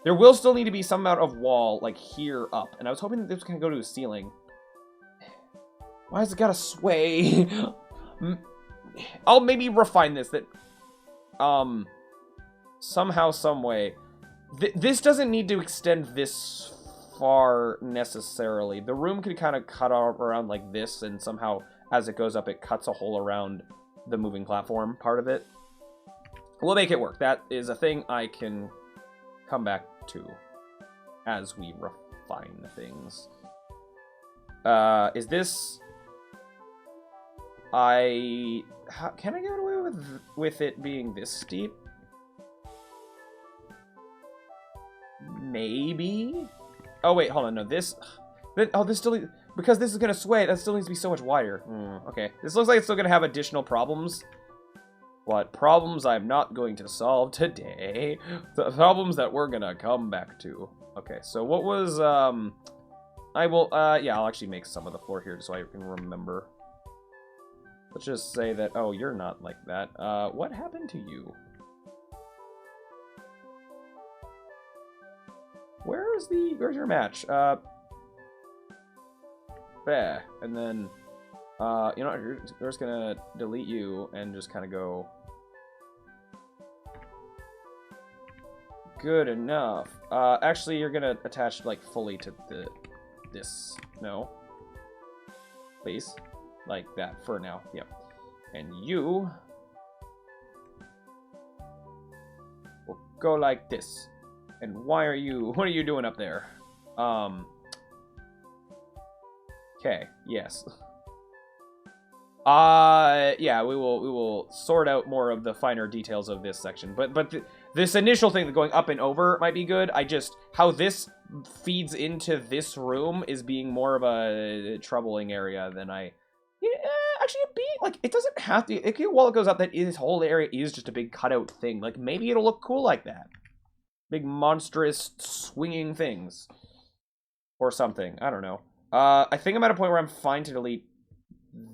there will still need to be some amount of wall like here up, and I was hoping that this was gonna go to a ceiling. Why has it gotta sway? I'll maybe refine this that somehow, some way. This doesn't need to extend this far necessarily. The room could kind of cut off around like this, and somehow as it goes up it cuts a hole around the moving platform part of it. We'll make it work. That is a thing I can come back to as we refine things. Is this... can I get away with it being this steep? Maybe? Oh, wait, hold on, no, this still, because this is gonna sway, that still needs to be so much wider. Okay, this looks like it's still gonna have additional problems. What problems I'm not going to solve today. The problems that we're gonna come back to. Okay, so what was, yeah, I'll actually make some of the floor here so I can remember. Let's just say that, oh, you're not like that. What happened to you? Where's your match? Bah. And then, you know, we're just gonna delete you and just kind of go. Good enough. Actually, you're gonna attach like fully to this. No. Please. Like that for now. Yep. And you will go like this. And what are you doing up there? Okay, yes. Yeah, we will sort out more of the finer details of this section. But this initial thing, going up and over, might be good. How this feeds into this room is being more of a troubling area than actually, it doesn't have to. While it goes up, this whole area is just a big cutout thing. Like, maybe it'll look cool like that. Big, monstrous, swinging things. Or something. I don't know. I think I'm at a point where I'm fine to delete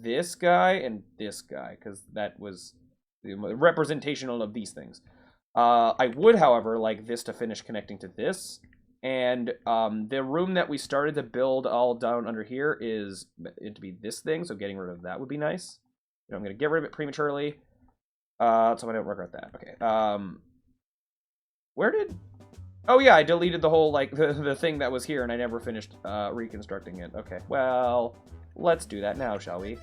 this guy and this guy, because that was the representational of these things. I would, however, like this to finish connecting to this. And the room that we started to build all down under here is to be this thing, so getting rid of that would be nice. You know, I'm going to get rid of it prematurely, so I don't regret that. Okay. Where did... Oh, yeah, I deleted the whole, like, the thing that was here, and I never finished reconstructing it. Okay, well, let's do that now, shall we?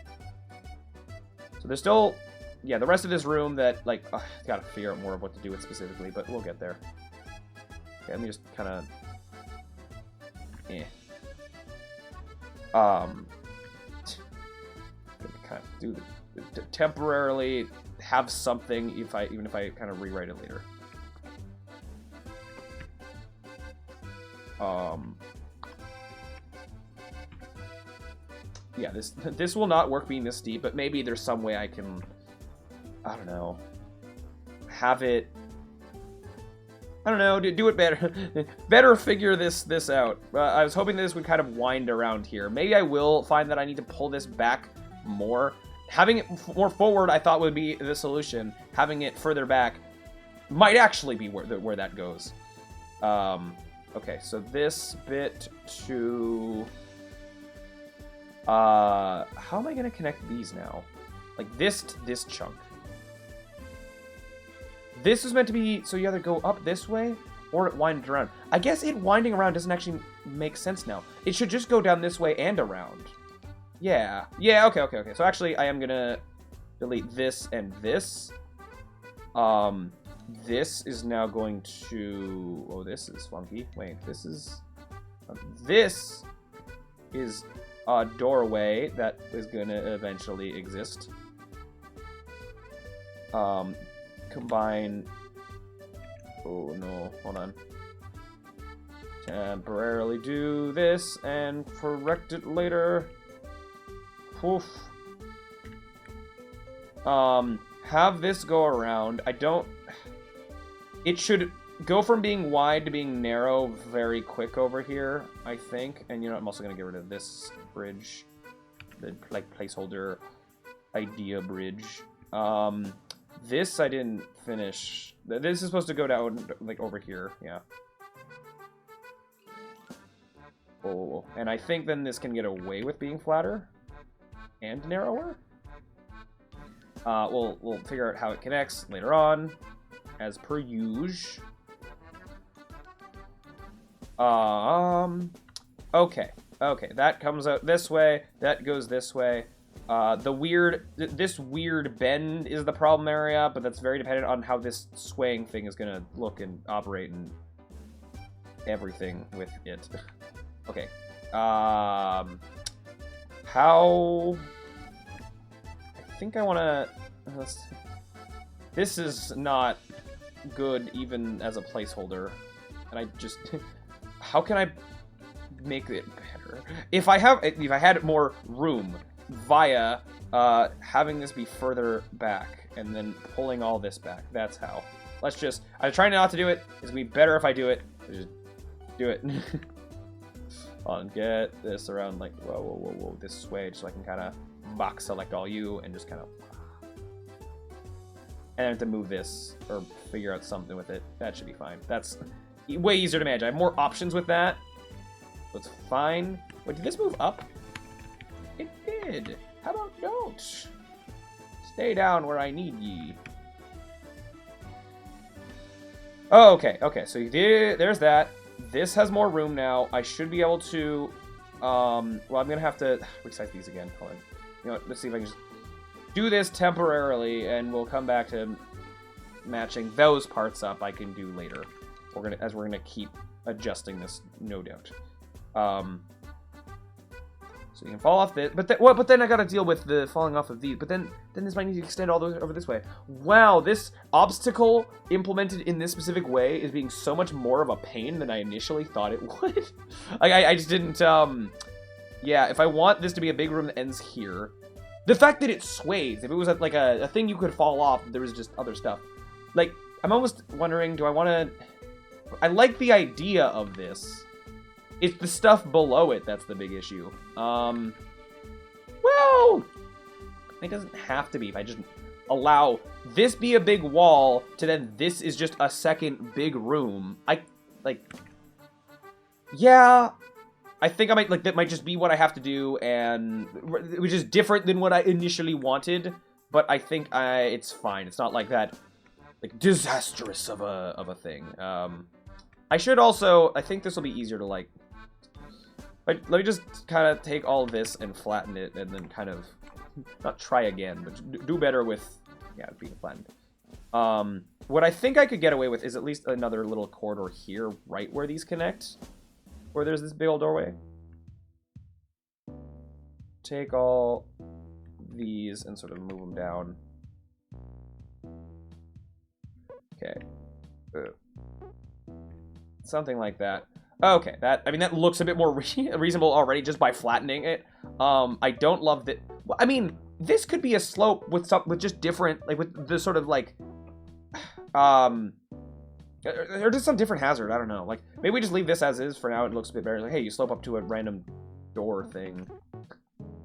So there's still... Yeah, the rest of this room that, like... gotta figure out more of what to do with specifically, but we'll get there. Okay, let me just kind of... kind of do temporarily have something even if I kind of rewrite it later. Yeah, this will not work being this steep, but maybe there's some way I can, I don't know, have it, I don't know, do it better. Better figure this out. I was hoping this would kind of wind around here. Maybe I will find that I need to pull this back more. Having it more forward, I thought would be the solution. Having it further back might actually be where that goes. Okay, so this bit to... how am I gonna connect these now? Like this to this chunk. This is meant to be, so you either go up this way, or it winds around. I guess it winding around doesn't actually make sense now. It should just go down this way and around. Yeah. Yeah, okay. So actually, I am gonna delete this and this. This is now going to... Oh, this is funky. Wait, this is... This is a doorway that is gonna eventually exist. Combine... Oh, no. Hold on. Temporarily do this and correct it later. Poof. Have this go around. I don't... It should go from being wide to being narrow very quick over here, I think. And, you know, I'm also going to get rid of this bridge. The, like, placeholder idea bridge. This I didn't finish. This is supposed to go down, like, over here. Yeah. Oh, and I think then this can get away with being flatter and narrower. We'll figure out how it connects later on, as per usual. Okay, that comes out this way, that goes this way. This weird bend is the problem area, but that's very dependent on how this swaying thing is gonna look and operate and everything with it. Okay, how... I think I wanna... This is not good even as a placeholder, and I just... How can I make it better? If I had more room via having this be further back and then pulling all this back, that's how. Let's just... I'm trying not to do it. It's gonna be better if I do it. Just do it. Hold on, get this around like whoa this way, so I can kind of box select all you and just kind of. And I have to move this or figure out something with it. That should be fine. That's way easier to manage. I have more options with that, so it's fine. Wait, did this move up? It did. How about don't? Stay down where I need ye. Oh, okay. So you did. There's that. This has more room now. I should be able to... well, I'm going to have to resize these again. Hold on. You know what? Let's see if I can just do this temporarily, and we'll come back to matching those parts up I can do later. We're gonna keep adjusting this, no doubt. So you can fall off this, but then I gotta deal with the falling off of these. But then this might need to extend all those over this way. Wow, this obstacle implemented in this specific way is being so much more of a pain than I initially thought it would. I just didn't. Yeah, if I want this to be a big room that ends here, the fact that it sways. If it was like a thing you could fall off, there was just other stuff. Like, I'm almost wondering, do I want to? I like the idea of this. It's the stuff below it that's the big issue. Well, it doesn't have to be. If I just allow this be a big wall to then this is just a second big room. Yeah, I think I might, that might just be what I have to do, and which is different than what I initially wanted, but I think it's fine. It's not like that, like, disastrous of a thing. I should also, I think this will be easier to, like, let me just kind of take all of this and flatten it, and then kind of, not try again, but do better with, yeah, being flattened. What I think I could get away with is at least another little corridor here, right where these connect, where there's this big old doorway. Take all these and sort of move them down. Okay. Something like that. Okay, I mean, that looks a bit more reasonable already just by flattening it. I don't love that. Well, I mean, this could be a slope with just different, like, with the sort of, like, or just some different hazard. I don't know. Like, maybe we just leave this as is for now. It looks a bit better. Like, hey, you slope up to a random door thing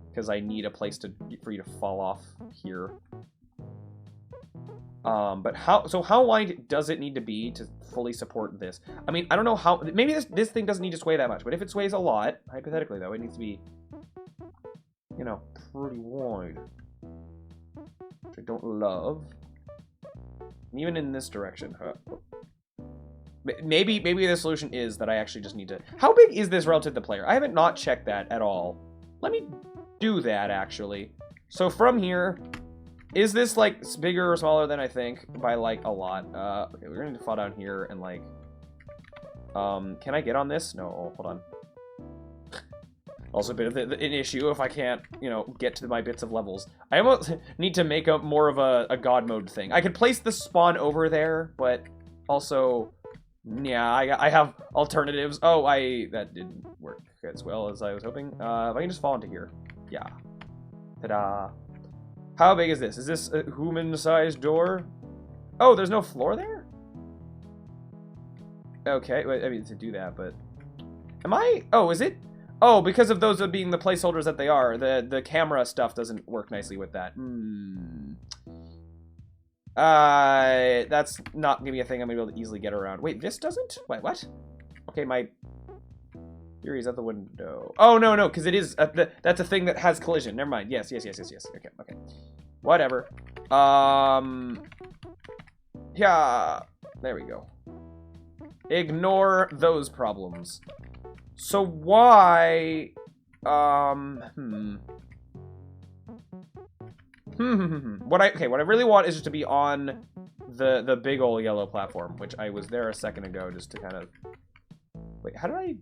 because I need a place for you to fall off here. But how wide does it need to be to fully support this? I mean, I don't know how, maybe this thing doesn't need to sway that much, but if it sways a lot, hypothetically though, it needs to be, you know, pretty wide. Which I don't love. And even in this direction, maybe the solution is that I actually just need to, how big is this relative to the player? I haven't not checked that at all. Let me do that, actually. So from here, is this, like, bigger or smaller than I think? By, like, a lot. Okay, we're gonna fall down here and, like... can I get on this? No, oh, hold on. Also a bit of an issue if I can't, you know, get to my bits of levels. I almost need to make up more of a god mode thing. I could place the spawn over there, but also... Yeah, I have alternatives. Oh, that didn't work as well as I was hoping. If I can just fall into here. Yeah. Ta-da. How big is this? Is this a human-sized door? Oh, there's no floor there? Okay, wait, I mean, to do that, but... Am I... Oh, is it... Oh, because of those being the placeholders that they are, the camera stuff doesn't work nicely with that. That's not gonna be a thing I'm gonna be able to easily get around. Wait, this doesn't? Wait, what? Okay, my theory is out the window. Oh, no, because it is, that's a thing that has collision. Never mind. Yes. Okay. Whatever. Yeah. There we go. Ignore those problems. So why, what I really want is just to be on the big old yellow platform, which I was there a second ago just to kind of... Wait, how did I...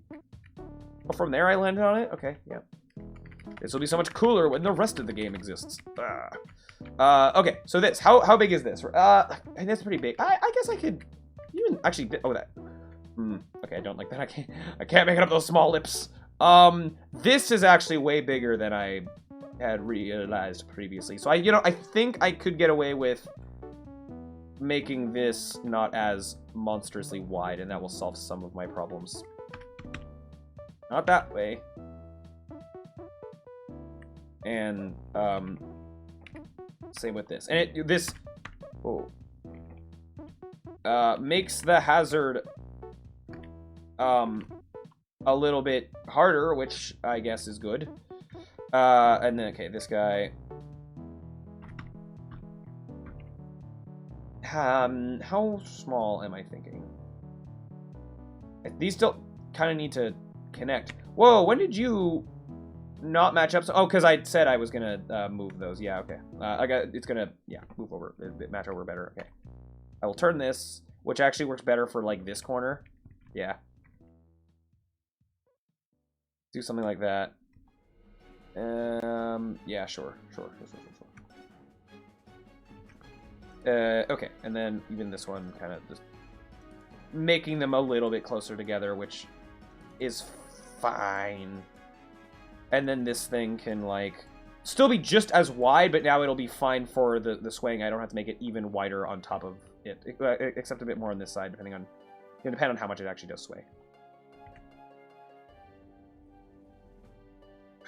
Oh, from there I landed on it? Okay, yeah. This will be so much cooler when the rest of the game exists. Okay, so this. How big is this? And that's pretty big. I guess I could even actually... Oh, that... Okay, I don't like that. I can't make it up those small lips. This is actually way bigger than I had realized previously. So I think I could get away with making this not as monstrously wide, and that will solve some of my problems. Not that way. And same with this. And this makes the hazard a little bit harder, which I guess is good. And then, okay, this guy. How small am I thinking? These still kind of need to connect. Whoa, when did you not match up? Oh, because I said I was gonna move those. Yeah, okay. It's gonna, yeah, move over, match over better. Okay. I will turn this, which actually works better for, like, this corner. Yeah. Do something like that. Yeah, sure. Okay, and then even this one kind of just making them a little bit closer together, which is fine. And then this thing can, like, still be just as wide, but now it'll be fine for the swaying. I don't have to make it even wider on top of it, except a bit more on this side, depending on, depend on how much it actually does sway.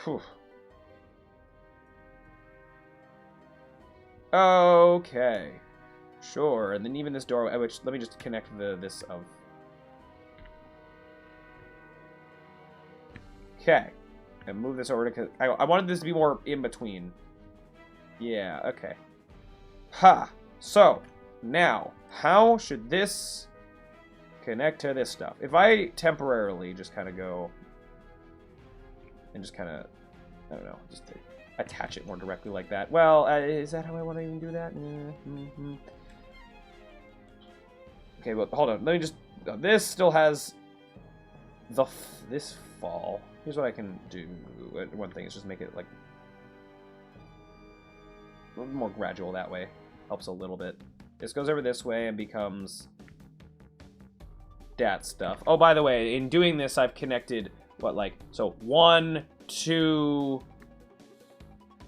Whew. Okay. Sure, and then even this doorway, which, let me just connect this of... Okay. And move this over to... I wanted this to be more in between. Yeah, okay. Ha! So, now, how should this connect to this stuff? If I temporarily just kind of go... And just kind of... I don't know, just attach it more directly like that. Well, is that how I want to even do that? Okay, well, hold on. Let me just... This still has this fall. Here's what I can do. One thing is just make it, like, a little more gradual that way. Helps a little bit. This goes over this way and becomes that stuff. Oh, by the way, in doing this, I've connected, what, like, so 1, 2...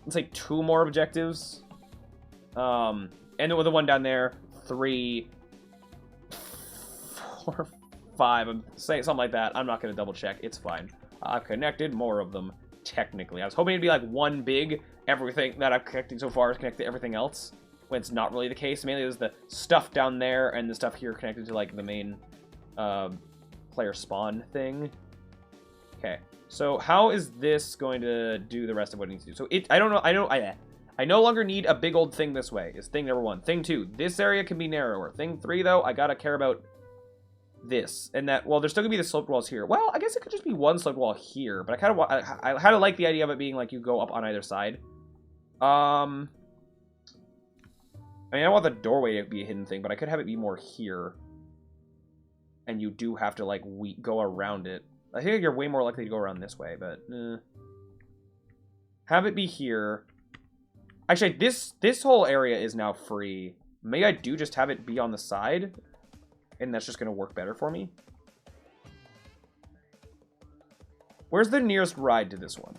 Let's say 2 more objectives. And then with the one down there, 3, 4, 5. I'm saying something like that. I'm not going to double check. It's fine. I've connected more of them, technically. I was hoping it'd be like one big everything that I've connected so far is connected to everything else. when it's not really the case. Mainly there's the stuff down there and the stuff here connected to like the main player spawn thing. Okay, so how is this going to do the rest of what it needs to do? So I don't know. I no longer need a big old thing this way. Is thing number 1. Thing 2, this area can be narrower. Thing 3, though, I gotta care about this and that. Well, there's still gonna be the sloped walls here. Well, I guess it could just be one sloped wall here, but I kind of like the idea of it being like you go up on either side. I mean, I want the doorway to be a hidden thing, but I could have it be more here. And you do have to like go around it. I think you're way more likely to go around this way, but have it be here. Actually, this whole area is now free. Maybe I do just have it be on the side, and that's just going to work better for me. Where's the nearest ride to this one?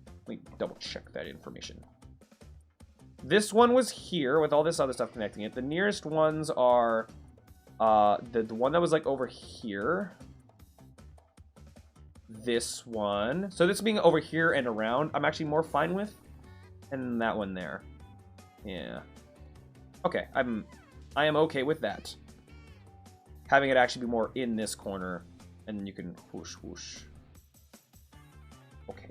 Let me double check that information. This one was here with all this other stuff connecting it. The nearest ones are the one that was like over here. This one. So this being over here and around, I'm actually more fine with. And that one there. Yeah. Okay, I am okay with that. Having it actually be more in this corner. And then you can whoosh, whoosh. Okay.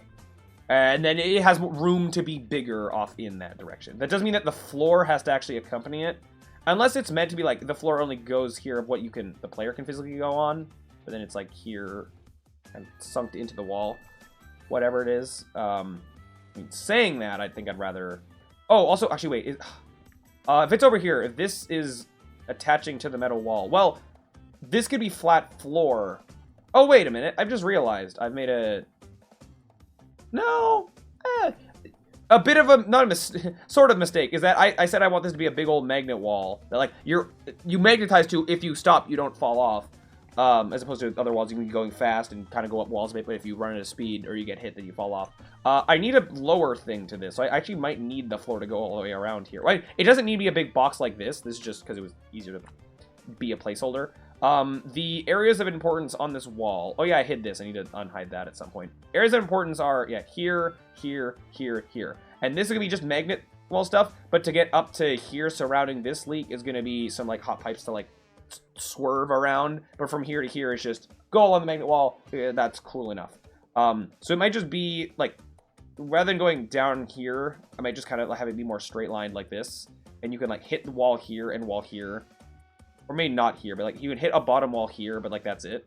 And then it has room to be bigger off in that direction. That doesn't mean that the floor has to actually accompany it. Unless it's meant to be like, the floor only goes here of what the player can physically go on. But then it's like here and sunk into the wall. Whatever it is. I mean, saying that, I think I'd rather... Oh, also, actually, wait. If it's over here, if this is attaching to the metal wall, well, this could be flat floor. Oh, wait a minute. I've just realized I've made a... No. A bit of a... Not a sort of mistake is that I said I want this to be a big old magnet wall. That, like, you magnetize to, if you stop, you don't fall off. As opposed to other walls, you can be going fast and kind of go up walls a bit, but if you run at a speed or you get hit, then you fall off. I need a lower thing to this, so I actually might need the floor to go all the way around here. Right? It doesn't need to be a big box like this. This is just because it was easier to be a placeholder. The areas of importance on this wall... Oh yeah, I hid this. I need to unhide that at some point. Areas of importance are, yeah, here, here, here, here. And this is going to be just magnet wall stuff, but to get up to here surrounding this leak is going to be some, like, hot pipes to, like, swerve around, but from here to here is just go along the magnet wall. That's cool enough. So it might just be like, rather than going down here, I might just kind of have it be more straight lined like this, and you can like hit the wall here and wall here, or maybe not here, but like you can hit a bottom wall here, but like that's it.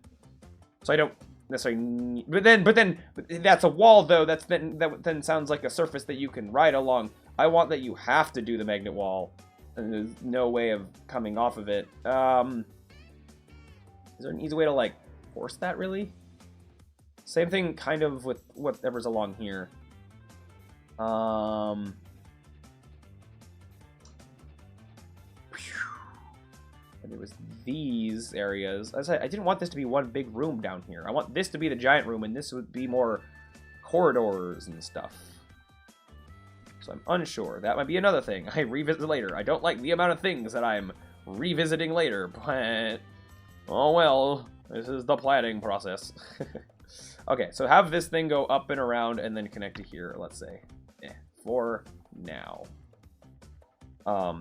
So I don't necessarily need, but then that's a wall though. That then sounds like a surface that you can ride along. I want that you have to do the magnet wall. And there's no way of coming off of it. Is there an easy way to, like, force that, really? Same thing kind of with whatever's along here. And it was these areas. As I said, I didn't want this to be one big room down here. I want this to be the giant room, and this would be more corridors and stuff. So I'm unsure. That might be another thing I revisit later. I don't like the amount of things that I'm revisiting later, but... Oh well, this is the planning process. Okay, so have this thing go up and around and then connect to here, let's say. For now.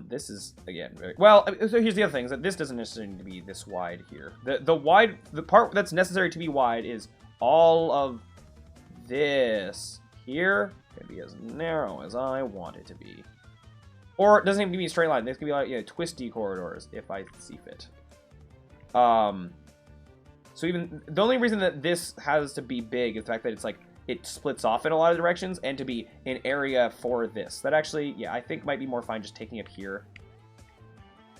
This is, again, very... Well, so here's the other thing, is that this doesn't necessarily need to be this wide here. The part that's necessary to be wide is all of this here. Can be as narrow as I want it to be. Or it doesn't even be a straight line. This can be like, you know, twisty corridors if I see fit. So even the only reason that this has to be big is the fact that it's like it splits off in a lot of directions and to be an area for this. That actually, yeah, I think might be more fine just taking it here.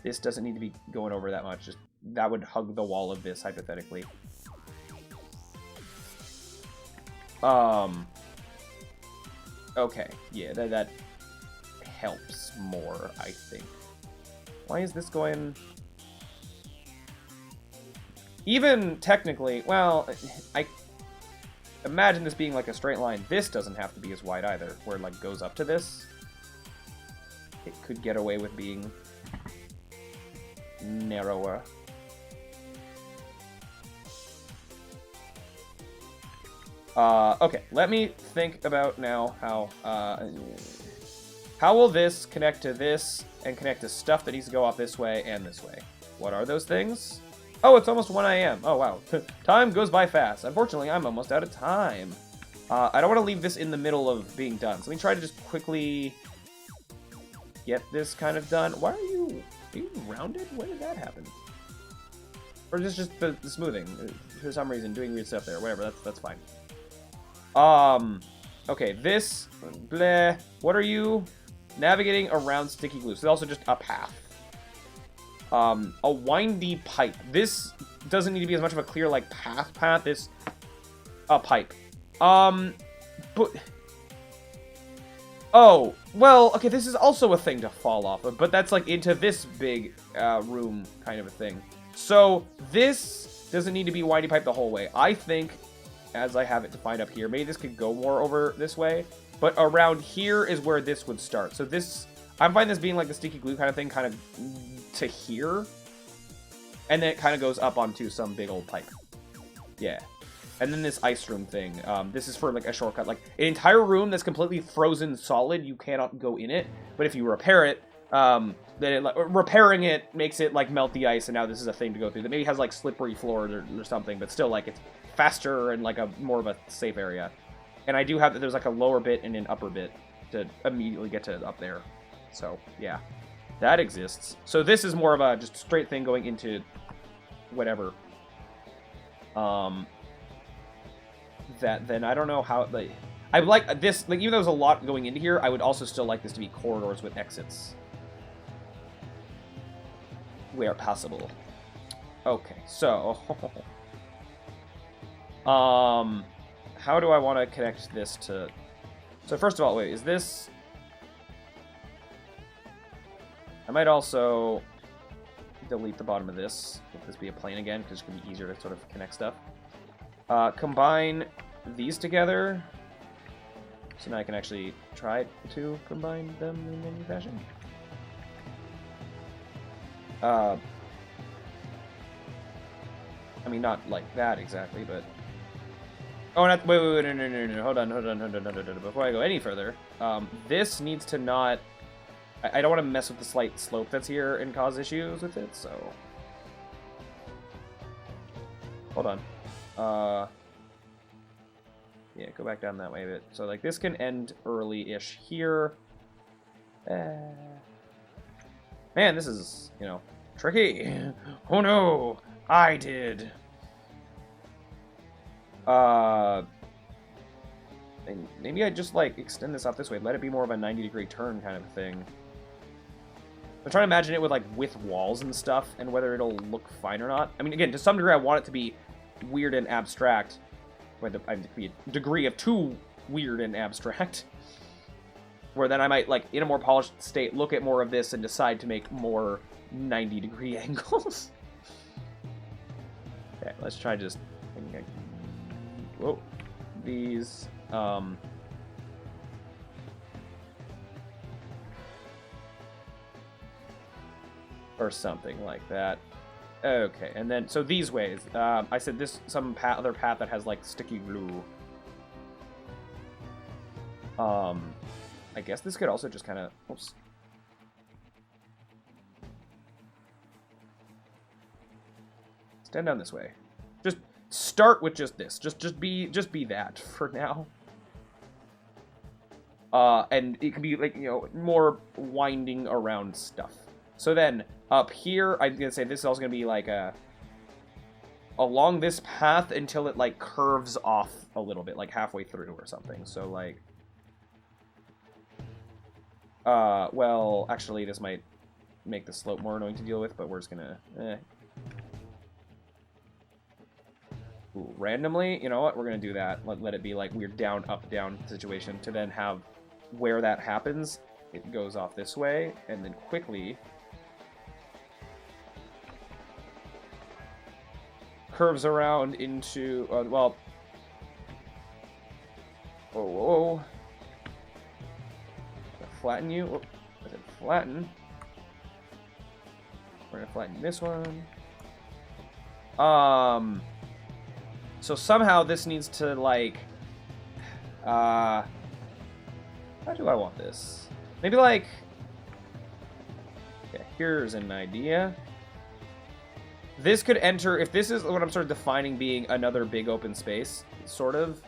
This doesn't need to be going over that much. Just that would hug the wall of this hypothetically. Okay, yeah, that helps more, I think. Why is this going... Even technically, well, I imagine this being like a straight line. This doesn't have to be as wide either, where it like goes up to this. It could get away with being narrower. how How will this connect to this and connect to stuff that needs to go off this way and this way? What are those things? Oh, it's almost 1 a.m. Oh, wow. Time goes by fast. Unfortunately, I'm almost out of time. I don't want to leave this in the middle of being done. So let me try to just quickly get this kind of done. Why are you rounded? When did that happen? Or is this just the smoothing? For some reason, doing weird stuff there. Whatever, that's fine. Okay, this, bleh. What are you? Navigating around sticky glue. So it's also just a path. A windy pipe. This doesn't need to be as much of a clear, like, path. This, a pipe. But... Oh, well, okay, this is also a thing to fall off of, but that's, like, into this big, room kind of a thing. So, this doesn't need to be windy pipe the whole way. I think, as I have it defined up here, maybe this could go more over this way, but around here is where this would start. So this, I'm finding this being like the sticky glue kind of thing, kind of to here, and then it kind of goes up onto some big old pipe. Yeah. And then this ice room thing, this is for like a shortcut. Like an entire room that's completely frozen solid, you cannot go in it, but if you repair it, then repairing it makes it like melt the ice, and now this is a thing to go through that maybe has like slippery floors or something, but still like it's faster and like a more of a safe area. And I do have that there's like a lower bit and an upper bit to immediately get to up there. So yeah, that exists. So this is more of a just straight thing going into whatever. That then I don't know how like I like this, like even though there's a lot going into here, I would also still like this to be corridors with exits where possible. Okay, so how do I want to connect this to... So first of all, wait, is this... I might also delete the bottom of this. Let this be a plane again, because it's going to be easier to sort of connect stuff. Combine these together. So now I can actually try to combine them in any fashion. I mean, not like that exactly, but... Oh, not, wait, no, hold on. Before I go any further, this needs to not... I don't want to mess with the slight slope that's here and cause issues with it, so... Hold on. Yeah, go back down that way a bit. So, like, this can end early-ish here. Man, this is, you know, tricky. Oh no, I did. And maybe I just, like, extend this out this way. Let it be more of a 90-degree turn kind of thing. I'm trying to imagine it with, like, with walls and stuff, and whether it'll look fine or not. I mean, again, to some degree, I want it to be weird and abstract. With a degree of too weird and abstract. Where then I might, like, in a more polished state, look at more of this and decide to make more 90-degree angles. Okay, let's try just... Whoa. These, or something like that. Okay, and then, so these ways, I said this, some other path that has, like, sticky glue. I guess this could also just kind of, oops. Stand down this way. Just start with just this. Just be that for now. And it can be, like, you know, more winding around stuff. So then, up here, I'm gonna say this is also gonna be like along this path until it like curves off a little bit, like halfway through or something. So like, well, actually, this might make the slope more annoying to deal with, but we're just gonna, Ooh, randomly, you know what? We're gonna do that. Let it be like weird down, up, down situation to then have where that happens. It goes off this way, and then quickly curves around into, well, whoa. Flatten you. Oh, I said flatten. We're gonna flatten this one. So somehow this needs to, like, how do I want this? Maybe like... Okay, here's an idea. This could enter... If this is what I'm sort of defining being another big open space, sort of.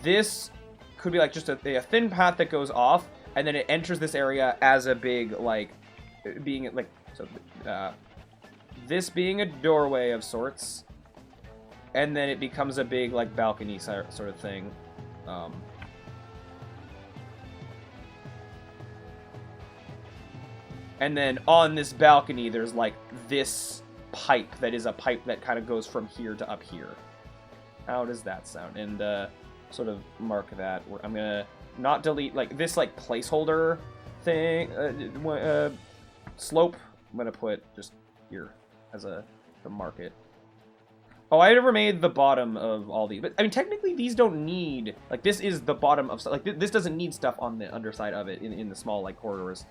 This could be like just a thin path that goes off, and then it enters this area as a big, like, being like... So, this being a doorway of sorts, and then it becomes a big, like, balcony sort of thing. And then on this balcony, there's, like, this pipe that is a pipe that kind of goes from here to up here. How does that sound? And, sort of mark that. I'm gonna not delete, like, this, like, placeholder thing, slope. I'm gonna put just here as to mark it. Oh, I never made the bottom of all these. But, I mean, technically, these don't need... Like, this is the bottom of... Like, this doesn't need stuff on the underside of it in the small, like, corridors.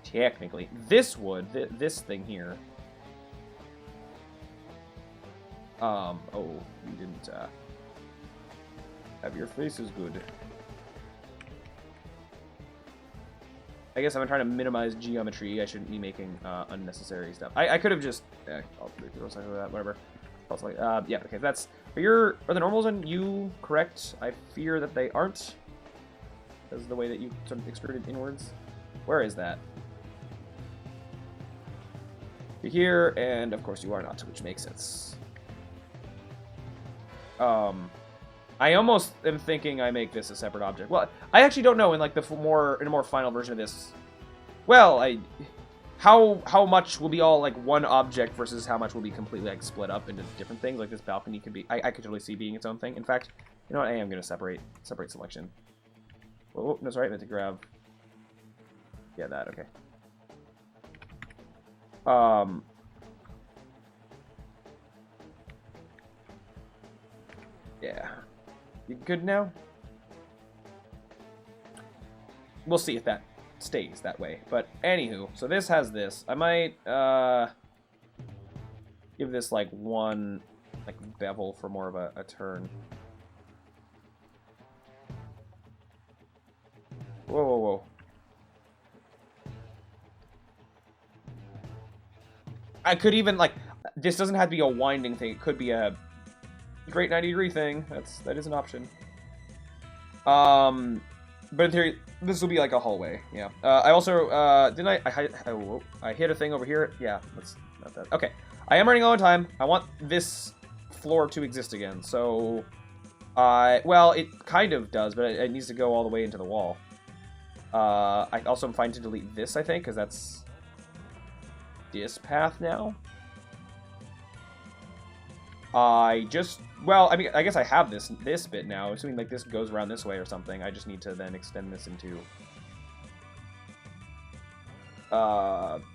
Technically. This would. This thing here. Oh, you didn't, have your faces good. I guess I'm trying to minimize geometry. I shouldn't be making, unnecessary stuff. I could have just... I'll do that, whatever. Also, yeah, okay, that's... Are the normals on you correct? I fear that they aren't. Because of the way that you sort of extruded inwards. Where is that? You're here, and of course you are not, which makes sense. I almost am thinking I make this a separate object. Well, I actually don't know in like in a more final version of this. Well, how much will be all like one object versus how much will be completely like split up into different things. Like this balcony could be, I could totally see being its own thing. In fact, you know what? I am going to separate selection. Oh, that's right. I meant to grab. Yeah, that. Okay. Yeah. You good now? We'll see if that stays that way. But anywho, so this has this. I might give this like one like bevel for more of a turn. Whoa, whoa, whoa. I could even like this doesn't have to be a winding thing. It could be a great 90-degree thing. That is an option. But in theory, this will be like a hallway. Yeah. I also didn't I hit a thing over here. Yeah, that's not that. Okay. I am running low on time. I want this floor to exist again. So, well, it kind of does, but it needs to go all the way into the wall. I also am fine to delete this, I think, because that's this path now. Well, I mean, I guess I have this bit now. Assuming like this goes around this way or something. I just need to then extend this into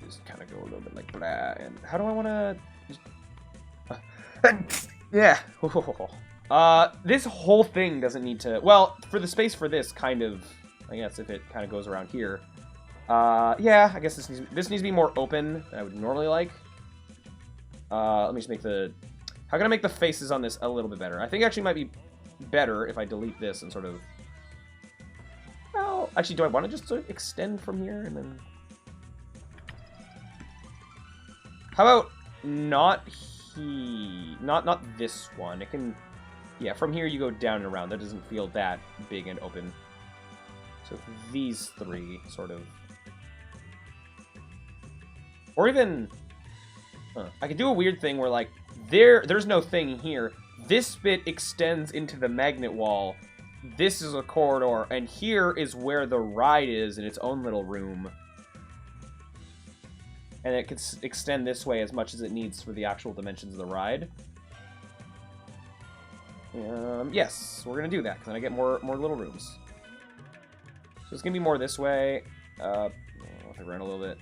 just kind of go a little bit like blah. And how do I want to? Yeah. This whole thing doesn't need to. Well, for the space for this kind of, I guess if it kind of goes around here. Yeah, I guess this needs to be more open than I would normally like. Let me just make the. How can I make the faces on this a little bit better? I think it actually might be better if I delete this and sort of... Well, actually, do I want to just sort of extend from here and then... How about not this one? It can... Yeah, from here you go down and around. That doesn't feel that big and open. So these three, sort of... Or even... I could do a weird thing where, like, there's no thing here. This bit extends into the magnet wall. This is a corridor, and here is where the ride is in its own little room. And it could extend this way as much as it needs for the actual dimensions of the ride. Yes, we're gonna do that, because then I get more little rooms. So it's gonna be more this way. I'll have to run a little bit.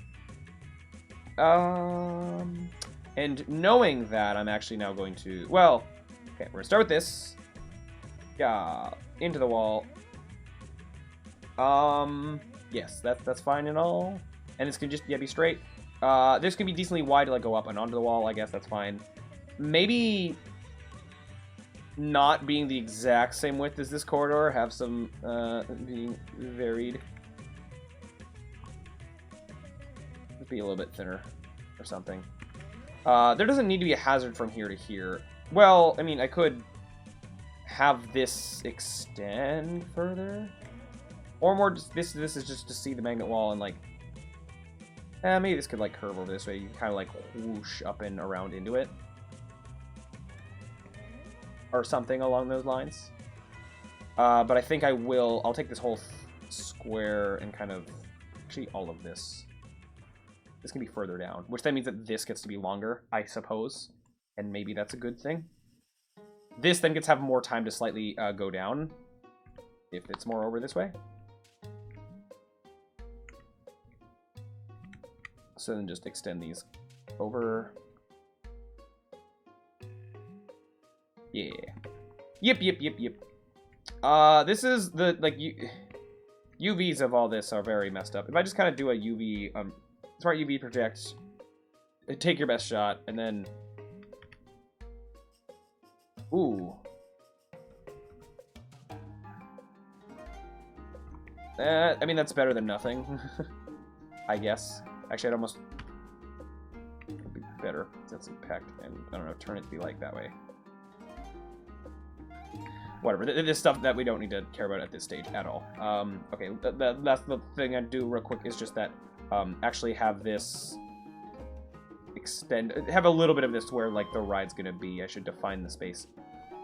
And knowing that, I'm actually now going to... Well, okay, we're gonna start with this. Yeah, into the wall. Yes, that's fine and all. And this can just, yeah, be straight. This can be decently wide to, like, go up and onto the wall, I guess that's fine. Maybe... not being the exact same width as this corridor, have some being varied. Be a little bit thinner or something. There doesn't need to be a hazard from here to here. Well, I mean, I could have this extend further, or more. This is just to see the magnet wall and like. Maybe this could like curve over this way. You can kind of like whoosh up and around into it. Or something along those lines. But I think I'll take this whole square and kind of, actually all of this. This can be further down, which then means that this gets to be longer, I suppose. And maybe that's a good thing. This then gets to have more time to slightly go down, if it's more over this way. So then just extend these over. Yeah. Yep. This is the, like, UVs of all this are very messed up. If I just kind of do a UV, smart UV project, take your best shot, and then... Ooh. I mean, that's better than nothing. I guess. Actually, I'd almost... It'd be better. That's impact, and, I don't know, turn it to be like that way. Whatever, this stuff that we don't need to care about at this stage at all. Okay, that's the thing I'd do real quick is just that, actually have this extend, have a little bit of this where, like, the ride's gonna be. I should define the space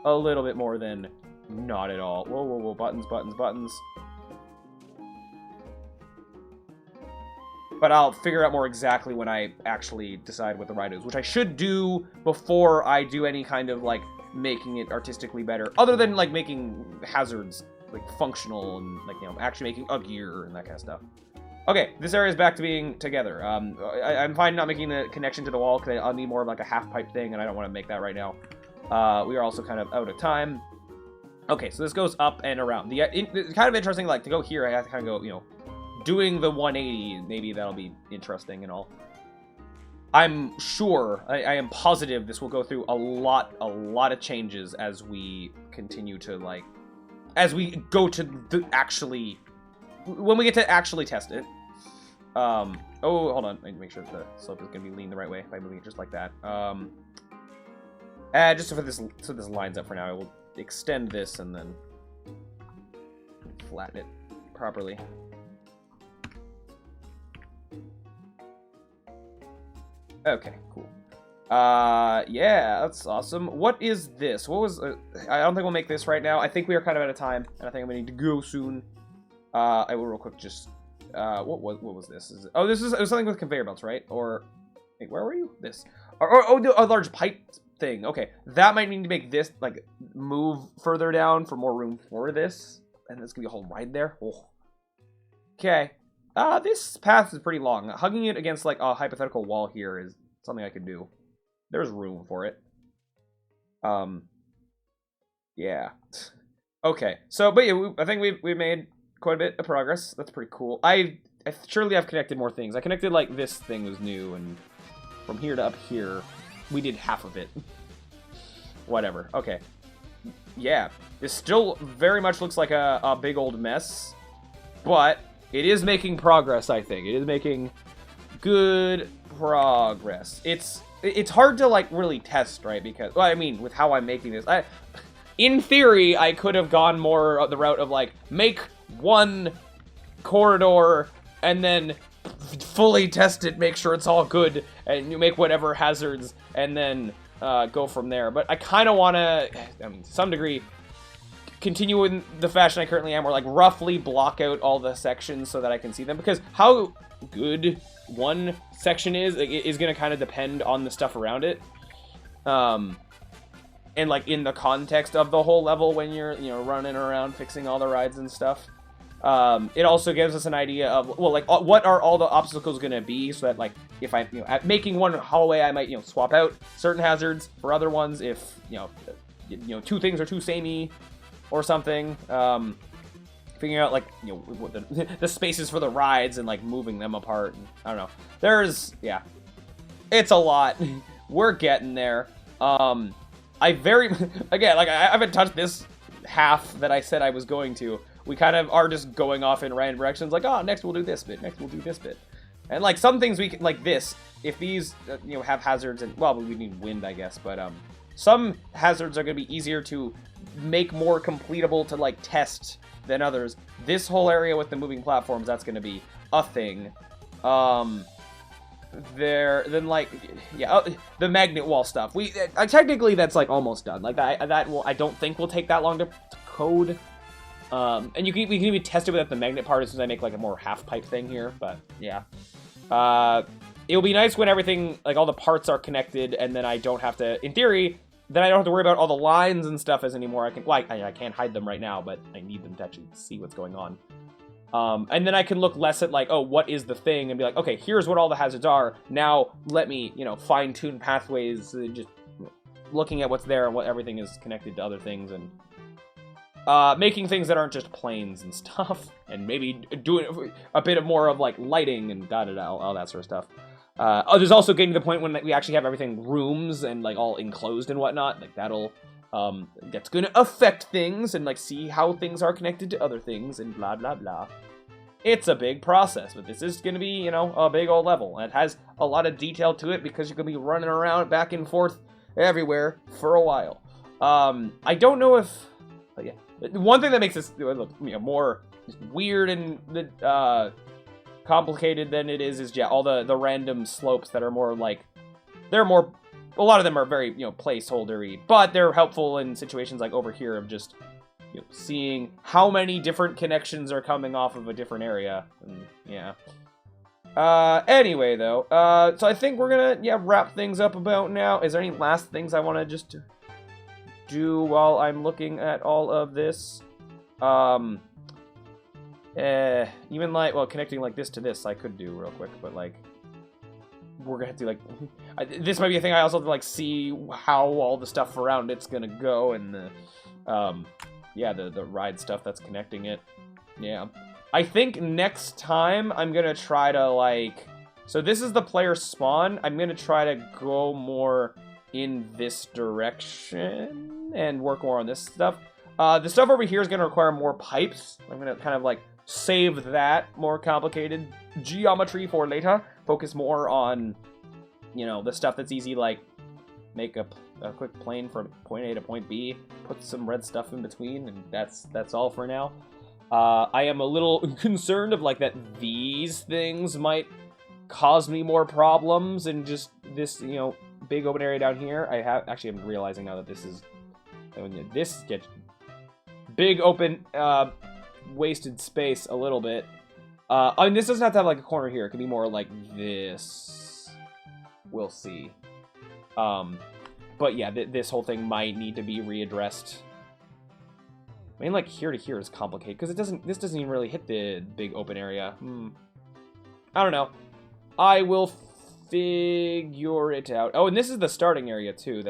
a little bit more than not at all. Whoa, buttons. But I'll figure out more exactly when I actually decide what the ride is, which I should do before I do any kind of, like, making it artistically better, other than like making hazards like functional and like, you know, actually making a gear and that kind of stuff. Okay, this area is back to being together. I'm fine not making the connection to the wall because I'll need more of like a half pipe thing, and I don't want to make that right now. We are also kind of out of time. Okay, so this goes up and around. It's kind of interesting, like to go here, I have to kind of go, you know, doing the 180. Maybe that'll be interesting and all. I'm sure, I am positive this will go through a lot of changes as we continue to, like, as we go to the actually, when we get to actually test it. Oh, hold on, I need to make sure that the slope is going to be lean the right way by moving it just like that. Just so this lines up for now, I will extend this and then flatten it properly. Okay, cool. Yeah, that's awesome. What is this? What was... I don't think we'll make this right now. I think we are kind of out of time, and I think I'm going to need to go soon. I will real quick just... what was this? It was something with conveyor belts, right? Or... Wait, where were you? This. Oh, a large pipe thing. Okay, that might mean to make this, like, move further down for more room for this. And there's going to be a whole ride there. Oh. Okay. This path is pretty long. Hugging it against, like, a hypothetical wall here is something I could do. There's room for it. Yeah. Okay. So, but yeah, I think we've made quite a bit of progress. That's pretty cool. Surely I've connected more things. I connected, like, this thing was new, and from here to up here, we did half of it. Whatever. Okay. Yeah. This still very much looks like a big old mess, but... It is making progress, I think. It is making good progress. It's hard to, like, really test, right? Because, well, I mean, with how I'm making this, in theory, I could have gone more the route of, like, make one corridor and then fully test it, make sure it's all good, and you make whatever hazards, and then go from there. But I kind of want to, I mean, to some degree, continue in the fashion I currently am, where, like, roughly block out all the sections so that I can see them, because how good one section is going to kind of depend on the stuff around it, and, like, in the context of the whole level when you're, you know, running around fixing all the rides and stuff. It also gives us an idea of, well, like, what are all the obstacles going to be, so that, like, if I, you know, making one hallway, I might, you know, swap out certain hazards for other ones if, you know, two things are too samey, or something. Figuring out, like, you know, what the spaces for the rides and, like, moving them apart. And, I don't know. Yeah. It's a lot. We're getting there. again, like, I haven't touched this half that I said I was going to. We kind of are just going off in random directions, like, oh, next we'll do this bit, next we'll do this bit. And, like, some things we can, like this, if these, you know, have hazards, and, well, we need wind, I guess, but, some hazards are going to be easier to make more completable to, like, test than others. This whole area with the moving platforms, that's going to be a thing. Then, like, yeah, the magnet wall stuff. Technically, that's, like, almost done. Like, I don't think will take that long to code. And we can even test it without the magnet part as soon as I make, like, a more half-pipe thing here, but, yeah. It'll be nice when everything, like, all the parts are connected, and then I don't have to, in theory, then I don't have to worry about all the lines and stuff as anymore. I can't hide them right now, but I need them to actually see what's going on. And then I can look less at, like, oh, what is the thing, and be like, okay, here's what all the hazards are. Now, let me, you know, fine-tune pathways, just looking at what's there and what everything is connected to other things, and making things that aren't just planes and stuff, and maybe doing a bit more of, like, lighting and da-da-da, all that sort of stuff. There's also getting to the point when we actually have everything rooms and, like, all enclosed and whatnot. Like, that's gonna affect things and, like, see how things are connected to other things and blah, blah, blah. It's a big process, but this is gonna be, you know, a big old level. And it has a lot of detail to it because you're gonna be running around back and forth everywhere for a while. I don't know if... yeah. One thing that makes this look, you know, more weird and complicated than it is yeah, all the random slopes that are more like, a lot of them are very, you know, placeholder-y, but they're helpful in situations like over here of just, you know, seeing how many different connections are coming off of a different area. And, yeah. Anyway, though, so I think we're gonna, yeah, wrap things up about now. Is there any last things I want to just do while I'm looking at all of this? Even like, well, connecting like this to this I could do real quick, but like we're gonna have to like this might be a thing I also have to like see how all the stuff around it's gonna go, and the yeah, the ride stuff that's connecting it. Yeah, I think next time I'm gonna try to like, so this is the player spawn, I'm gonna try to go more in this direction and work more on this stuff. The stuff over here is going to require more pipes. I'm going to kind of like save that more complicated geometry for later. Focus more on, you know, the stuff that's easy, like make a quick plane from point A to point B, put some red stuff in between, and that's all for now. I am a little concerned of like that these things might cause me more problems and just this, you know, big open area down here. I'm realizing now that this is, when this gets big open wasted space a little bit. I mean, this doesn't have to have like a corner here. It could be more like this. We'll see. But yeah, this whole thing might need to be readdressed. I mean, like here to here is complicated because this doesn't even really hit the big open area. I don't know. I will figure it out. Oh, and this is the starting area too.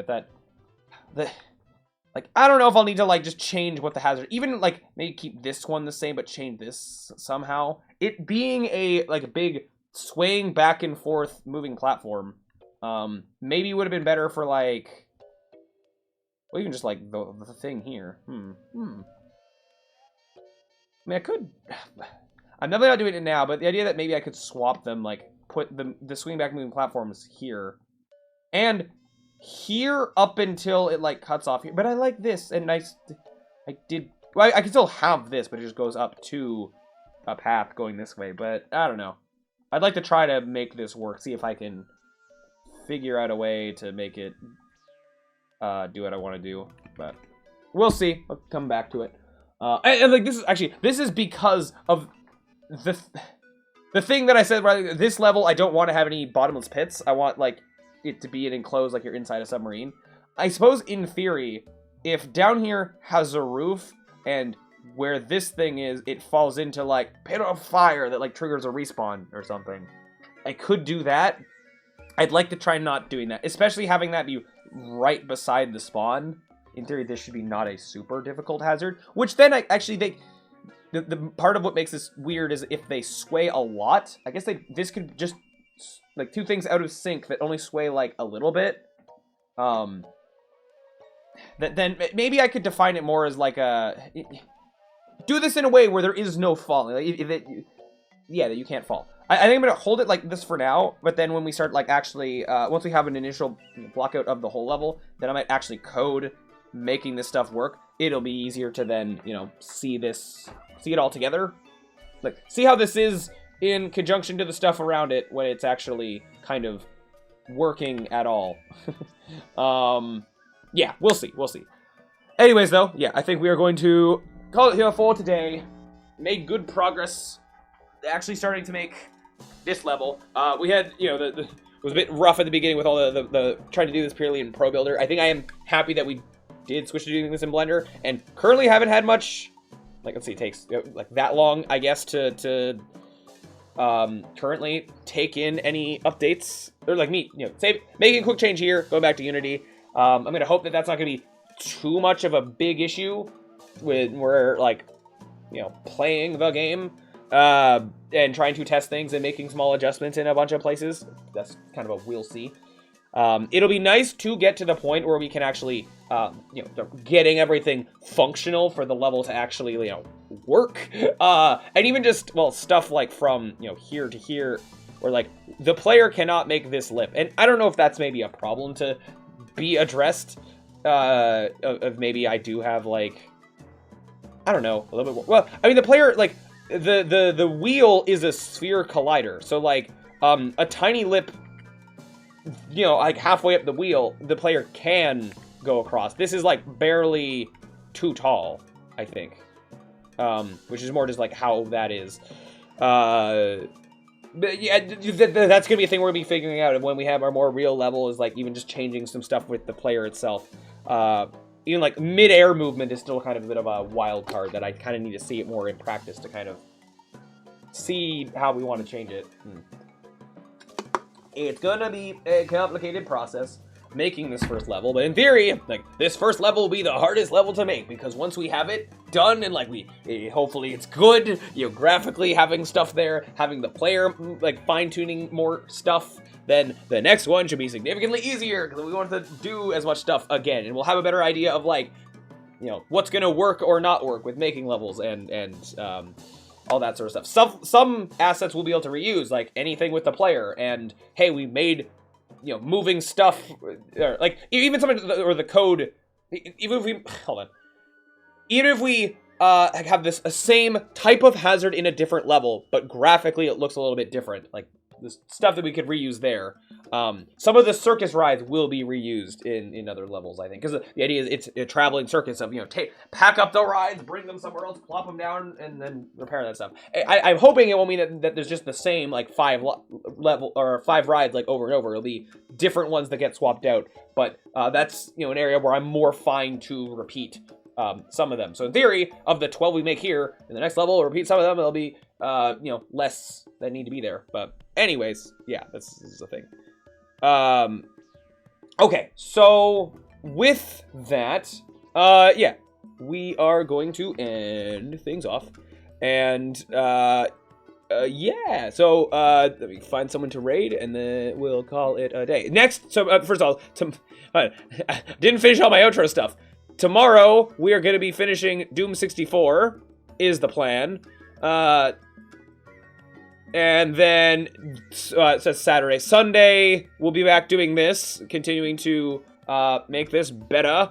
Like, I don't know if I'll need to like just change what the hazard, even like maybe keep this one the same but change this somehow. It being a like a big swaying back and forth moving platform, maybe would have been better for like, well, even just like the thing here. I mean, I could. I'm definitely not doing it now, but the idea that maybe I could swap them, like put the swing back moving platforms here and here up until it like cuts off here. But I like this, and I can still have this, but it just goes up to a path going this way. But I don't know. I'd like to try to make this work, see if I can figure out a way to make it do what I want to do. But we'll see. I'll come back to it. And like this is because of the thing that I said, right? This level, I don't want to have any bottomless pits. I want like it to be an enclosed, like you're inside a submarine. I suppose in theory, if down here has a roof and where this thing is, it falls into like pit of fire that like triggers a respawn or something, I could do that. I'd like to try not doing that, especially having that be right beside the spawn. In theory, this should be not a super difficult hazard, which then the part of what makes this weird is if they sway a lot. I guess this could just like two things out of sync that only sway like a little bit. then maybe I could define it more as like a... Do this in a way where there is no falling. Like, that you can't fall. I think I'm going to hold it like this for now, but then when we start, like, actually, once we have an initial block out of the whole level, then I might actually code making this stuff work. It'll be easier to then, see it all together. Like, see how this is in conjunction to the stuff around it when it's actually kind of working at all. Yeah, we'll see. Anyways, though, yeah, I think we are going to call it here for today. Made good progress. Actually starting to make this level. We had, it was a bit rough at the beginning with all the trying to do this purely in Pro Builder. I think I am happy that we did switch to doing this in Blender, and currently haven't had much, like, let's see, it takes, like, that long, I guess, to currently take in any updates, or, like, making a quick change here, going back to Unity. I'm gonna hope that that's not gonna be too much of a big issue when we're, like, playing the game. And trying to test things and making small adjustments in a bunch of places. That's kind of a we'll see. It'll be nice to get to the point where we can actually, getting everything functional for the level to actually, work. And even just, well, stuff like from, here to here, where, like, the player cannot make this lip. And I don't know if that's maybe a problem to be addressed, of maybe I do have, like, I don't know, a little bit more. Well, I mean, the player, like, the wheel is a sphere collider, so, like, a tiny lip, like, halfway up the wheel, the player can go across. This is, like, barely too tall, I think, which is more just, like, how that is. But yeah, that's gonna be a thing we're gonna be figuring out, and when we have our more real level is, like, even just changing some stuff with the player itself. Even, like, mid-air movement is still kind of a bit of a wild card that I kind of need to see it more in practice to kind of see how we want to change it. It's gonna be a complicated process making this first level, but in theory, like, this first level will be the hardest level to make, because once we have it done and, like, hopefully it's good, graphically having stuff there, having the player, like, fine-tuning more stuff, then the next one should be significantly easier, because we won't have to do as much stuff again, and we'll have a better idea of, like, what's gonna work or not work with making levels and all that sort of stuff. Some assets we'll be able to reuse, like anything with the player, and hey, we made, moving stuff, or, like, even something, or the code, even if we have this same type of hazard in a different level, but graphically it looks a little bit different, like, this stuff that we could reuse there. Some of the circus rides will be reused in other levels, I think, because the idea is it's a traveling circus of, pack up the rides, bring them somewhere else, plop them down, and then repair that stuff. I'm hoping it won't mean that there's just the same, like, 5 rides, like, over and over. It'll be different ones that get swapped out, but that's, an area where I'm more fine to repeat some of them. So in theory, of the 12 we make here, in the next level, we'll repeat some of them. There'll be, less that need to be there. But anyways, yeah, this is the thing. Okay, so with that, yeah, we are going to end things off. And, yeah, so, let me find someone to raid, and then we'll call it a day. Next, so, first of all, I didn't finish all my outro stuff. Tomorrow, we are going to be finishing Doom 64, is the plan. And then, it says Saturday. Sunday, we'll be back doing this, continuing to, make this better.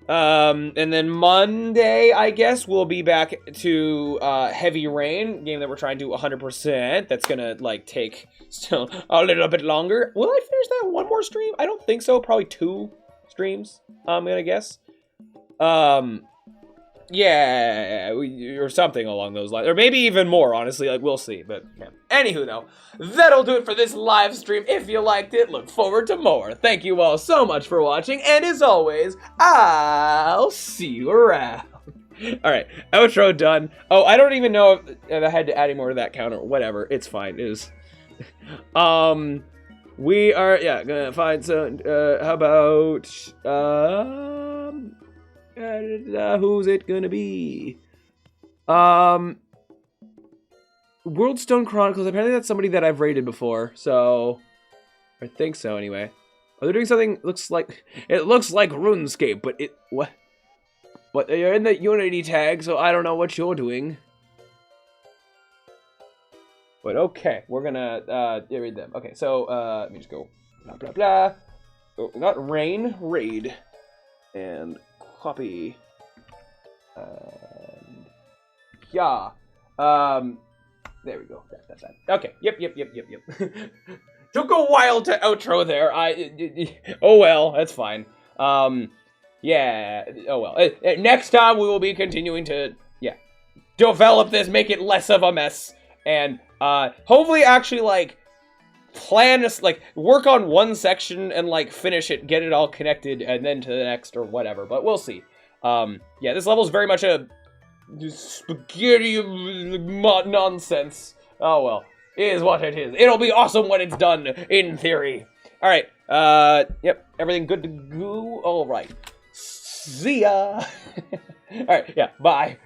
And then Monday, I guess, we'll be back to, Heavy Rain, game that we're trying to do 100%. That's gonna, like, take still a little bit longer. Will I finish that one more stream? I don't think so. Probably 2 streams, I'm gonna guess. Yeah, or something along those lines. Or maybe even more, honestly. Like, we'll see. But, yeah. Anywho, though, that'll do it for this live stream. If you liked it, look forward to more. Thank you all so much for watching. And as always, I'll see you around. Alright, outro done. Oh, I don't even know if I had to add any more to that count or whatever. It's fine. It was... we are, yeah, gonna find some, how about, who's it gonna be? Worldstone Chronicles. Apparently that's somebody that I've rated before, so I think so anyway. Oh, they're doing something, it looks like RuneScape, but what? But you're in the Unity tag, so I don't know what you're doing. But okay, we're gonna, read them. Okay, so, let me just go, blah, blah, blah. Oh, not rain, raid. And copy. Yeah. There we go. That's that. Okay, yep. Took a while to outro there. Oh well, that's fine. Yeah, oh well. Next time we will be continuing to, develop this, make it less of a mess, and, hopefully actually, like, plan, like, work on one section and, like, finish it, get it all connected, and then to the next or whatever, but we'll see. Yeah, this level's very much a spaghetti nonsense. Oh well, it is what it is. It'll be awesome when it's done, in theory. Alright, yep, everything good to go? Alright. See ya! Alright, yeah, bye.